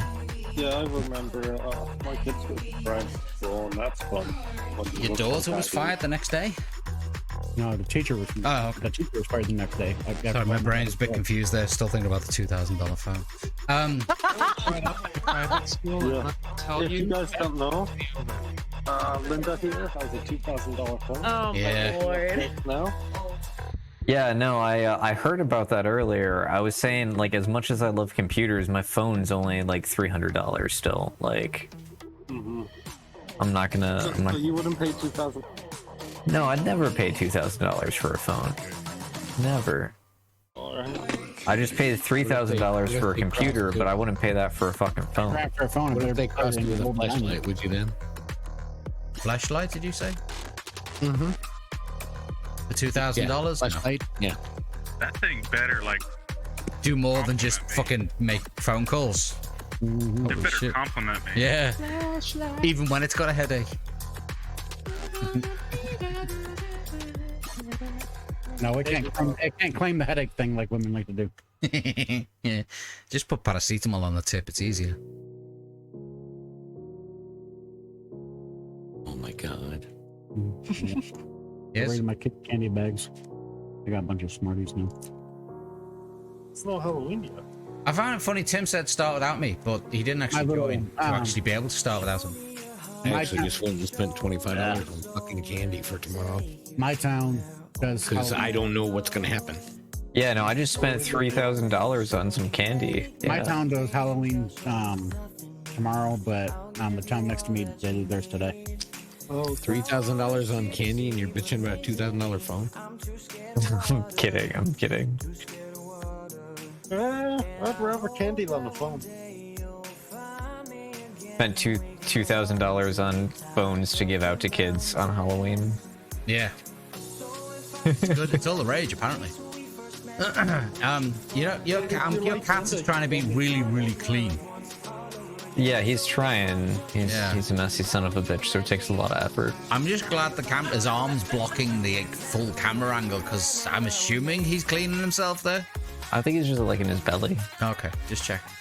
Yeah, I remember my kids were friends, so that's fun. Your daughter was fired the next day? No, the teacher was. Oh, okay. The teacher was fired the next day. Sorry, my brain's a bit confused there. Still thinking about the $2,000 phone. If you guys don't know, Linda here has a $2,000 phone. Oh Yeah. my lord. Now? Yeah, no, I heard about that earlier. I was saying, like, as much as I love computers, my phone's only like $300 still. Like, Mm-hmm. I'm not gonna. So you wouldn't pay $2,000? No, I'd never pay $2,000 for a phone. Never. I just paid $3,000 for a computer, but I wouldn't pay that for a fucking phone. For a phone, what if they cost you with a flashlight? Would you then? Flashlight? Did you say? Mm-hmm. For $2,000? Flashlight? Yeah. That thing better like Do more than just fucking make phone calls. Mm-hmm. it better compliment me. Yeah. Even when it's got a headache. No, it can't claim the headache thing like women like to do. Yeah. Just put paracetamol on the tip. It's easier. Oh my god. Yes. Raising my kid candy bags. I got a bunch of Smarties now. It's not Halloween yet. I found it funny. Tim said start without me, but he didn't actually join to actually be able to start without him. I actually just went and spent $25 on fucking candy for tomorrow. My town does. Because I don't know what's going to happen. Yeah, no, I just spent $3,000 on some candy. My Yeah. town does Halloween tomorrow, but the town next to me did theirs today. Oh, $3,000 on candy, and you're bitching about a $2,000 phone? I'm kidding. I'm kidding. I'd rather candy on the phone. Spent $2,000 on phones to give out to kids on Halloween. Yeah. It's good. It's all the rage, apparently. Your cat is trying to be really, really clean. Yeah, he's trying. He's a messy son of a bitch, so it takes a lot of effort. I'm just glad his arm's blocking the full camera angle, because I'm assuming he's cleaning himself there. I think he's just like in his belly. Okay, just checking.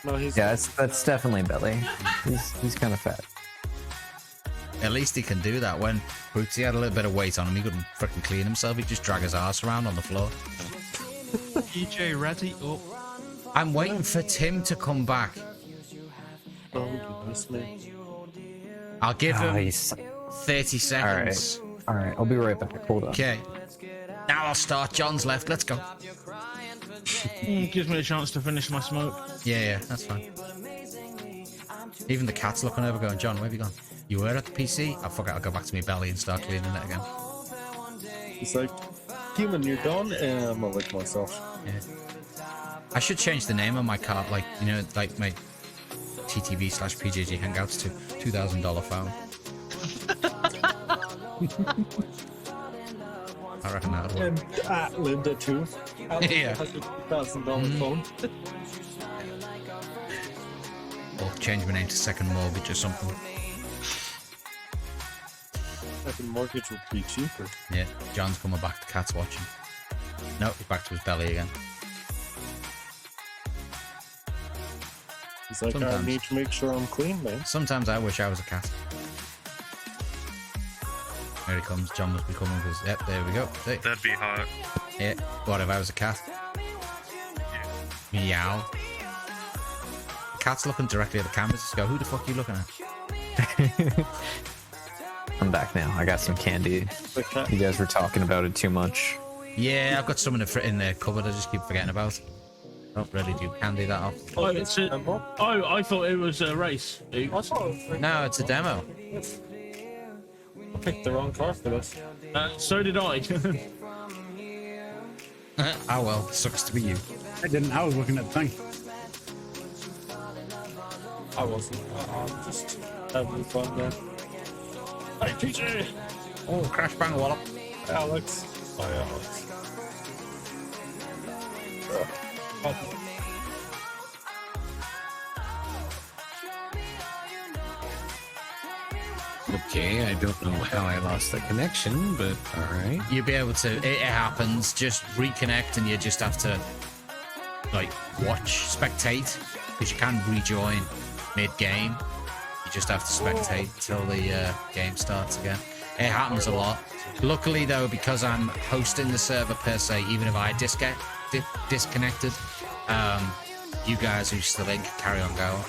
No, he's Yeah, that's definitely belly. He's kind of fat. At least he can do that. When Bootsy had a little bit of weight on him, he couldn't freaking clean himself. He'd just drag his ass around on the floor. EJ, ready? Oh. I'm waiting for Tim to come back. Oh, goodness me. I'll give him 30 seconds. All right, I'll be right back. Hold on. Okay. Now I'll start. John's left. Let's go. Gives me a chance to finish my smoke. Yeah, that's fine. Even the cat's looking over going, John, where have you gone? You were at the PC? I forgot. I'll go back to my belly and start cleaning it again. It's like, human, you're done, and I'm gonna lick myself. Yeah. I should change the name of my cart, like my TTV/PJG Hangouts to $2,000 phone. I reckon that would work. And at Linda too. Yeah. Has a $2,000 phone. Or change my name to Second Mortgage or something. Second mortgage would be cheaper. Yeah, John's coming back. The cat's watching. No, he's back to his belly again. He's like, I need to make sure I'm clean, man. Sometimes I wish I was a cat. There he comes. John must be coming because, yep, there we go. See? That'd be hot. Yeah, what if I was a cat? Meow. The cat's looking directly at the cameras. Just go, who the fuck are you looking at? I'm back now. I got some candy. You guys were talking about it too much. Yeah, I've got some in the cupboard. I just keep forgetting about. Don't really do candy that often. Oh, I thought it was a race. No, it's a demo. I picked the wrong car for this. So did I. Oh well, sucks to be you. I didn't. I was looking at the thing. I wasn't. I'm just having fun there. Hi, PJ. Oh, crash bang wallop. Alex. Hi, Alex. Okay, I don't know how I lost the connection, but all right. You'll be able to. It happens. Just reconnect, and you just have to spectate, because you can rejoin mid-game. You just have to spectate till the game starts again. It happens a lot. Luckily, though, because I'm hosting the server per se, even if I disconnected, you guys who still in can carry on going.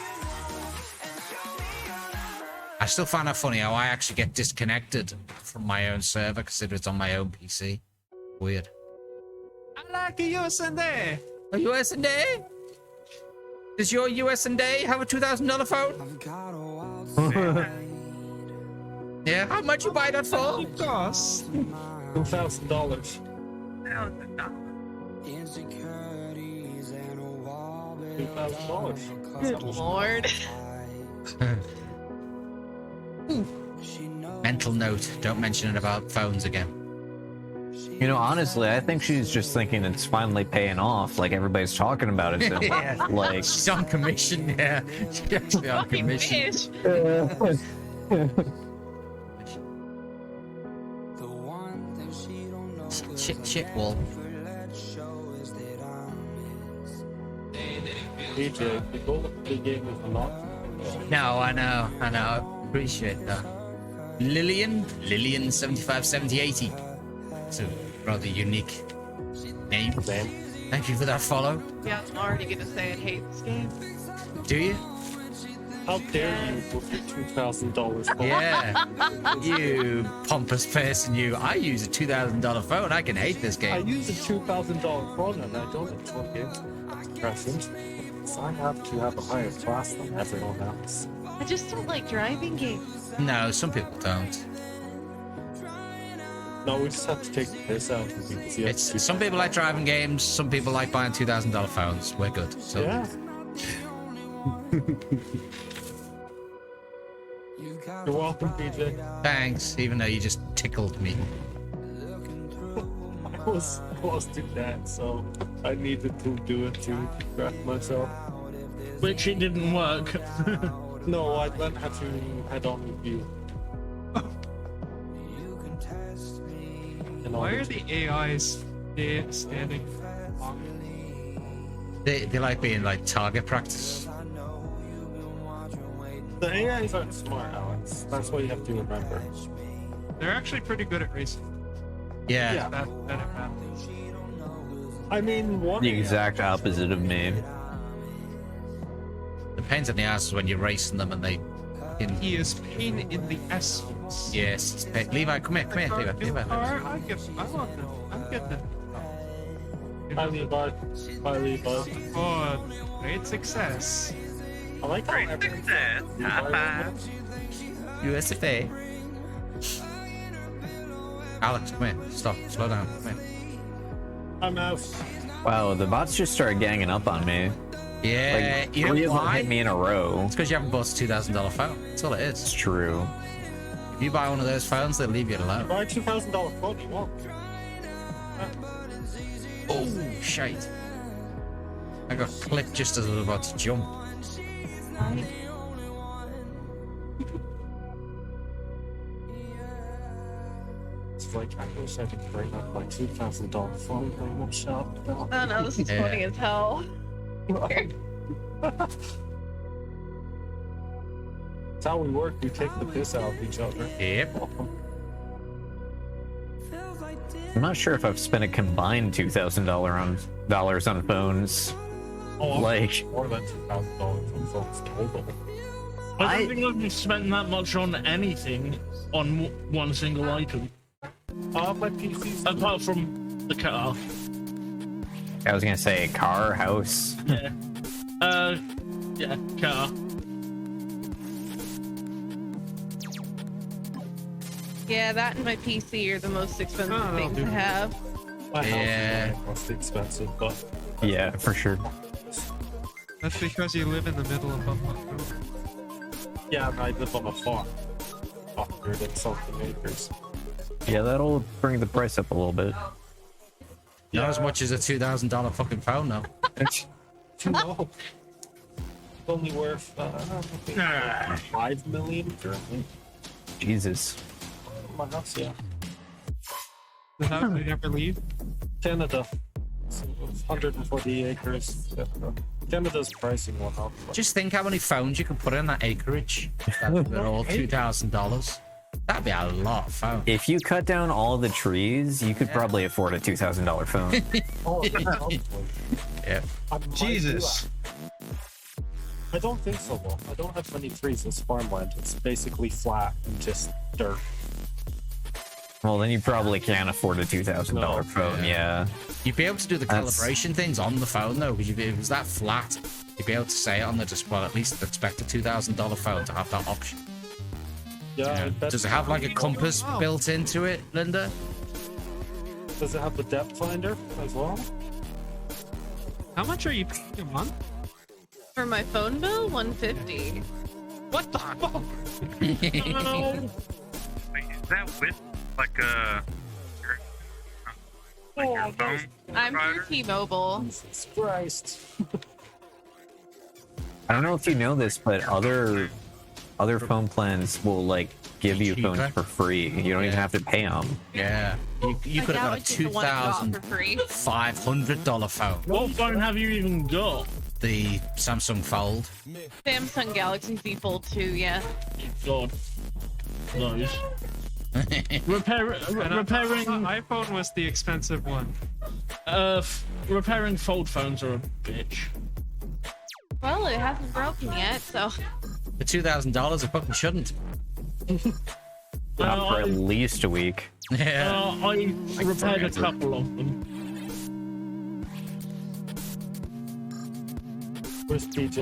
I still find that funny how I actually get disconnected from my own server, considering it's on my own PC. Weird. I like a USD. A USD? Does your USD have a $2,000 phone? Yeah, how much you buy that for? It costs $2,000. $2,000. Good lord. Mental note, don't mention it about phones again. You know, honestly, I think she's just thinking it's finally paying off. Like everybody's talking about it. So Yeah. like She's on commission, yeah. She's actually on Fucking commission. bitch. Shit, wall. DJ, the goal of the game is not. No, I know. I appreciate that. Lillian 75, 70, 80. It's a rather unique name. Thank you for that follow. Yeah, I'm already gonna say I hate this game. Do you? How dare you with your $2,000 phone? Yeah. You pompous person, you. I use a $2,000 phone. I can hate this I game. use a $2,000 phone and I don't enjoy it. Present. So I have to have a higher class than everyone else. I just don't like driving games. No, some people don't. No, we just have to take this out. It's some people like driving games. Some people like buying $2,000 phones. We're good. So Yeah. You're welcome, PJ. thanks, even though you just tickled me. I was close to that, so I needed to do it to distract myself. Which it didn't work. No, I then had to head on with you. Why are the AIs standing? They like being like target practice. The AIs aren't smart, Alex. That's what you have to remember. They're actually pretty good at racing. Yeah. That it matters. I mean, one the exact opposite of me. The pains in the ass is when you're racing them and they. He is pain in the ass. Yes. It's Levi, come here, Levi. I want them. I'm getting it. Bye, Levi. Bye, Levi. Oh, great success. I like how USFA. Alex, come here. Stop. Slow down. Come here. I'm out. Wow, the bots just started ganging up on me. Yeah, like, you know 3 of them why? hit me in a row. It's because you haven't bought a $2,000 phone. That's all it is. It's true. If you buy one of those phones, they'll leave you alone. Buy a $2,000 phone, you won't. Oh, shite. I got clipped just as I was about to jump. It's like, I wish I could bring up my $2,000 phone when I'm shopped. Oh no, this is funny as hell. That's how we work. We take the piss out of each other. Yep. I'm not sure if I've spent a combined $2,000 on phones. Oh, like more than $2,000 on phones total. I don't think I've spent that much on anything on one single item. My PC's apart from the car. I was gonna say car, house. Yeah. Yeah, car. Yeah, that and my PC are the most expensive things to have. My Yeah. house is most expensive, but Yeah, for sure. That's because you live in the middle of Buffalo. yeah, and I live on a farm. 100 and something acres. Yeah, that'll bring the price up a little bit. Not as much as a $2,000 fucking phone, though. No. It's only worth $5 million currently. Jesus. My house, yeah. How did they ever leave? Canada. So it's 140 acres. Canada's pricing went up. Just think how many phones you could put in that acreage. They're all $2,000. That'd be a lot of phones. If you cut down all the trees, you could probably afford a $2,000 phone. Oh, yeah. Jesus. I don't think so, though. I don't have many trees. It's farmland. It's basically flat and just dirt. Well, then you probably can't afford a $2,000 phone, yeah. You'd be able to do the That's- calibration things on the phone, though, because if it was that flat, you'd be able to say it on the display, at least expect a $2,000 phone to have that option. Yeah. Does it have like a compass built into it, Linda? Does it have the depth finder as well? How much are you paying a month? For my phone bill, $150. What the fuck? Wait, is that with like a your phone? I'm through T-Mobile. Jesus Christ. I don't know if you know this, but other phone plans will like give you phones for free. You don't even have to pay them. Yeah. You could have got a $2,500 phone. What phone have you even got? The Samsung Fold. Samsung Galaxy Z Fold 2, yeah. God. Those. repairing. iPhone was the expensive one. Repairing fold phones are a bitch. Well, it hasn't broken yet, so. For $2,000, it fucking shouldn't. Not for at least a week. Yeah. I repaired a couple of them. Where's PJ?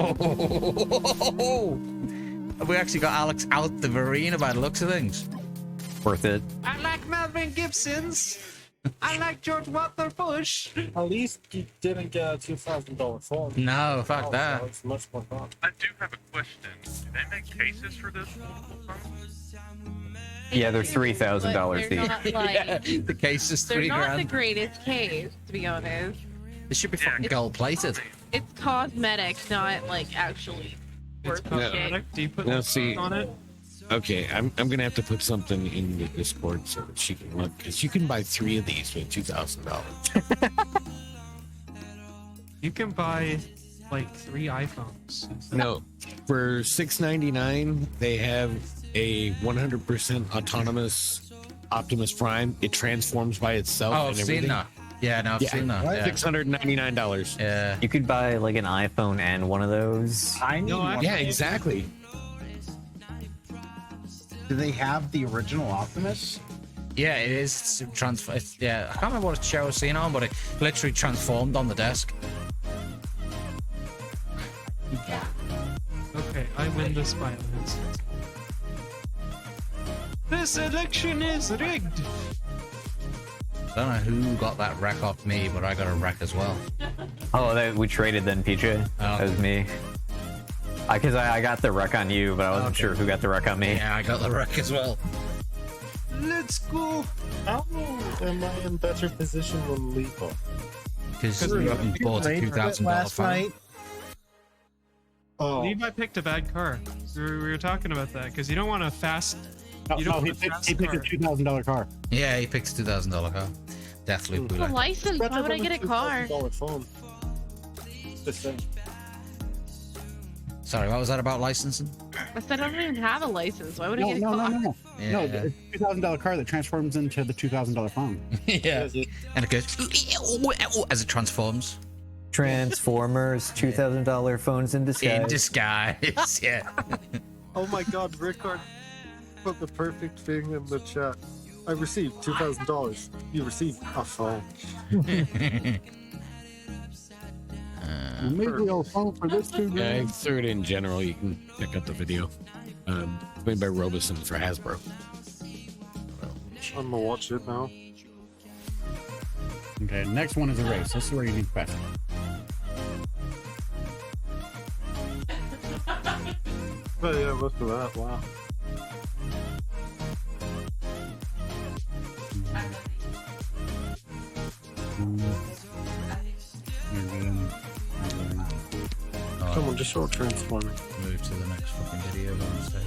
We actually got Alex out the arena by the looks of things. Worth it. I like Melvin Gibson's. I like George Waterbush. At least you didn't get a $2,000 phone. No, fuck that. It's much more fun. I do have a question. Do they make cases for this? Yeah, they're $3,000 They're not each. like, Yeah, the case is they're $3 not the grand. greatest case, to be honest. They should be fucking gold plated. It's cosmetic, not like actually worth shit. Do you put Now see, on it? okay, I'm gonna have to put something in the Discord so that she can look, because you can buy 3 of these for $2,000. You can buy like 3 iPhones. No, for $699 they have a 100% autonomous Optimus Prime. It transforms by itself. Oh, I've and seen everything. that. Yeah, no, I've seen that. Yeah. $699. Yeah. You could buy like an iPhone and one of those. I need one. Yeah, exactly. Do they have the original Optimus? Yeah, it is. Yeah, I can't remember what show I was seeing on, but it literally transformed on the desk. Okay, I win this by an instant. This election is rigged. I don't know who got that wreck off me, but I got a wreck as well. Oh, we traded then, PJ. That was me. Because I got the wreck on you, but I wasn't sure who got the wreck on me. Yeah, I got the wreck as well. Let's go. How am I in better position than Levo? Because you haven't bought a $2,000 phone. Oh. Levi picked a bad car. We were talking about that because you don't want a fast. You don't want a fast he picked a car. $2,000 car. Yeah, he picked a $2,000 car. Deathloop. It's a license. Why would I get a car? Phone. Just saying. Sorry, what was that about licensing? I said I don't even have a license. Why would I No, get a no, car? no, no. Yeah. No, it's a $2,000 car that transforms into the $2,000 phone. Yeah. And it goes as it transforms. Transformers, $2,000 phones in disguise. In disguise, yeah. Oh my god, Rickard put the perfect thing in the chat. I received $2,000. You received a phone. Maybe I'll phone for this too. I threw it in general. You can check out the video. It's made by Robeson for Hasbro. I'm gonna watch it now. Okay, next one is a race. This is where you need fast. But yeah, look at that. Wow. Come on, just show transforming. Move to the next fucking video on stage.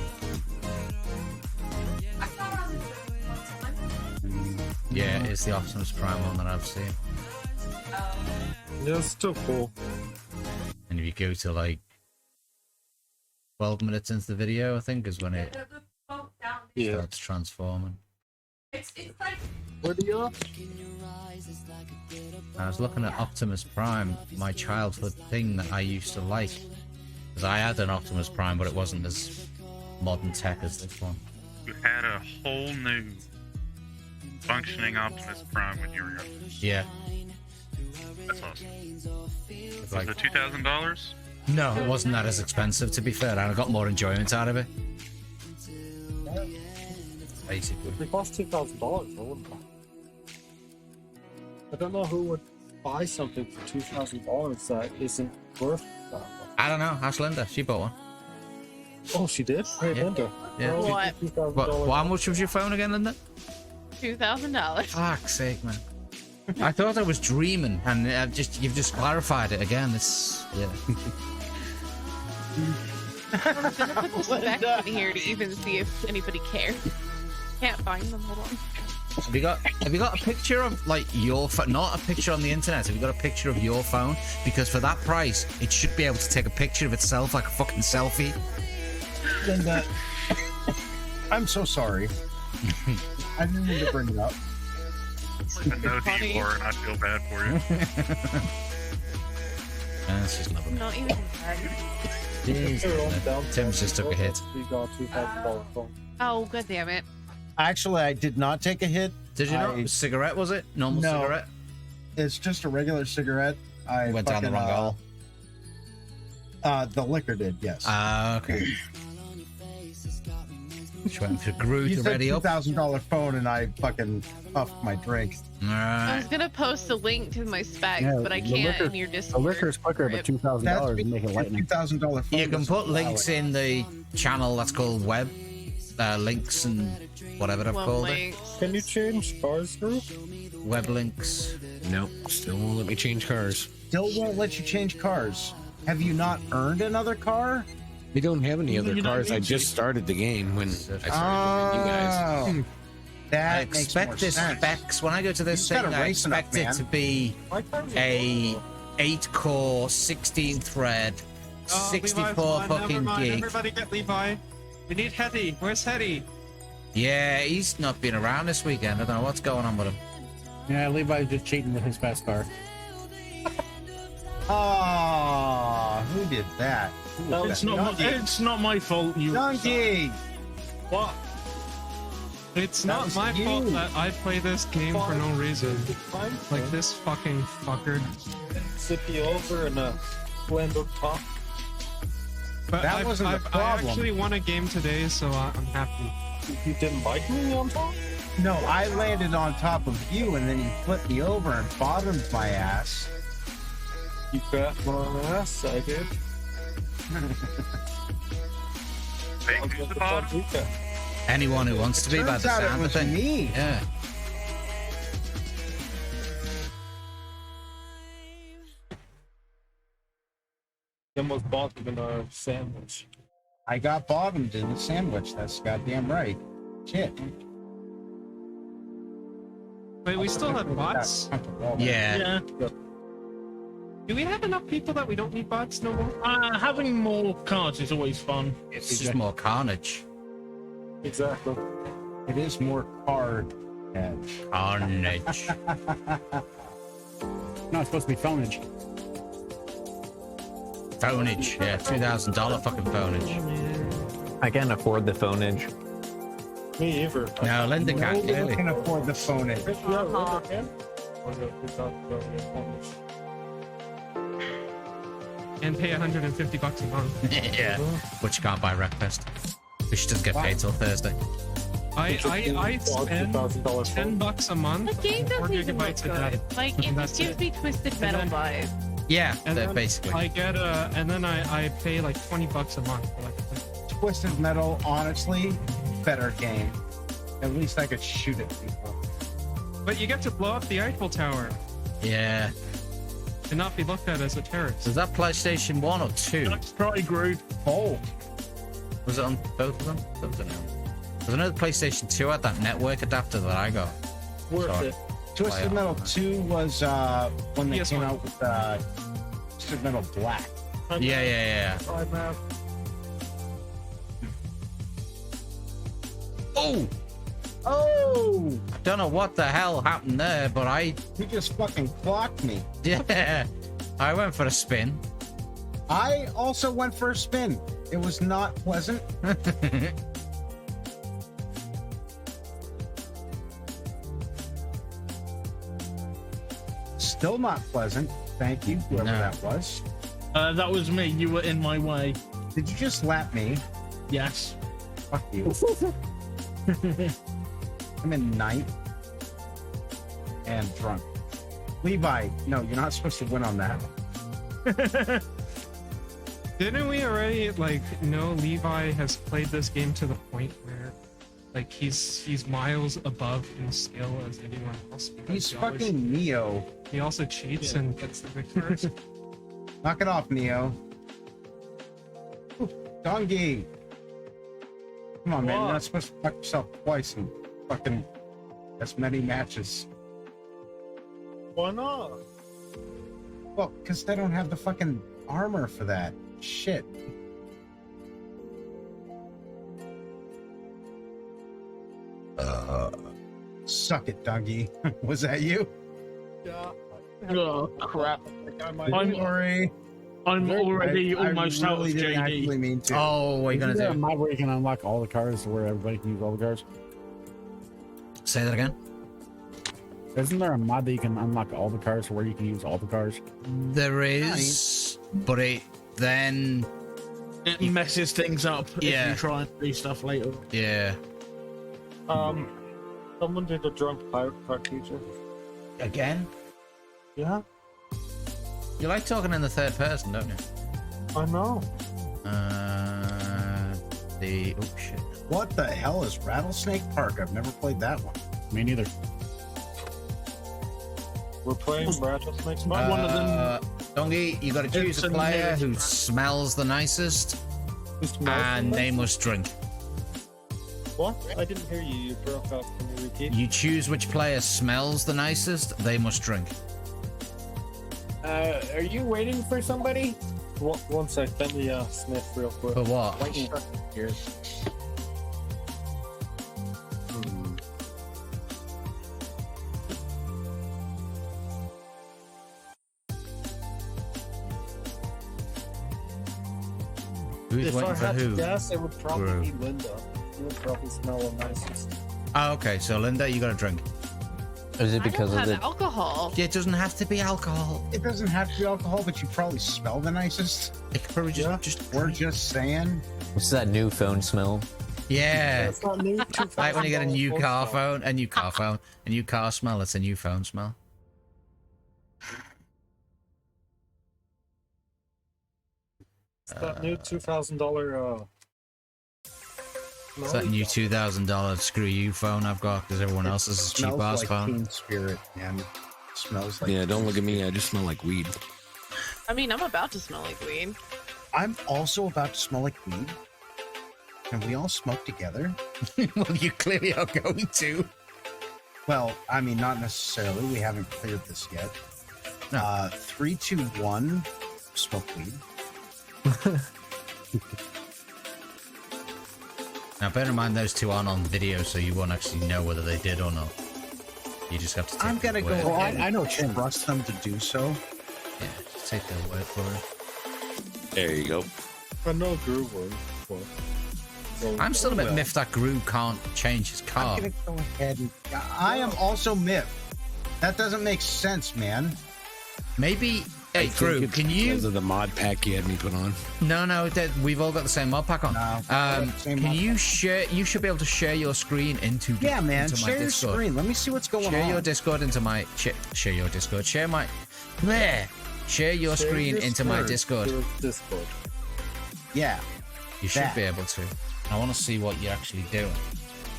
Yeah, it's the Optimus Prime one that I've seen. Yeah, it's still cool. And if you go to like 12 minutes into the video, I think, is when it starts transforming. Where do you? I was looking at Optimus Prime, my childhood thing that I used to like. Because I had an Optimus Prime, but it wasn't as modern tech as this one. You had a whole new functioning Optimus Prime when you were young. Yeah. That's awesome. It's Was it $2,000? No, it wasn't that as expensive, to be fair. I got more enjoyment out of it. basically. They cost $2,000. I don't know who would buy something for $2,000 that isn't worth that much. I don't know. Ask Linda. She bought one. Oh, she did? Hey, Yeah. Linda. Yeah. Oh, What? $2,000. How much was your phone again, Linda? $2,000. Fuck's sake, man. I thought I was dreaming, and you've just clarified it again. It's yeah. I was gonna put the specs in here to even see if anybody cares. Can't find them. Hold on. Have you got a picture of like your phone? Not a picture on the internet. Have you got a picture of your phone? Because for that price, it should be able to take a picture of itself like a fucking selfie. Linda, I'm so sorry. I didn't mean to bring it up. I know who you are, and I feel bad for you. That's just lovely. Not even Jeez, Tim's just took a hit. We got $2,000 phone. Oh, god damn it. Actually, I did not take a hit. Did you not? Cigarette, was it? Normal No. cigarette? It's just a regular cigarette. I Went down the wrong hole. The liquor did, yes. Okay. Which went for Groot You said already up. $2,000 phone, and I fucking puffed my drink. I was gonna post a link to my specs, but I can't in your The Discord. liquor's quicker, but $2,000 to make it lightning. $2,000 phone. You can put links in the channel that's called web links and whatever I've called it. Can you change cars group? Web links. Nope, still won't let me change cars. Still won't let you change cars. Have you not earned another car? We don't have any other You don't cars. I need just to. started the game when I started with you guys. That I expect makes this more sense. specs when I go to this You thing. gotta I race enough, expect it man. to be a 8-core, 16-thread, Oh, 64 Levi's won. Never fucking mind. gig. Everybody get Levi. We need Hetty. Where's Hetty? Yeah, he's not been around this weekend. I don't know what's going on with him. Yeah, Levi's just cheating with his fast car. Oh, who did that? Who No, was it's that? not. It's not my fault. You. Donkey! What? It's That not was my you. fault that I play this game for no reason. Like this fucking fucker. Zip you over in a blender top. But That wasn't the I problem. actually won a game today, so I'm happy. You didn't like me on top? No, I landed on top of you, and then you flipped me over and bottomed my ass. You grabbed my ass, I did. Big to the bottom. Anyone who wants to be by Turns the out it sound of was things. me. Yeah. You almost bottomed in our sandwich. I got bottomed in the sandwich. That's goddamn right. Shit. Wait, we still have bots? Yeah. Do we have enough people that we don't need bots no more? Having more cards is always fun. It's just more carnage. Exactly. It is more card edge. Carnage. No, it's supposed to be phonage. Phonage. Yeah, $2,000 fucking phonage. I can't afford the phonage. Me either. No, Linda can't, Nobody clearly. can afford the phone edge. Yeah, Linda can. And pay $150 a month. Yeah. Which you can't buy Wreckfest. Which she doesn't get paid till Thursday. I spend $10 a month. The game for 4 doesn't even look gigabytes a day. good. Like, it That's just gives me Twisted Metal vibes. Yeah, And then basically. I get and then I pay like $20 a month for like a thing. Twisted Metal, honestly, better game. At least I could shoot at people. But you get to blow up the Eiffel Tower Yeah. and not be looked at as a terrorist. Was that PlayStation 1 or 2? Let's try Groot. Oh. Was it on both of them? I don't know. Because I know the PlayStation 2 had that network adapter that I got. Worth So it. Twisted Metal 2 was when they came out with Twisted Metal Black. Yeah. Oh! Oh! I don't know what the hell happened there, but You just fucking clocked me. Yeah. I went for a spin. I also went for a spin. It was not pleasant. Still not pleasant. Thank you, whoever that was. That was me. You were in my way. Did you just lap me? Yes. Fuck you. I'm in ninth and drunk. Levi, no, you're not supposed to win on that. Didn't we already like know Levi has played this game to the point where like he's miles above in skill as anyone else? He's he always- fucking Neo. He also cheats and gets the victories. Knock it off, Neo. Ooh, Dongi. Come on, man. You're not supposed to fuck yourself twice in fucking as many matches. Why not? Well, because they don't have the fucking armor for that. Shit. Suck it, Dongi. Was that you? Yeah. Oh crap! I'm sorry. I'm already I almost out of really didn't actually JD. mean to. Oh, what are you Isn't gonna there a do? mod where you can unlock all the cars to where everybody can use all the cars? Say that again. Isn't there a mod that you can unlock all the cars to where you can use all the cars? There is, but it then It messes things up if Yeah. you try and do stuff later. yeah. Someone did a drunk pirate card feature. Again? Yeah, You like talking in the third person, don't you? I know. The oh shit. What the hell is Rattlesnake Park? I've never played that one. Me neither. We're playing Rattlesnake Park. One of them. Dongi, you got to choose It's a a player who native- smells the nicest, Who smells and the they most? must drink. What? I didn't hear you. You broke up. Can you repeat? You choose which player smells the nicest, they must drink. Are you waiting for somebody? One sec. Let me sniff real quick. For what? Here. Who's If waiting I for had who? to guess, it would probably Brew. be Linda. She would probably smell the nicest. Oh, okay. So Linda, you got to drink. Is it I because don't of have the? alcohol. It doesn't have to be alcohol. It doesn't have to be alcohol, but you probably smell the nicest. It could probably just We're just saying. What's that new phone smell? yeah. It's not new. Like when you get a new $2,000 car phone. phone, a new car phone, a new car smell. It's a new phone smell. It's that new $2,000. It's that new $2,000 screw you phone I've got because everyone else is a cheap Smells ass like phone. Teen Spirit, man. Smells like. Yeah, don't look at me. I just smell like weed. I mean, I'm about to smell like weed. I'm also about to smell like weed. Can we all smoke together? Well, you clearly are going to. Well, I mean, not necessarily. We haven't cleared this yet. 3, 2, 1. Smoke weed. Now, bear in mind those two aren't on video, so you won't actually know whether they did or not. You just have to take I'm their gonna go word. ahead I and know trust them to do so. Yeah, just take their word for it. There you go. I know Guru would. I'm still a bit miffed that Gru can't change his car. I'm gonna go ahead and. I am also miffed. That doesn't make sense, man. Maybe. Hey, Gru, can you? Because of the mod pack you had me put on. No, we've all got the same mod pack on. No, can you share? You should be able to share your screen into. Yeah, man. into my Share your Discord. screen. Let me see what's going Share on. your Discord into my. Share your Discord. Share my. There. Share your screen into my Discord. Discord. Yeah. You should that. be able to. I want to see what you're actually doing.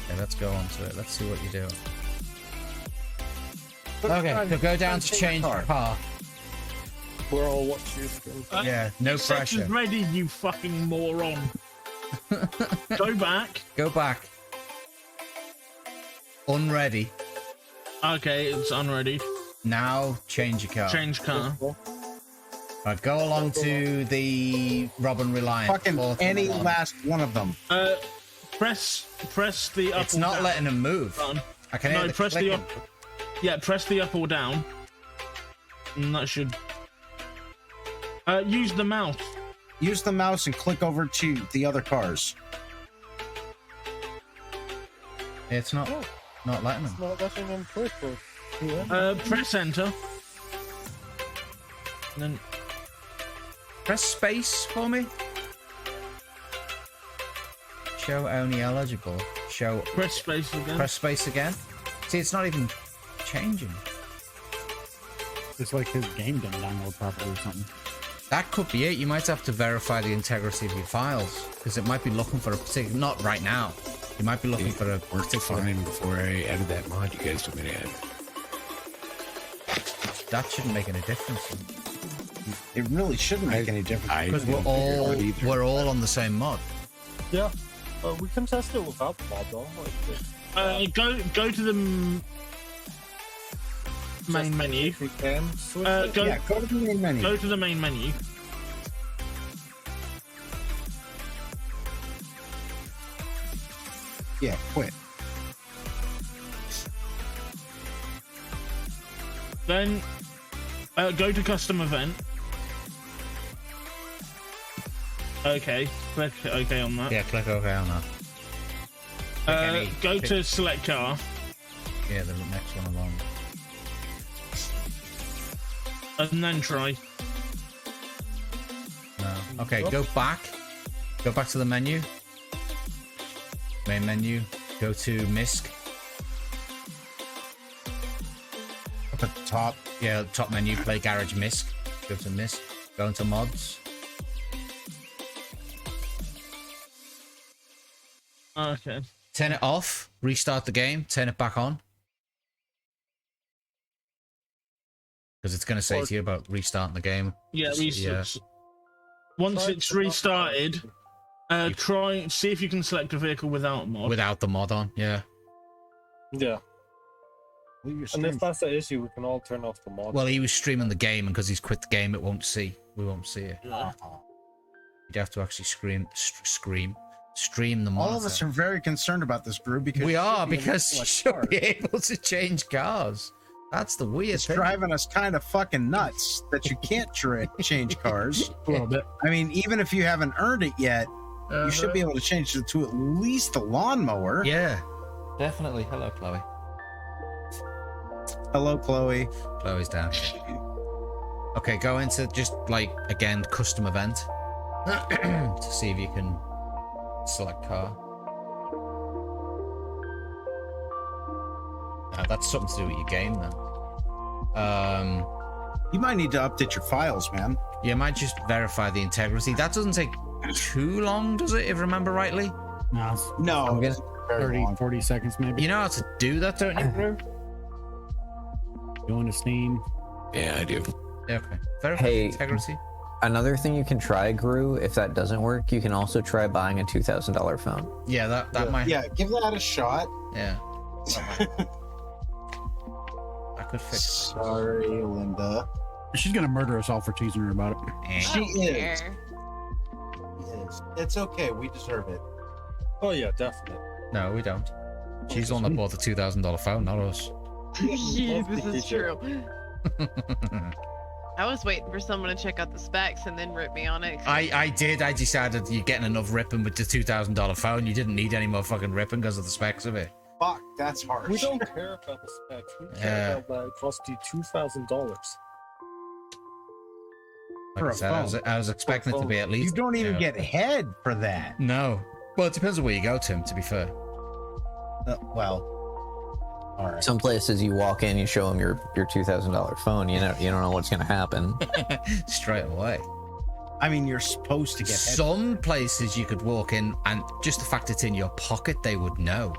Okay, let's go on to it. Let's see what you're doing. Okay, so go down to change car. We're all watch your screen. Yeah, no Sex pressure. is ready, you fucking moron. Go back. Go back. Unready. Okay, it's unready. Now change your car. Change car. Right, go along to the Robin Reliant. Fucking any last one of them. Press the up. It's or not down letting him move. button. I can hear No, the press the clicking. up. Yeah, press the up or down. And that should. Use the mouse. Use the mouse and click over to the other cars. It's not letting him. It's not letting them click. Press enter. And then Press space for me. Show only eligible. Show. Press space again. Press space again. See, it's not even changing. It's like his game didn't download properly or something. That could be it. You might have to verify the integrity of your files because it might be looking for a particular. Not right now. You might be looking for a particular. Fine before I added that mod you guys told me to add. That shouldn't make any difference. It really shouldn't make any difference because we're all on the same mod. Yeah, we can test it without the mod though. Go to the main menu. If we can. Go to the main menu. Go to the main menu. Yeah, quit. Then go to custom event. Okay, click OK on that. Yeah, click OK on that. Go to select car. Yeah, the next one along. And then try. No. Okay, go back. Go back to the menu. Main menu. Go to MISC. Up at the top. Yeah, top menu. Play Garage MISC. Go to MISC. Go into mods. Okay. Turn it off. Restart the game. Turn it back on. Because it's going to say to you about restarting the game. Yeah, restart. Once it's restarted, try see if you can select a vehicle without mod. Without the mod on, yeah. Yeah. And if that's the issue, we can all turn off the mod. Well, he was streaming the game, and because he's quit the game, it won't see. We won't see it. Yeah. You'd have to actually stream the mod. All of us are very concerned about this, Brew, because we are because you should be able to change cars. That's the weird it's thing. Driving us kind of fucking nuts that you can't change cars. A little bit. I mean, even if you haven't earned it yet, you should be able to change it to at least a lawnmower. Yeah, definitely. Hello, Chloe. Hello, Chloe. Chloe's down. Okay, go into just like again custom event to see if you can select car. That's something to do with your game then. You might need to update your files, man. You might just verify the integrity. That doesn't take too long, does it? If I remember rightly. No. 30, 40 seconds maybe. You know how to do that, don't you, Brew? Go into Steam. Yeah, I do. Yeah, okay. Verify the integrity. Another thing you can try, Gru, if that doesn't work, you can also try buying a $2,000 phone. Yeah, that might. Yeah, give that a shot. Yeah. I could fix. Sorry, Linda. She's gonna murder us all for teasing her about it. She is. It's okay. We deserve it. Oh yeah, definitely. No, we don't. She's the one that bought the $2,000 phone, not us. Yes, this is true. I was waiting for someone to check out the specs and then rip me on it. I did. I decided you're getting enough ripping with the $2,000 phone. You didn't need any more fucking ripping because of the specs of it. Fuck, that's harsh. We don't care about the specs. We care about that it cost you $2,000. Like I said, I was expecting it to be at least. You don't even get head for that. No. Well, it depends on where you go, Tim, to be fair. Well, all right. Some places you walk in, you show them your $2,000 phone. You don't know what's going to happen. Straight away. I mean, you're supposed to get head. Some places you could walk in, and just the fact it's in your pocket, they would know.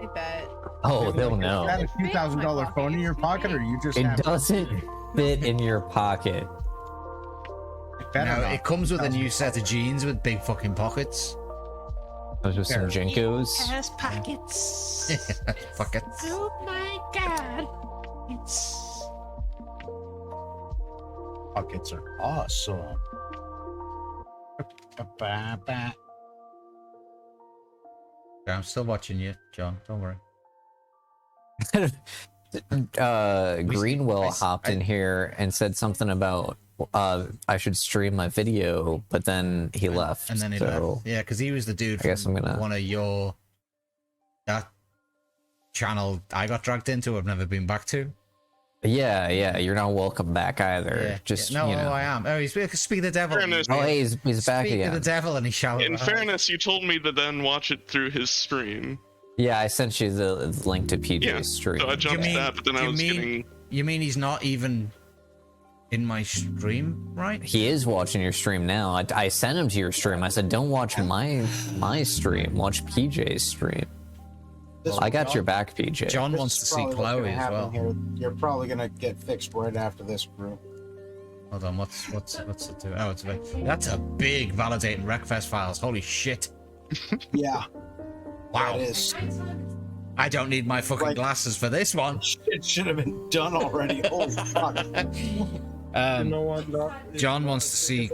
I bet. Oh, they'll know. Is that a $2,000 phone in your pocket, or you just? It doesn't fit in your pocket. No, it comes with a new set of jeans with big fucking pockets. Those with some Jinkos. Has pockets. Pockets. Oh my god. It's... Pockets are awesome. Okay, I'm still watching you, John. Don't worry. Greenwell hopped in here and said something about I should stream my video, but then he left. And then he so left. Yeah, because he was the dude I guess from I'm gonna... one of your that channel I got dragged into. I've never been back to. Yeah, you're not welcome back either. Yeah, Just no, you know. I am. Oh, he's speak of the devil. Fairness. Oh, hey, he's back Speak again. of the devil, and he shouted. In fairness, you told me to then watch it through his stream. Yeah, I sent you the link to PJ's stream. So I jumped that, but then I was getting. You mean he's not even in my stream, right? He is watching your stream now. I sent him to your stream. I said, don't watch my stream. Watch PJ's stream. I got your back, PJ. John wants to see Chloe as well. Here. You're probably gonna get fixed right after this, bro. Hold on, what's it do? Oh, it's that's a big validating Wreckfest files. Holy shit! Yeah. Wow. That is. I don't need my fucking glasses for this one. It should have been done already. Holy fuck. John wants to see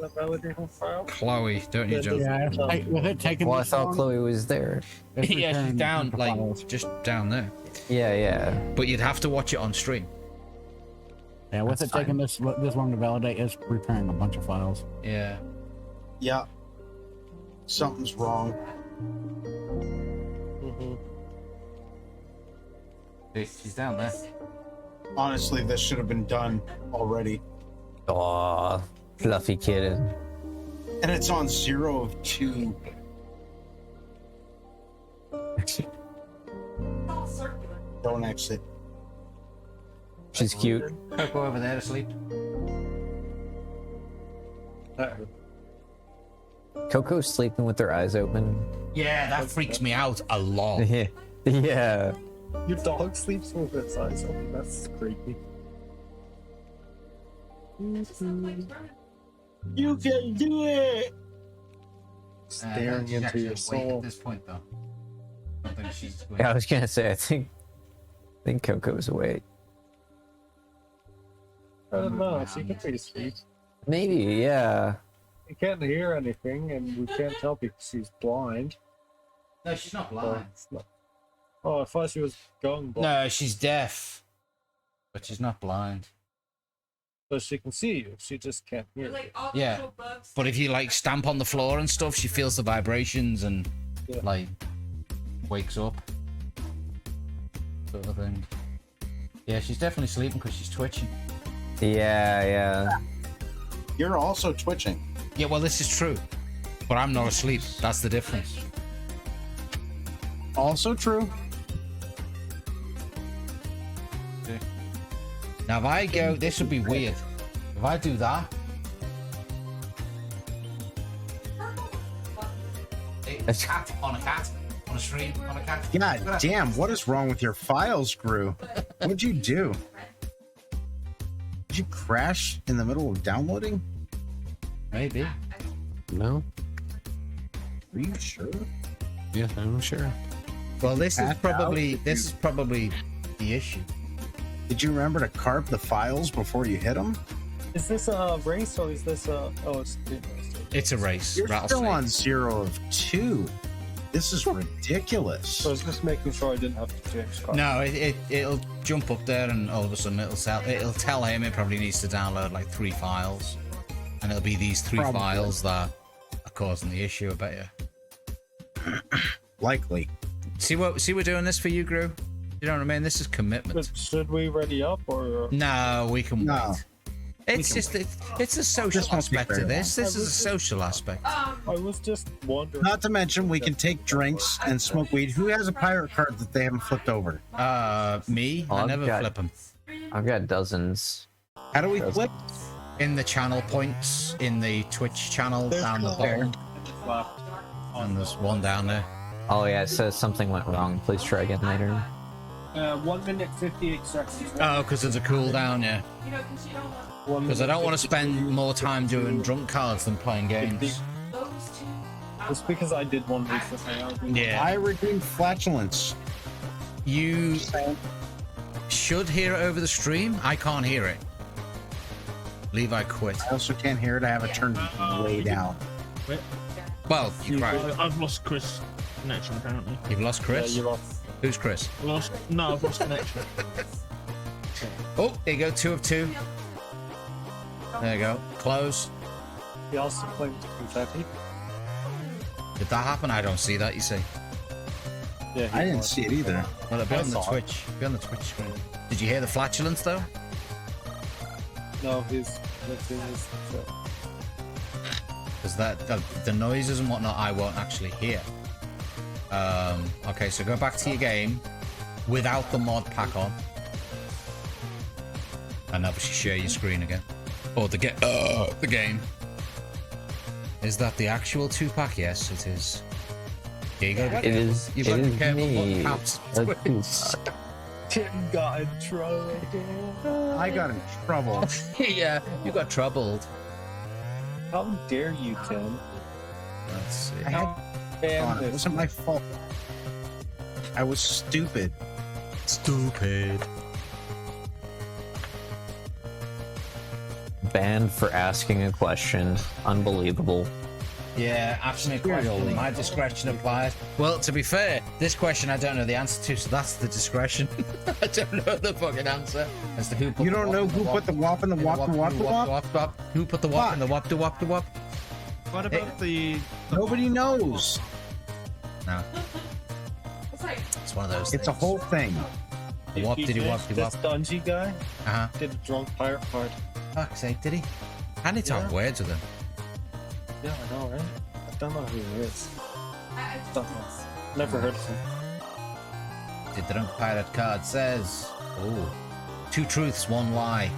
Chloe, don't you, John? Yeah. Was it taking? Well, I thought Chloe was there. Yeah, she's down, like just down there. Yeah. But you'd have to watch it on stream. Yeah, with it taking this long to validate, it's preparing a bunch of files. Yeah. Yeah. Something's wrong. She's down there. Honestly, this should have been done already. Aw, fluffy kitten. And it's on 0 of 2. Don't exit. She's cute. Go over there to sleep. Coco's sleeping with her eyes open. Yeah, that freaks me out a lot. Yeah. Your dog sleeps with its eyes open. That's creepy. You can do it! Staring into your soul. At this point, though. I don't think she's awake. Yeah, I was gonna say, I think Coco's awake. I don't know. She could be asleep. Maybe, yeah. We can't hear anything, and we can't tell because she's blind. No, she's not blind. Oh, I thought she was going blind. No, she's deaf. But she's not blind. So she can see you. She just can't hear you. Yeah. But if you like stamp on the floor and stuff, she feels the vibrations and like wakes up. Sort of thing. Yeah, she's definitely sleeping because she's twitching. Yeah. You're also twitching. Yeah, well, this is true. But I'm not asleep. That's the difference. Also true. Okay. Now, if I go, this would be weird. If I do that, a cat on a stream on a cat. God damn! What is wrong with your files, Screw? What'd you do? Did you crash in the middle of downloading? Maybe. No. Are you sure? Yeah, I'm sure. Well, this is probably the issue. Did you remember to carve the files before you hit them? Is this a race or is this a? Oh, it's a race. You're still on 0 of 2. This is ridiculous. So I was just making sure I didn't have to change cards. No, it'll jump up there and all of a sudden it'll tell him it probably needs to download like 3 files, and it'll be these 3 files that are causing the issue. I bet you. Likely. See we're doing this for you, Gru. You know what I mean? This is commitment. But should we ready up or? No, we can wait. It's just it's a social aspect to this. This is a social aspect. I was just wondering. Not to mention, we can take drinks and smoke weed. Who has a pirate card that they haven't flipped over? Me. I never flip them. I've got dozens. How do we flip? In the channel points, in the Twitch channel down the bottom. And there's one down there. Oh yeah, it says something went wrong. Please try again later. 1 minute 58 seconds. Oh, because there's a cooldown, yeah. Because I don't want to spend more time doing drunk cards than playing games. It's because I did one recently. Yeah. I redeemed flatulence. You should hear it over the stream. I can't hear it. Levi quit. I also can't hear it. I have it turned way down. Wait. Well, you right. I've lost Chris' connection apparently. You've lost Chris? Yeah, you lost. Who's Chris? No, I've lost connection. Oh, there you go. 2 of 2. There you go. Close. He also played confetti. Did that happen? I don't see that, you see. Yeah, I didn't see it either. Well, it'll be on the Twitch. Be on the Twitch screen. Did you hear the flatulence though? No, he's lifting his. Because the noises and whatnot I won't actually hear. Okay, so go back to your game without the mod pack on, and obviously share your screen again. Or the game. Is that the actual 2-pack? Yes, it is. Yeah, you gotta be It careful. is. You've It got to be is careful me. what counts. Tim got in trouble. I got in trouble. Yeah, you got troubled. How dare you, Tim? Let's see. I had it wasn't my fault. I was stupid. Stupid. Banned for asking a question. Unbelievable. Yeah, asking a question. My discretion applies. Well, to be fair, this question I don't know the answer to, so that's the discretion. I don't know the fucking answer as to who put You don't know who put the wop in the wop the wop the wop? Who put the wop in the wop the wop the wop? What about the Nobody knows. No. It's one of those It's a things. whole thing. The wop did he wop did This wop. Dungy guy Uh-huh. did a drunk pirate card. Fuck's sake, did he? And he talked words with him. Yeah, I know, right? I don't know who he is. Don't know. Never heard of him. The drunk pirate card says, oh, 2 truths, 1 lie.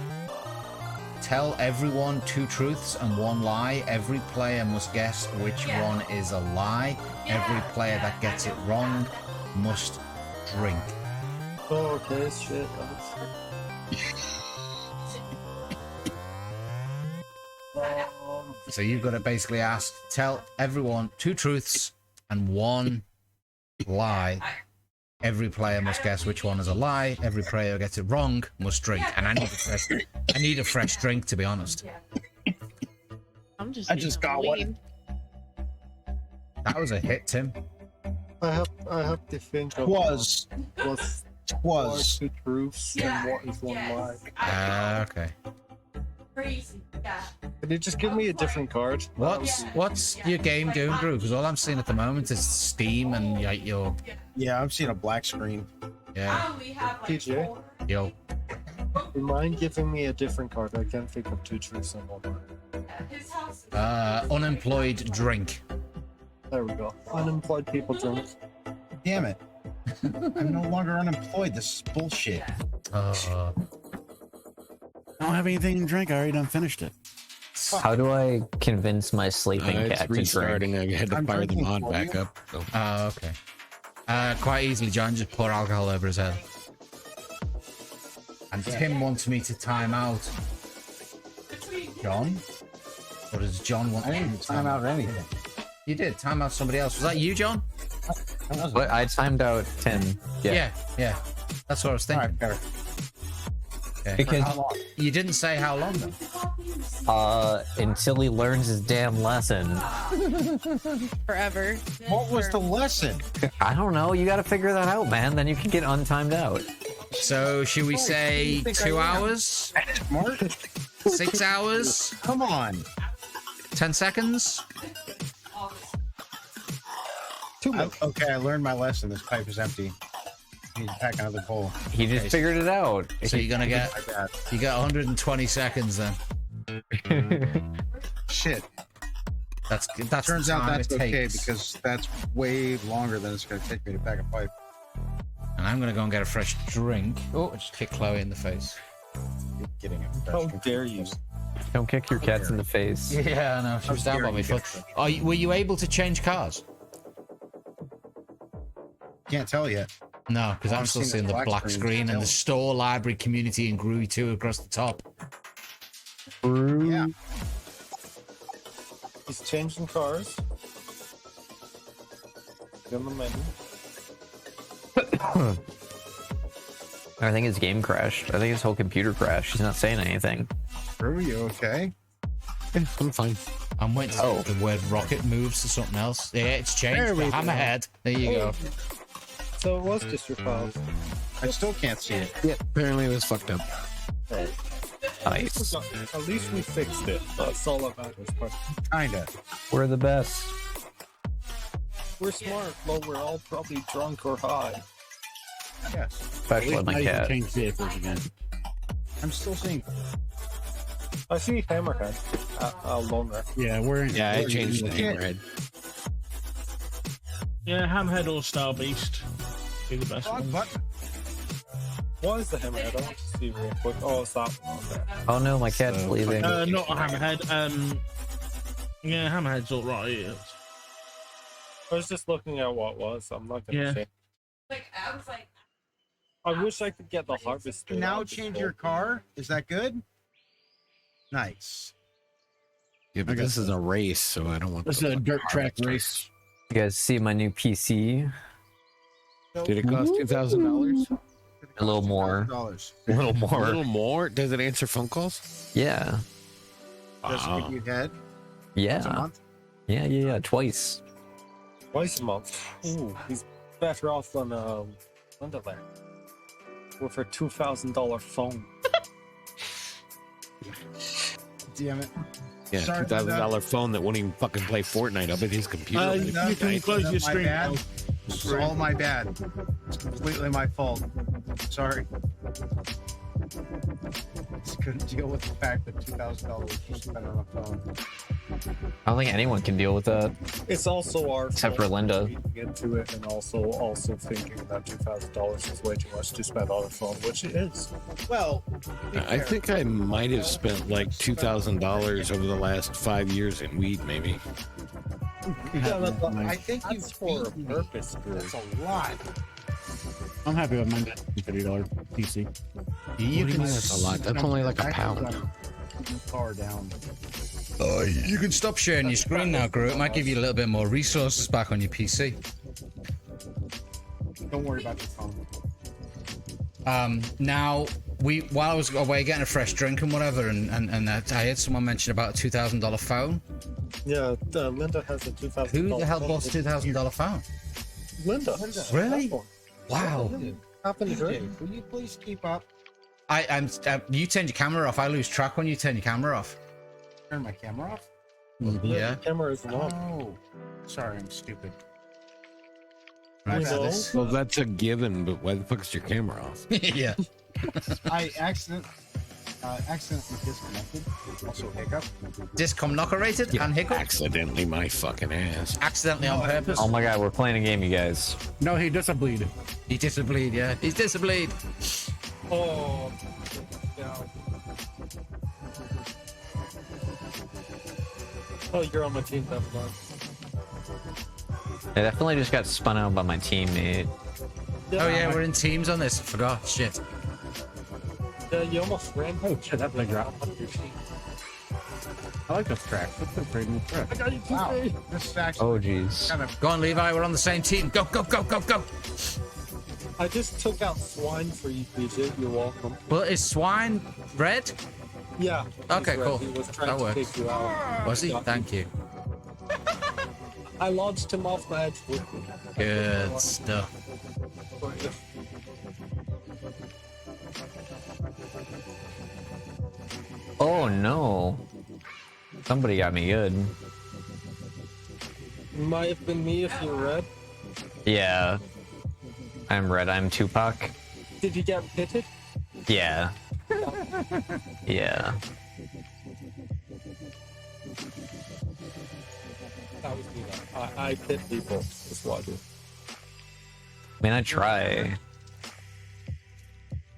Tell everyone 2 truths and 1 lie. Every player must guess which one is a lie. Every player that gets it wrong must drink. Oh, okay, shit. So you've got to basically ask, tell everyone 2 truths and 1 lie. Every player must guess which one is a lie. Every player who gets it wrong must drink. And I need a fresh drink, to be honest. I just got one. That was a hit, Tim. I have to think of Was 2 truths and what is 1 lie. Okay. Crazy. Yeah. Can you just give me a different card? What's your game doing, Drew? Because all I'm seeing at the moment is Steam and like your. Yeah, I'm seeing a black screen. Yeah. We have like PJ, Yo. do you mind giving me a different card? I can't think of 2 truths and 1 lie. his house. Unemployed drink. There we go. Unemployed people drink. Damn it. I'm no longer unemployed. This is bullshit. I don't have anything to drink. I already done finished it. How do I convince my sleeping It's cat to restarting. drink? I had to fire the mod back up. So. Okay. Quite easily, John. Just pour alcohol over his head. And Tim wants me to time out. John? Or does John want I me didn't to time out anything. You did. Time out somebody else. Was that you, John? What? I timed out 10. Yeah. Yeah. That's what I was thinking. All right, Okay. Because you didn't say how long, though. until he learns his damn lesson. Forever. What was the lesson? I don't know. You got to figure that out, man. Then you can get untimed out. So, should we say 2 hours? Mark? 6 hours? Come on. 10 seconds? Okay, I learned my lesson. This pipe is empty. I need to pack another bowl. He just figured it out. So you're gonna get you got 120 seconds then. Shit. That's Turns the out time that's it okay takes. because that's way longer than it's going to take me to pack a pipe. And I'm gonna go and get a fresh drink. Oh, I just kicked Chloe in the face. You're getting a How dare you? Don't kick your cats in the face. Yeah, I know. She was down by me foot. Were you able to change cars? Can't tell yet. No, because I'm still seeing the black screen and the store, library, community, and Groovy 2 across the top. Yeah. He's changing cars. On the menu. I think his game crashed. I think his whole computer crashed. He's not saying anything. Are you okay? I'm fine. I'm waiting to see the word rocket moves to something else. Yeah, it's changed. There we The go. hammerhead. There you go. So it was just your files. I still can't see it. Yeah, apparently it was fucked up. Nice. At least we fixed it. That's all that matters. But Kinda. We're the best. we're smart. Well, we're all probably drunk or high. Yes. Especially my cat. Change vehicles again. I'm still seeing. I see Hammerhead longer. Yeah, I changed the Hammerhead. Yeah, Hammerhead or Star Beast. Be the best one. What is the Hammerhead? I want to see real quick. Oh, it's that one there. Oh no, my cat's leaving. Not a Hammerhead. Yeah, Hammerhead's alright. I was just looking at what was. I'm not gonna say. I was like, I wish I could get the harvester. Now change your car. Is that good? Nice. Yeah, but this is a race, so I don't want. This is a dirt track race. You guys see my new PC? Did it cost $2,000? A little more. A little more. A little more? Does it answer phone calls? Yeah. Just what you had? Yeah. Once a month? Yeah. Twice. Twice a month. Ooh, he's better off than Wonderland. With a $2,000 phone. Damn it. Yeah, $2,000 phone that won't even fucking play Fortnite up at his computer. You can close your screen now. It's all my bad. It's completely my fault. Sorry. Just couldn't deal with the fact that $2,000 was spent on a phone. I don't think anyone can deal with that. It's also our except for Linda. Get to it, and also thinking that $2,000 is way too much to spend on a phone, which it is. Well, I think I might have spent like $2,000 over the last 5 years in weed, maybe. Yeah, I think you for a purpose. That's a lot. I'm happy with my $50 PC. You can that's a lot. That's only like a pound. Car down. Oh, you can stop sharing your screen now, Gru. It might give you a little bit more resources back on your PC. Don't worry about your phone. Now, while I was away getting a fresh drink and whatever, and I heard someone mention about a $2,000 phone. Yeah, Linda has a $2,000. Who the hell bought a $2,000 phone? Linda. Really? Wow. Happened to her. Will you please keep up? You turn your camera off. I lose track when you turn your camera off. Turn my camera off? Yeah. The camera is on. Oh, sorry, I'm stupid. Well, that's a given, but why the fuck is your camera off? Yeah. I accidentally disconnected. Also hiccup. Disconnected and hiccup? Accidentally, my fucking ass. Accidentally on purpose? Oh my god, we're playing a game, you guys. No, he disableed. He disableed, yeah. He's disableed. Oh. Yeah. Oh, you're on my team, that's fine. I definitely just got spun out by my teammate. Oh yeah, we're in teams on this. I forgot. Shit. Yeah, you almost ran. Oh shit, that playground up your sheet. I like this track. That's a pretty new track. I got you, Wow. This is actually Oh jeez. kind of Go on, Levi. We're on the same team. Go, go, go, go, go. I just took out swine for you, PJ. You're welcome. Well, is Swine red? Yeah. Okay, he's cool. He was trying That to works. take you out. Was he? Thank you. I launched him off my edge with me. Good stuff. Oh no. Somebody got me good. Might have been me if you're red. Yeah. I'm red. I'm Tupac. Did you get pitted? Yeah. Yeah. That was me. I pit people. That's what I do. I mean, I try.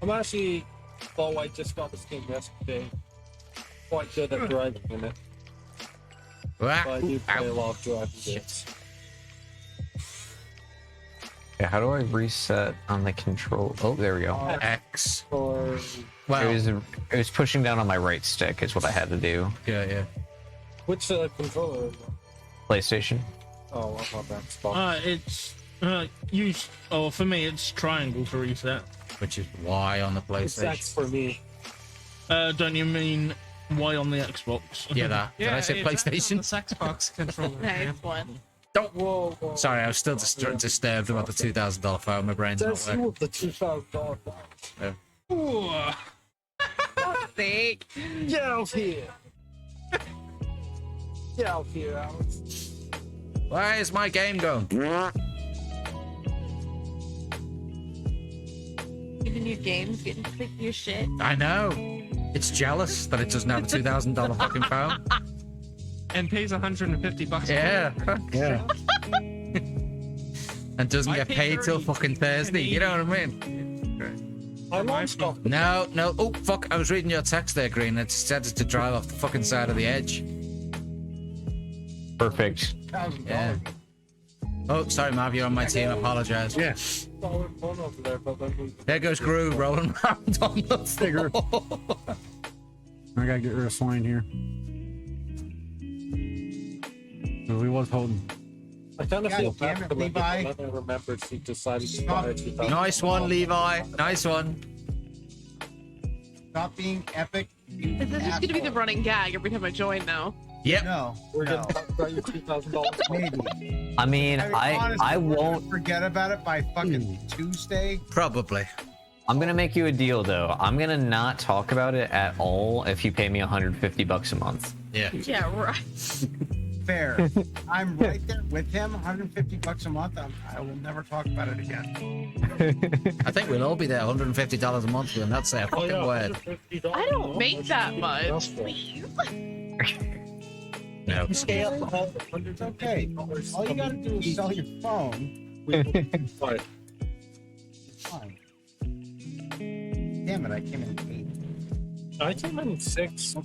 I'm actually. Oh, I just got this game yesterday. Quite good at driving in it. But I do play a lot of driving games. Okay, how do I reset on the control? Oh, there we go. X. Or Wow. It was pushing down on my right stick is what I had to do. Yeah, yeah. which controller? Is it? PlayStation. Oh, I'm on that spot. It's use. Oh, for me, it's triangle to reset. Which is Y on the It's PlayStation. X for me. Don't you mean Y on the Xbox? Yeah, that. Did I say PlayStation? It's on the Xbox controller. Nice one. Don't. Whoa, whoa. Sorry, I was still disturbed about the $2,000 phone. My brain's not That's working. you with the $2,000. Yeah. Ooh. Sake. Get out here. Get out here, Alex. Why is my game going? Even your games getting to pick your shit. I know. It's jealous that it doesn't have a $2,000 fucking phone. And pays $150. Yeah. Yeah. And doesn't I get paid paid till 30 fucking Thursday. You know what I mean? No, no. Oh, fuck. I was reading your text there, Green. It said to drive off the fucking side of the edge. Perfect. Yeah. Oh, sorry, Mav. You're on my team. I apologize. Yeah. There goes Groove rolling around on the floor. I gotta get rid of Swine here. So we was holding. I kind of feel damn bad it, for Levi. I remembered she decided to buy a 2000. Nice one, Levi. Nice one. Stop being epic. This is just gonna be the running gag every time I join now. Yep. No, We're gonna talk about your $2,000. maybe. I mean, Honestly, I we're gonna won't. forget about it by fucking Tuesday. Probably. I'm gonna make you a deal though. I'm gonna not talk about it at all if you pay me $150 a month. Yeah. Yeah, right. Fair. I'm right there with him. $150 a month. I will never talk about it again. I think we'll all be there. $150 a month. We'll not say a fucking word. I don't make that much. Please. No. It's okay. All you gotta do is sell your phone. It's fine. Damn it! I came in 8. I came in 6.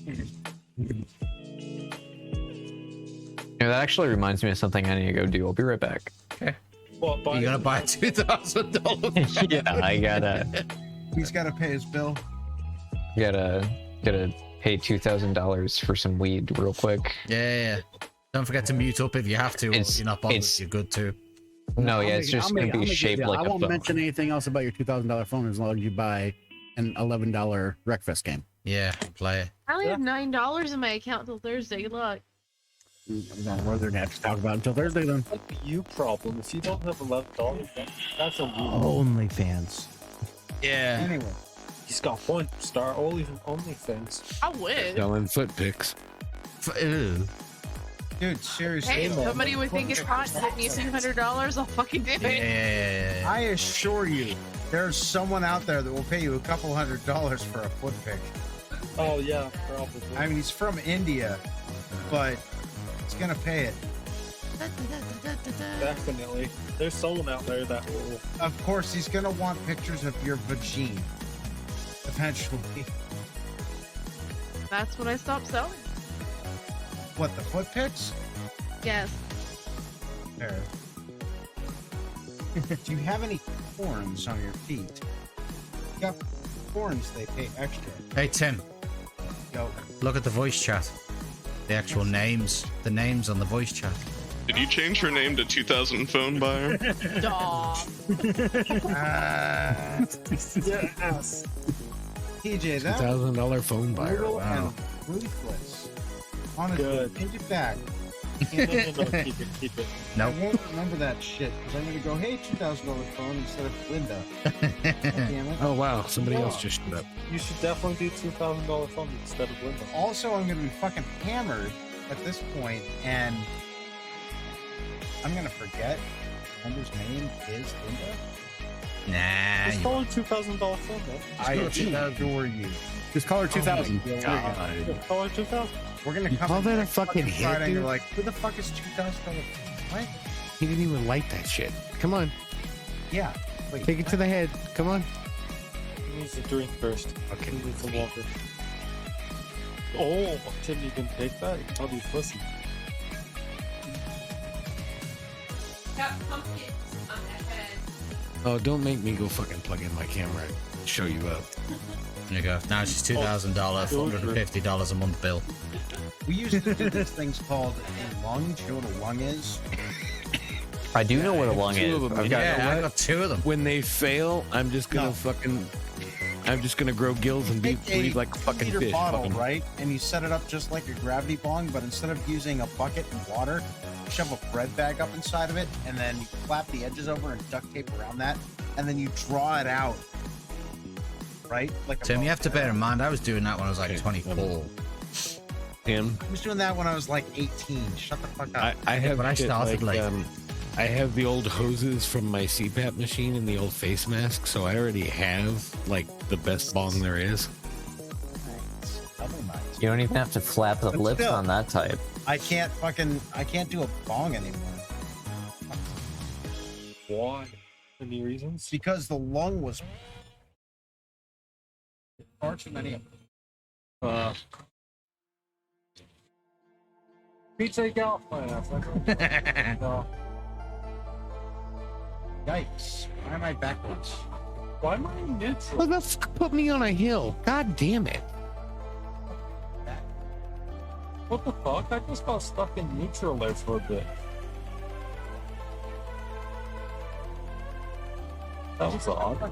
You know, that actually reminds me of something I need to go do. I'll be right back. Okay. Well, You're gonna buy $2,000. Yeah, I gotta He's gotta pay his bill. gotta pay $2,000 for some weed real quick. Yeah. Don't forget to mute up if you have to. Or you're not bothered. You're good too. No, yeah, it's just gonna be shaped like I a won't phone. mention anything else about your $2,000 phone as long as you buy an $11 Wreckfest game. Yeah, play it. I only have $9 in my account till Thursday. Good luck. We're gonna have to talk about it until Thursday then. That's a you problem. If you don't have $11, that's a you. OnlyFans. Yeah. Anyway, he's got one star OnlyFans. I wish. Selling foot pics. Ew. dude, seriously. Hey, if somebody would think it's hot to hit me $200, I'll fucking do it. Yeah. I assure you, there's someone out there that will pay you a couple $100 for a foot pic. Oh yeah, probably. I mean, he's from India, but he's gonna pay it. Definitely. There's someone out there that will. Of course, he's gonna want pictures of your vagine. Eventually. That's when I stopped selling. What, the foot pics? Yes. Fair. Do you have any corns on your feet? You got corns, they pay extra. Hey Tim. Yo. Look at the voice chat. The actual names. The names on the voice chat. Did you change her name to 2000 phone buyer? Stop. Yes. TJ, that $2,000 phone buyer. brutal Wow. and ruthless. Honestly, Good. take it back. No, keep it, keep it. Nope. I won't remember that shit because I'm gonna go, hey, $2,000 phone instead of Linda. God damn it. Oh wow, somebody else just showed up. You should definitely do $2,000 phone instead of Linda. Also, I'm gonna be fucking hammered at this point, and I'm gonna forget Linda's name is Linda. Nah. Just call her $2,000 phone, man. I adore you. Just call her 2,000. Oh my God. Call her 2,000. We're gonna You come call that a next fucking hit, Friday and dude? you're like, who the fuck is $2,000? What? He didn't even like that shit. Come on, Yeah. Wait, take it to the head. Come on. He needs a drink first. Okay. He needs some water. Oh, Tim, you can take that? I'll be pussy. Got pumpkins on that head. Oh, don't make me go fucking plug in my camera and show you up. There you go. Now it's just $2,000, $450 a month bill. We used to do these things called a lung. Do you know what a lung is? I do know what a lung Two is. of them. I've got, Yeah, I got 2 of them. when they fail, I'm just gonna I'm just gonna grow gills and Take breathe like a fucking 2-liter fish. bottle, fucking- right? And you set it up just like a gravity bong, but instead of using a bucket and water, you shove a bread bag up inside of it, and then you clap the edges over and duct tape around that, and then you draw it out. Right? Like a Tim, you bong. have to bear in mind, I was doing that when I was like 24. Tim, I was doing that when I was like 18. Shut the fuck up. I have When I shit started like, late. I have the old hoses from my CPAP machine and the old face mask, so I already have like the best bong there is. You don't even have to flap the But lips still. on that type. I can't do a bong anymore. Why? Any reasons? Because the lung was far too many. Pizza gal. No. Yikes! Why am I backwards? Why am I neutral? Well, let's put me on a hill. God damn it. What the fuck? I just got stuck in neutral there for a bit. That was odd.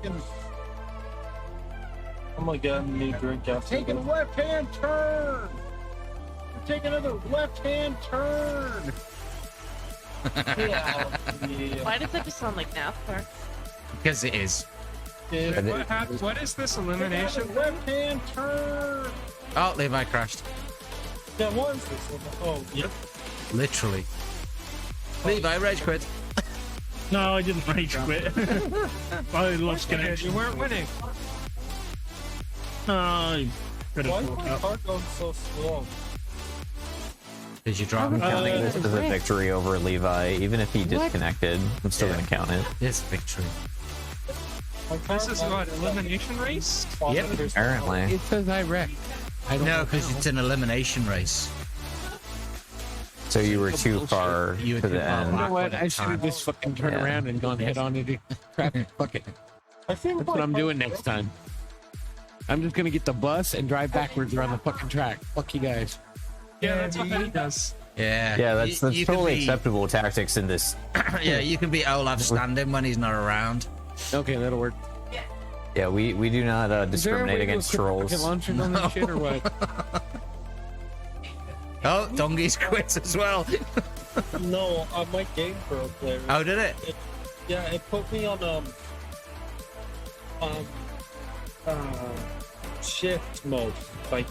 I'm gonna get a new drink after Take a this. left-hand turn. Take another left-hand turn. Yeah. Why does that just sound like NASCAR? Because it is. What is this elimination? Left-hand turn. Oh, Levi crashed. Yeah, what is this? Oh, yep. Literally. Levi rage quit. No, I didn't rage quit. I lost connection. You weren't winning. I could Why have is caught my up. car going so slow? Did you drop? I'm counting this as a victory over Levi. Even if he disconnected, I'm still gonna count it. This victory. This is what, elimination race? Yep. Apparently. It says I wrecked. I don't No, know. because it's an elimination race. So you were too far You were to too the far end. You know back. what? I should have just fucking turned Yeah. around and gone head on into traffic. Fuck it. I think That's what I'm doing next time. I'm just gonna get the bus and drive backwards around the fucking track. Fuck you guys. Yeah, that's what he does. Yeah. Yeah, that's You can totally be- acceptable tactics in this. Yeah, you can be Olaf standing when he's not around. Okay, that'll work. Yeah, we do not Is there a way discriminate to against equip trolls. rocket launchers on this shit or what? Oh, Dongi's quit as well. No, my game broke there. Oh, did it? Yeah, it put me on shift mode. Like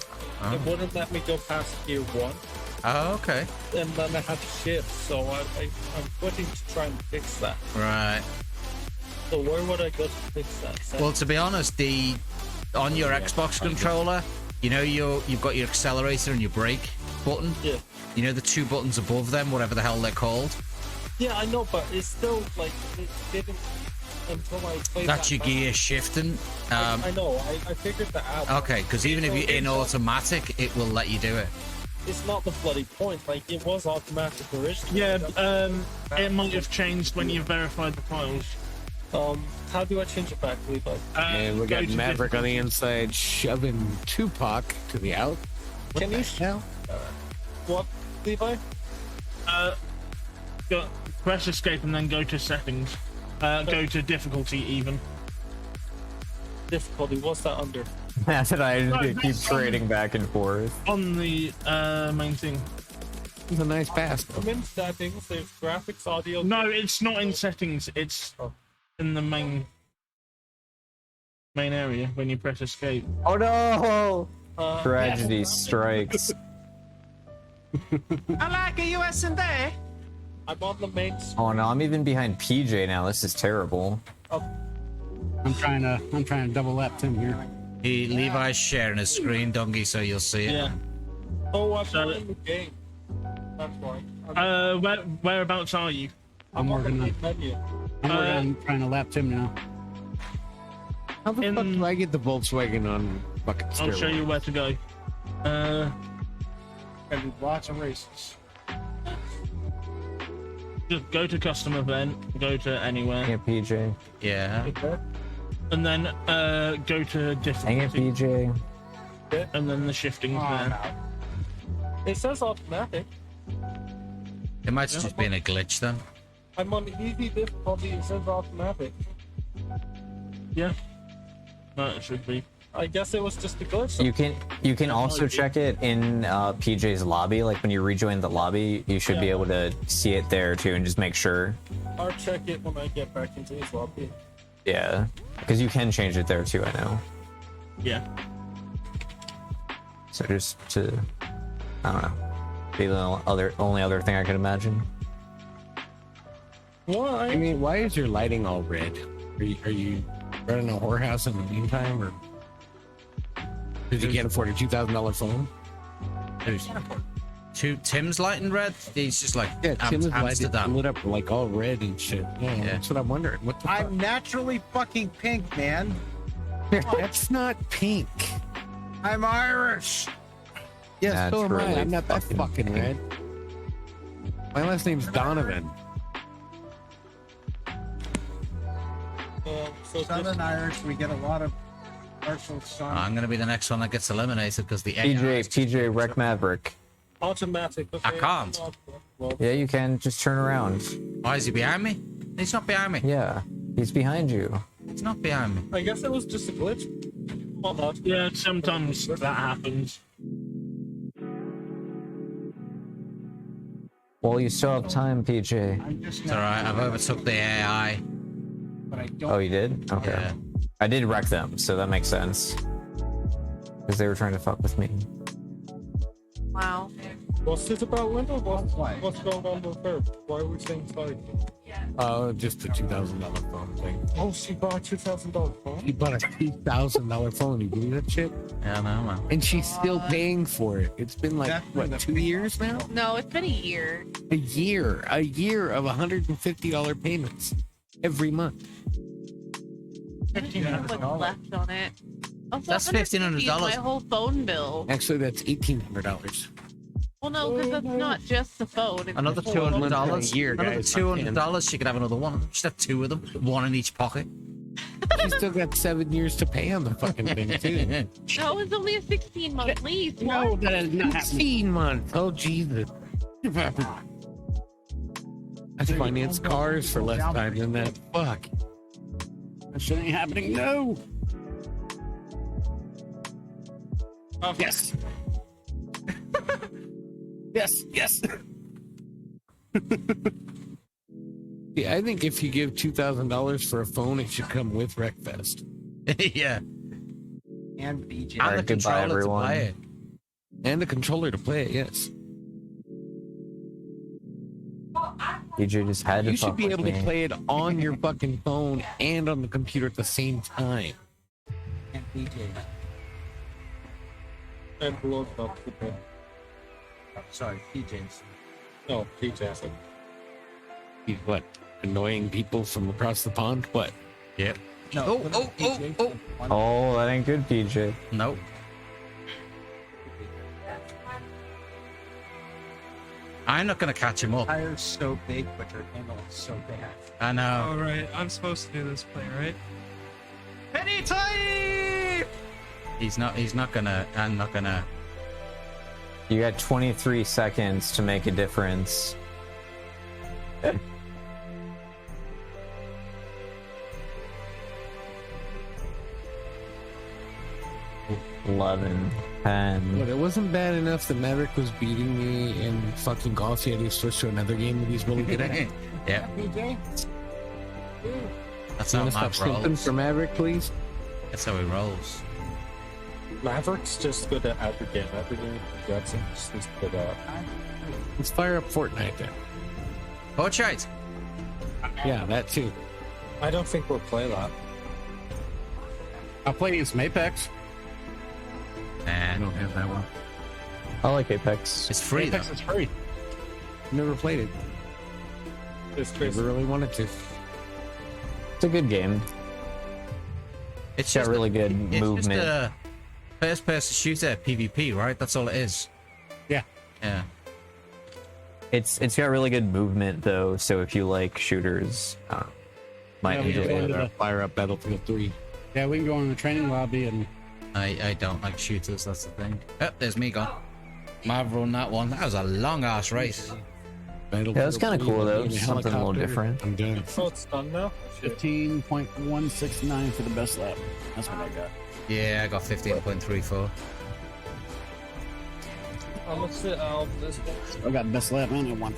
it wouldn't let me go past gear 1, Oh, okay. and then I had to shift. So I'm quitting to try and fix that. Right. So where would I go to fix that? Well, to be honest, on your Xbox controller, you know you've got your accelerator and your brake button. Yeah. You know the two buttons above them, whatever the hell they're called. Yeah, I know, but it's still like it didn't until I played. That's that your gear shifting. I know. I figured that out. Okay, because even if you're in automatic, it will let you do it. It's not the bloody point. Like it was automatic originally. Yeah, it might have changed when you verified the files. How do I change it back, Levi? And we go got to Maverick on the inside shoving Tupac to the out. Can you what, Levi? Press escape and then go to settings. Go to difficulty even. Difficulty. What's that under? That's what I No, keep that's trading back and forth. On the main thing. It's a nice pass. I'm in settings. There's graphics, audio. No, it's not in settings. It's in the main area when you press escape. Oh no! Tragedy yes. strikes. I like a US and day. I'm on the main. Oh no, I'm even behind PJ now. This is terrible. I'm trying to double lap Tim here. Levi's sharing his screen, Dongi, so you'll see it. Yeah. Oh, I'm not in the game. That's why. Whereabouts are you? I'm working on. Menu. I'm working on trying to lap Tim now. How the fuck do I get the Volkswagen on fucking I'll show you where to go. I do lots of races. Just go to custom event, go to anywhere. Hang it, PJ. Yeah. And then go to difficulty. Hang it, PJ. And then the shifting there. It says automatic. It might have just been a glitch then. I'm on easy difficulty. It says automatic. Yeah. No, it should be. I guess it was just a glitch. You can also check it in PJ's lobby. Like when you rejoin the lobby, you should be able to see it there too, and just make sure. I'll check it when I get back into his lobby. Yeah, because you can change it there too. I know. Yeah. So just to, I don't know, be the only other thing I could imagine. Why? I mean, why is your lighting all red? Are you running a whorehouse in the meantime, or because you can't afford a $2,000 phone? Who's? Tim's lighting red? He's just like Tim's Amsterdam. lit up like all red and shit. Yeah, that's what I'm wondering. What the I'm naturally fucking pink, man. That's not pink. I'm Irish. Yes, so am I. Naturally I'm not that fucking red. My last name's Donovan. Southern Irish, we get a lot of partial sun. I'm gonna be the next one that gets eliminated because the TJ Wreck Maverick. Automatic. I can't. Yeah, you can. Just turn around. Why is he behind me? He's not behind me. Yeah, he's behind you. He's not behind me. I guess it was just a glitch. Yeah, sometimes that happens. Well, you still have time, PJ. It's alright, I've overtook the AI. But I don't. Oh, you did? Okay. Yeah. I did wreck them, so that makes sense. Because they were trying to fuck with me. Wow. What's this about, Linda? What's going on with her? Why are we saying sorry? Just the $2,000 phone thing. Oh, she bought a $2,000 phone? She bought a $2,000 phone. You believe that shit? Yeah, I know, man. And she's still paying for it. It's been like, what, 2 years now? No, it's been a year. A year of $150 payments every month. What's left on it? Also, That's $1,500. My whole phone bill. Actually, that's $1,800. Well, no, because that's not just the phone. It's Another the whole phone. $200. a year, Another guys. $200. She could have another one. She'd have two of them, one in each pocket. She's still got 7 years to pay on the fucking thing, too. No, it's only a 16-month lease. No, What? that is not 15 months. Oh, Jesus. I financed cars for less time than that. Fuck. That shit ain't happening. No. Yes. Yes. Yeah, I think if you give $2,000 for a phone, it should come with Wreckfest. Yeah. And BJ. And the goodbye, controller to everyone. play it. And a controller to play it, yes. PJ just had to You should fuck be with able me. to play it on your fucking phone and on the computer at the same time. And BJ. And blow up people. Sorry, PJ's. No, PJ. He's what? Annoying people from across the pond? What? Yep. No. Oh. Oh, that ain't good, PJ. Nope. I'm not gonna catch him up. Tire's so big, but your handle is so bad. I know. All right, I'm supposed to do this play, right? Penny time! He's not gonna. I'm not gonna. You got 23 seconds to make a difference. 11, 10. But it wasn't bad enough that Maverick was beating me in fucking golf. He had to switch to another game that he's really good at. Yeah. BJ? That's You how want to Matt stop simping rolls. for Maverick, please? That's how he rolls. Maverick's just good at aggregate. Jackson is good at. Let's fire up Fortnite then. Portrait. Yeah, that too. I don't think we'll play that. I'll play against Apex. I And don't have that one. I like Apex. it's free though. Apex is free. Never played it. It's Never really wanted to. It's a good game. It's got just really good it's movement. just a first-person shooter PvP, right? That's all it is. Yeah. Yeah. It's got really good movement though, so if you like shooters, might Yeah, we enjoy just wanted it. to fire up Battlefield 3. Yeah, we can go in the training lobby and. I don't like shooters. That's the thing. Oh, there's me gone. Mav run that one. That was a long-ass race. Yeah, that's kind of cool though. In a Something a little helicopter. different. I'm done. So it's done now? 15.169 for the best lap. That's what I got. Yeah, I got 15.34. I'm gonna sit out this one. I got best lap and I won.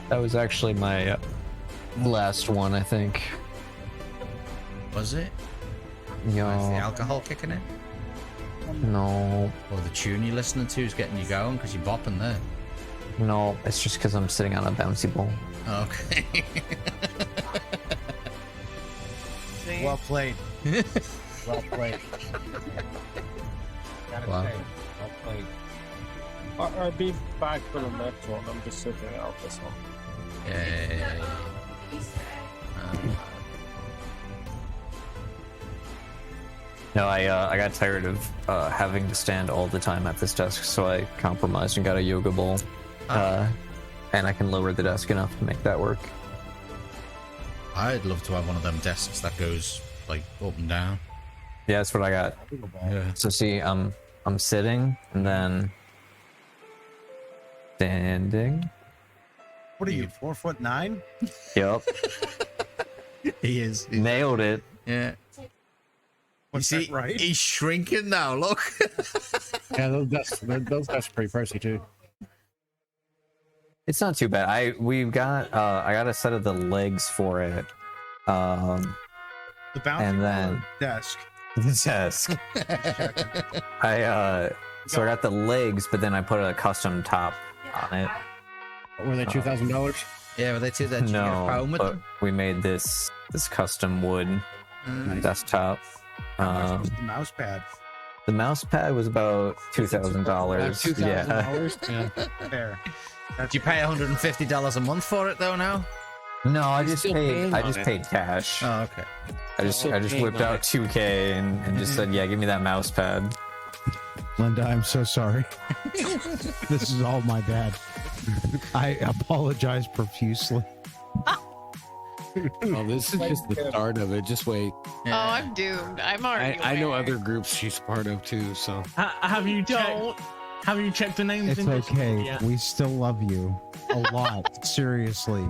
That was actually my last one, I think. Was it? Yo, Is the alcohol kicking in? no, Or the tune you're listening to is getting you going because you're bopping there? no. It's just because I'm sitting on a bouncy ball. Okay. Well played. Well played. Gotta Wow. say, well played. I'll be back for the next one. I'm just sitting out this one. Yeah. No, I got tired of having to stand all the time at this desk, so I compromised and got a yoga ball. And I can lower the desk enough to make that work. I'd love to have one of them desks that goes like up and down. Yeah, that's what I got. Yeah. So see, I'm sitting and then standing. What are you, 4'9"? Yep. He is. Nailed it. Yeah. What's you see, that, right? He's shrinking now. Look. Yeah, those desks are pretty pricey too. It's not too bad. I got a set of the legs for it. The bouncy and then desk. The desk. I got the legs, but then I put a custom top on it. Were they $2,000? Yeah, were they $2,000? No, but we made this custom wood desktop. The mouse pad. The mouse pad was about $2,000. $2,000? Yeah. Fair. Do you pay $150 a month for it though now? No, I just paid cash. Oh, okay. I just whipped out $2K and just said, yeah, give me that mouse pad. Linda, I'm so sorry. This is all my bad. I apologize profusely. Oh, this is just the start of it. Just wait. Oh, I'm doomed. I'm already. I know other groups she's part of too. So Have you checked the names? It's in this? okay. Yeah. We still love you a lot. Seriously.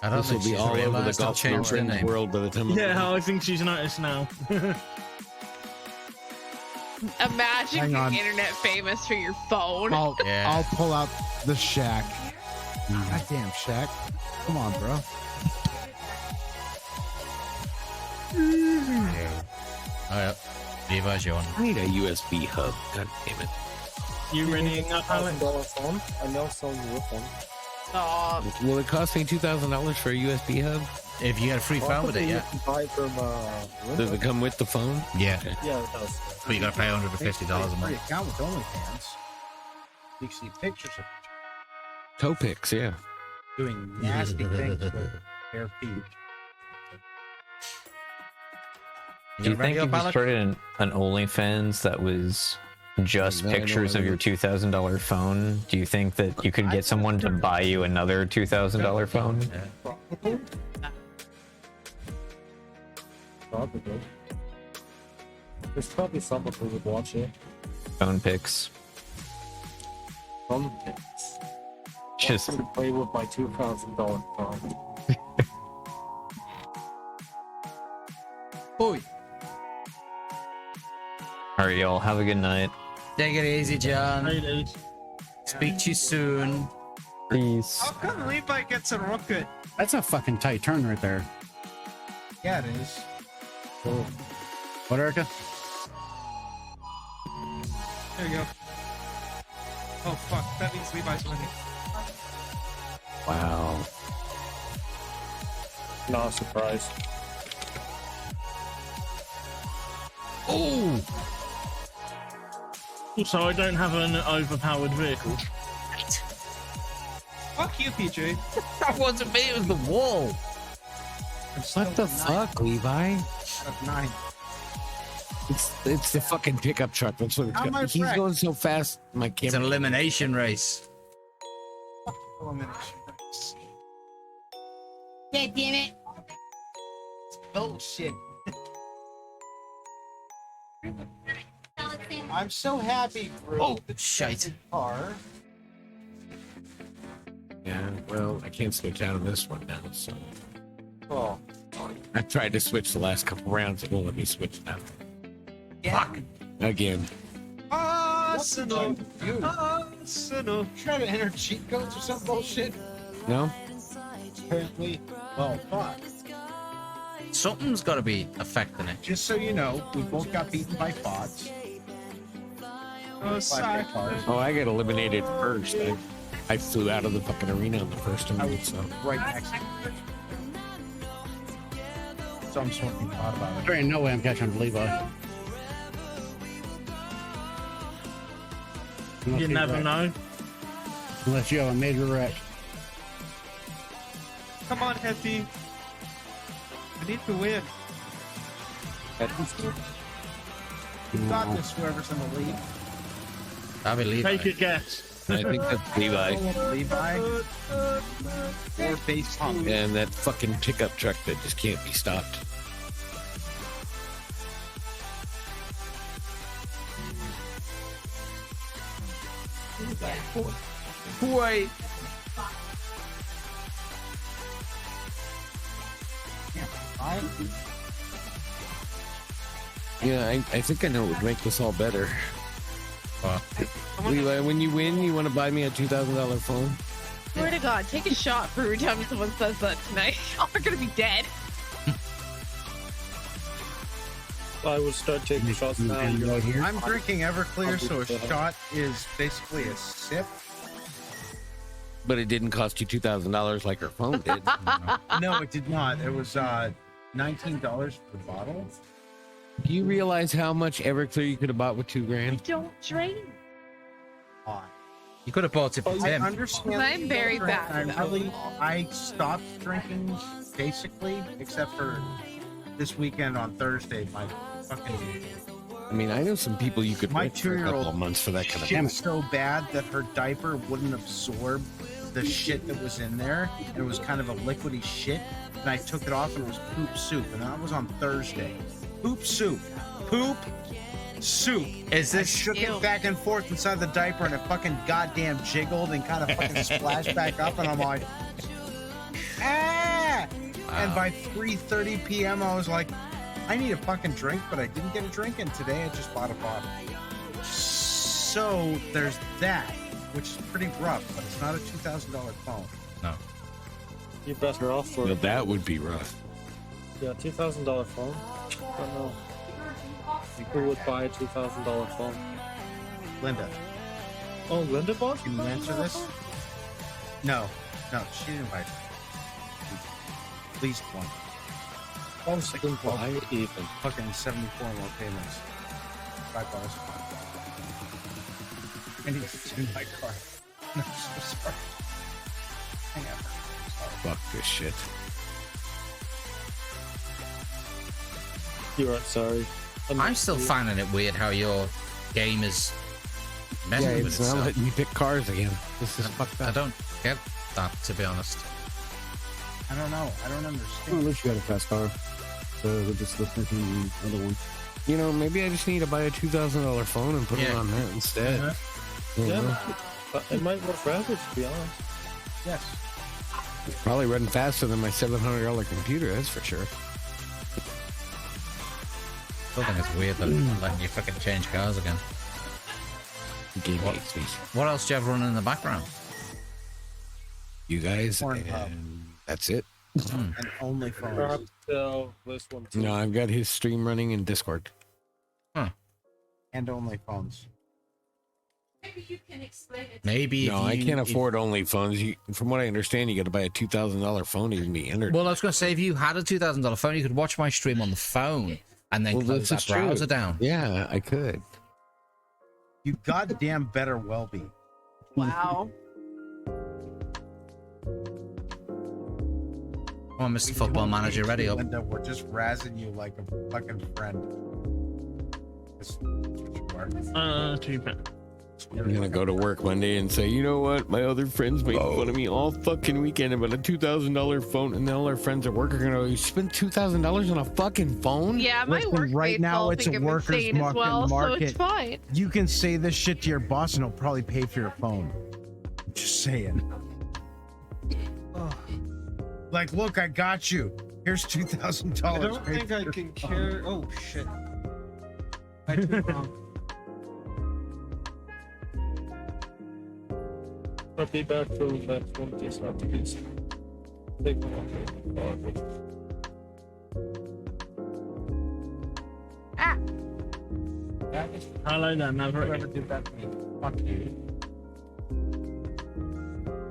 I don't this will think be she's all over the realised I've golf changed her name. world by the time. Yeah, I think she's noticed now. Imagine Hang being on. internet famous for your phone. I'll pull out the Shack. God damn, Shack. Come on, bro. Alright, Levi's your one. I need a USB hub. God damn it. You readying up, Alex? phone? I know selling you a phone. Oh, Will it cost me $2,000 for a USB hub? If you get a free phone with it, yeah. Buy from, Does it come with the phone? Yeah. Yeah, it does. But you gotta pay $150 a Free month. account with OnlyFans. You can see pictures of Toe pics, yeah. doing nasty things with bare feet. Do you think if you started an OnlyFans that was just No, I know pictures of your $2,000 phone, do you think that you could get someone to buy you another $2,000 phone? Probably. There's probably someone who would watch it. Phone pics. Some Just to play with my $2,000 phone. Boy. all right, y'all. Have a good night. Take it easy, John. Ladies. Speak to you soon. Peace. How come Levi gets a rocket? That's a fucking tight turn right there. Yeah, it is. Oh. What, Erica? There you go. Oh fuck, that means Levi's winning. Wow. Not surprised. Oh! Also, I don't have an overpowered vehicle. Fuck you, PJ. That wasn't me, it was the wall. What the fuck, Levi? Out of 9. It's the fucking pickup truck. That's what it's How am I got. He's wrecked? going so fast. My It's an camera. elimination race. Elimination race. God damn it. Bullshit. I'm so happy for shite. car. Yeah, well, I can't switch out of this one now, so. Oh. I tried to switch the last couple rounds. It won't let me switch now. Fuck. Again. Arsenal. Arsenal. Trying to enter cheat codes or some bullshit. No? Apparently. Well, fuck. Something's got to be affecting it. Just so you know, we both got beaten by bots. Oh, sorry. Oh, I got eliminated first. I flew out of the fucking arena on the first one, so. Right next to you. So I'm smoking pot about it. There ain't no way I'm catching Levi. You never know. Unless you have a major wreck. Come on, Hetty. I need to win. You got this, whoever's in the lead. I believe. Take a guess. I think that's Levi. Levi. Or base pump. And that fucking pickup truck that just can't be stopped. Wait. Yeah, I think I know what would make this all better. Levi, when you win, you want to buy me a $2,000 phone? Swear to God, take a shot for every time someone says that tonight. Y'all are gonna be dead. I would start taking shots now. I'm drinking Everclear, so a shot is basically a sip. But it didn't cost you $2,000 like her phone did. No, it did not. It was $19 per bottle. Do you realize how much Everclear you could have bought with $2,000? Don't drink. You could have bought it for I Tim. understand. I'm very bad. I stopped drinking basically, except for this weekend on Thursday. My fucking. I mean, I know some people you could My rent for a couple 2-year-old of months for that kind of shit money. so bad that her diaper wouldn't absorb the shit that was in there, and it was kind of a liquidy shit. And I took it off, and it was poop soup, and that was on Thursday. Poop soup, poop soup. Is I this? shook it back and forth inside the diaper, and it fucking goddamn jiggled and kind of fucking splashed back up, and I'm like, ah! And by 3:30 p.m., I was like, I need a fucking drink, but I didn't get a drink, and today I just bought a bottle. So there's that, which is pretty rough, but it's not a $2,000 phone. No. You're better off for Well, that would be rough. Yeah, $2,000 phone. I don't know. Who would buy a $2,000 phone? Linda. Oh, Linda bought? Can you answer this? No, she didn't buy it. At least one. Oh, second buy even. Fucking 74 more payments. $5 a month. I need to do my car. I'm so sorry. Hang on. Fuck this shit. You're right, sorry. I'm still finding it weird how your game is messing with it's not itself. letting you pick cars again. This is fucked up. I don't get that, to be honest. I don't know. I don't Well, understand. at least you got a fast car. So we'll just look for the other one. You know, maybe I just need to buy a $2,000 phone and put it on that instead. Uh-huh. You know? It might work forever, to be honest. Yes. It's probably running faster than my $700 computer, that's for sure. I think it's weird that it's letting you fucking change cars again. Game hates me. What else do you have running in the background? You guys, Pornhub. and that's it. And only phones. Perhaps this one too. No, I've got his stream running in Discord. And only phones. Maybe you can explain it. Maybe. No, I can't afford OnlyPhones. From what I understand, you got to buy a $2,000 phone to even be entered. Well, I was going to say, if you had a $2,000 phone, you could watch my stream on the phone and then close that browser down. Yeah, I could. You goddamn better well be. Wow. Come on, Mr. Football Manager, ready up. Linda, we're just razzing you like a fucking friend. That's what you are. Too bad. I'm gonna go to work Monday and say, you know what? My other friends made fun of me all fucking weekend about a $2,000 phone, and then all our friends at work are gonna go, you spent $2,000 on a fucking phone? Yeah, my Listen, work right now all it's think a I'm workers' insane as well, market. so it's fine. You can say this shit to your boss and he'll probably pay for your phone. Just saying. Like, look, I got you. Here's $2,000. I don't think I can carry. Oh shit! I did it wrong. I'll be back for that one piece after this. Take one off. Ah! Hello there, Maverick. Whoever did that to me, fuck you.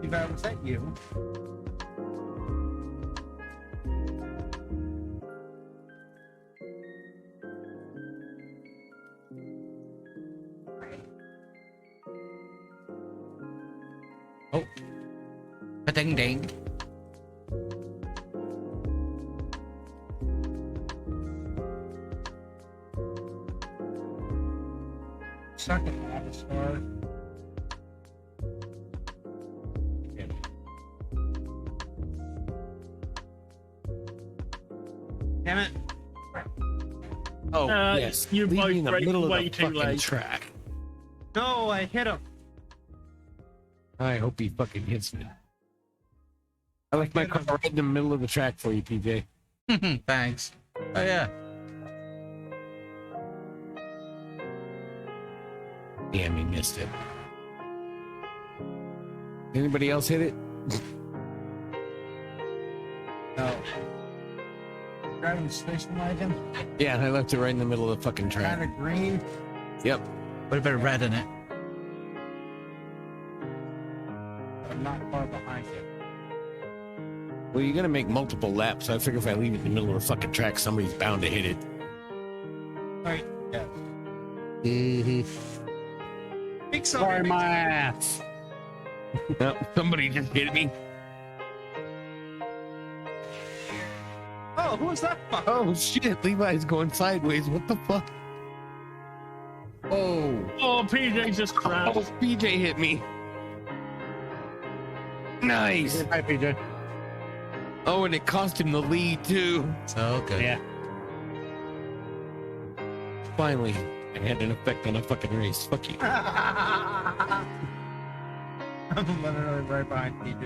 If I was that you? Oh. Ding ding. Second lava star. Damn it. Oh, Uh, yes. you Leave me in the both middle of way the too fucking late. track. No, I hit him. I hope he fucking hits me. I left my car right in the middle of the track for you, PJ. Thanks. Oh, yeah. Damn, he missed it. Anybody else hit it? No. Driving the station wagon. Yeah, I left it right in the middle of the fucking track. Kind of green. Yep. Put a bit of red in it. I'm not far behind you. Well, you're gonna make multiple laps, so I figure if I leave it in the middle of the fucking track, somebody's bound to hit it. Right. Yeah. Mm-hmm. Sorry, my ass. No, somebody just hit me. Oh, who was that fucker? Oh shit, Levi's going sideways. What the fuck? Oh. Oh, PJ just crashed. Oh, PJ hit me. Nice. Hi, PJ. Oh, and it cost him the lead too. So good. Yeah. Finally, I had an effect on a fucking race. Fuck you. I'm literally right behind PJ.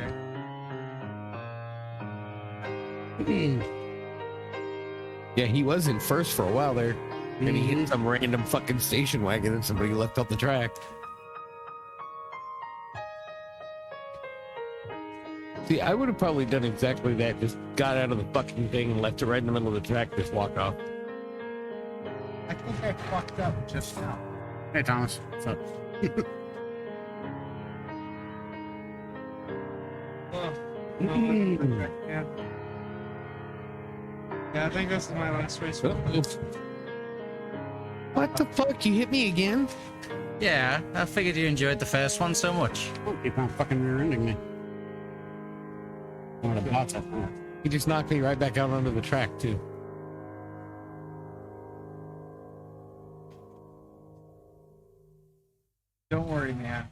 Yeah, he was in first for a while there. And he hit some random fucking station wagon and somebody left off the track. See, I would have probably done exactly that. Just got out of the fucking thing and left it right in the middle of the track, just walk off. I think I fucked up just now. Hey, Thomas. What's up? Yeah. Yeah, I think this is my last race. What the fuck? You hit me again? Yeah, I figured you enjoyed the first one so much. Keep on fucking rear-ending me. I'm gonna bounce up. He just knocked me right back out onto the track, too. Don't worry, man.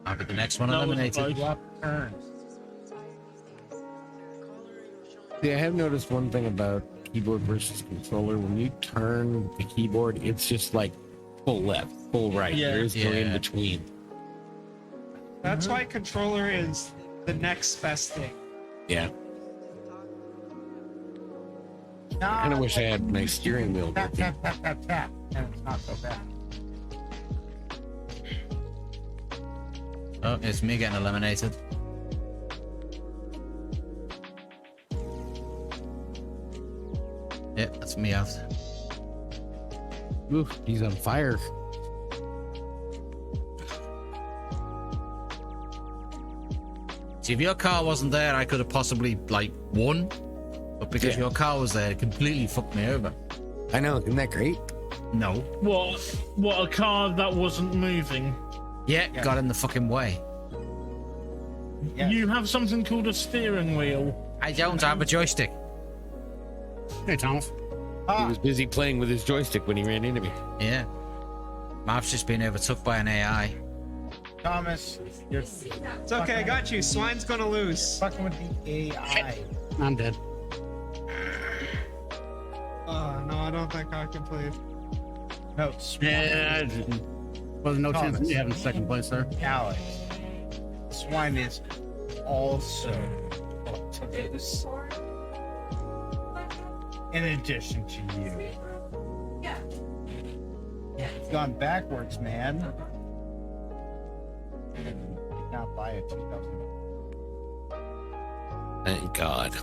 I'll be the next one That was eliminated. close. Turns. See, I have noticed one thing about keyboard versus controller. When you turn the keyboard, it's just like full left, full right. Yeah. There is no in Yeah. between. That's why controller is the next best thing. Yeah. I kind of wish I had my steering wheel. Tap, tap, tap, tap, tap. And it's not so bad. Oh, it's me getting eliminated. Yep, that's me out. Oof, he's on fire. See, if your car wasn't there, I could have possibly, like, won. But because Yeah. your car was there, it completely fucked me over. I know, isn't that great? No. What a car that wasn't moving. Yeah, got in the fucking way. Yes. You have something called a steering wheel. I don't have a joystick. Hey, Thomas. He was busy playing with his joystick when he ran into me. Yeah. Map's just been overtook by an AI. Thomas, you're It's okay, I got you. Swine's gonna lose. fucking with the AI. I'm dead. Oh, no, I don't think I can play. No, Yeah. Well, no chance of Thomas. me having second place, sir. Alex, Swine is also to this. In addition to you. Yeah. It's gone backwards, man. Not buy a 2000. Thank God.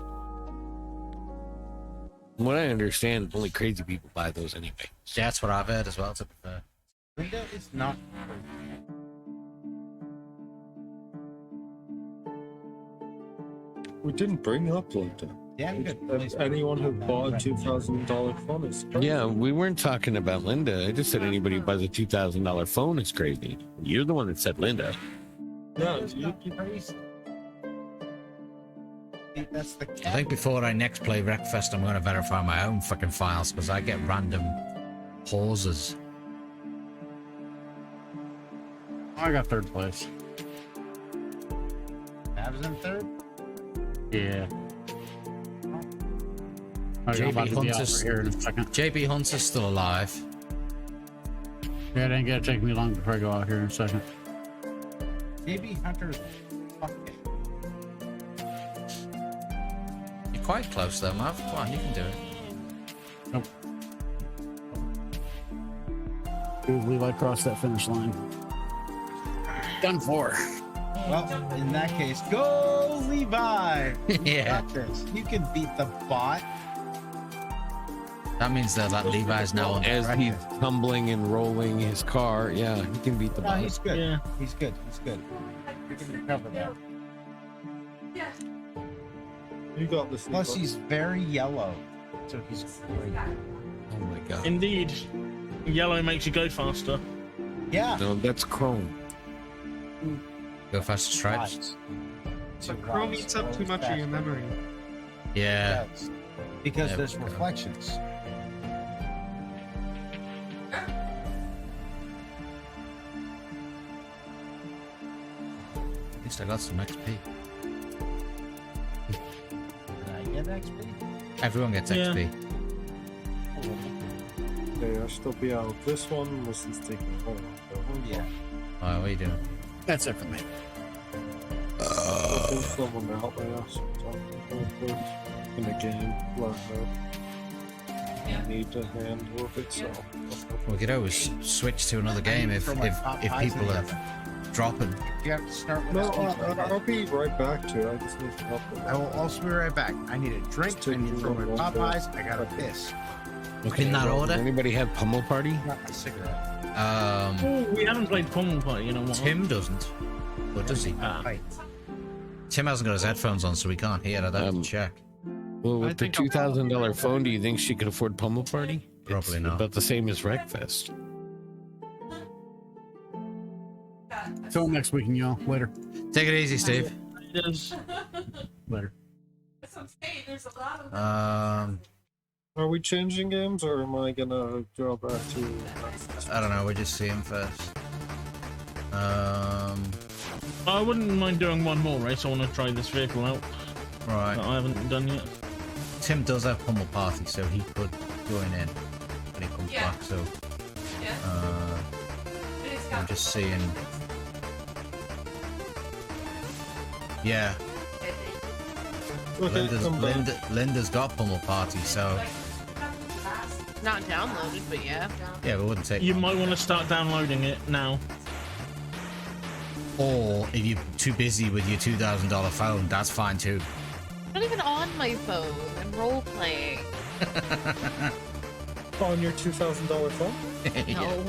From what I understand, only crazy people buy those anyway. Yeah, that's what I've heard as well, to be fair. Linda is not. We didn't bring up Linda. Yeah, good. Anyone who bought a $2,000 phone is crazy. Yeah, we weren't talking about Linda. I just said anybody who buys a $2,000 phone is crazy. You're the one that said Linda. Yeah, that's the I think before I next play Wreckfest, I'm going to verify my own fucking files because I get random pauses. I got third place. Abs in third? Yeah. Okay, I'm about to be out here in a second. JB Hunter's still alive. Yeah, it ain't gonna take me long before I go out here in a second. JB Hunter's You're quite close though, Mav. Come on, you can do it. Nope. Dude, Levi crossed that finish line. Done for. Well, in that case, go Levi! Yeah. Got this. You can beat the bot. That means that Levi's now on As he's tumbling and rolling his car, yeah, he can beat the No, bot. he's good. Yeah. He's good. He's good. We can recover that. You got this. Plus, Levi. he's very yellow, so he's great. Oh my god. Indeed. Yellow makes you go faster. Yeah. No, that's Chrome. Go faster stripes. So Chrome eats up too much of your memory. Yeah. Yes. Because There there's we go. reflections. At least I got some XP. Did I get XP? Everyone gets Yeah. XP. Okay, I should be out. This one was taking hold. Yeah. Oh, what are you doing? That's it for me. I think someone out there. In the game, learn that. You need to handle it, so. We could always switch to another game if people are dropping. You have to start with No, a I'll be right back to it. I just need to help with I will also be right back. I need a drink. I need to throw my Popeyes. I got a piss. In that order? Anybody had Pummel Party? Not a cigarette. Oh, we haven't played Pummel Party, you know what? Tim doesn't. Or does he? Right. Tim hasn't got his headphones on, so we can't hear. I'd have to check. Well, I with the think I'll- $2,000 phone, do you think she could afford Pummel Party? Probably It's not. about the same as Wreckfest. Till next week, y'all. Later. Take it easy, Steve. Yes. Later. Are we changing games, or am I gonna go back to? I don't know. We're just seeing first. I wouldn't mind doing one more race. I want to try this vehicle out. Right. That I haven't done yet. Tim does have Pummel Party, so he could join in when he comes back. So I'm just seeing. Yeah. Okay, I'm back. Linda's got Pummel Party, so Not downloaded, but yeah. yeah, we wouldn't take. You might want to start downloading it now. Or if you're too busy with your $2,000 phone, that's fine too. Not even on my phone. I'm role playing. On your $2,000 phone? No.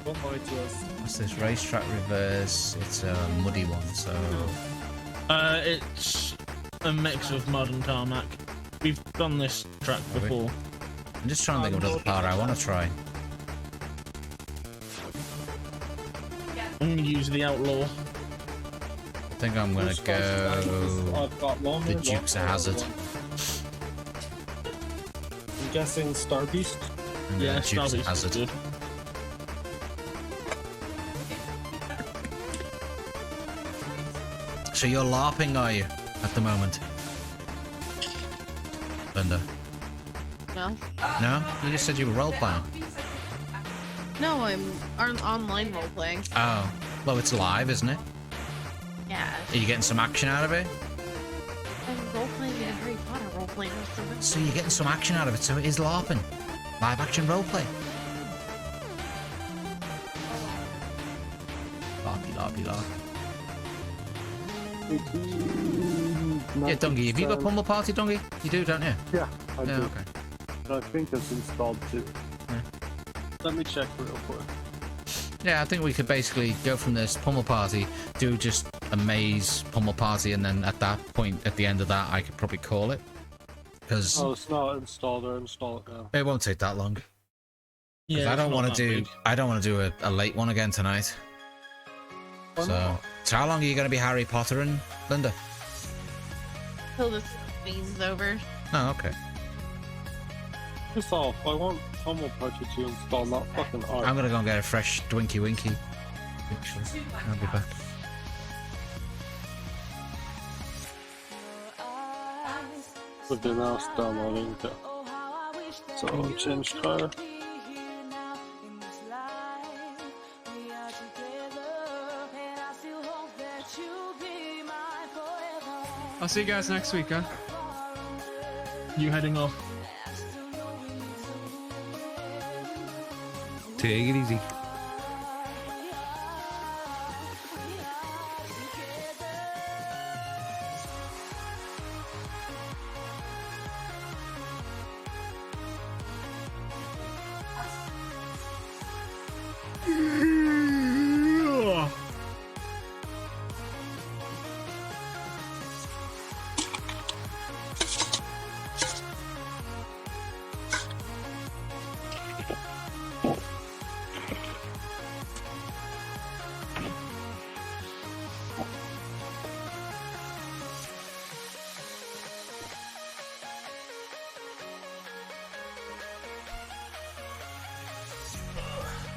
What might you ask? What's this racetrack reverse? It's a muddy one, so It's a mix of mud and tarmac. We've done this track before. I'm just trying to think of another part I want to try. I'm gonna use the Outlaw. I think I'm gonna go I've got longer, the Dukes of Hazzard. I'm guessing Star Beast. Yeah, Dukes of Star Beast is Hazzard. good. So you're LARPing, are you, at the moment? Linda? No. No? You just said you were role playing. No, I'm online role playing. Oh. Well, it's live, isn't it? Yeah. Are you getting some action out of it? I'm role playing in a Harry Potter role playing. So you're getting some action out of it, so it is LARPing. Live action role play. LARPy, LARPy, LARP. Yeah, Dungy, have you got Pummel Party, Dungy? You do, don't you? Yeah, I do. Okay. And I think it's installed too. Yeah. Let me check real quick. Yeah, I think we could basically go from this Pummel Party, do just a maze pummel party, and then at that point, at the end of that, I could probably call it. Because it's not installed or install it now. it won't take that long. Because Yeah, I don't it's not want to that do big. I don't want to do a late one again tonight. So how long are you going to be Harry Potter and Linda? Till the scene's over. Oh, okay. Piss off, I want Pummel Party to install, not fucking art. I'm gonna go and get a fresh Dwinky Winky. Actually, I'll be back. But then now it's downloading the... So change car. I'll see you guys next week, huh? You heading off? Take it easy.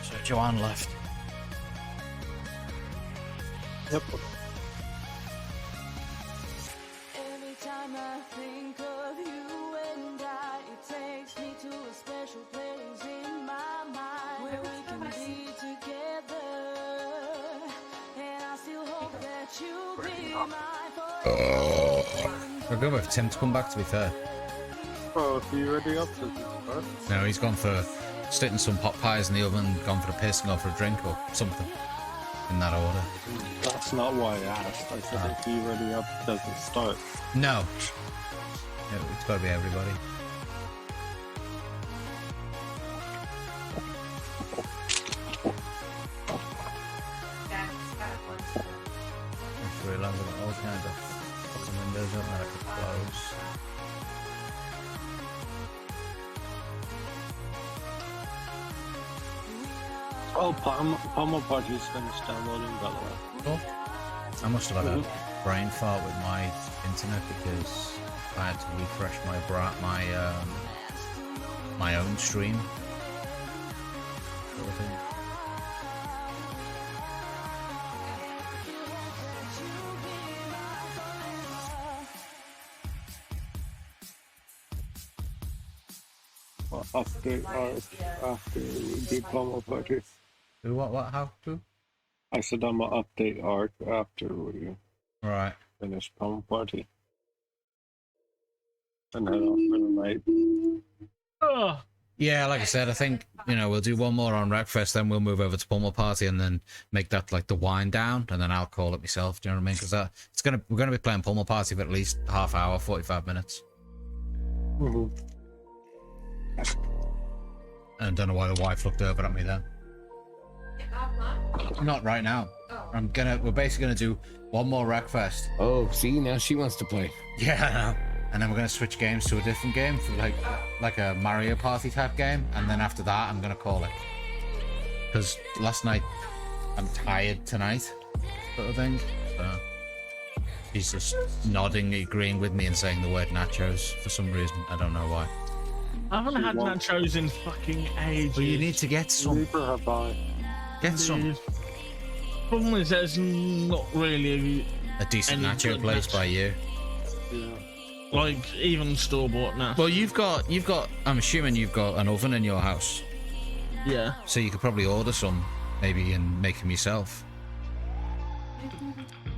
So Joanne left. Yep. Every time I think of you and I, it takes me to a special place in my mind where we can be together. And I still hope that you'll be my We're going with Tim to come back, to be fair. Oh, are you ready up to this part? No, he's gone for sticking some pot pies in the oven, gone for a piss, and gone for a drink or something. In that order. That's not why I asked. I said, if you ready up, does it start? No. It's got to be everybody. I just realised I've got all kinds of fucking windows up that I could close. Oh, Pummel Party's finished downloading, by the way. Cool. I must have had a brain fart with my internet because I had to refresh my own stream. Sort of thing. Well, update after we do Pummel Party. Who, what, how, who? I said I'm gonna update arc after we finish Pummel Party. And head off for the night. Yeah, like I said, I think, we'll do one more on Wreckfest, then we'll move over to Pummel Party and then make that like the wind down, and then I'll call it myself, do you know what I mean? Because we're gonna be playing Pummel Party for at least half hour, 45 minutes. Mm-hmm. And I don't know why the wife looked over at me then. Not right now. We're basically gonna do one more Wreckfest. Oh, see, now she wants to play. Yeah, I know. And then we're gonna switch games to a different game for like a Mario Party type game, and then after that I'm gonna call it. Because last night I'm tired tonight, sort of thing. So he's just nodding, agreeing with me, and saying the word nachos for some reason. I don't know why. I haven't had nachos in fucking ages. Well, you need to get some. Get some. Problem is, there's not really a decent nacho place by you. Yeah. Like even store bought now. Well, you've got. I'm assuming you've got an oven in your house. Yeah. So you could probably order some, maybe, and make them yourself.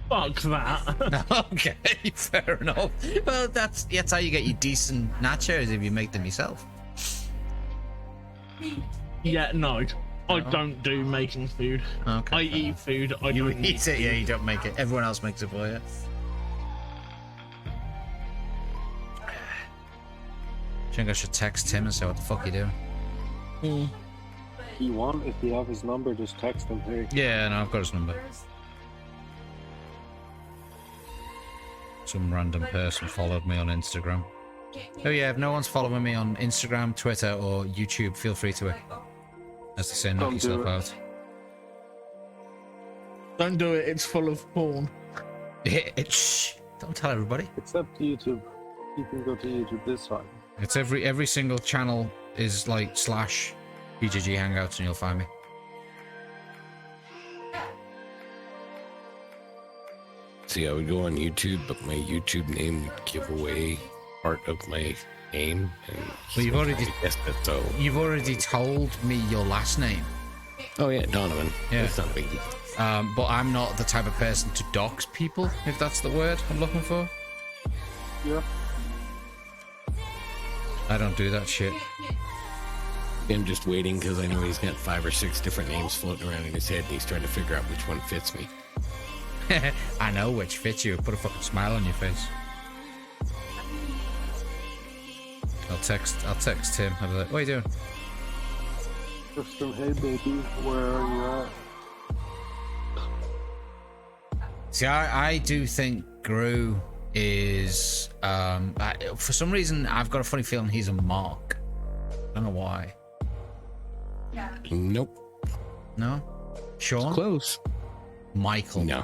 Fuck that. Okay, fair enough. Well, that's how you get your decent nachos, if you make them yourself. Yeah, no. I don't do making food. Okay. I eat food. I You don't eat it, yeah, you don't make it. Everyone else makes it for you. I think I should text Tim and say what the fuck you doing. If you want, if you have his number, just text him, hey. Yeah, no, I've got his number. Some random person followed me on Instagram. Oh yeah, if no one's following me on Instagram, Twitter, or YouTube, feel free to, as they say, knock yourself out. Don't do it. It's full of porn. Shh! Don't tell everybody. Except YouTube. You can go to YouTube this time. It's every single channel is like / BGG Hangouts, and you'll find me. See, I would go on YouTube, but my YouTube name would give away part of my name. And well, you've already told me your last name. Oh yeah, Donovan. Yeah, that's not a big deal. But I'm not the type of person to dox people, if that's the word I'm looking for. Yeah. I don't do that shit. I'm just waiting because I know he's got 5 or 6 different names floating around in his head, and he's trying to figure out which one fits me. I know which fits you. Put a fucking smile on your face. I'll text Tim. I'll be like, what are you doing? Just hey baby, where are you at? See, I do think Gru is for some reason I've got a funny feeling he's a Mark. I don't know why. Nope. No? Sean? It's close. Michael. No.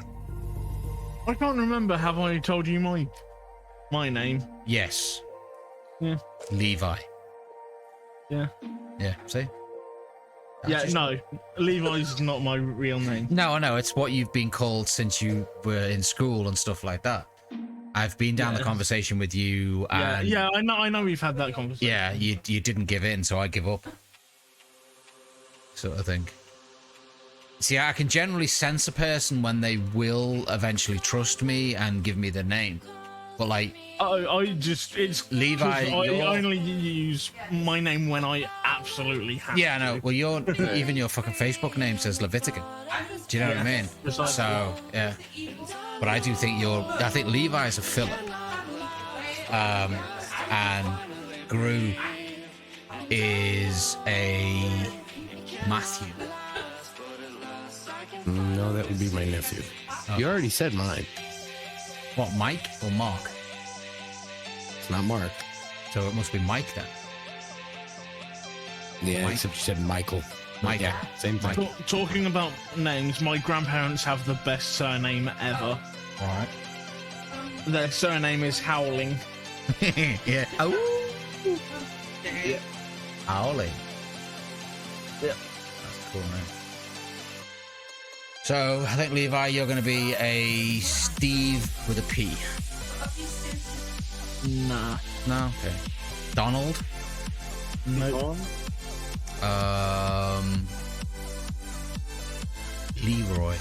I can't remember. Have I told you my name? Yes. Yeah. Levi. Yeah. Yeah. See? No. Levi's not my real name. No, I know. It's what you've been called since you were in school and stuff like that. I've been down the conversation with you. And Yeah, I know we've had that conversation. Yeah, you didn't give in, so I give up. Sort of thing. See, I can generally sense a person when they will eventually trust me and give me their name. But like, it's Levi. I only use my name when I absolutely have. Yeah, I know. Well, even your fucking Facebook name says Levitican. Do you know what I mean? Precisely. So yeah. But I do think I think Levi's a Philip. And Gru is a Matthew. No, that would be my nephew. Oh. You already said mine. What, Mike or Mark? It's not Mark. So it must be Mike then. Yeah, Mike? except you said Michael. Mike. Yeah, same thing. Talking about names, my grandparents have the best surname ever. Right. Their surname is Howling. Yeah. Oh. Yeah. Howling. Yeah. That's cool, man. So I think Levi, you're going to be a Steve with a P. Nah. No. Okay. Donald. Nope. Leroy.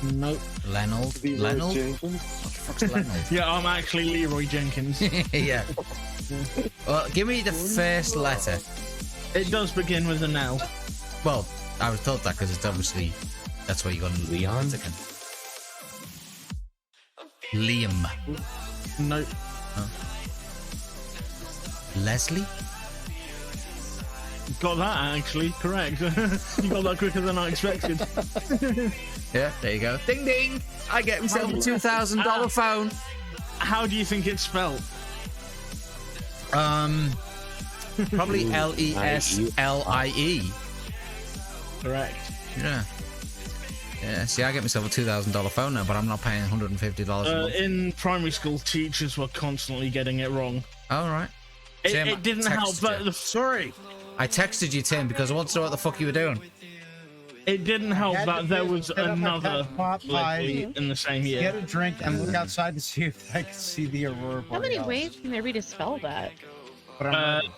Nope. Lenold. Lenold? What the fuck's Lenold? Yeah, I'm actually Leroy Jenkins. Yeah. Well, give me the first letter. It does begin with an L. Well, I would have thought that because it's obviously that's where you got Leon. Liam. Nope. Oh. Leslie. Got that actually correct. You got that quicker than I expected. Yeah, there you go. Ding ding! I get myself a $2,000 phone. How do you think it's spelled? Probably Leslie. Correct. Yeah. Yeah. See, I get myself a $2,000 phone now, but I'm not paying $150 a month. In primary school, teachers were constantly getting it wrong. All right. It didn't help, but sorry. I texted you, Tim, because I wanted to know what the fuck you were doing. It didn't help that there was another Leslie in the same year. Get a drink and look outside to see if I can see the aurora borealis. How many ways can there be to spell that? Lesley.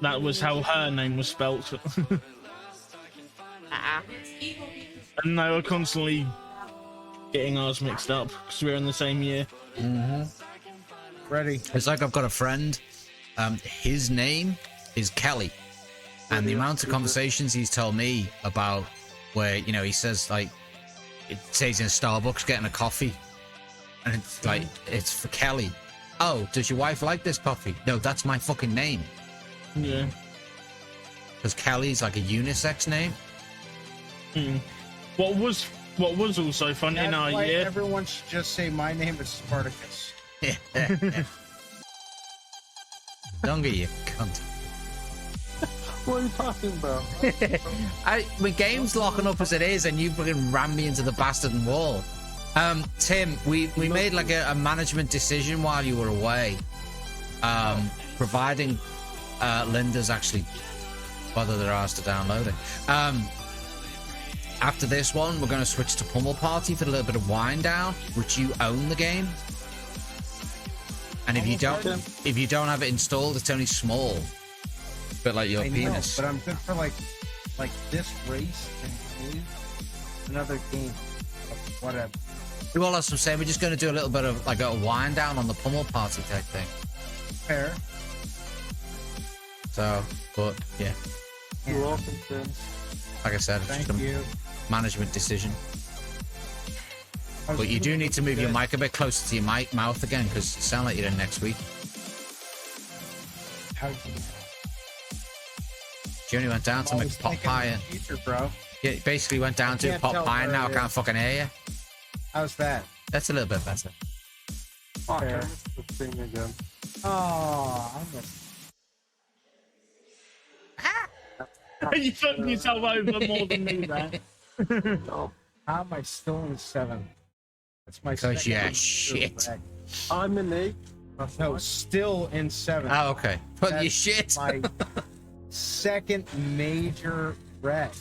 That was how her name was spelt. And they were constantly getting ours mixed up because we were in the same year. Ready. It's like I've got a friend. His name is Kelly. And the amount of conversations he's told me about where, you know, he says, like, it says in Starbucks getting a coffee. And it's like, it's for Kelly. Oh, does your wife like this coffee? No, that's my fucking name. Yeah. Because Kelly's like a unisex name. What was what was also fun in our why year. everyone should just say my name is Spartacus. Dunga, you cunt. What are you talking about? My game's locking up as it is, and you fucking ram me into the bastard wall. Tim, we made like a management decision while you were away, providing Linda's actually bothered their ass to download it. After this one, we're going to switch to Pummel Party for a little bit of wind down, which you own the game. And if you don't have it installed, it's only small. Bit like your penis. But I'm good for like this race and another game. Whatever. Well, that's what I'm saying. We're just going to do a little bit of like a wind down on the Pummel Party type thing. Fair. So, but yeah. You're welcome, Tim. Like I said, it's just a management decision. But you do need to move your mic a bit closer to your mouth again, because it sounds like you're in next week. She only went down to make pot pie. Future, bro. Yeah, it basically went down to pot pie, and now I can't fucking hear you. How's that? That's a little bit better. Oh, I missed the thing again. Oh, I missed. You fucked yourself over more than me there. No. How am I still in 7? That's my because yeah, second shit. I'm in 8. No, still in 7. Oh, okay. But you That's shit. My second major wreck.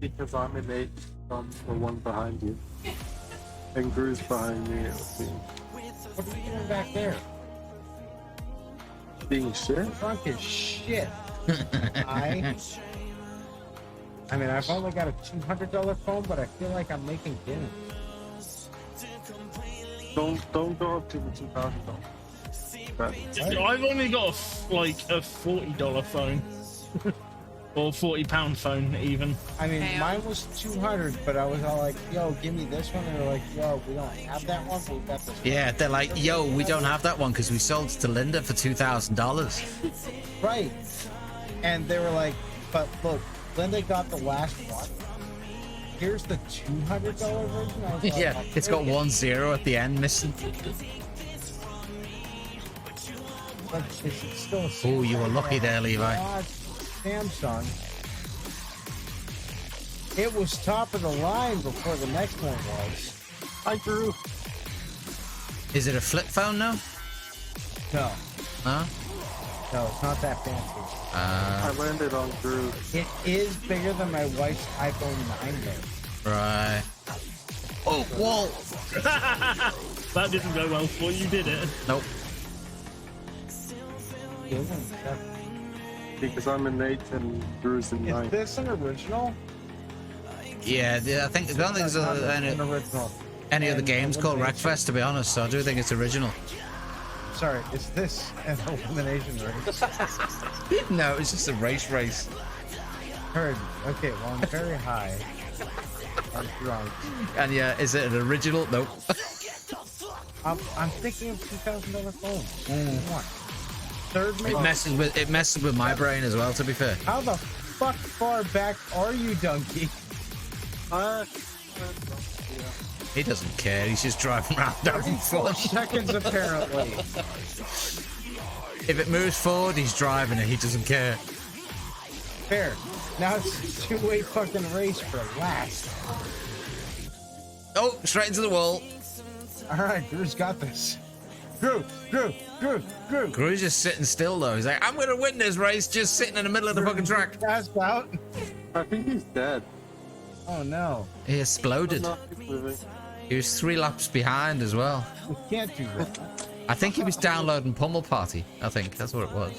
Because I'm in 8. I'm the one behind you. And Gru's behind me. What are you doing back there? Being shit? Drunk as shit. I mean, I've only got a $200 phone, but I feel like I'm making dinner. Don't go up to the $2,000. I've only got a $40 phone. Or £40 phone, even. I mean, mine was 200, but I was all like, yo, give me this one. And they're like, yo, we don't have that one, but we've got this one. Yeah, they're like, yo, we don't have that one because we sold it to Linda for $2,000. Right. And they were like, but look, Linda got the last one. Here's the $200 version. I was like, Yeah, it's got 10 at the end missing. But it's still Oh, you were lucky there, Levi. Samsung. It was top of the line before the next one was. I grew. Is it a flip phone now? No. Huh? No, it's not that fancy. I landed on Drew. It is bigger than my wife's iPhone 9 there. Right. Oh, whoa! That didn't go well for you, did it? Nope. Because I'm in 8 and Drew's in 9. Is this an original? Yeah, I think I don't think there's any other games called Wreckfest, to be honest. So I do think it's original. Sorry, is this an elimination race? No, it's just a race. Heard. Okay, well, I'm very high. I'm drunk. And yeah, is it an original? Nope. I'm thinking of $2,000 phone. What? Third It messes with my brain as well, to be fair. How the fuck far back are you, Donkey? He doesn't care. He's just driving around having fun. Seconds, apparently. If it moves forward, he's driving it. He doesn't care. Fair. Now it's a two-way fucking race for last. Oh, straight into the wall. All right, Drew's got this. Drew. Drew's just sitting still, though. He's like, I'm going to win this race just sitting in the middle of the fucking track. Passed out. I think he's dead. Oh, no. He exploded. He was 3 laps behind as well. We can't do that. I think he was downloading Pummel Party. I think that's what it was.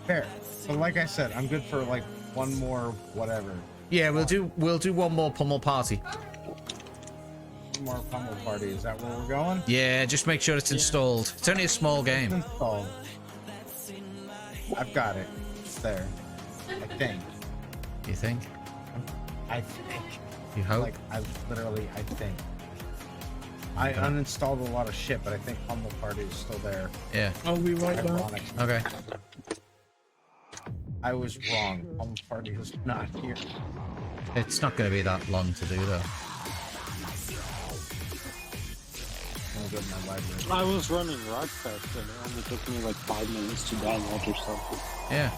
Fair. So like I said, I'm good for like one more whatever. Yeah, we'll do one more Pummel Party. One more Pummel Party. Is that where we're going? Yeah, just make sure it's installed. It's only a small game. It's installed. I've got it. It's there. I think. You think? I think. You hope? Like, I think. I uninstalled a lot of shit, but I think Pummel Party is still there. Yeah. I'll be right back. Okay. I was wrong. Pummel Party is not here. It's not going to be that long to do, though. go to my library. I was running Rockfest and it only took me like 5 minutes to download or something. Yeah.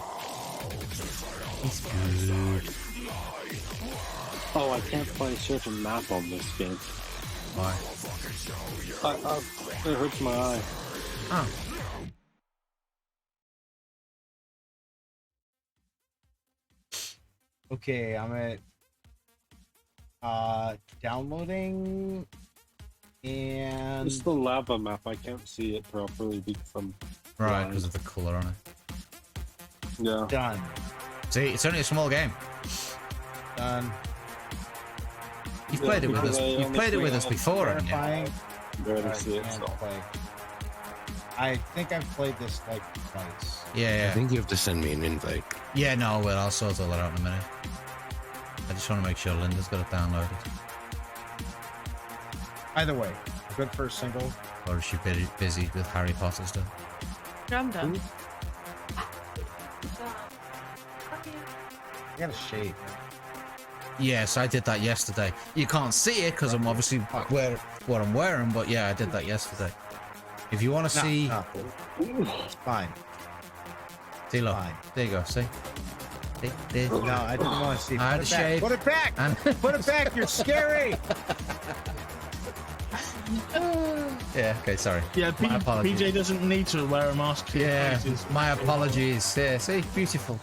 It's good. Oh, I can't play a certain map on this game. Why? It hurts my eye. Oh. Okay, I'm at downloading and It's the lava map. I can't see it properly from Right, because of the color on it. Yeah. Done. See, it's only a small game. Done. You've played it with us. You've played it with us before, haven't you? Barely see it. Can't play. I think I've played this like twice. Yeah. I think you have to send me an invite. Yeah, no, I will. I'll sort all that out in a minute. I just want to make sure Linda's got it downloaded. Either way, good first single. Or is she busy with Harry Potter stuff? I'm done. I got a shade. Yes, I did that yesterday. You can't see it because I'm obviously wearing what I'm wearing, but yeah, I did that yesterday. If you want to see... It's fine. See, look. There you go, see? See? No, I didn't want to see. I had to shave. Put it back! And Put it back! You're scary! Yeah, okay, sorry. Yeah, My apologies. PJ doesn't need to wear a mask. Yeah, my apologies. Yeah, see? Beautiful.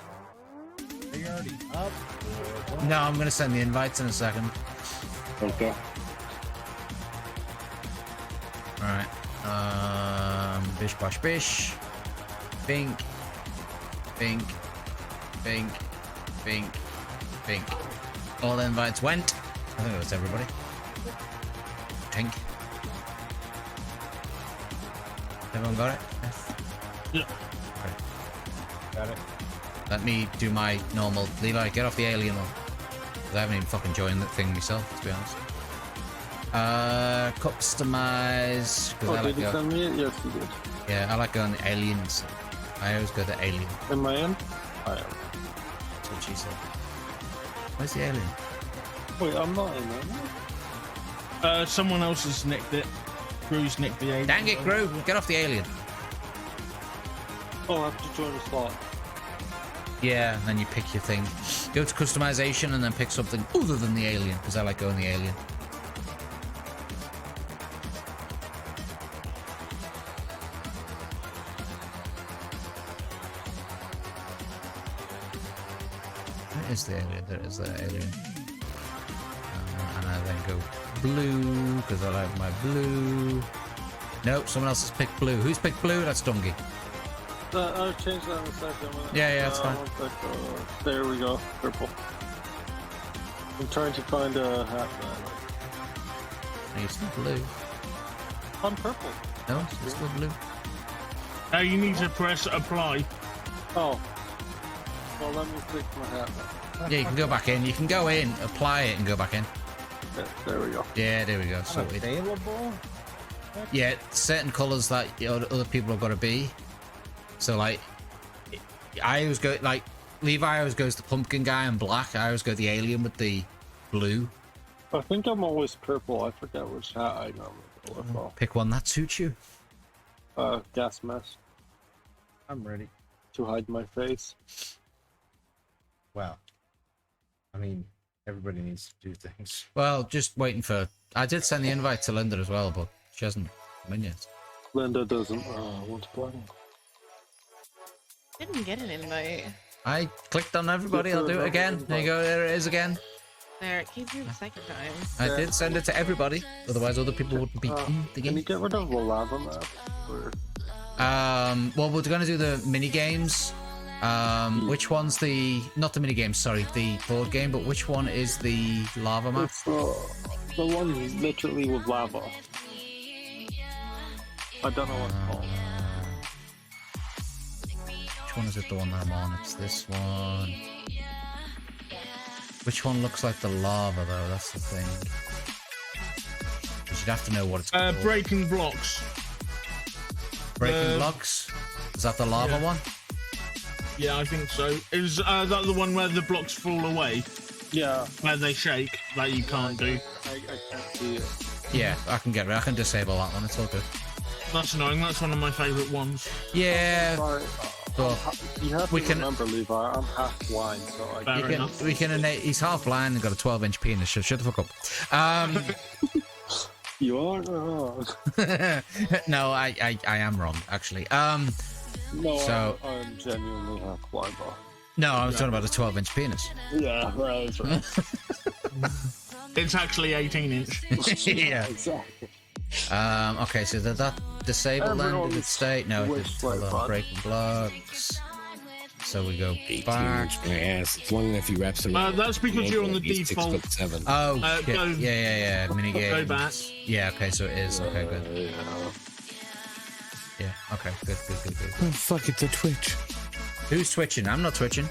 Are you already up? No, I'm going to send the invites in a second. Okay. Alright. Bish bash bish. Bink. Bink. Bink. Bink. Bink. All the invites went. I think that's everybody. Tink. Everyone got it? Yeah. Okay. Got it. Let me do my normal. Levi, get off the alien one. 'Cause I haven't even fucking joined that thing myself, to be honest. Customize. Oh, did you send me it? Yes, you did. Yeah, I like going the aliens. I always go the alien. Am I in? I am. That's what she said. Where's the alien? Wait, I'm not in there. Someone else has nicked it. Gru's nicked the alien. Dang it, Gru! Get off the alien. Oh, I have to join the slot. Yeah, and then you pick your thing. Go to customization and then pick something other than the alien, because I like going the alien. Where is the alien? There is the alien. And I then go blue, because I like my blue. Nope, someone else has picked blue. Who's picked blue? That's Dungy. I'll change that in a second. Yeah, that's fine. There we go. Purple. I'm trying to find a hat. It's still blue. I'm purple. No, it's still blue. You need to press apply. Oh. Well, let me fix my hat. Yeah, you can go back in. You can go in, apply it, and go back in. Yeah, there we go. Yeah, there we go. Sorted. Available? Yeah, certain colours that other people have got to be. So, like, I always go, like, Levi always goes the pumpkin guy in black. I always go the alien with the blue. I think I'm always purple. I forget which hat I normally go with. Oh. Pick one that suits you. Gas mask. I'm ready. To hide my face. Well, I mean, everybody needs to do things. Well, just waiting for... I did send the invite to Linda as well, but she hasn't come in yet. Linda doesn't want to play. Didn't get an invite. I clicked on everybody. I'll do it again. There you go. There it is again. There, it came through the second time. I did send it to everybody. Otherwise, other people wouldn't be in the game. Can you get rid of the lava map? Or... Well, we're going to do the mini games. Which one's the... Not the mini games, sorry. The board game, but which one is the lava map? It's the one literally with lava. I don't know what it's called. Which one is it, the one that I'm on? It's this one. Which one looks like the lava, though? That's the thing. Because you'd have to know what it's called. Breaking blocks. Breaking blocks? Is that the lava one? Yeah, I think so. Is that the one where the blocks fall away? Yeah. Where they shake, that you can't do. I can't see it. Yeah, I can get rid. I can disable that one. It's all good. That's annoying. That's one of my favourite ones. Yeah. But you have we to can remember, Levi, I'm half blind, so we can innate. He's half blind and got a 12-inch penis. So shut the fuck up. You are wrong. No, I am wrong actually. No, so I'm genuinely half blind. no, I was talking about a 12-inch penis. Yeah, right. It's actually 18-inch. Yeah. Exactly. Okay, so that disable then did it state? No, it's breaking blocks. So we go back. My ass. It's long enough you wrap some. That's because you're on the default. 6'7". Oh shit. Yeah. Mini game. Go back. Yeah. Okay, so it is. Okay, good. Yeah. Okay. Good. Oh fuck! It's a Twitch. Who's twitching? I'm not twitching.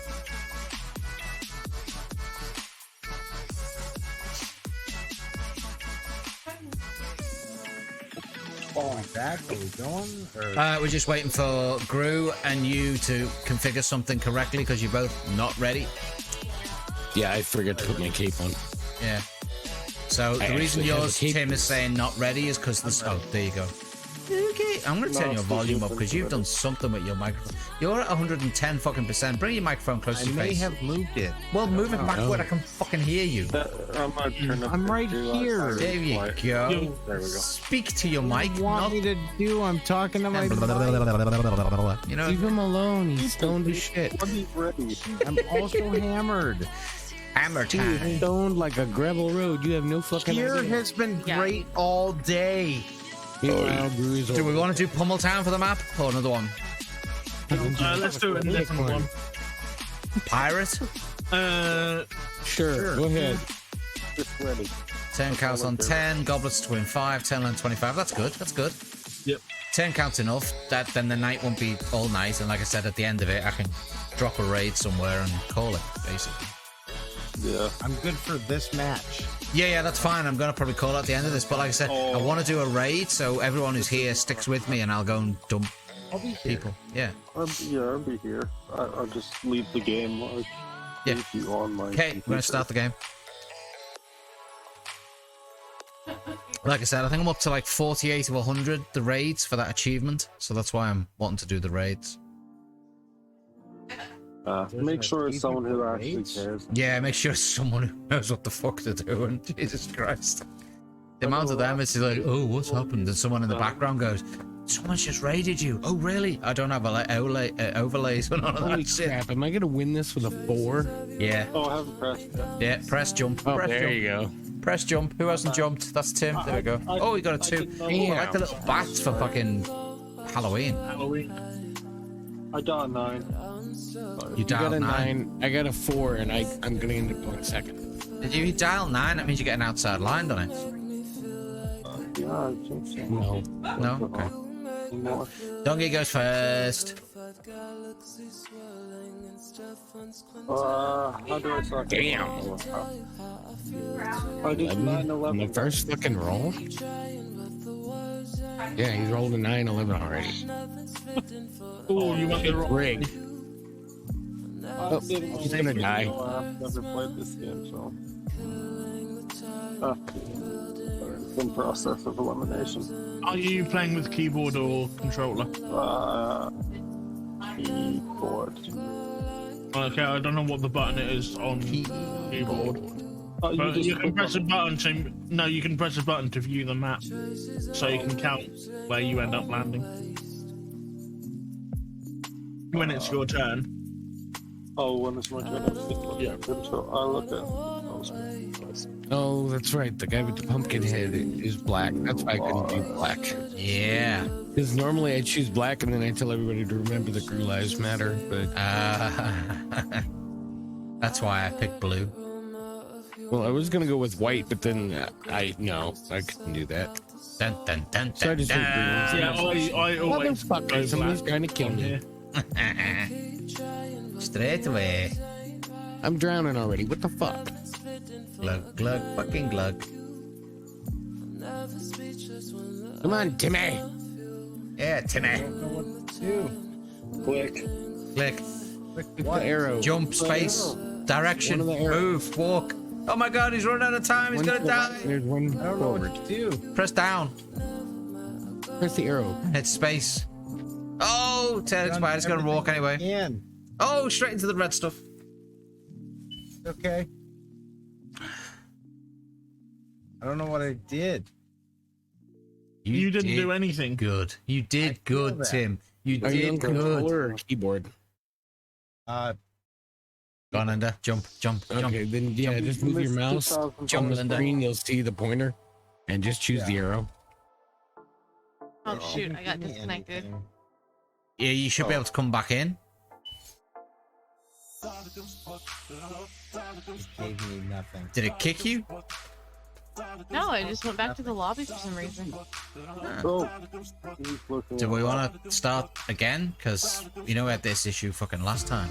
Like that? Are we going? Or... We're just waiting for Gru and you to configure something correctly because you're both not ready. Yeah, I forgot to put my cape on. Yeah. So the reason yours, Tim, is saying not ready is because this. Oh, there you go. Okay, I'm going to turn your volume up because you've done something with your microphone. You're at 110 fucking %. Bring your microphone closer to your face. I may have moved it. Well, move it back where I can fucking hear you. I'm right here. There you go. There we go. Speak to your mic. What do you want me to do? I'm talking to my mic. You know, leave him alone. He's stoned as shit. Ready. I'm also hammered. Hammer time. Dude, stoned like a gravel road. You have no fucking idea. Here has been great all day. Do we want to do Pummel Town for the map or another one? Let's do it in a different one. Pirate? Sure. Go ahead. Just ready. 10 counts on 10. Goblets to win 5. 10 on 25. That's good. That's good. Yep. 10 counts enough. Then the night won't be all night. And like I said, at the end of it, I can drop a raid somewhere and call it, basically. Yeah. I'm good for this match. Yeah, that's fine. I'm going to probably call at the end of this. But like I said, I want to do a raid, so everyone who's here sticks with me and I'll go and dump people. Yeah. I'll be here. I'll just leave the game. Yeah. You on my Okay, we're going to start the game. Like I said, I think I'm up to like 48 of 100, the raids for that achievement. So that's why I'm wanting to do the raids. Make sure it's someone who actually cares. Yeah, make sure it's someone who knows what the fuck they're doing. Jesus Christ. The amount of them, it's like, oh, what's happened? And someone in the background goes, someone's just raided you. Oh, really? I don't have overlays on all of Holy that shit. crap, am I going to win this with a 4? Yeah. Oh, I haven't pressed yet. Yeah, press jump. Oh, press there jump. you go. Press jump. Who hasn't jumped? That's Tim. There we go. Oh, we got a 2. Oh, I like the little bats for fucking Halloween. I got a 9. You got dialed a 9. I got a 4, and I'm going to end up going second. Did you dial 9? That means you get an outside line, doesn't it? Yeah, I think so. No. No? Okay. Donkey goes first. How do I start? Damn. I did 9/11. On the first fucking roll? Yeah, he's rolled a 9/11 already. Oh, you want the rig. Oh, he's gonna die. I've never played this game, so. It's in process of elimination. Are you playing with keyboard or controller? Keyboard. Okay, I don't know what the button is on keyboard. But you can press a button to you can press a button to view the map, so you can count where you end up landing when it's your turn. Oh, when it's my turn. Yeah. So I look at. Oh, that's right. The guy with the pumpkin head is black. That's why I couldn't do black. Yeah. Because normally I choose black and then I tell everybody to remember that Crew Lives Matter, but... that's why I picked blue. Well, I was going to go with white, but then I couldn't do that. Dun, dun, dun, So I just went blue. Yeah, I always Motherfucker, somebody's trying to kill me. Straight away. I'm drowning already. What the fuck? Glug, glug, fucking glug. Come on, Timmy. Yeah, Timmy. Click. Click. What arrow? Jump, space, direction, move, walk. Oh my god, he's running out of time. He's One gonna to the die. right, there's one I don't know forward. what to do. Press down. Press the arrow. Hit space. Oh, Ted expired. He's gonna walk anyway. In. Oh, straight into the red stuff. Okay. I don't know what I did. You didn't do anything. Good. You did good, that. Tim. You Are you on did controller good. or keyboard? Go on, Linda. Jump. Okay, then yeah, just move your mouse. Jump, On the Linda. screen, you'll see the pointer, and just choose the arrow. Oh shoot, I got disconnected. Yeah, you should be able to come back in. Gave me nothing. Did it kick you? No, I just went back to the lobby for some reason. Oh. Do we want to start again? Because you know we had this issue fucking last time.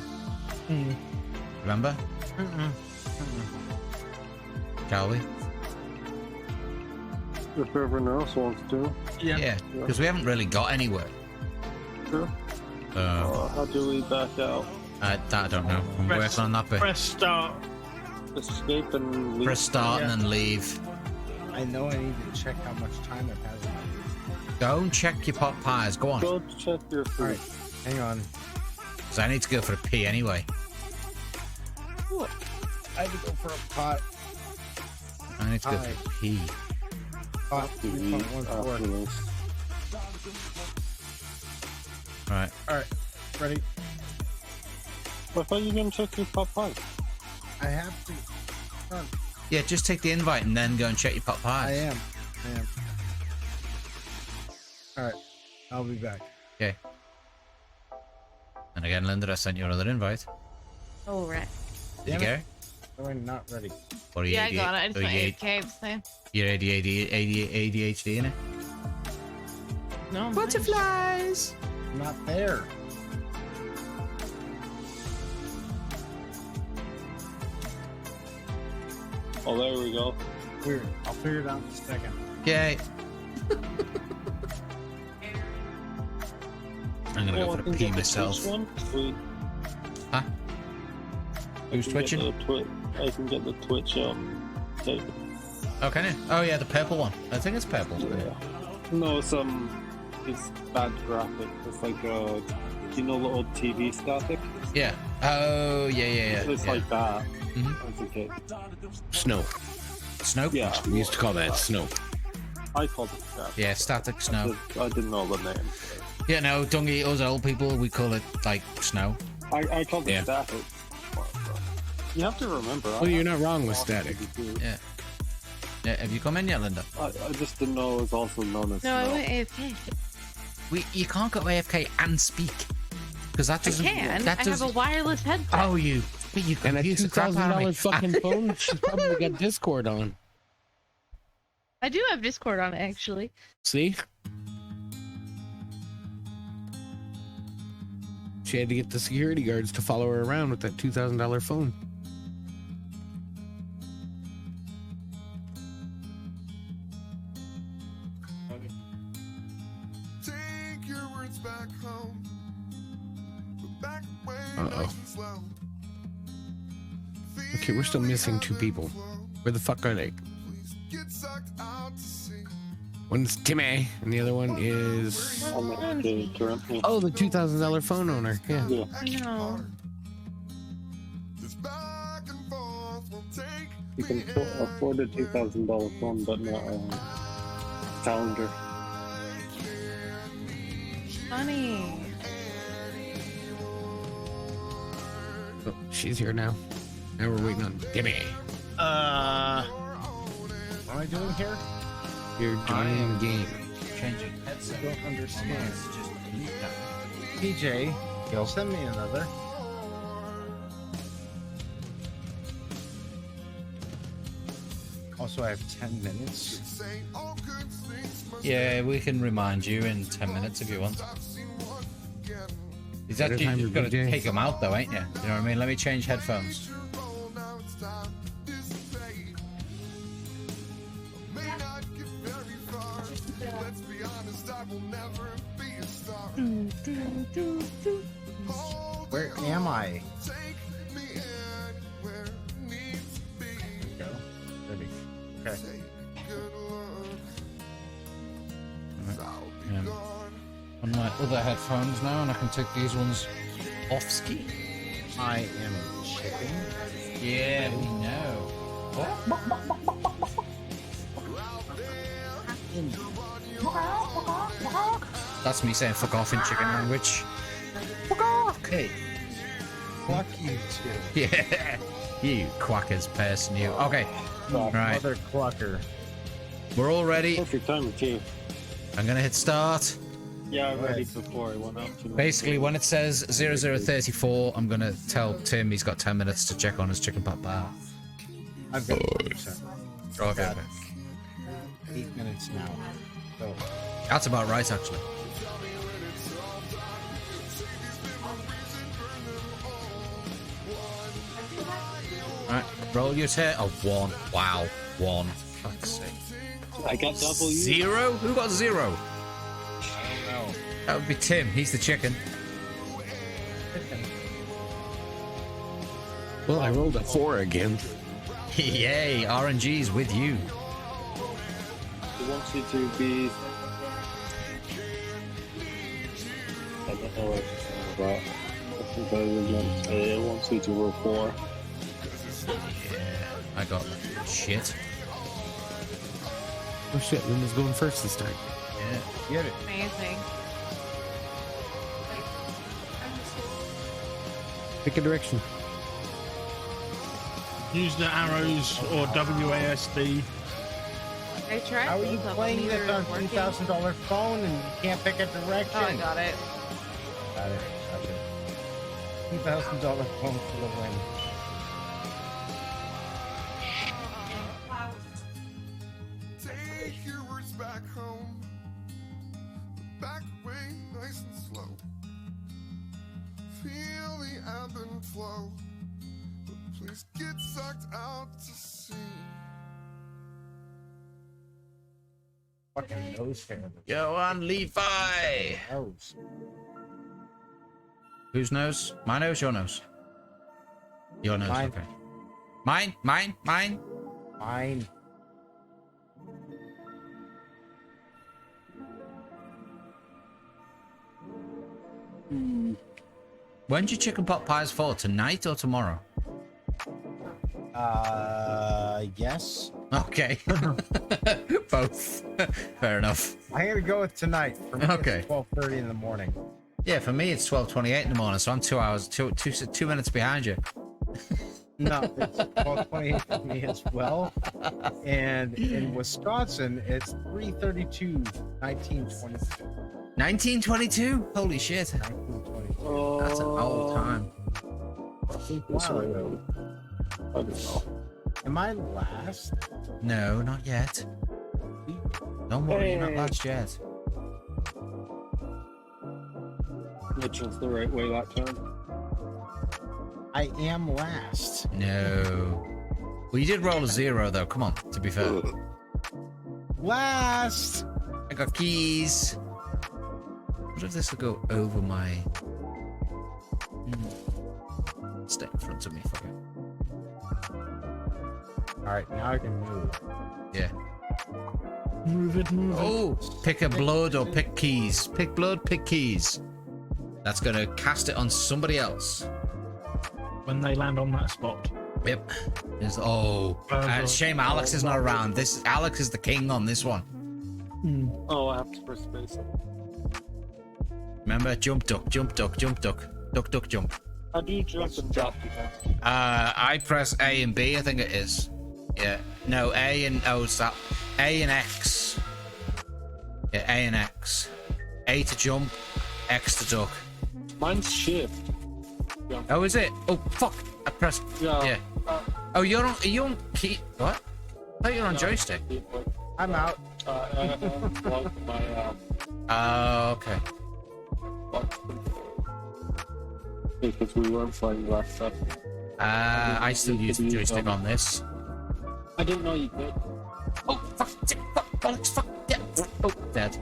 Remember? Shall we? If everyone else wants to. Yeah. Because we haven't really got anywhere. Sure. How do we back out? I don't know. I'm working on that bit. Press start. Escape and leave. Press start and then leave. I know I need to check how much time I've had. Go and check your pot pies. Go on. Go check your food. Alright, hang on. Because I need to go for a pee anyway. I had to go for a pot. I need to go for a pee. Pot 3.14. Right. Alright, ready? I thought you were going to check your pot pie. I have to. Come on. Yeah, just take the invite and then go and check your pot pies. I am. Alright, I'll be back. Okay. And again, Linda, I sent you another invite. Oh, right. Did you get it? Oh, I'm not ready. Or are you Yeah, I got it. It's are my you 8K thing. You're ADHD in it? No, Butterflies! I'm not there. Oh, there we go. Weird. I'll figure it out in a second. Okay. I'm gonna go for a pee myself. Huh? Who's twitching? I can get the Twitch tape. Oh, can you? Oh yeah, the purple one. I think it's purple. Yeah. No, it's bad graphic. It's like you know the old TV static? Yeah. Oh yeah. It's like that. Mhm. That's okay. Snow. Snow? Yeah. We used to call that snow. I called it static. Yeah, static snow. I didn't know the name. Yeah, no, Dungy, us old people, we call it like snow. I called it static. You have to remember. Well, you're not wrong with static. Yeah. Yeah, have you come in yet, Linda? I just didn't know it was also known as No, I snow. went AFK. You can't go AFK and speak. Because that I doesn't... can. That I have a wireless headset. Oh, you And a confuse the crap out of me. $2,000 fucking phone? She's probably got Discord on. I do have Discord on it, actually. See? She had to get the security guards to follow her around with that $2,000 phone. Uh-oh. Okay, we're still missing 2 people. Where the fuck are they? One's Timmy, and the other one is... I'm not the Oh, the $2,000 phone owner. Yeah. No. You can afford a $2,000 phone, but not a calendar. Funny. Oh, she's here now. Now we're waiting on Timmy. What am I doing here? You're joining the game. Changing headset. I don't understand. PJ, you'll send me another. Also, I have 10 minutes. Yeah, we can remind you in 10 minutes if you want. Is that Better you time just to got to DJ. take them out though, ain't you? You know what I mean? Let me change headphones. Where am I? other headphones now, and I can take these ones off ski. I am a chicken. Yeah, we know. That's me saying fuck off in chicken language. Fuck off! Okay. Fuck you too. Yeah. You quackers person, you. Okay. Right. Mother clucker. We're all ready. Perfect time too. I'm gonna hit start. Yeah, I'm ready before I went out to Basically, when it says 0034, I'm gonna tell Tim he's got 10 minutes to check on his chicken pot bar. I've got 100%. Okay. 8 minutes now. So That's about right, actually. Alright, roll your tail. Oh, 1. Wow. 1. Fuck's sake. I got double 0? Who got 0? I don't know. That would be Tim. He's the chicken. Well, I rolled a 4 again. Yay, RNG's with you. It wants you to be. I don't know what it's about. I think I would say it wants you to roll 4. Yeah, I got shit. Oh shit, Linda's going first this time. Yeah, get it. Amazing. Pick a direction. Use the arrows or WASD. I tried. How are you both of playing them, this neither on is working. $2,000 phone and you can't pick a direction? Oh, I got it. Got it. $2,000 phone for the win. Take your words back home. Back way nice and slow. Feel the ebb and flow. But please get sucked out to sea. Fucking nose hair. Go on, Levi! Nose. Whose nose? My nose, your nose? Your nose, Mine. okay. Mine? Mine? Mine? Mine. When's your chicken pot pies for? Tonight or tomorrow? Yes. Okay. Both. Fair enough. I'm gonna go with tonight. For me, Okay. It's 12:30 in the morning. Yeah, for me it's 12:28 in the morning, so I'm 2 hours, two minutes behind you. No, it's 12:28 for me as well. And in Wisconsin, it's 3:32, 1922. 1922? Holy shit. 1922. That's an old time. Wow. I don't know. Am I last? No, not yet. Don't worry, you're not last yet. Mitchell's the right way that time. I am last. No. Well, you did roll a 0 though. Come on, to be fair. Last. I got keys. What if this will go over my... Stay in front of me, fucker. Alright, now I can move. Yeah. Move it, move it. Oh, pick a blood or pick keys. Pick blood, pick keys. That's gonna cast it on somebody else. When they land on that spot. Yep. Shame Alex is not around. Alex is the king on this one. Oh, I have to press space. Remember, jump, duck, jump, duck, jump, duck, duck, duck, jump. How do you jump and drop? I press A and B, I think it is. Yeah. No, A and stop. A and X. Yeah, A and X. A to jump, X to duck. Mine's shift. Jump. Oh, is it? Oh, fuck! I pressed. Yeah. Oh, you're on. Are you on key? What? I thought you were on joystick. I'm out. Okay. Because we weren't playing last stuff. I still use the joystick on this. I didn't know you could. Oh, fuck! Bollocks! Fuck! Yeah. Oh, dead.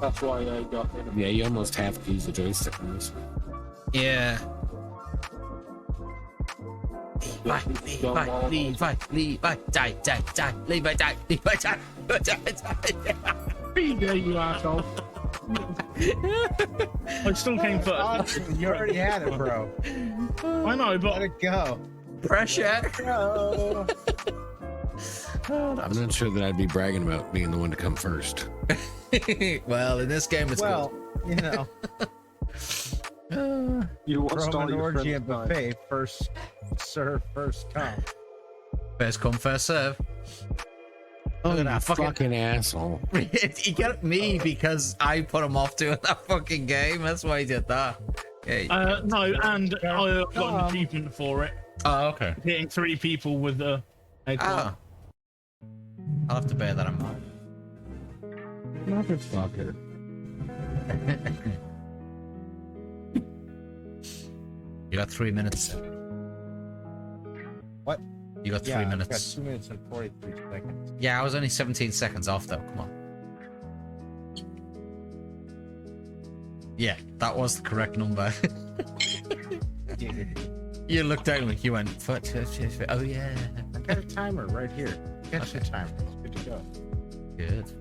That's why I got rid of it. Yeah, you almost have to use the joystick on this. Yeah. Levi, Levi, die, Be there, you asshole. I still came first. Austin, you already had it, bro. I know, but let it go. Pressure. Go. I'm not sure that I'd be bragging about being the one to come first. Well, in this game, it's well, you know. You want to From start an your orgy friend's of buffet, first serve, first come. First come, first serve. Oh, Look at you that fucking asshole. He got me because I put him off doing that fucking game. That's why he did that. Yeah. No, and I got an achievement for it. Oh, okay. Hitting 3 people with the egg Oh. I'll have to bear that in mind. Motherfucker. You got 3 minutes. What? You got 3 I've minutes. got 2 minutes and 43 seconds. Yeah, I was only 17 seconds off though. Come on. Yeah, that was the correct number. You looked down like you went, oh yeah. I got a timer right here. Got your timer. It's good to go. Good.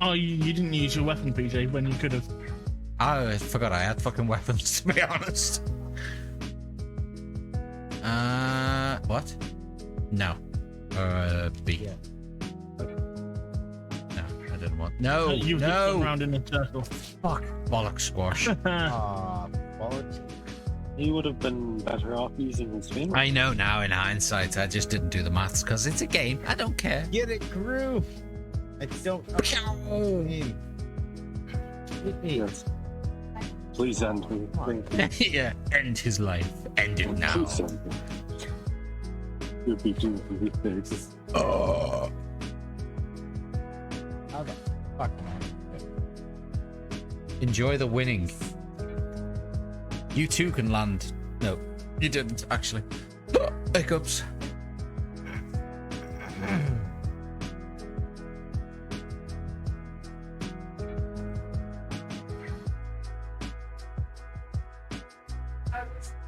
Oh, you didn't use your weapon, PJ, when you could have. I forgot I had fucking weapons, to be honest. What? No. B. Yeah. No, I didn't want. No, You no. around in a circle. Fuck. Bollock squash. Bollocks. He would have been better off using his finger. I know now in hindsight, I just didn't do the maths because it's a game. I don't care. Get it, groove. I don't. Yes. Please end me. Yeah, end his life. End it now. Please end me. You'll be doing this. Oh. How the fuck am I? Enjoy the winning. You too can land. No, you didn't actually. Hiccups.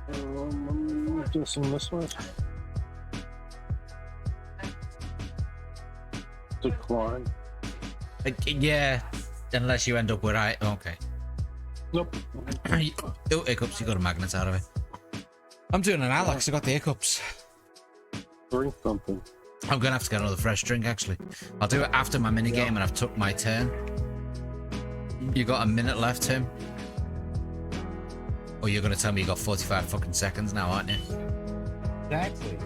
I'm guessing this way. Decline. Yeah, unless you end up where I. Okay. Nope. Oh, hiccups, you got a magnet out of it. I'm doing an Alex, I got the hiccups. Drink something. I'm gonna have to get another fresh drink actually. I'll do it after my minigame and I've took my turn. You got a minute left, Tim? Or you're gonna tell me you got 45 fucking seconds now, aren't you? Exactly.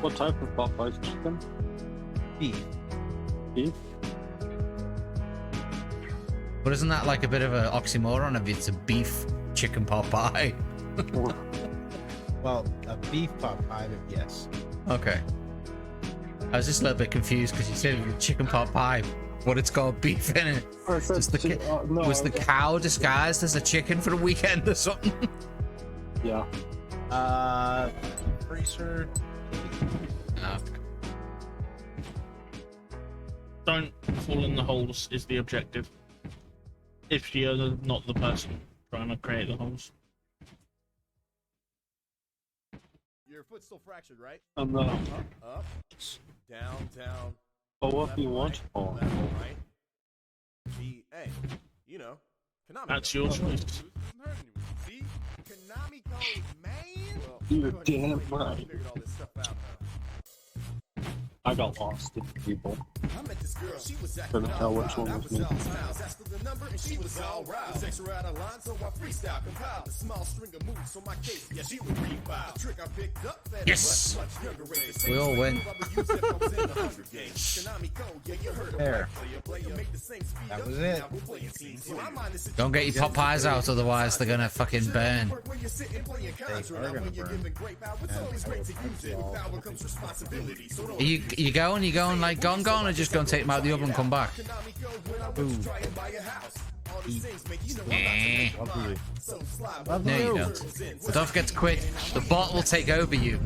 What type of Popeye's chicken? Beef. Beef? But isn't that like a bit of an oxymoron if it's a beef chicken pot pie? Well, a beef pot pie, yes. Okay. I was just a little bit confused because you said chicken pot pie, but it's got beef in it. Was the cow disguised as a chicken for the weekend or something? Yeah. Pretty sure. Okay. Don't fall in the holes is the objective. If you're not the person trying to create the holes. Your foot's still fractured, right? I'm not. Up, down, down. Oh, what do you want? Oh. Left, right. B, A. You know, Konami. That's your choice. See? Konami code, man. Well, You're damn right. figured all this stuff out, huh? I got lost in people. I met this girl, she was Couldn't tell which one was me. Asked for the number and she was all riled. Text her out of line, so I freestyle compiled a small string of moves on my case. Yeah, she would refile. The trick I picked up. Yes! We all win. There. That was it. Don't get your pot pies out, otherwise they're gonna fucking burn. They are gonna burn. Are you going like gone, or just go and take them out of the oven and come back? Ooh. Eh. Lovely. No, you don't. But don't forget to quit. The bot will take over you.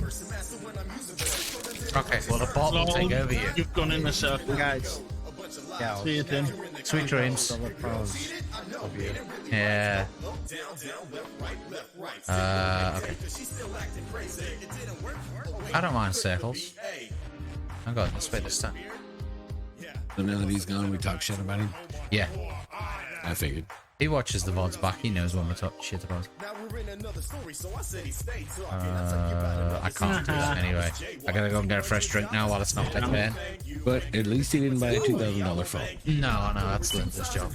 Okay, well the bot will take over you. You've gone in the circle. Guys. Yeah. See you then. Sweet dreams. Yeah. Okay. I don't mind circles. I got this way this time. So now that he's gone, we talk shit about him. Yeah. I figured. He watches the VODs back. He knows when we talk shit about. I can't do that anyway. I gotta go and get a fresh drink now while it's not my turn. But at least he didn't buy a $2,000 phone. No, that's Linda's job.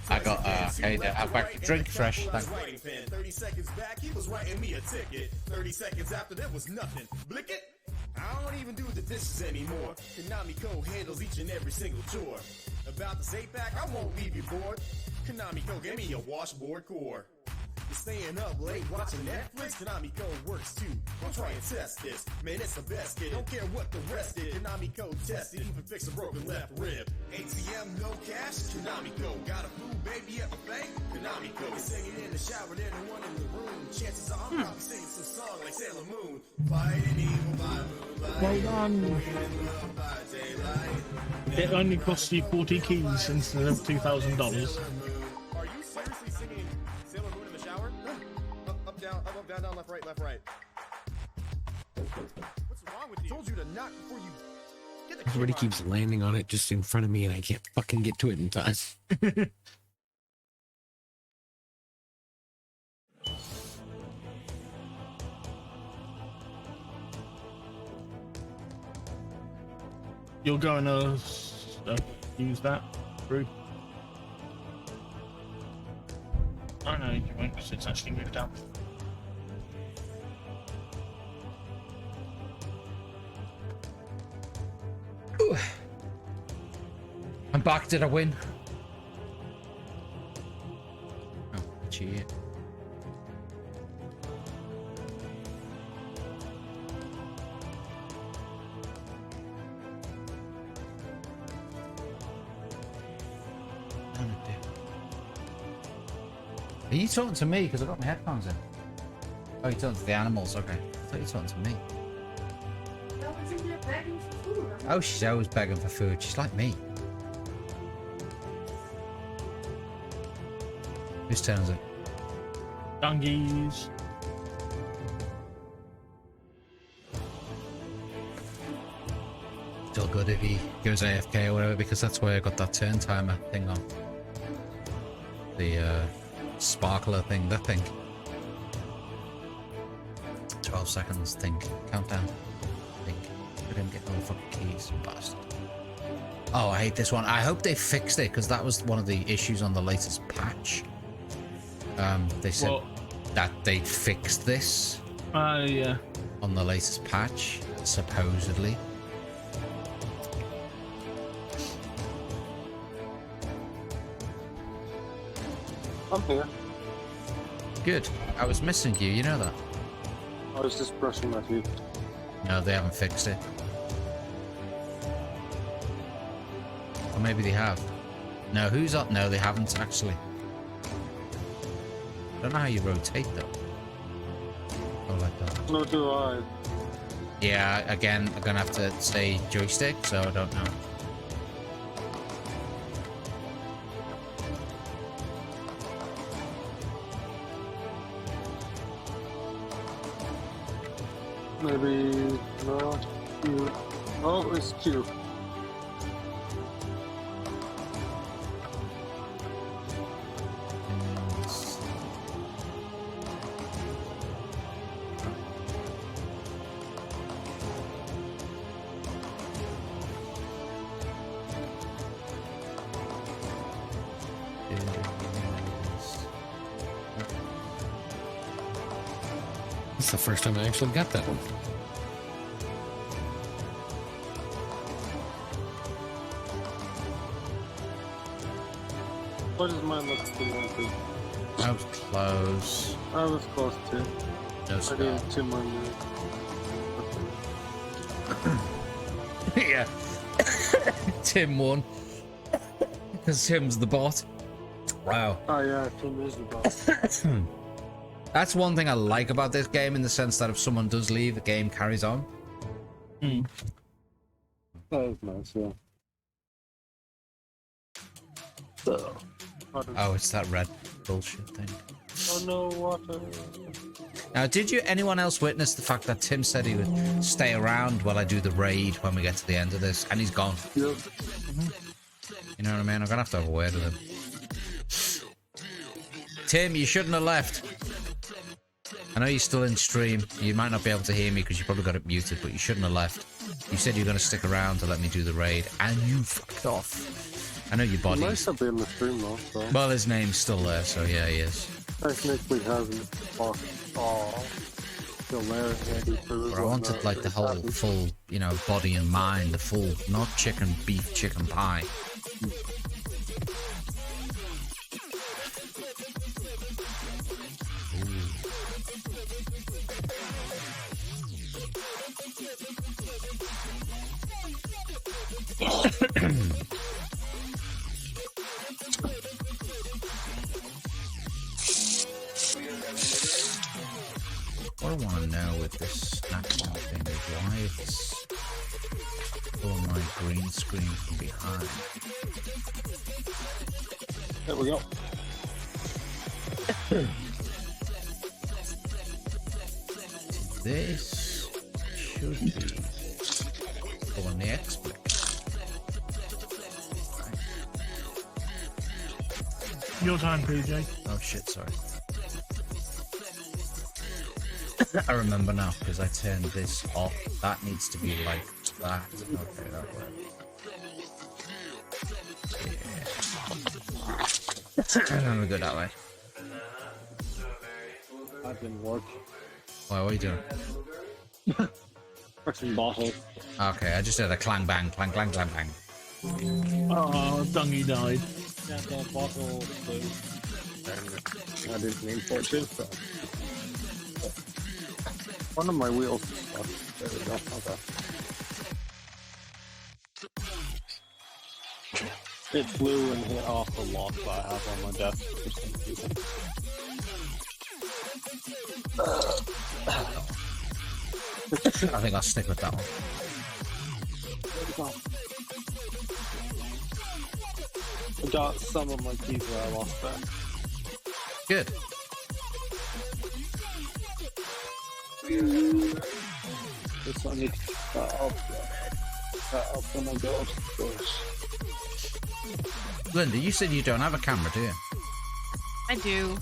I got I'm back to drink fresh. Thank you. 30 seconds back, he was writing me a ticket. 30 seconds after, there was nothing. Blick it. I don't even do the dishes anymore. Konami Code handles each and every single chore. About this 8-pack, I won't leave you bored. Konami Code, give me a washboard core. You're staying up late watching Netflix? Konami Code works too. Don't try and test this. Man, it's the best kid. Don't care what the rest is. Konami Code tested. Even fix a broken left rib. ATM, no cash? Konami Code. Got a flu baby at the bank? Konami Code. You're singing in the shower, they're the one in the room. Chances are I'm probably singing some song like Sailor Moon. Fighting evil by moonlight. Well done. It only costs you 40 keys instead of $2,000. Are you seriously singing Sailor Moon in the shower? Up, down, up, down, left, right. What's wrong with you? Told you to knock before you get the Everybody keeps landing on it just in front of me, and I can't fucking get to it in time. You're going to use that through. Oh no, you won't because it's actually moved down. Ooh. I'm back. Did I win? Oh, gee. Are you talking to me? Because I've got my headphones in. Oh, you're talking to the animals. Okay. I thought you were talking to me. Oh, she's always begging for food. She's like me. Whose turn is it? Dungies. Still good if he goes AFK or whatever, because that's why I got that turn timer thing on. The sparkler thing, that thing. 12 seconds, think. Countdown. Think. I didn't get all the fucking keys, bastard. Oh, I hate this one. I hope they fixed it, because that was one of the issues on the latest patch. They said that they fixed this. Yeah. On the latest patch, supposedly. I'm here. Good. I was missing you, you know that? I was just brushing my teeth. No, they haven't fixed it. Or maybe they have. No, who's up? No, they haven't actually. I don't know how you rotate though. Oh, like that. No, do I. Yeah, again, I'm gonna have to say joystick, so I don't know. Maybe no. Q. Oh, it's Q. It's the first time I actually got that one. What does mine look like? I was close. I was close too. No I needed 2 more minutes. Yeah. Tim won. Because Tim's the bot. Wow. Oh yeah, Tim is the boss. That's one thing I like about this game, in the sense that if someone does leave, the game carries on. That was nice, yeah. Oh, it's that red bullshit thing. Oh no, water. Now, did anyone else witness the fact that Tim said he would stay around while I do the raid when we get to the end of this, and he's gone? Yep. You know what I mean? I'm gonna have to have a word with him. Tim, you shouldn't have left. I know you're still in stream. You might not be able to hear me because you probably got it muted, but you shouldn't have left. You said you were going to stick around to let me do the raid, and you fucked off. I know your body. He might still be in the stream though. So. Well, his name's still there, so yeah, he is. Technically hasn't fucked. Oh, still there. But I wanted like the whole full, you know, body and mind, the full, not chicken, beef, chicken pie. What I want to know with this snapshot thing is why it's pulling my green screen from behind. There we go. This should be pulling the expert. Your time, PJ. Oh shit, sorry. I remember now because I turned this off. That needs to be like that. Okay, that works. Yeah. I'm good that way. That didn't work. Why, what are you doing? Freaking bottle. Okay, I just did a clang bang, clang clang clang bang. Oh, Dungy died. Yeah, that bottle. I didn't mean for it to. So. One of my wheels. Oh, there we go. Okay. It flew and hit off the lock that I have on my desk for some reason. I think I'll stick with that one. I got some of my keys where I lost them. Good. This one needs to cut up when I go upstairs. Linda, you said you don't have a camera, do you? I do.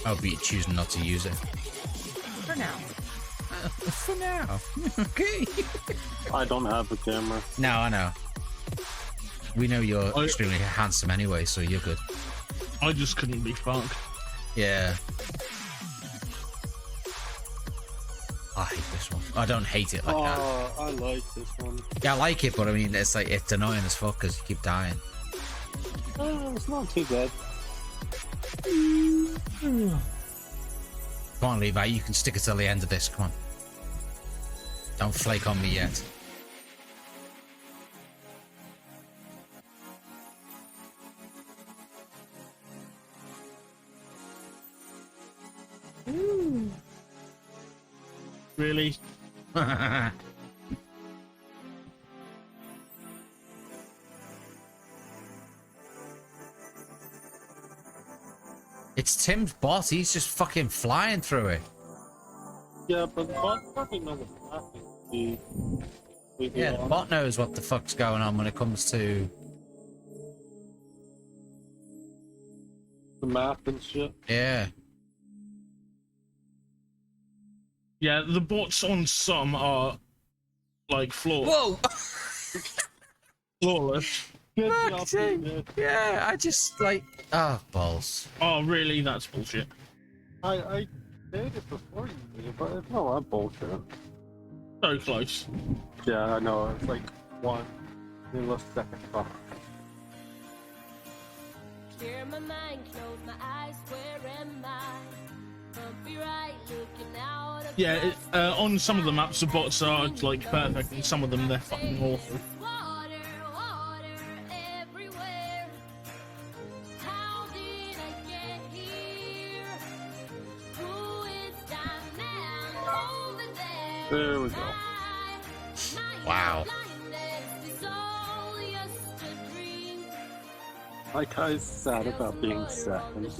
Oh, but you're choosing not to use it. For now. For now. Okay. I don't have a camera. No, I know. We know you're extremely handsome anyway, so you're good. I just couldn't be fucked. Yeah. I hate this one. I don't hate it like that. Oh, I like this one. Yeah, I like it, but I mean, it's like, it's annoying as fuck because you keep dying. It's not too bad. Come on, Levi, you can stick it till the end of this. Come on. Don't flake on me yet. Ooh. Really? It's Tim's boss. He's just fucking flying through it. Yeah, but the bot probably knows what's happening. Yeah, the bot knows what the fuck's going on when it comes to the map and shit. Yeah. Yeah, the bots on some are like flawless. Whoa! Flawless. Good job, yeah, I just like balls. Oh, really? That's bullshit. I did it before you did it, but it's not that bullshit. So close. Yeah, I know. It's like 1 millisecond off. Clear my mind, close my eyes, where am I? Copyright, looking out of Yeah, on some of the maps, the bots are like perfect, and some of them they're fucking awful. everywhere. How did I get here? Who is that man over there? There we go. Wow. My guy's sad about being second.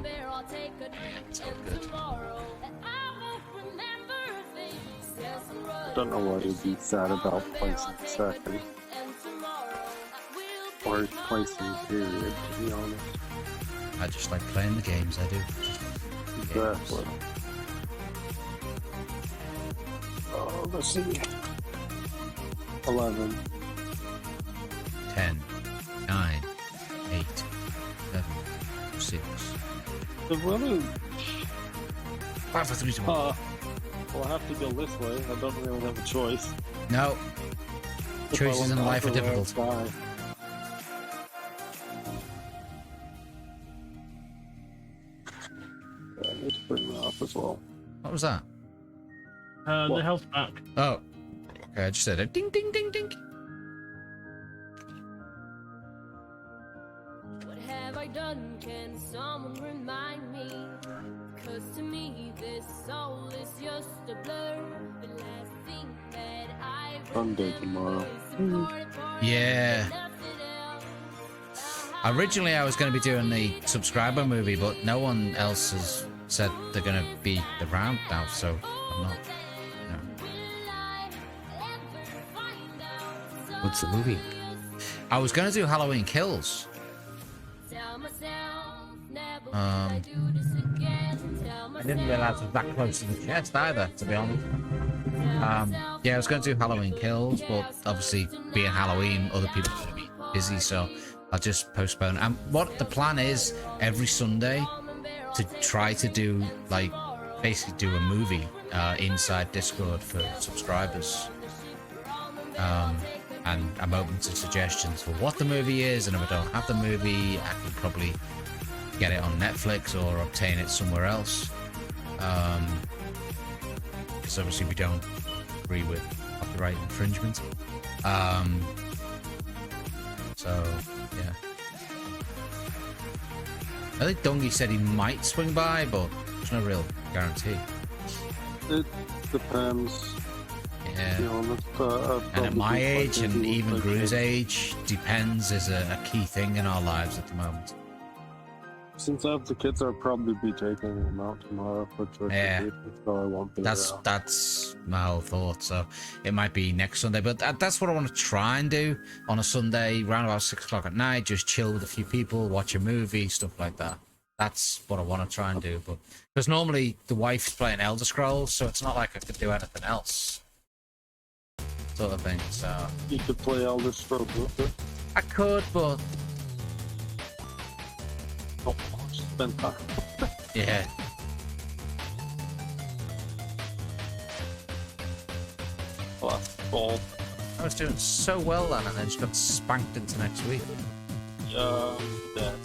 bear, I'll take a drink. And tomorrow, and I won't remember a thing. Sell some I don't know why you'd be sad about placing second. Or placing period, to be honest. I just like playing the games, I do. Exactly. Oh, let's see. 11. 10, 9, 8, 7, 6. The really... 5, 4, 3, 2, 1. Well, I have to go this way. I don't really have a choice. No. Choices in life are difficult. Yeah, I need to bring that up as well. What was that? The health pack. Oh. Okay, I just said it. Ding, ding, ding, ding. What have I done? Can someone remind me? Cause to me, this soul is just a blur. The last thing that I Sunday tomorrow. Yeah. Originally, I was going to be doing the subscriber movie, but no one else has said they're going to be around now, so I'm not. What's the movie? I was going to do Halloween Kills. I didn't realize it was that close to the chest either, to be honest. Yeah, I was going to do Halloween Kills, but obviously being Halloween, other people are going to be busy, so I'll just postpone. And what the plan is, every Sunday, to try to do, like, basically do a movie inside Discord for subscribers. And I'm open to suggestions for what the movie is, and if I don't have the movie, I can probably get it on Netflix or obtain it somewhere else. Because obviously we don't agree with copyright infringement. So, yeah. I think Dungy said he might swing by, but there's no real guarantee. It depends. Yeah. To be honest, And at my age, and even like Gru's age, depends is a key thing in our lives at the moment. Since I have the kids, I'll probably be taking them out tomorrow for trick or treat, so I won't be around. That's my whole thought. So it might be next Sunday, but that's what I want to try and do on a Sunday, around about 6 o'clock at night. Just chill with a few people, watch a movie, stuff like that. That's what I want to try and do. But because normally the wife's playing Elder Scrolls, so it's not like I could do anything else, sort of thing. So you could play Elder Scrolls with it. I could, but spend time. Yeah. Oh, that's bald. I was doing so well then, and then just got spanked into next week. Yeah, dead.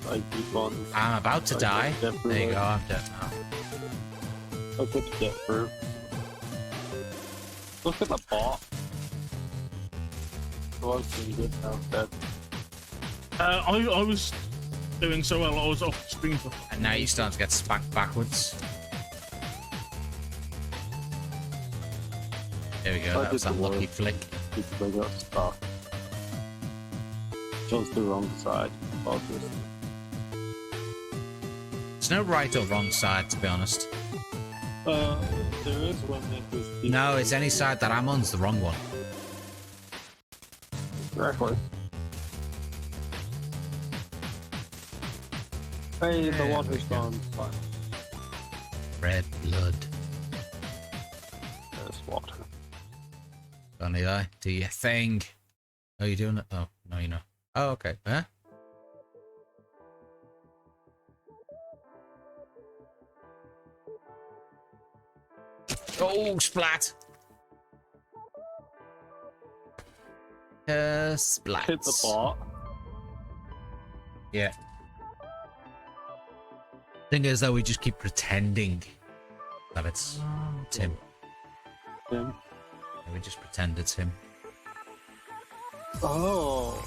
I keep on. I'm about to die. There you go, I'm dead now. I could get through. Look at the bot. Oh, I was doing good now, dead. I was doing so well, I was off screen for. And now you're starting to get spanked backwards. There we go, that was that lucky flick. Because I got stuck. Chose the wrong side, obviously. There's no right or wrong side, to be honest. There is one that is. No, it's any side that I'm on's the wrong one. Exactly. Hey, the water's gone. Fine. Red blood. There's water. Go on, Eli. Do your thing. Oh, you doing it? Oh, no, you're not. Oh, okay. Huh? Oh, splat! Splat. Hit the bot. Yeah. Thing is, though, we just keep pretending that it's Tim. Tim? Yeah, we just pretend it's him. Oh.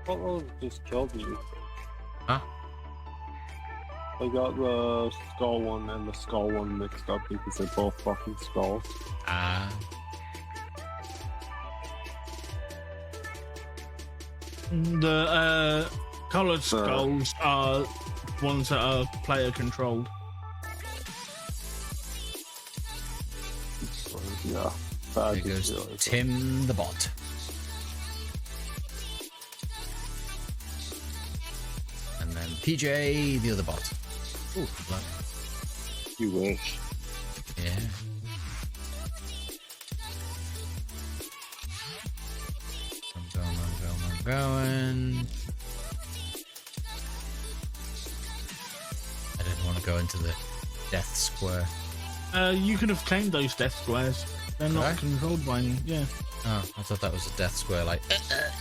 What just killed you? Huh? I got the skull one and the skull one mixed up because they're both fucking skulls. The coloured skulls are ones that are player controlled. Yeah. There goes Tim the bot. And then PJ, the other bot. Ooh, blood. You wish. Yeah. I'm going. I didn't want to go into the death square. You could have claimed those death squares. They're not controlled by you. Yeah. Oh, I thought that was a death square. Like,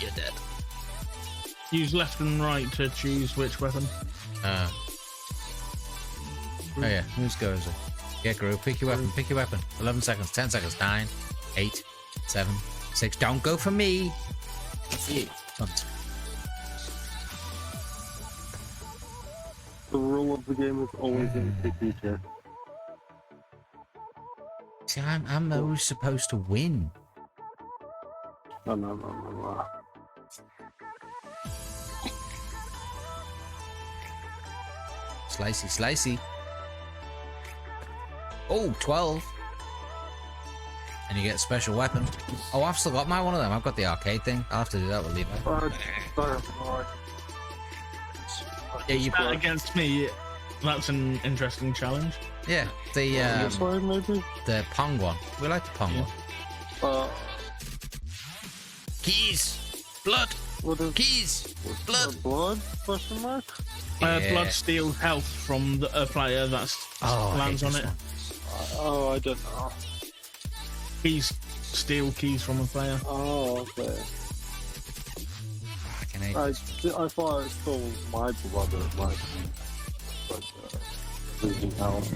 you're dead. Use left and right to choose which weapon. Oh yeah, whose go is it? Get Gru, pick your weapon, pick your weapon. 11 seconds, 10 seconds, 9, 8, 7, 6. Don't go for me. Hunt. The rule of the game is always in the future. See, I'm always supposed to win. No. Slicey. Oh, 12. And you get a special weapon. Oh, I've still got my one of them. I've got the arcade thing. I'll have to do that with Levi. Yeah, you bet against me. That's an interesting challenge. Yeah, the Pong one. We like the Pong one. Keys! Blood! Keys! Blood! Blood? Question mark? Blood steals health from a player that lands on it. I don't know. Keys steal keys from a player. Oh, okay. I thought it stole my brother, losing health.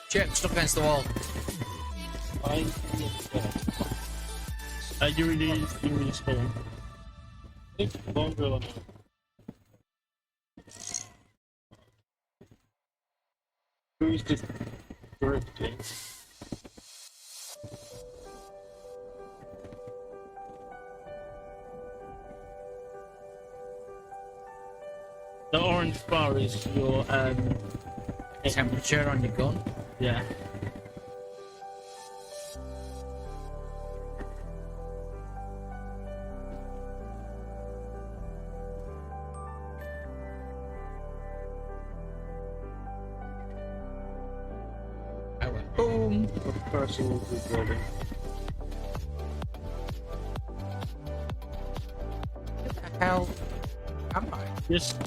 Chip, stuck against the wall. You really spawn. It's longer than who's just drifting? The orange bar is your temperature on your gun. Yeah. I went boom. The person will be building. What the hell am I? Just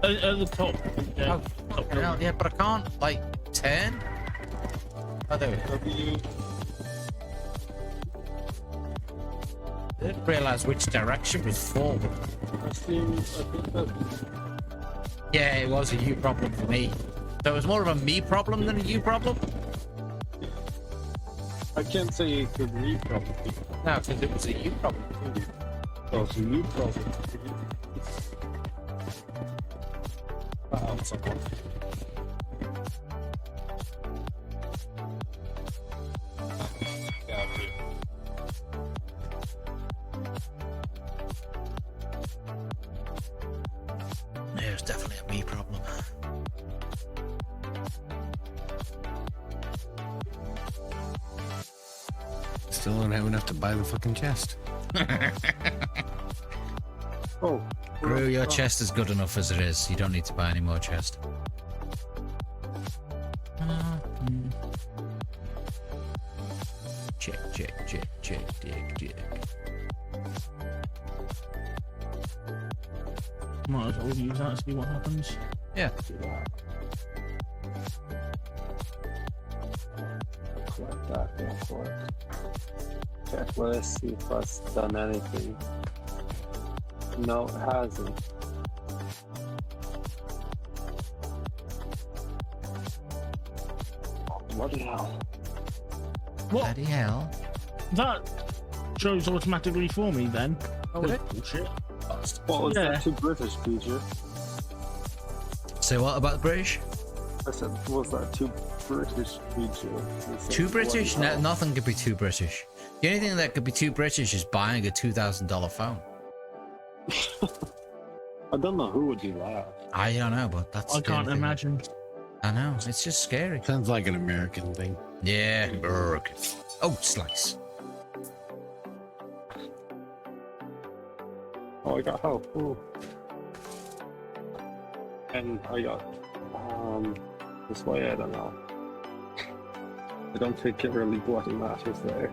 at the top. Yeah. Oh, hell, yeah, but I can't, like, turn. Oh, there we go. I didn't realise which direction was forward. Yeah, it was a you problem for me. So it was more of a me problem than a you problem? I can't say it's a me problem. No, because it was a you problem. Oh, it's a you problem. Someone. Yeah, it's definitely a me problem. Still don't have enough to buy the fucking chest. Oh. Gru, your chest is good enough as it is. You don't need to buy any more chest. Check, dig. Might as well use that to see what happens. Yeah. Collect that real quick. Checklist, see if that's done anything. No, it hasn't. Bloody hell. What? Bloody hell. That shows automatically for me then. Oh, Did it? bullshit. What was Yeah. that to British, PJ? Say what about the British? I said, was that too British, PJ? Too British? No, nothing could be too British. The only thing that could be too British is buying a $2,000 phone. I don't know who would do that. I don't know, but that's. I the can't only thing imagine. I know, it's just scary. Sounds like an American thing. Yeah, American. Oh, slice. Oh, I got help. Ooh. And I got this way. I don't know. I don't think it really bloody matters there.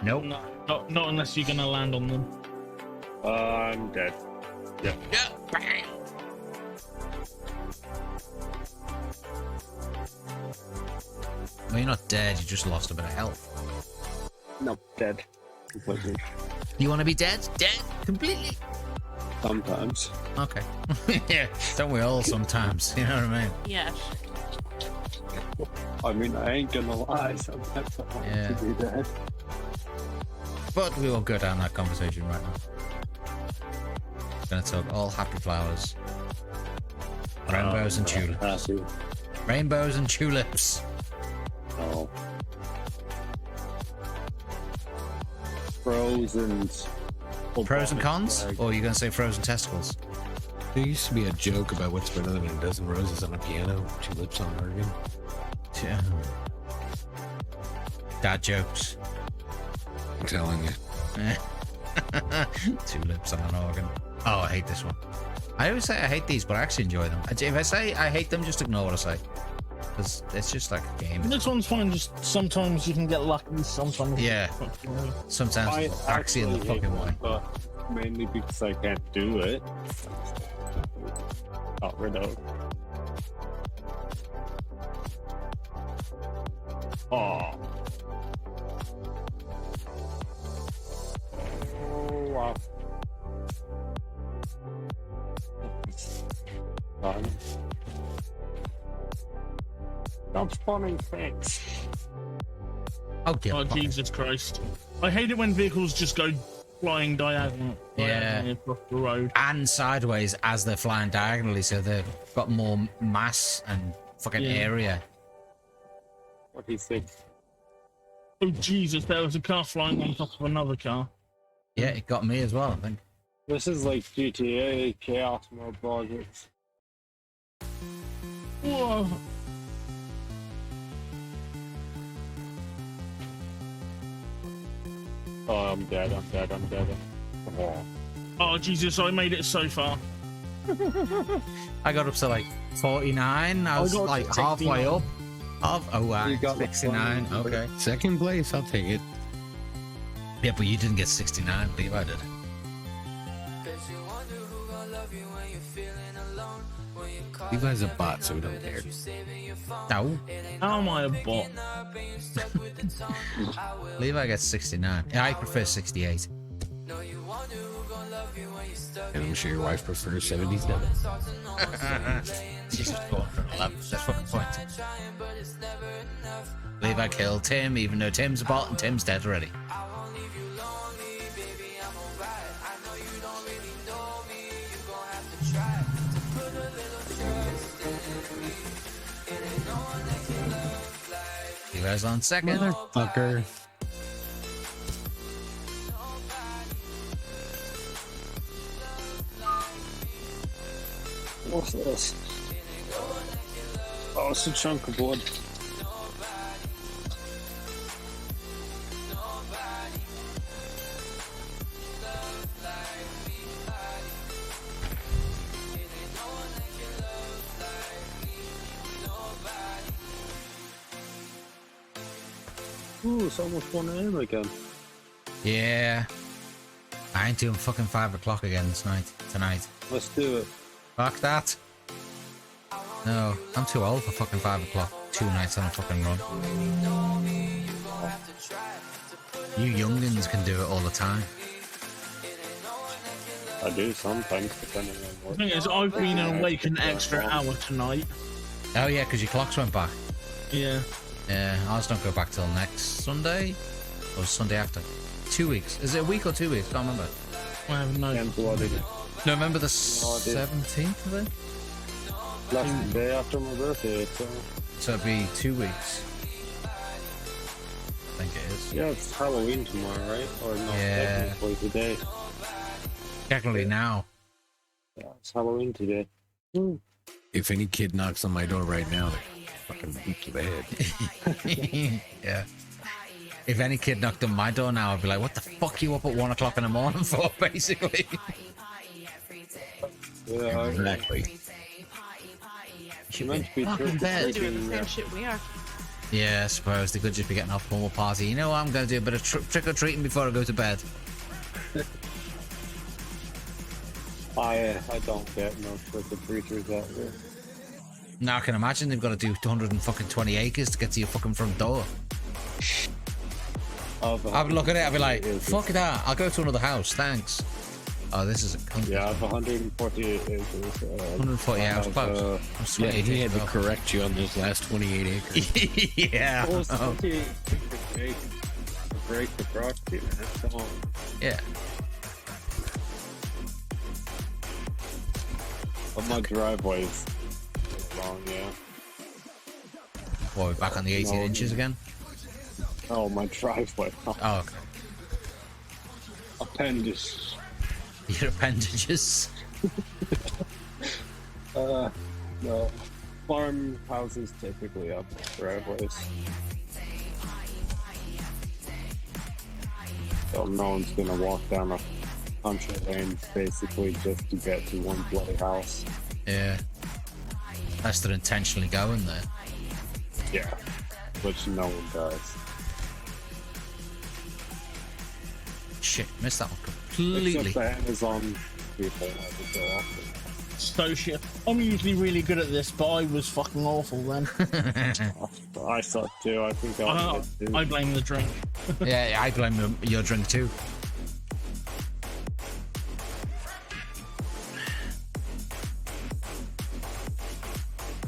Nope. No, not unless you're gonna land on them. I'm dead. Yep. Yeah. Bang. Well, you're not dead. You just lost a bit of health. No, dead. Completely. You want to be dead? Dead completely. Sometimes. Okay. Yeah. Don't we all sometimes? You know what I mean? Yeah. I mean, I ain't gonna lie. Sometimes I want Yeah. to be dead. But we won't go down that conversation right now. Gonna talk all happy flowers, rainbows and tulips. Rainbows and tulips. Oh. Frozen. Pros and cons? Or are you gonna say frozen testicles? There used to be a joke about what's better than a dozen roses on a piano, tulips on an organ. Yeah. Dad jokes. I'm telling you. Tulips on an organ. Oh, I hate this one. I always say I hate these, but I actually enjoy them. If I say I hate them, just ignore what I say. Because it's just like a game. This one's fine. Just sometimes you can get lucky. Sometimes. Yeah. Sometimes I it's actually in the actually hate fucking way. them, but mainly because I can't do it. Got rid of. Oh. Oh wow. Stop spawning things. Oh, dear. Oh, Jesus Christ. I hate it when vehicles just go flying diagonally across the road. And sideways as they're flying diagonally, so they've got more mass and fucking area. What do you think? Oh, Jesus, there was a car flying on top of another car. Yeah, it got me as well, I think. This is like GTA Chaos Mode projects. Whoa. Oh, I'm dead. Oh. Oh, Jesus, I made it so far. I got up to like 49. I was got like to halfway 69. up. Oh, wow. You got 69. like Okay. Second place, I'll take it. Yeah, but you didn't get 69. Levi did. Levi's a bot, so we don't care. No. How am I a bot? Levi gets 69. Yeah, I prefer 68. And I'm sure your wife prefers 77. She's just going for an 11. That's fucking point. Levi killed Tim, even though Tim's a bot and Tim's dead already. Levi's on second. Motherfucker. What's this? Oh, it's a chunk of wood. Ooh, it's almost 1 AM again. Yeah. I ain't doing fucking 5 o'clock again tonight. Let's do it. Fuck that. No, I'm too old for fucking 5 o'clock. 2 nights on a fucking run. You youngins can do it all the time. I do sometimes, depending on The what. thing is, I've been awake an extra hour tonight. Oh yeah, because your clocks went back. Yeah. Yeah, ours don't go back till next Sunday or Sunday after. 2 weeks. Is it a week or 2 weeks? Can't remember. I have no. November the 17th, I think. Last day after my birthday, so it'd be 2 weeks. I think it is. Yeah, it's Halloween tomorrow, right? Or no, Yeah. technically today. Technically now. Yeah, it's Halloween today. If any kid knocks on my door right now, they're fucking beat to the head. Yeah. If any kid knocked on my door now, I'd be like, what the fuck you up at 1 o'clock in the morning for, basically? Yeah, exactly. Should be fucking bed. They're doing the same shit we are. Yeah, I suppose they could just be getting off one more party. You know what? I'm going to do a bit of trick-or-treating before I go to bed. I don't get no trick-or-treaters out there. Now I can imagine they've got to do 220 acres to get to your fucking front door. I'd look at it, I'd be like, fuck that, I'll go to another house, thanks. Oh, this is a country. Yeah, I have 148 acres. 140 hours close. Yeah, he had to correct you on those last 28 acres. Yeah. Well, it's 28 acres to break the property, man. Come on. Yeah. But my driveway's wrong, yeah. What, we're back on the 18 inches again? Oh, my driveway. Oh, okay. Appendage. Your appendages? No. Farmhouses typically have driveways. So no one's gonna walk down a country lane basically just to get to one bloody house. Yeah. Unless they're intentionally going there. Yeah. Which no one does. Shit, missed that one completely. Except the Amazon people have to go off. So shit. I'm usually really good at this, but I was fucking awful then. I suck too. I think I blame the drink. Yeah, I blame your drink too.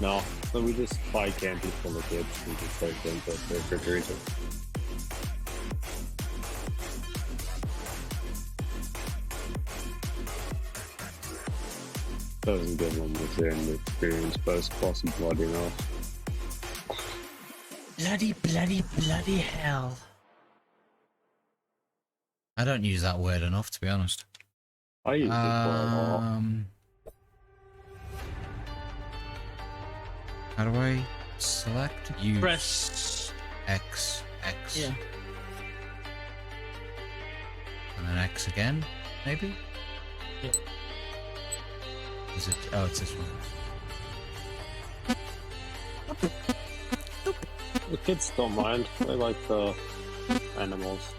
No, so we just buy candy for the kids and just take them to the refrigerator. Doesn't give them the same experience, but it's possible bloody enough. Bloody hell. I don't use that word enough, to be honest. I use it quite a lot. How do I select? Use Press X. Yeah. And then X again, maybe? Yeah. Is it? Oh, it's this one. The kids don't mind. They like the animals.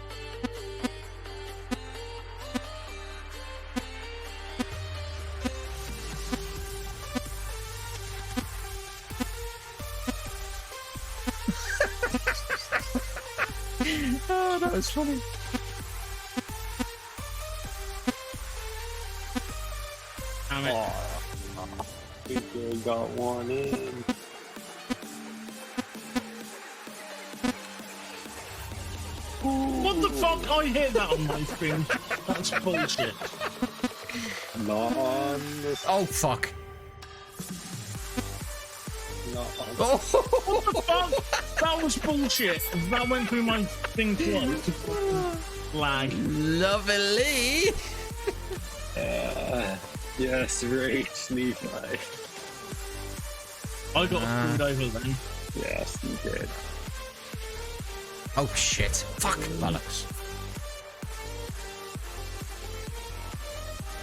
Oh, that was funny. People got one in. What the fuck? I hear that on my screen. That's bullshit. Not on this. Oh, fuck. Not on. Oh. What the fuck? That was bullshit. That went through my thing twice. Lag. Lovely. Yes, Rach Levi. I got screwed over then. Yes, you did. Oh, shit. Fuck. Bollocks.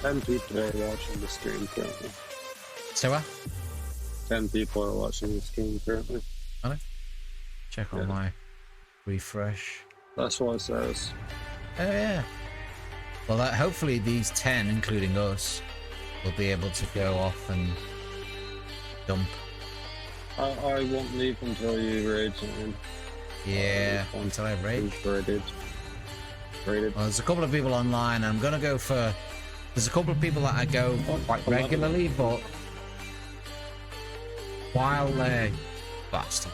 10 people are watching the stream currently. So what? 10 people are watching the stream currently. Hello? Check on my refresh. That's what it says. Oh, yeah. Well, hopefully these 10, including us, will be able to go off and dump. I won't leave until you raid something. Yeah, until I raid. Raided. Well, there's a couple of people online. I'm gonna go for. There's a couple of people that I go quite regularly, but while they bastard.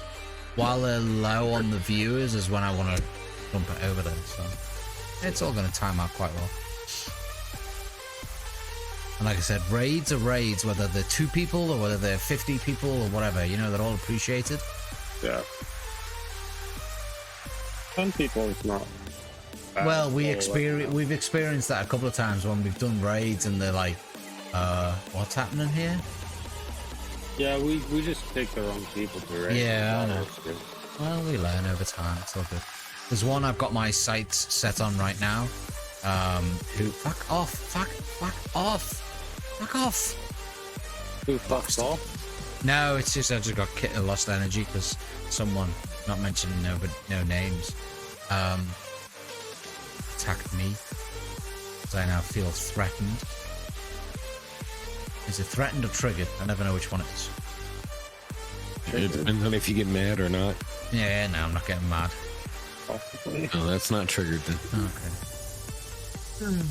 while they're low on the viewers is when I want to jump it over there. So it's all going to time out quite well. And like I said, raids are raids, whether they're 2 people or whether they're 50 people or whatever. You know, they're all appreciated. Yeah. 10 people is not. Well, we've experienced that a couple of times when we've done raids and they're like, what's happening here? Yeah, we just pick the wrong people to raid. Yeah, I know. Well, we learn over time. It's all good. There's one I've got my sights set on right now. Who fuck off? Fuck off! Fuck off! Who fucks off? No, it's just I just got lost energy because someone, not mentioning no names, attacked me. So I now feel threatened. Is it threatened or triggered? I never know which one it is. It depends on if you get mad or not. Yeah, no, I'm not getting mad. No, that's not triggered then. Okay.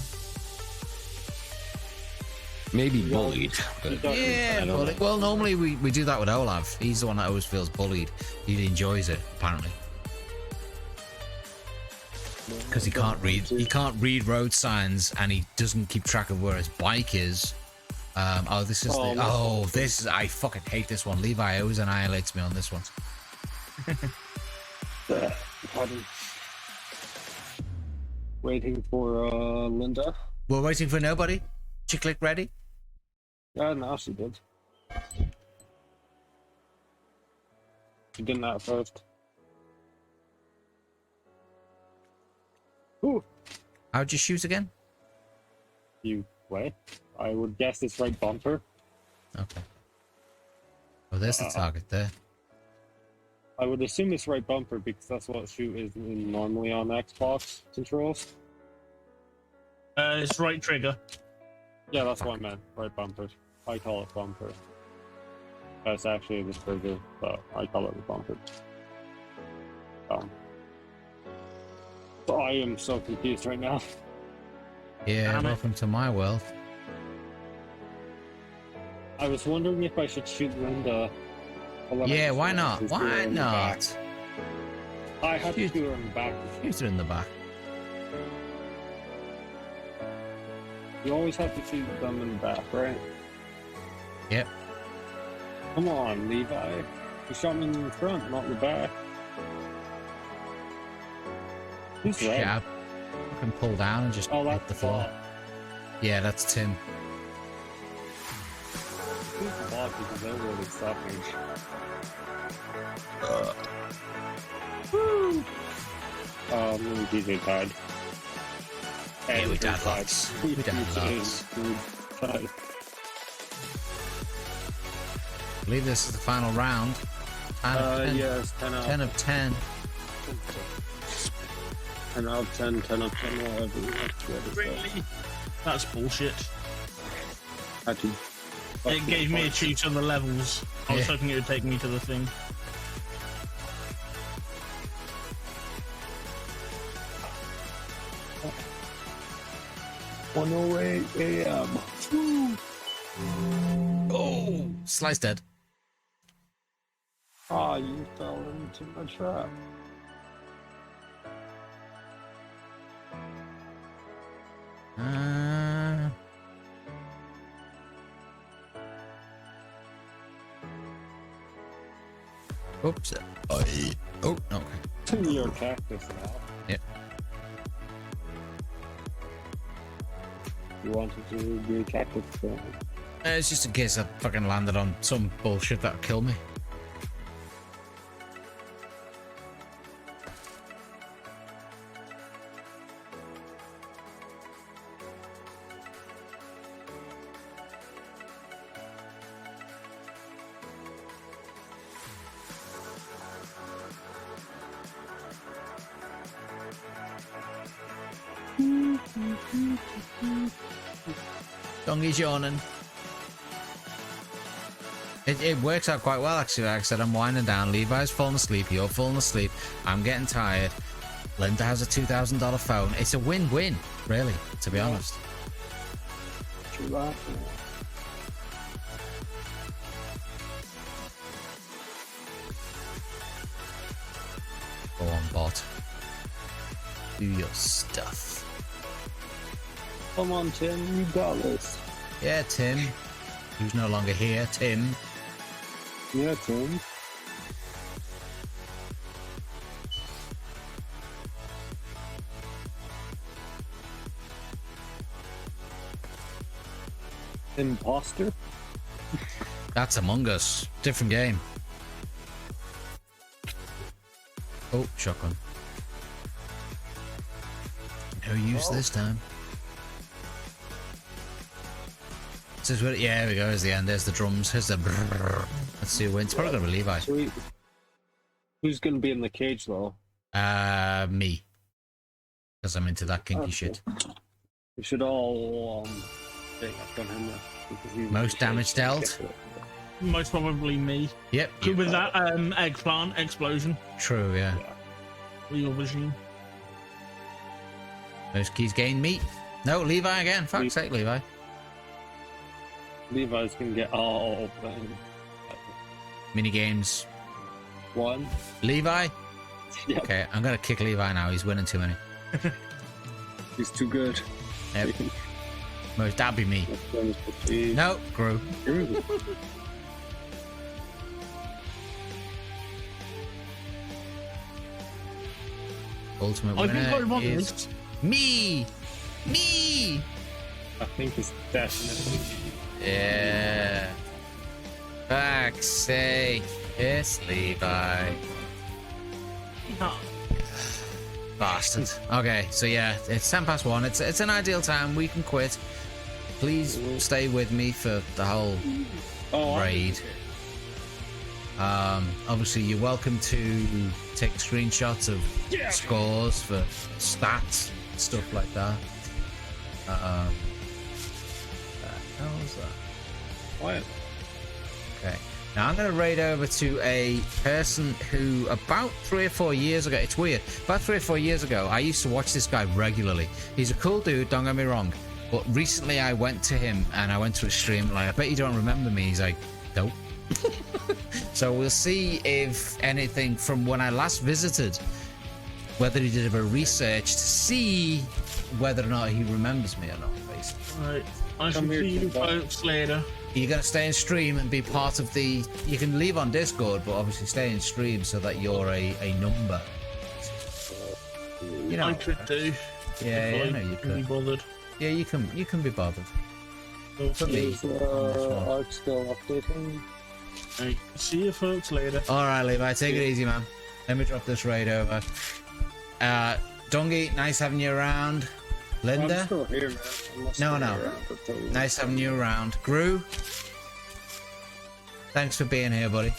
Maybe bullied. But Yeah, bullied. Well, normally we do that with Olav. He's the one that always feels bullied. He enjoys it, apparently. Because he can't read road signs and he doesn't keep track of where his bike is. I fucking hate this one. Levi always annihilates me on this one. Waiting for Linda. We're waiting for nobody. She click ready? Yeah, now she did. She did that first. Ooh. How'd you shoot again? You wait. I would guess it's right bumper. Okay. Oh, there's the target there. I would assume it's right bumper because that's what shoot is normally on Xbox controls. It's right trigger. Yeah, that's what I meant. Right bumper. I call it bumper. That's actually the trigger, but I call it the bumper. So I am so confused right now. Yeah, welcome to my world. I was wondering if I should shoot Linda. Yeah, why not? Why not? I have to shoot her in the back. Shoot her in the back. You always have to shoot them in the back, right? Yep. Come on, Levi. You shot me in the front, not in the back. Who's red? Jab. I can pull down and just hit the floor. Yeah, that's Tim. Who's the bot because they're really suffering. Me and DJ died. Yeah, we died lots. We died lots. I believe this is the final round. 10 of 10. Yes, 10 of 10. 10 out of 10, 10 out of 10, whatever. Really? That's bullshit. Actually, it gave me a cheat on the levels. I was hoping it would take me to the thing. $1:08 a.m. Oh, Slice dead. Ah, you fell into my trap. Oops. Oh, okay. To your cactus now. Yep. You wanted to be a cactus thing. It's just in case I fucking landed on some bullshit that'll kill me. Dongy's yawning. It works out quite well, actually. Like I said, I'm winding down. Levi's falling asleep. You're falling asleep. I'm getting tired. Linda has a $2,000 phone. It's a win-win, really, to be honest. True that. Go on, bot. Do your stuff. Come on, Tim, you got this. Yeah, Tim. Who's no longer here, Tim. Yeah, Tim. Imposter? That's Among Us. Different game. Oh, shotgun. No use this time. This is what, yeah, there we go. Here's the end. There's the drums. Here's the brrrr. Let's see who wins. It's probably going to be Levi. Sweet. Who's going to be in the cage, though? Me. Because I'm into that kinky shit. We should all take up on him. Most damage dealt? Most probably me. Yep. Good with that eggplant explosion. True, yeah. Real machine. Most keys gained meat. No, Levi again. Fuck's sake, Levi. Levi's gonna get all playing. Mini games. 1. Levi? Yep. Okay, I'm gonna kick Levi now. He's winning too many. He's too good. Yep. Most, that'd be me. No, Gru. Ultimate winner is me. Me. I think it's definitely. Yeah. Fuck's sake. It's Levi. Bastard. Okay, so yeah, it's 1:10. It's an ideal time. We can quit. Please stay with me for the whole raid. Obviously, you're welcome to take screenshots of scores for stats, stuff like that. What the hell is that? What? Okay. Now I'm going to raid over to a person who about 3 or 4 years ago, it's weird, about 3 or 4 years ago, I used to watch this guy regularly. He's a cool dude, don't get me wrong, but recently I went to him and I went to a stream, like, I bet you don't remember me. He's like, nope. So we'll see if anything from when I last visited, whether he did a bit of research to see whether or not he remembers me or not, basically. Right. I shall see you folks later. You're going to stay in stream and be part of the... You can leave on Discord, but obviously stay in stream so that you're a number. You know, I could do. Yeah, I know you could. Be bothered. Yeah, you can be bothered. For me. I'm still updating. Right. See you folks later. Alright, Levi, take it easy, man. Let me drop this raid over. Dungy, nice having you around. Linda? I'm still here, man. No. Nice having you around. Gru? Thanks for being here, buddy.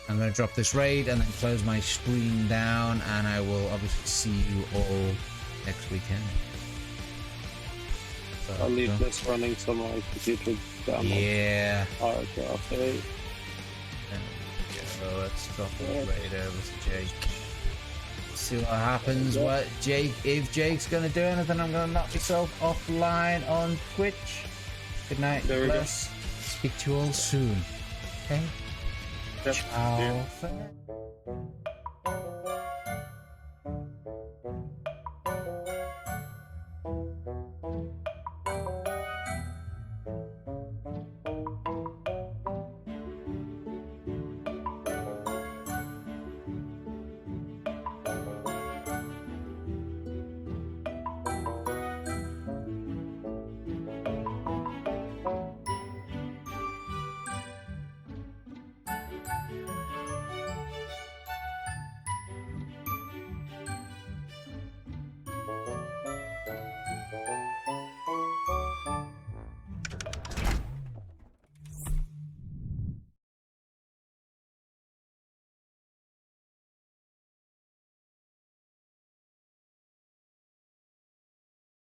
I'm going to drop this raid and then close my stream down, and I will obviously see you all next weekend. So, I'll leave this running so my computer down. Yeah. Okay. There we go. Let's drop this raid over to Jake. See what happens. What Jake? If Jake's gonna do anything, I'm gonna knock myself offline on Twitch. Good night. Bless. Speak to you all soon. Okay. Ciao. For now.